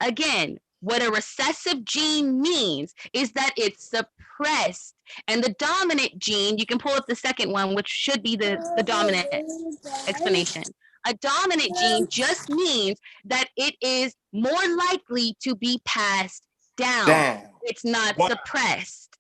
again, what a recessive gene means is that it's suppressed. And the dominant gene, you can pull up the second one, which should be the dominant explanation. A dominant gene just means that it is more likely to be passed down. Damn. It's not suppressed.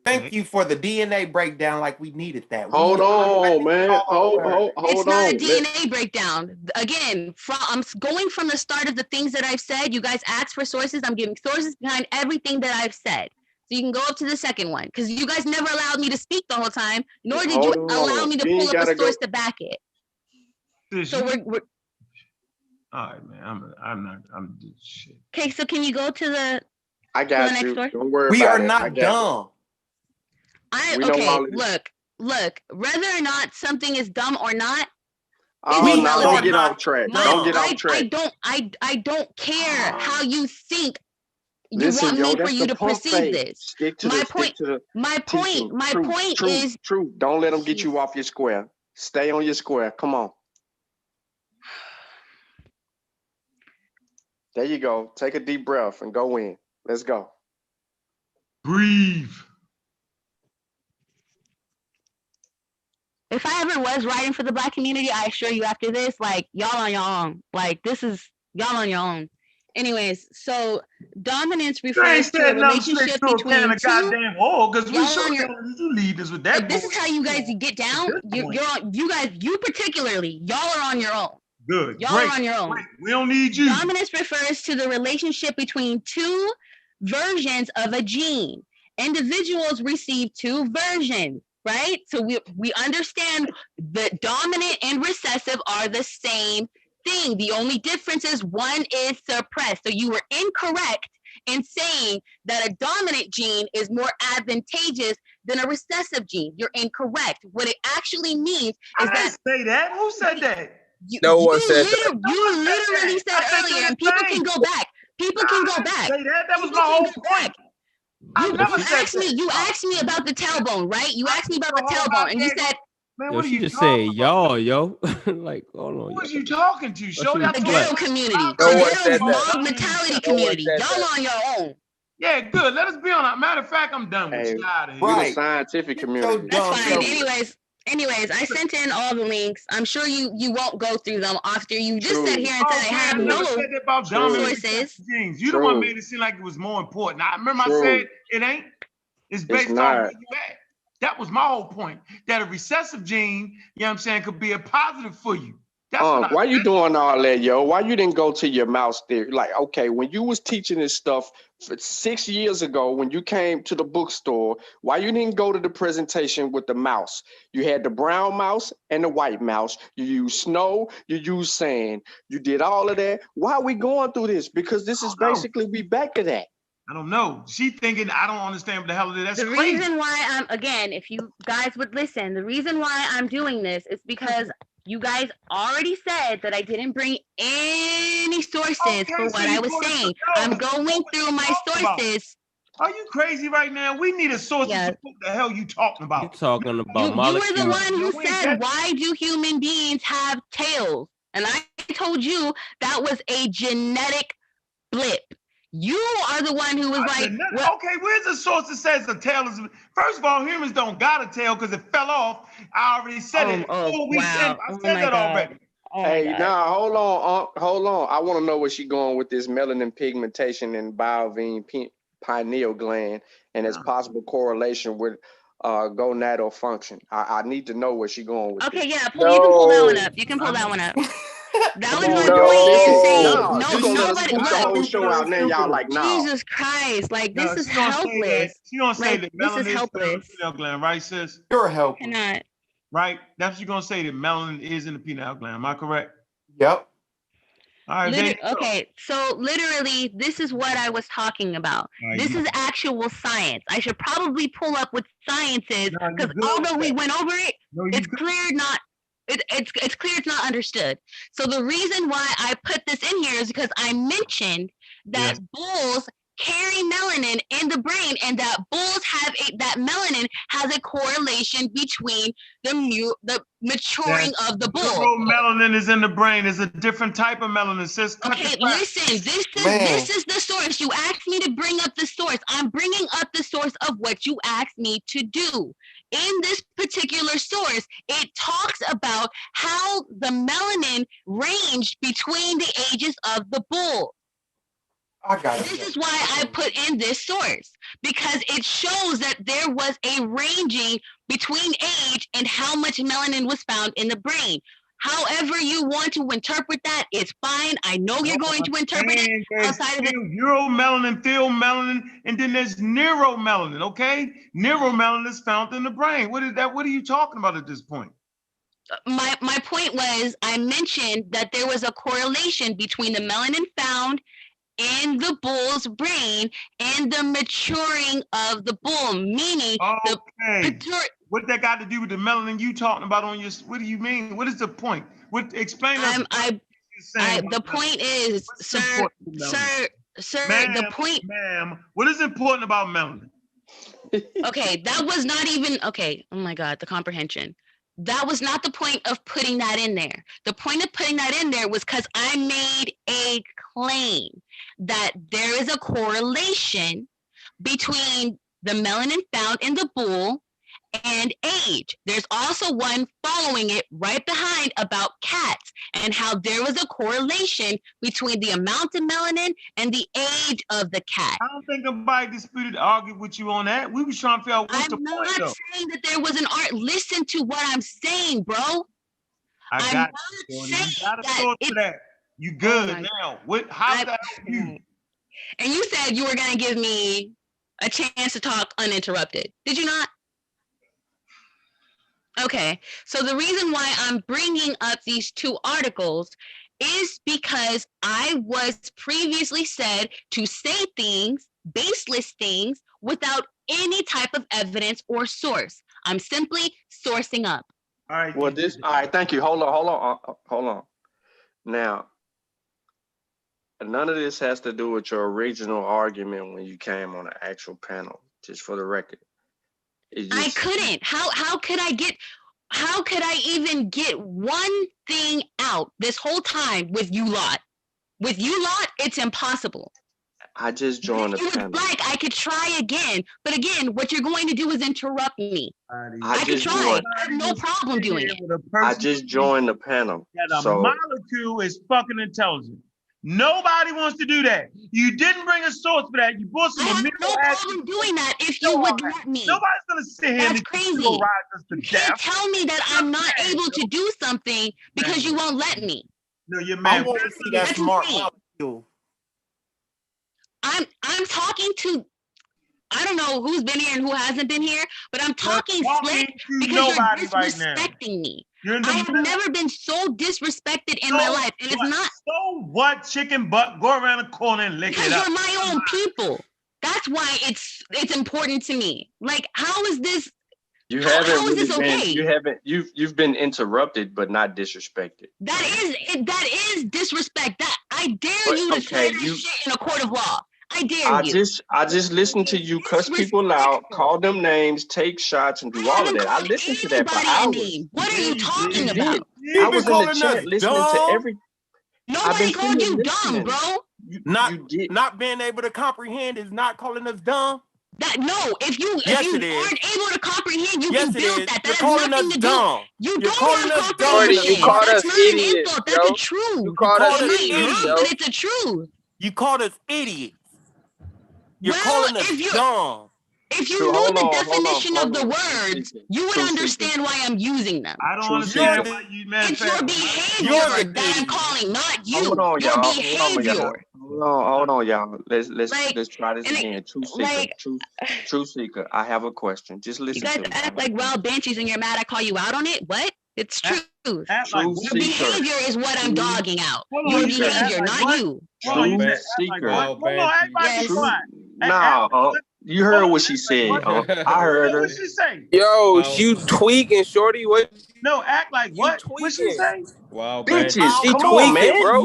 Thank you for the DNA breakdown. Like we needed that. Hold on, man. Hold It's not on. a DNA breakdown. Again, I'm going from the start of the things that I've said. You guys asked for sources. I'm giving sources behind everything that I've said. So you can go up to the second one because you guys never allowed me to speak the whole time, nor did you allow me to pull up a source to back it. So we're all right, man. I'm just shit. Okay, so can you go to the I got next you. Door? Don't worry we about are it. not dumb. Okay, look, whether or not something is dumb or not, don't get off track. Don't get off track. I don't care how you think you Listen, want me for you to perceive this. Stick to my point is true. Don't let them get you off your square. Stay on your square. Come on. There you go. Take a deep breath and go in. Let's go. Breathe. If I ever was writing for the Black community, I assure you after this, like, y'all on your own. Like, this is y'all on your own. Anyways, so dominance refers to a relationship between two. Goddamn oil, because we sure you lead us with that. If this is how you guys get down, you particularly, y'all are on your own. Good. Y'all are on your own. Great. We don't need you. Dominance refers to the relationship between 2 versions of a gene. Individuals receive 2 versions, right? So we understand that dominant and recessive are the same thing. The only difference is one is suppressed. So you were incorrect in saying that a dominant gene is more advantageous than a recessive gene. You're incorrect. What it actually means is that. Say that? Who said that? No one said that. You literally said earlier, and people can go back. People can go back. Say that? That was my whole point. You asked me about the tailbone, right? You asked me about the tailbone, and you said, man, yo, she just said y'all, yo. Like, hold on. Who was you talking to? Show that the ghetto community. The ghetto mentality community. Y'all on your own. Yeah, good. Let us be on that. Matter of fact, I'm done with you. Right. The scientific community. That's fine. Anyways, I sent in all the links. I'm sure you won't go through them after you just sat here and said I have no sources. You the one made it seem like it was more important. I remember I said it ain't. It's based on where you at. That was my whole point. That a recessive gene, you know what I'm saying, could be a positive for you. Why you doing all that, yo? Why you didn't go to your mouse theory? Like, okay, when you was teaching this stuff 6 years ago, when you came to the bookstore, why you didn't go to the presentation with the mouse? You had the brown mouse and the white mouse. You used snow, you used sand. You did all of that. Why are we going through this? Because this is basically we back to that. I don't know. She thinking I don't understand what the hell it is. That's the crazy. Reason why again, if you guys would listen, the reason why I'm doing this is because you guys already said that I didn't bring any sources for what I was saying. I'm going through my sources. Are you crazy right now? We need a source to support what the hell you talking about. You talking about you were the one who said, why do human beings have tails? And I told you that was a genetic blip. You are the one who was like, okay, where's the source that says the tail is? First of all, humans don't got a tail because it fell off. I already said it 4 weeks in. I said that already. Hey, nah, hold on. I want to know where she going with this melanin pigmentation and biovine pineal gland and its possible correlation with gonadal function. I need to know where she going with this. Yeah, you can pull that one up. You can pull that one up. That was my point in saying, you gonna let us push the whole show out, and then y'all like, nah. Jesus Christ, like this is helpless. She gonna say that this is melanin helpless. is in the pineal gland, right, sis? You're helpless. Cannot. Right? That's what you're gonna say, that melanin is in the pineal gland. Am I correct? Yep. All right, okay, so literally, this is what I was talking about. This is actual science. I should probably pull up what science is, because although we went over it, it's clear not. It's clear it's not understood. So the reason why I put this in here is because I mentioned that bulls carry melanin in the brain, and that bulls have that melanin has a correlation between the maturing of the bull. Neuromelanin is in the brain. It's a different type of melanin, sis. Okay, listen, this is the source. You asked me to bring up the source. I'm bringing up the source of what you asked me to do. In this particular source, it talks about how the melanin ranged between the ages of the bull. I got it. This is why I put in this source, because it shows that there was a ranging between age and how much melanin was found in the brain. However you want to interpret that, it's fine. I know you're going to interpret it outside of it. Uromelanin, pheomelanin, and then there's neuromelanin, okay? Neuromelanin is found in the brain. What is that? What are you talking about at this point? My point was, I mentioned that there was a correlation between the melanin found in the bull's brain and the maturing of the bull, meaning what that got to do with the melanin you talking about on your? What do you mean? What is the point? Explain us. The point is, sir. The point, ma'am. What is important about melanin? Okay, that was not even okay. Oh my God, the comprehension. That was not the point of putting that in there. The point of putting that in there was because I made a claim that there is a correlation between the melanin found in the bull and age. There's also one following it right behind about cats and how there was a correlation between the amount of melanin and the age of the cat. I don't think nobody argued with you on that. We was trying to figure out what's the point. I'm not saying that there was an art. Listen to what I'm saying, bro. I got you. You got a source for that. You good now. How's that help you? And you said you were going to give me a chance to talk uninterrupted. Did you not? Okay, so the reason why I'm bringing up these two articles is because I was previously said to say things, baseless things, without any type of evidence or source. I'm simply sourcing up. All right. Well, all right, thank you. Hold on. Now, none of this has to do with your original argument when you came on the actual panel, just for the record. I couldn't. How could I even get one thing out this whole time with you lot? With you lot, it's impossible. I just joined the panel. Like I could try again, but again, what you're going to do is interrupt me. I could try. I have no problem doing it. I just joined the panel. That a molecule is fucking intelligent. Nobody wants to do that. You didn't bring a source for that. You brought some. I have no problem doing that if you would let me. Nobody's gonna sit here. That's crazy. You can't tell me that I'm not able to do something because you won't let me. No, you're mad. I want to see that smart molecule. I'm talking to. I don't know who's been here and who hasn't been here, but I'm talking slick because you're disrespecting me. I have never been so disrespected in my life, and it's not. So what? Chicken butt? Go around the corner and lick it up. You're my own people. That's why it's important to me. Like, how is this? How is this okay? You've been interrupted, but not disrespected. That is disrespect. That I dare you to say that shit in a court of law. I dare you. I just listen to you cuss people out, call them names, take shots, and do all of that. I listen to that for hours. What are you talking about? I was in the chat listening to every. Nobody called you dumb, bro. Not being able to comprehend is not calling us dumb. If you aren't able to comprehend, you can build that. That has nothing to do. You You're don't have comprehension. You called That's us not idiots, an insult. yo. That's a truth. You called us It might idiots, hurt, yo. but it's a truth. You called us idiots. You're calling us dumb. If you knew the definition of the words, you would understand why I'm using them. I don't understand why you, man. It's your behavior that I'm calling, not you. Hold on, your y'all. behavior. Hold on, y'all. Let's try this again. Truth seeker. I have a question. Just listen to me. You guys act like wild banshees and you're mad I call you out on it? What? It's truth. Your behavior is what I'm dogging out. Your behavior, not you. Truth seeker. Yes. Nah, you heard what she said. I heard her. What she say? Yo, you tweaking, shorty. What? No, act like what? What she say? Wow, bitches. She Come tweaking, on, man. bro.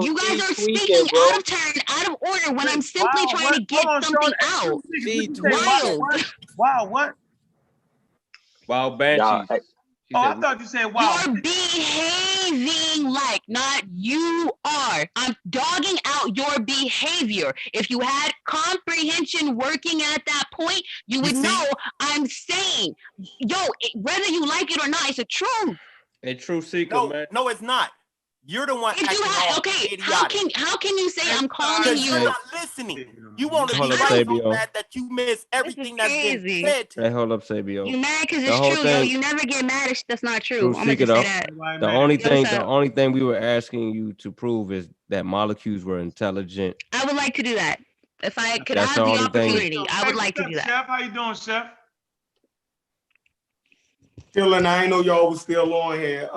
You guys are speaking out of turn, out of order when I'm simply trying to get something out. Wow, what? Wow, banshees. I thought you said wow. You're behaving like, not you are. I'm dogging out your behavior. If you had comprehension working at that point, you would know I'm saying, whether you like it or not, it's a truth. A true seeker, man. No, it's not. You're the one. How can you say I'm calling you? You're not listening. You want to be right so bad that you miss everything that's been said. Hey, hold up, Sabio. You mad because it's true, yo. You never get mad if that's not true. I'm gonna say that. The only thing we were asking you to prove is that molecules were intelligent. I would like to do that. If I could have the opportunity, I would like to do that. Chef, how you doing, Chef? Chilling. I ain't know y'all was still on here.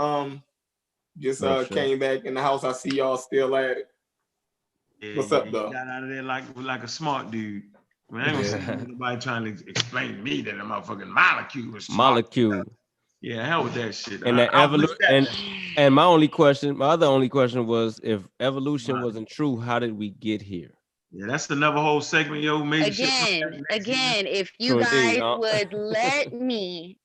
Just came back in the house. I see y'all still at it. Yeah, what's up, though? Got out of there like a smart dude. I ain't gonna see nobody trying to explain to me that a motherfucking molecule was smart. Molecule. Yeah, hell with that shit. And and my other only question was, if evolution wasn't true, how did we get here? Yeah, that's another whole segment, yo. Maybe again, if you guys would let me,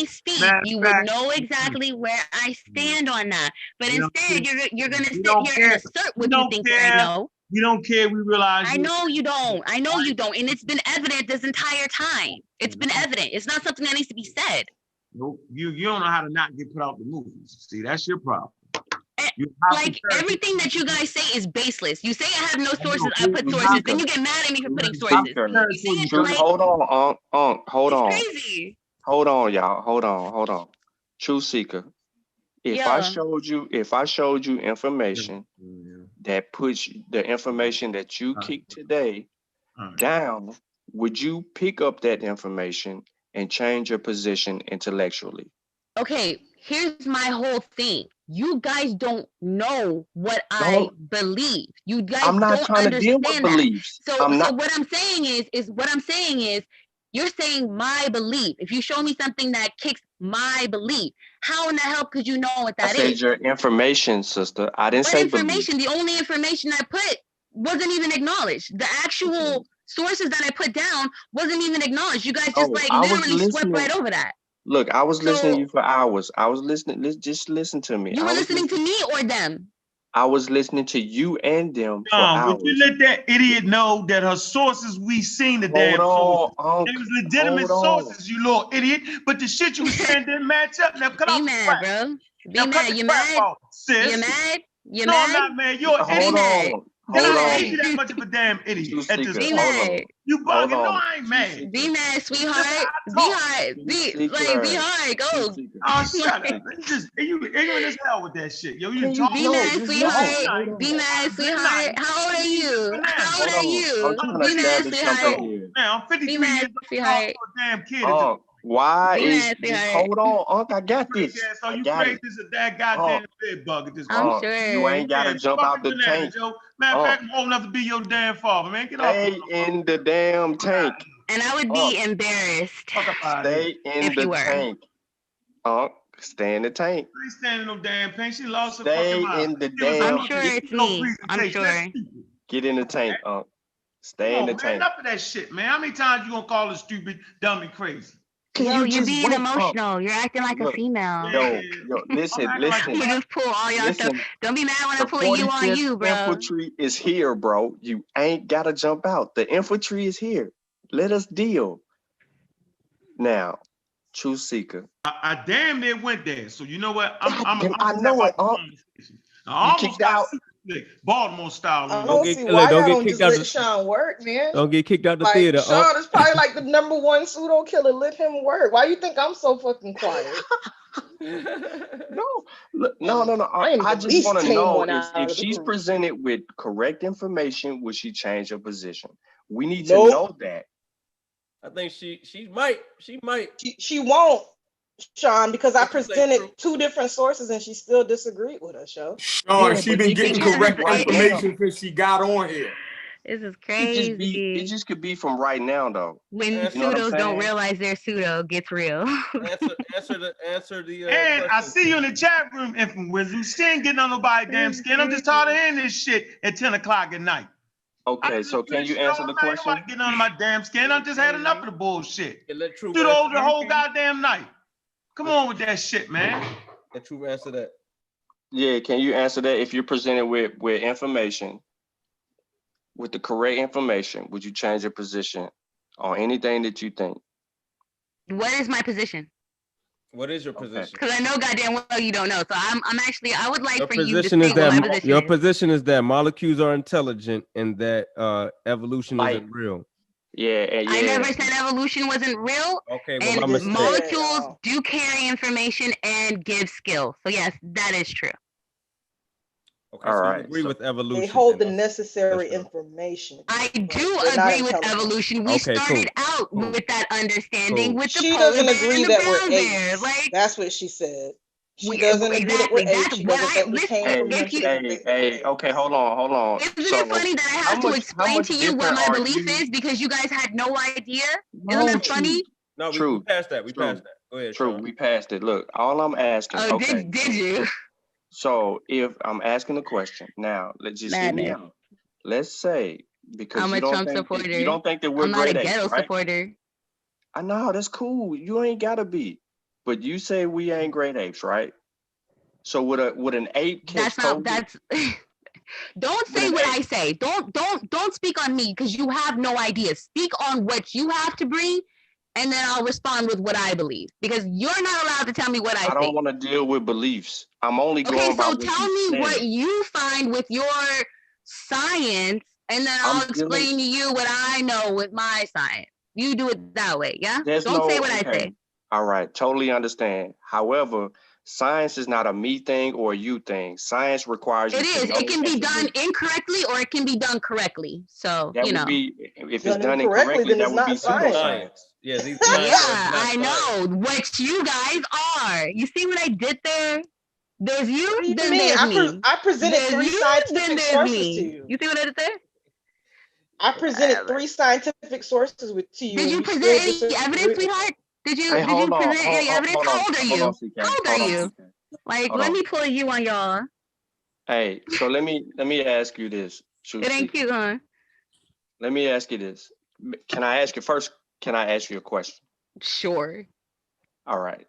speak, you would know exactly where I stand on that. But instead, you're gonna sit here and assert what you think that I know. We don't care. We realize. I know you don't. And it's been evident this entire time. It's been evident. It's not something that needs to be said. Nope. You don't know how to not get put out the movies. See, that's your problem. Like everything that you guys say is baseless. You say I have no sources, I put sources. Then you get mad at me for putting sources. Hold on, hold on. Crazy. Hold on, y'all. Hold on. Truth seeker. If I showed you information that puts the information that you kicked today down, would you pick up that information and change your position intellectually? Okay, here's my whole thing. You guys don't know what I believe. You guys I'm not don't trying to deal with understand beliefs. So what I'm saying is you're saying my belief. If you show me something that kicks my belief, how in the hell could you know what that is? I said your information, sister. I didn't say information. The only information I put wasn't even acknowledged. The actual sources that I put down wasn't even acknowledged. You guys just literally swept right over that. Look, I was listening to you for hours. I was listening. Just listen to me. You were listening to me or them? I was listening to you and them for hours. Would you let that idiot know that her sources we seen the damn sources? It was legitimate sources, you little idiot. But the shit you was saying didn't match up. Now cut off the crap. Bro. Be mad. You mad? Sis. You mad? You no, mad? I'm not mad. You're an idiot. I ain't that much of a damn idiot at this point. You bugging? No, I ain't mad. Be mad, sweetheart. Be hard. Be hard. Go. Oh, shut up. You ignorant as hell with that shit. Yo, you talking? Be mad, sweetheart. Be mad, sweetheart. How old are you? How old are you? Be mad, sweetheart. Now I'm 53 years old. I'm a damn kid. Why is hold on, Unc? I got this. So you crazy as a that goddamn bed bug at this point. I'm sure. You ain't gotta jump out the tank. Matter of fact, I'm old enough to be your damn father, man. Get off. Stay in the damn tank. And I would be embarrassed. Stay in the tank. Unc, stay in the tank. I ain't standing in no damn tank. She lost her fucking mind. Stay in the damn. I'm sure it's me. I'm sure. Get in the tank, Unc. Stay in the tank. Enough of that shit, man. How many times you gonna call us stupid, dumb, and crazy? Bro, you're being emotional. You're acting like a female. Yo, listen. You just pull all y'all stuff. Don't be mad when I'm pulling you on you, bro. Infantry is here, bro. You ain't gotta jump out. The infantry is here. Let us deal. Now, Truth Seeker. I damn near went there. So you know what? I know it. I almost got Baltimore style. I don't see why y'all don't just let Sean work, man. Don't get kicked out the theater. Sean is probably like the #1 pseudo killer. Let him work. Why you think I'm so fucking quiet? No. I just want to know if she's presented with correct information, will she change her position? We need to know that. I think she might. She won't, Sean, because I presented 2 different sources and she still disagreed with us, yo. Sean, she been getting correct information since she got on here. This is crazy. It just could be from right now, though. When pseudos don't realize their pseudo gets real. answer the. And I see you in the chat room, Infant Wisdom. She ain't getting on nobody's damn skin. I'm just tired of hearing this shit at 10 o'clock at night. Okay, so can you answer the question? Nobody getting on my damn skin. I just had enough of the bullshit. Through the whole goddamn night. Come on with that shit, man. Let True answer that. Yeah, can you answer that? If you're presented with information, with the correct information, would you change your position on anything that you think? What is my position? What is your position? Because I know goddamn well you don't know. So I'm actually, I would like your for you to position state is that what my position your is. position is that molecules are intelligent and that evolution isn't real. Yeah. I never said evolution wasn't real. Okay, well, and my mistake. molecules do carry information and give skill. So yes, that is true. Okay, so you agree with evolution. They hold the necessary information. I do agree with evolution. We started out with that understanding with the she polar doesn't bear agree and the that brown we're bear. apes. Like that's what she said. She doesn't agree that we're apes. She doesn't think we came from monkeys. Hey, okay, hold on. Isn't it funny that I have to explain to you what my belief is because you guys had no idea? Isn't that funny? No, we passed that. We passed that. Go ahead. True, we passed it. Look, all I'm asking. Oh, did you? So if I'm asking a question now, let's just hear me out. Let's say because I'm you a don't Trump think supporter. you don't think that we're I'm not a great apes, ghetto right? supporter. I know that's cool. You ain't gotta be, but you say we ain't great apes, right? So would an ape catch COVID? That's don't say what I say. Don't speak on me because you have no idea. Speak on what you have to bring. And then I'll respond with what I believe because you're not allowed to tell me what I think. I don't want to deal with beliefs. I'm only going by what you tell me what you find with your science, and then I'll explain to you what I know with my science. You do it that way, yeah? Don't say what I say. All right, totally understand. However, science is not a me thing or a you thing. Science requires you to know. It can be done incorrectly or it can be done correctly. So, that would be, if it's done incorrectly, that would be pseudoscience. Yeah, I know what you guys are. You see what I did there? There's you, then there's me. I presented 3 scientific sources to you. You see what I did there? I presented 3 scientific sources to you. Did you present any evidence, sweetheart? Did you present any evidence? How old are you? How old are you? Like, let me pull you on y'all. Hey, so let me ask you this. It ain't cute, huh? Let me ask you this. Can I ask you first? Can I ask you a question? Sure. All right.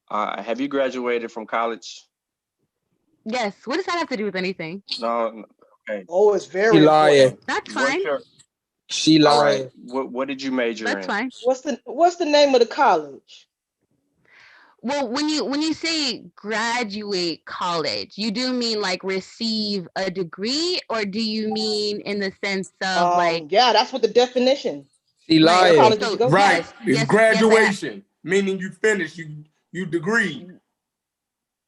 Have you graduated from college? Yes. What does that have to do with anything? No. Okay. Oh, it's very lying. That's fine. She lying. Right. What did you major in? That's fine. What's the name of the college? Well, when you say graduate college, you do mean like receive a degree, or do you mean in the sense of yeah, that's what the definition. She lying. Right. It's graduation, meaning you finish, you degree.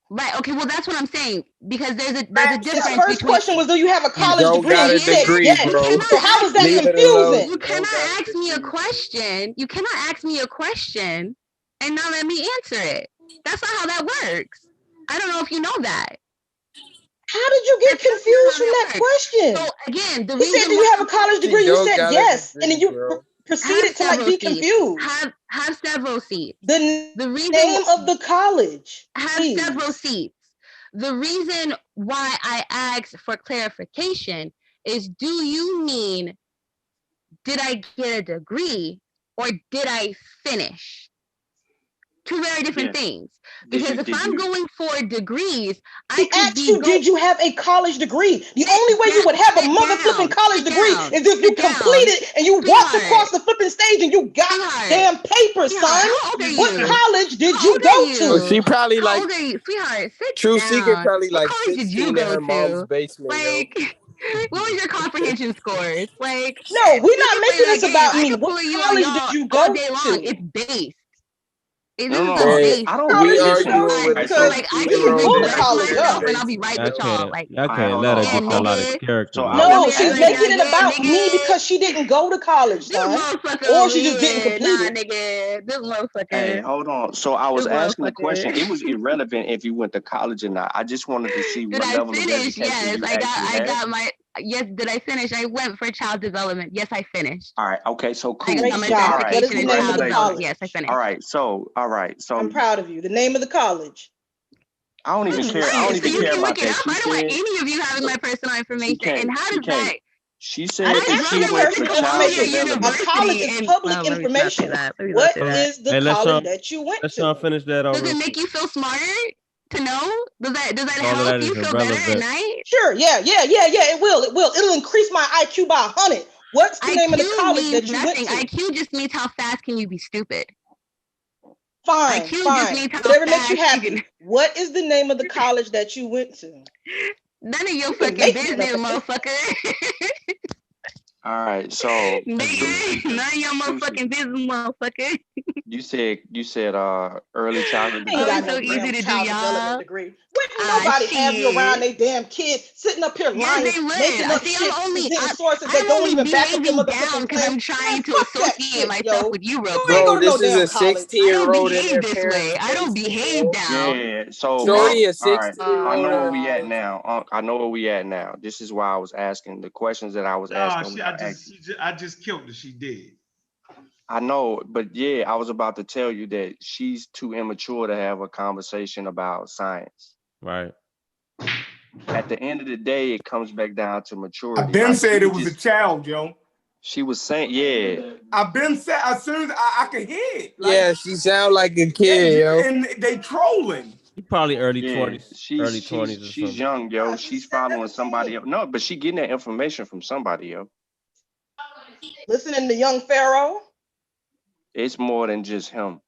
Right. Okay. Well, that's what I'm saying because there's a difference. His first question was, do you have a college degree? Got a degree, yes. Bro. So how is that confusing? You cannot ask me a question. You cannot ask me a question and not let me answer it. That's not how that works. I don't know if you know that. How did you get confused from that question? So again, the reason said, "Do you have a college degree?" You said yes, and then you proceeded to like be confused. Have several seats. The name of the college. Have several seats. The reason why I asked for clarification is: do you mean did I get a degree, or did I finish? Two very different things. Because if I'm going for degrees, I asked you, did you have a college degree? The only way you would have a mother flipping college degree is if you completed and you walked across the flipping stage and you got damn papers, son. What college did you go to? Oh, she probably How like. old are you, sweetheart? Sit True down. Secret probably What like college did you 16 in go her mom's to? basement. Like, what was your comprehension scores? Like, no, we're not making this about me. I can What pull you college on did y'all you all go day long. to? It's based. This No, is no, the no. base. I don't We listen. arguing with a because Like, I 16 we year can can old pull the redraft that college myself up. and I'll be right with y'all. Like, Y'all All right, can't hold let her on. get y'all out of nigga. character. So I Man. No, was she's asking. making it about me because she didn't go to college, This son. motherfucker Or over she just didn't here. complete Nah, it. nigga. This motherfucker. Hey, hold on. So I was This asking the motherfucker. question. It was irrelevant if you went to college or not. I just wanted to see Did what I level of finish? education Yes. you I actually had. got my, yes, did I finish? I went for child development. Yes, I finished. All right. Okay. So I cool. got my So, all right. certification in child Congratulations. development. Yes, I finished. All right. So, I'm proud of you. The name of the college. I don't even care. I don't even So you care can about look it that. up. She I don't want said any of you having my personal information. And how does that? She I said didn't that ask she for your went personal for child information. A development. college is public information. What is the college that you went Let to? Sean finish that Does over. it make you feel smarter to know? Does that All of help that you is feel better at irrelevant. night? Sure. Yeah. It will. It'll increase my IQ by 100. What's the name of the college that you went to? IQ just means how fast can you be stupid. Fine. IQ Fine. just means how Whatever makes you fast happy. What is the name of the college that you went to? None of your You can fucking make me business, laugh. motherfucker. All right. So, Nigga, none of your motherfucking business, motherfucker. you said early childhood I ain't got development. no damn child development degree. Wouldn't Ah, nobody have you around shit. they damn kids sitting up here lying, Yes, they would. making up See, shit, presenting sources that I'm don't only even back up your behaving down motherfucking because claim. I'm trying Man, to fuck that associate shit, myself yo. with you real You quick. ain't go Bro, to no this is damn a college. 16 I year don't old in behave their this parents' way. I don't basement, behave bro. down. Yeah. So, Shorty is all right. 16 year I old know in where her we at house. now. I know where we at now. This is why I was asking the questions that I was asking. I just killed her. She did. I know, but yeah, I was about to tell you that she's too immature to have a conversation about science. Right. At the end of the day, it comes back down to maturity. I've been Like, said it was a child, yo. She was saying, yeah. I've been said as soon as I could hear it. Like, Yeah, she sound like a kid, yo. And they trolling. Probably early Yeah, 20s. Early 20s or she's something. young, yo. She's following somebody else. No, but she getting that information from somebody, yo. Listening to young Pharaoh. It's more than just him.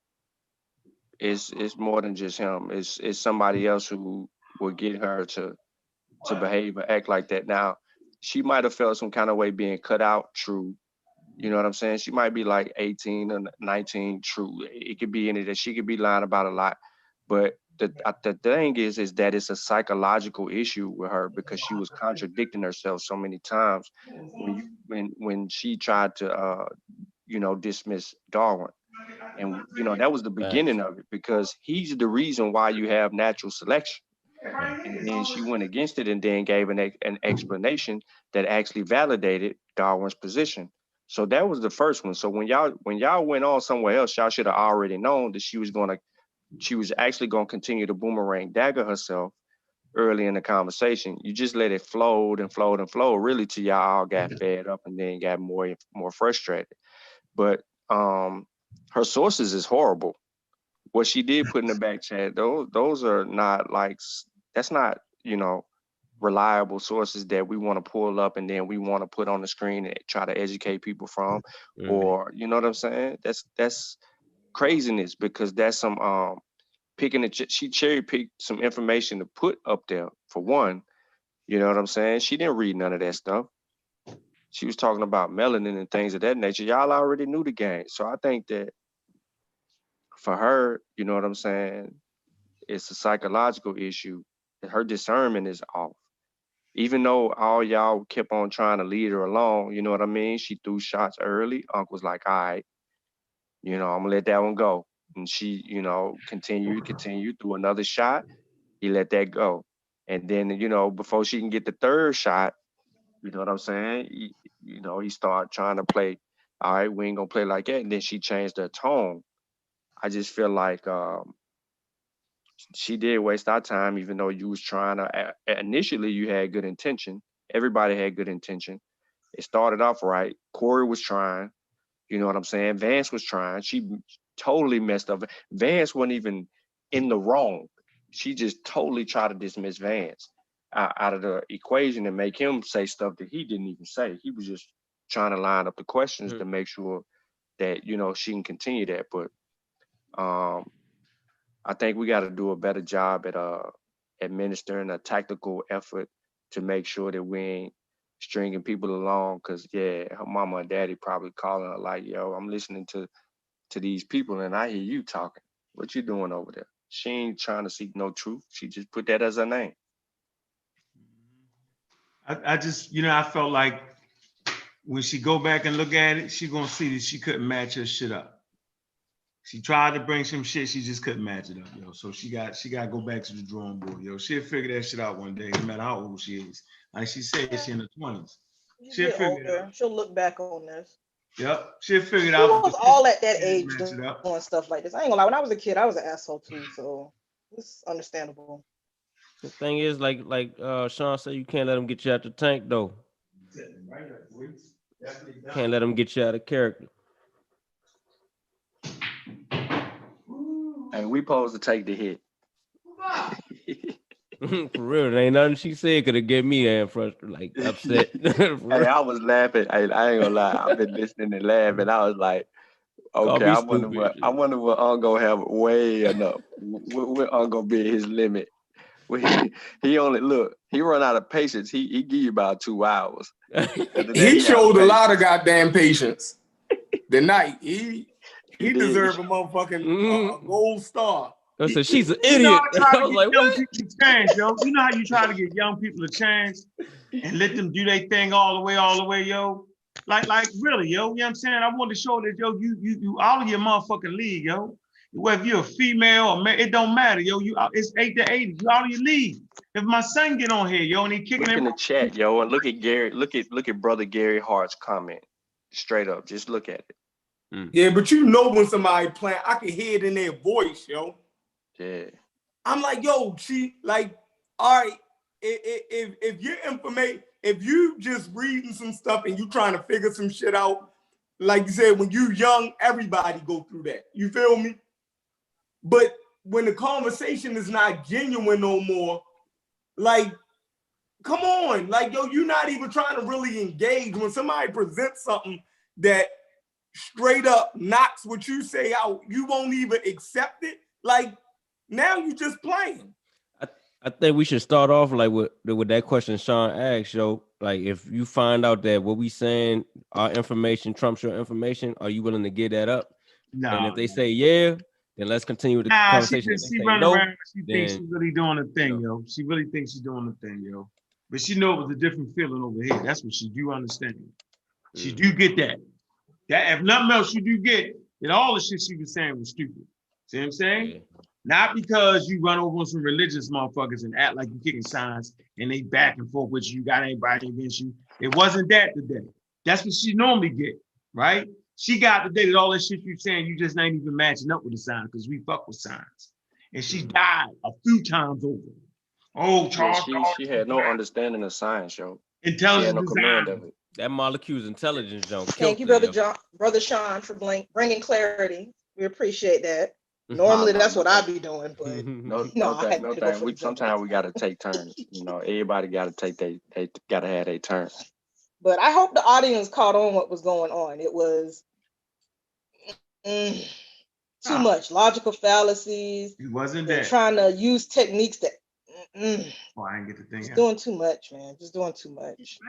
It's more than just him. It's somebody else who will get her to behave or act like that. Now, she might have felt some kind of way being cut out, true. You know what I'm saying? She might be like 18 or 19, true. It could be any that she could be lying about a lot. But the thing is that it's a psychological issue with her because she was contradicting herself so many times when she tried to dismiss Darwin. And that was the beginning of it because he's the reason why you have natural selection. And then she went against it and then gave an explanation that actually validated Darwin's position. So that was the first one. So when y'all went on somewhere else, y'all should have already known that she was actually gonna continue to boomerang dagger herself early in the conversation. You just let it flow and flow and flow, really, till y'all all got fed up and then got more frustrated. But her sources is horrible. What she did put in the back chat, those are not that's not reliable sources that we want to pull up and then we want to put on the screen and try to educate people from, or you know what I'm saying? That's craziness because that's some she cherry picked some information to put up there for one. You know what I'm saying? She didn't read none of that stuff. She was talking about melanin and things of that nature. Y'all already knew the game. So I think that for her, you know what I'm saying, it's a psychological issue. Her discernment is off. Even though all y'all kept on trying to lead her along, you know what I mean? She threw shots early. Unc was like, all right, I'm gonna let that one go. And she, continued, threw another shot. He let that go. And then, before she can get the third shot, you know what I'm saying? He started trying to play, all right, we ain't gonna play like that. And then she changed her tone. I just feel like she did waste our time, even though you was trying to, initially you had good intention. Everybody had good intention. It started off right. Corey was trying. You know what I'm saying? Vance was trying. She totally messed up. Vance wasn't even in the wrong. She just totally tried to dismiss Vance out of the equation and make him say stuff that he didn't even say. He was just trying to line up the questions to make sure that, you know, she can continue that. But I think we got to do a better job at administering a tactical effort to make sure that we ain't stringing people along. Cause yeah, her mama and daddy probably calling her like, yo, I'm listening to these people and I hear you talking. What you doing over there? She ain't trying to seek no truth. She just put that as her name. I just, you know, I felt like when she go back and look at it, she gonna see that she couldn't match her shit up. She tried to bring some shit, she just couldn't match it up, yo. So she got to go back to the drawing board, yo. She'll figure that shit out one day, no matter how old she is. Like she said, she in her 20s. She'll figure it out. She'll look back on this. Yep, she'll figure it She out. was all at that age doing stuff like this. I ain't gonna lie, when I was a kid, I was an asshole too, so it's understandable. The thing is, like Sean said, you can't let them get you out the tank, though. Can't let them get you out of character. And we supposed to take the hit. For real, there ain't nothing she said could have get me frustrated, like upset. Hey, I was laughing. Hey, I ain't gonna lie. I've been listening and laughing. I was like, okay, I wonder what Ungo have way enough. What Ungo be his limit? He only he run out of patience. He give you about 2 hours. He showed a lot of goddamn patience. The night he deserved a motherfucking gold star. I said she's an idiot. I was like, what? Chance, yo. You know how you try to get young people a chance and let them do their thing all the way, yo. Like really, yo. You know what I'm saying? I want to show that, yo, you all of your motherfucking league, yo. Whether you're a female or male, it don't matter, yo. It's 8 to 80. You out of your league. If my son get on here, yo, and he kicking in the chat, yo, and look at Gary. Look at brother Gary Hart's comment. Straight up, just look at it. Yeah, but you know when somebody playing, I can hear it in their voice, yo. Yeah. I'm like, yo, she like, all right, if you're if you just reading some stuff and you trying to figure some shit out, like you said, when you young, everybody go through that. You feel me? But when the conversation is not genuine no more, like, come on, like, yo, you're not even trying to really engage. When somebody presents something that straight up knocks what you say out, you won't even accept it. Like, now you just playing. I think we should start off like with that question Sean asked, yo. Like, if you find out that what we saying, our information trumps your information, are you willing to give that up? No. And if they say yeah, then let's continue with the conversation. She run around. She thinks she's really doing a thing, yo. She really thinks she's doing a thing, yo. But she know it was a different feeling over here. That's what she do understand. She do get that. That if nothing else, you do get that all the shit she was saying was stupid. See what I'm saying? Yeah. Not because you run over some religious motherfuckers and act like you kicking signs and they back and forth with you, got anybody against you. It wasn't that today. That's what she normally get, right? She got today that all that shit you saying, you just ain't even matching up with the signs because we fuck with signs. And she died a few times over. Oh, Charles. She had no understanding of science, yo. Intelligence, she had no command of it. That molecule's intelligence, John. Thank you, brother Sean, for bringing clarity. We appreciate that. Normally, that's what I be doing, but no thing. Sometimes we gotta take turns. You know, everybody gotta take they gotta have their turn. But I hope the audience caught on what was going on. It was too much logical fallacies. It wasn't that trying to use techniques that. Oh, I didn't get the thing. Just doing too much, man. Just doing too much.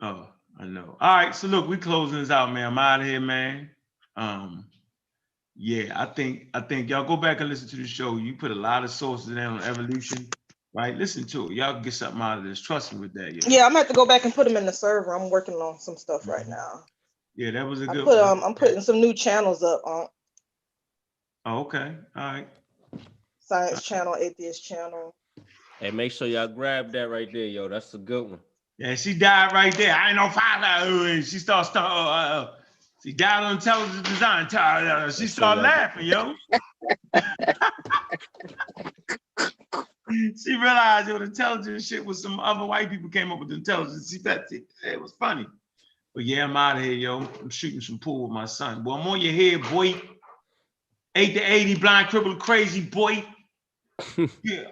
Oh, I know. All right, so look, we closing this out, man. I'm out of here, man. Yeah, I think y'all go back and listen to the show. You put a lot of sources in on evolution, right? Listen to it. Y'all can get something out of this. Trust me with that. Yeah, I'm gonna have to go back and put them in the server. I'm working on some stuff right now. Yeah, that was a good one. I'm putting some new channels up on. Oh, okay. All right. Science channel, atheist channel. Hey, make sure y'all grab that right there, yo. That's a good one. Yeah, she died right there. I ain't no father. She starts she died on intelligent design. She started laughing, yo. She realized it was intelligent shit with some other white people came up with intelligence. It was funny. But yeah, I'm out of here, yo. I'm shooting some pool with my son. Well, I'm on your head, boy. 8 to 80, blind, crippled, crazy, boy. Yeah,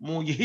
I'm on your head.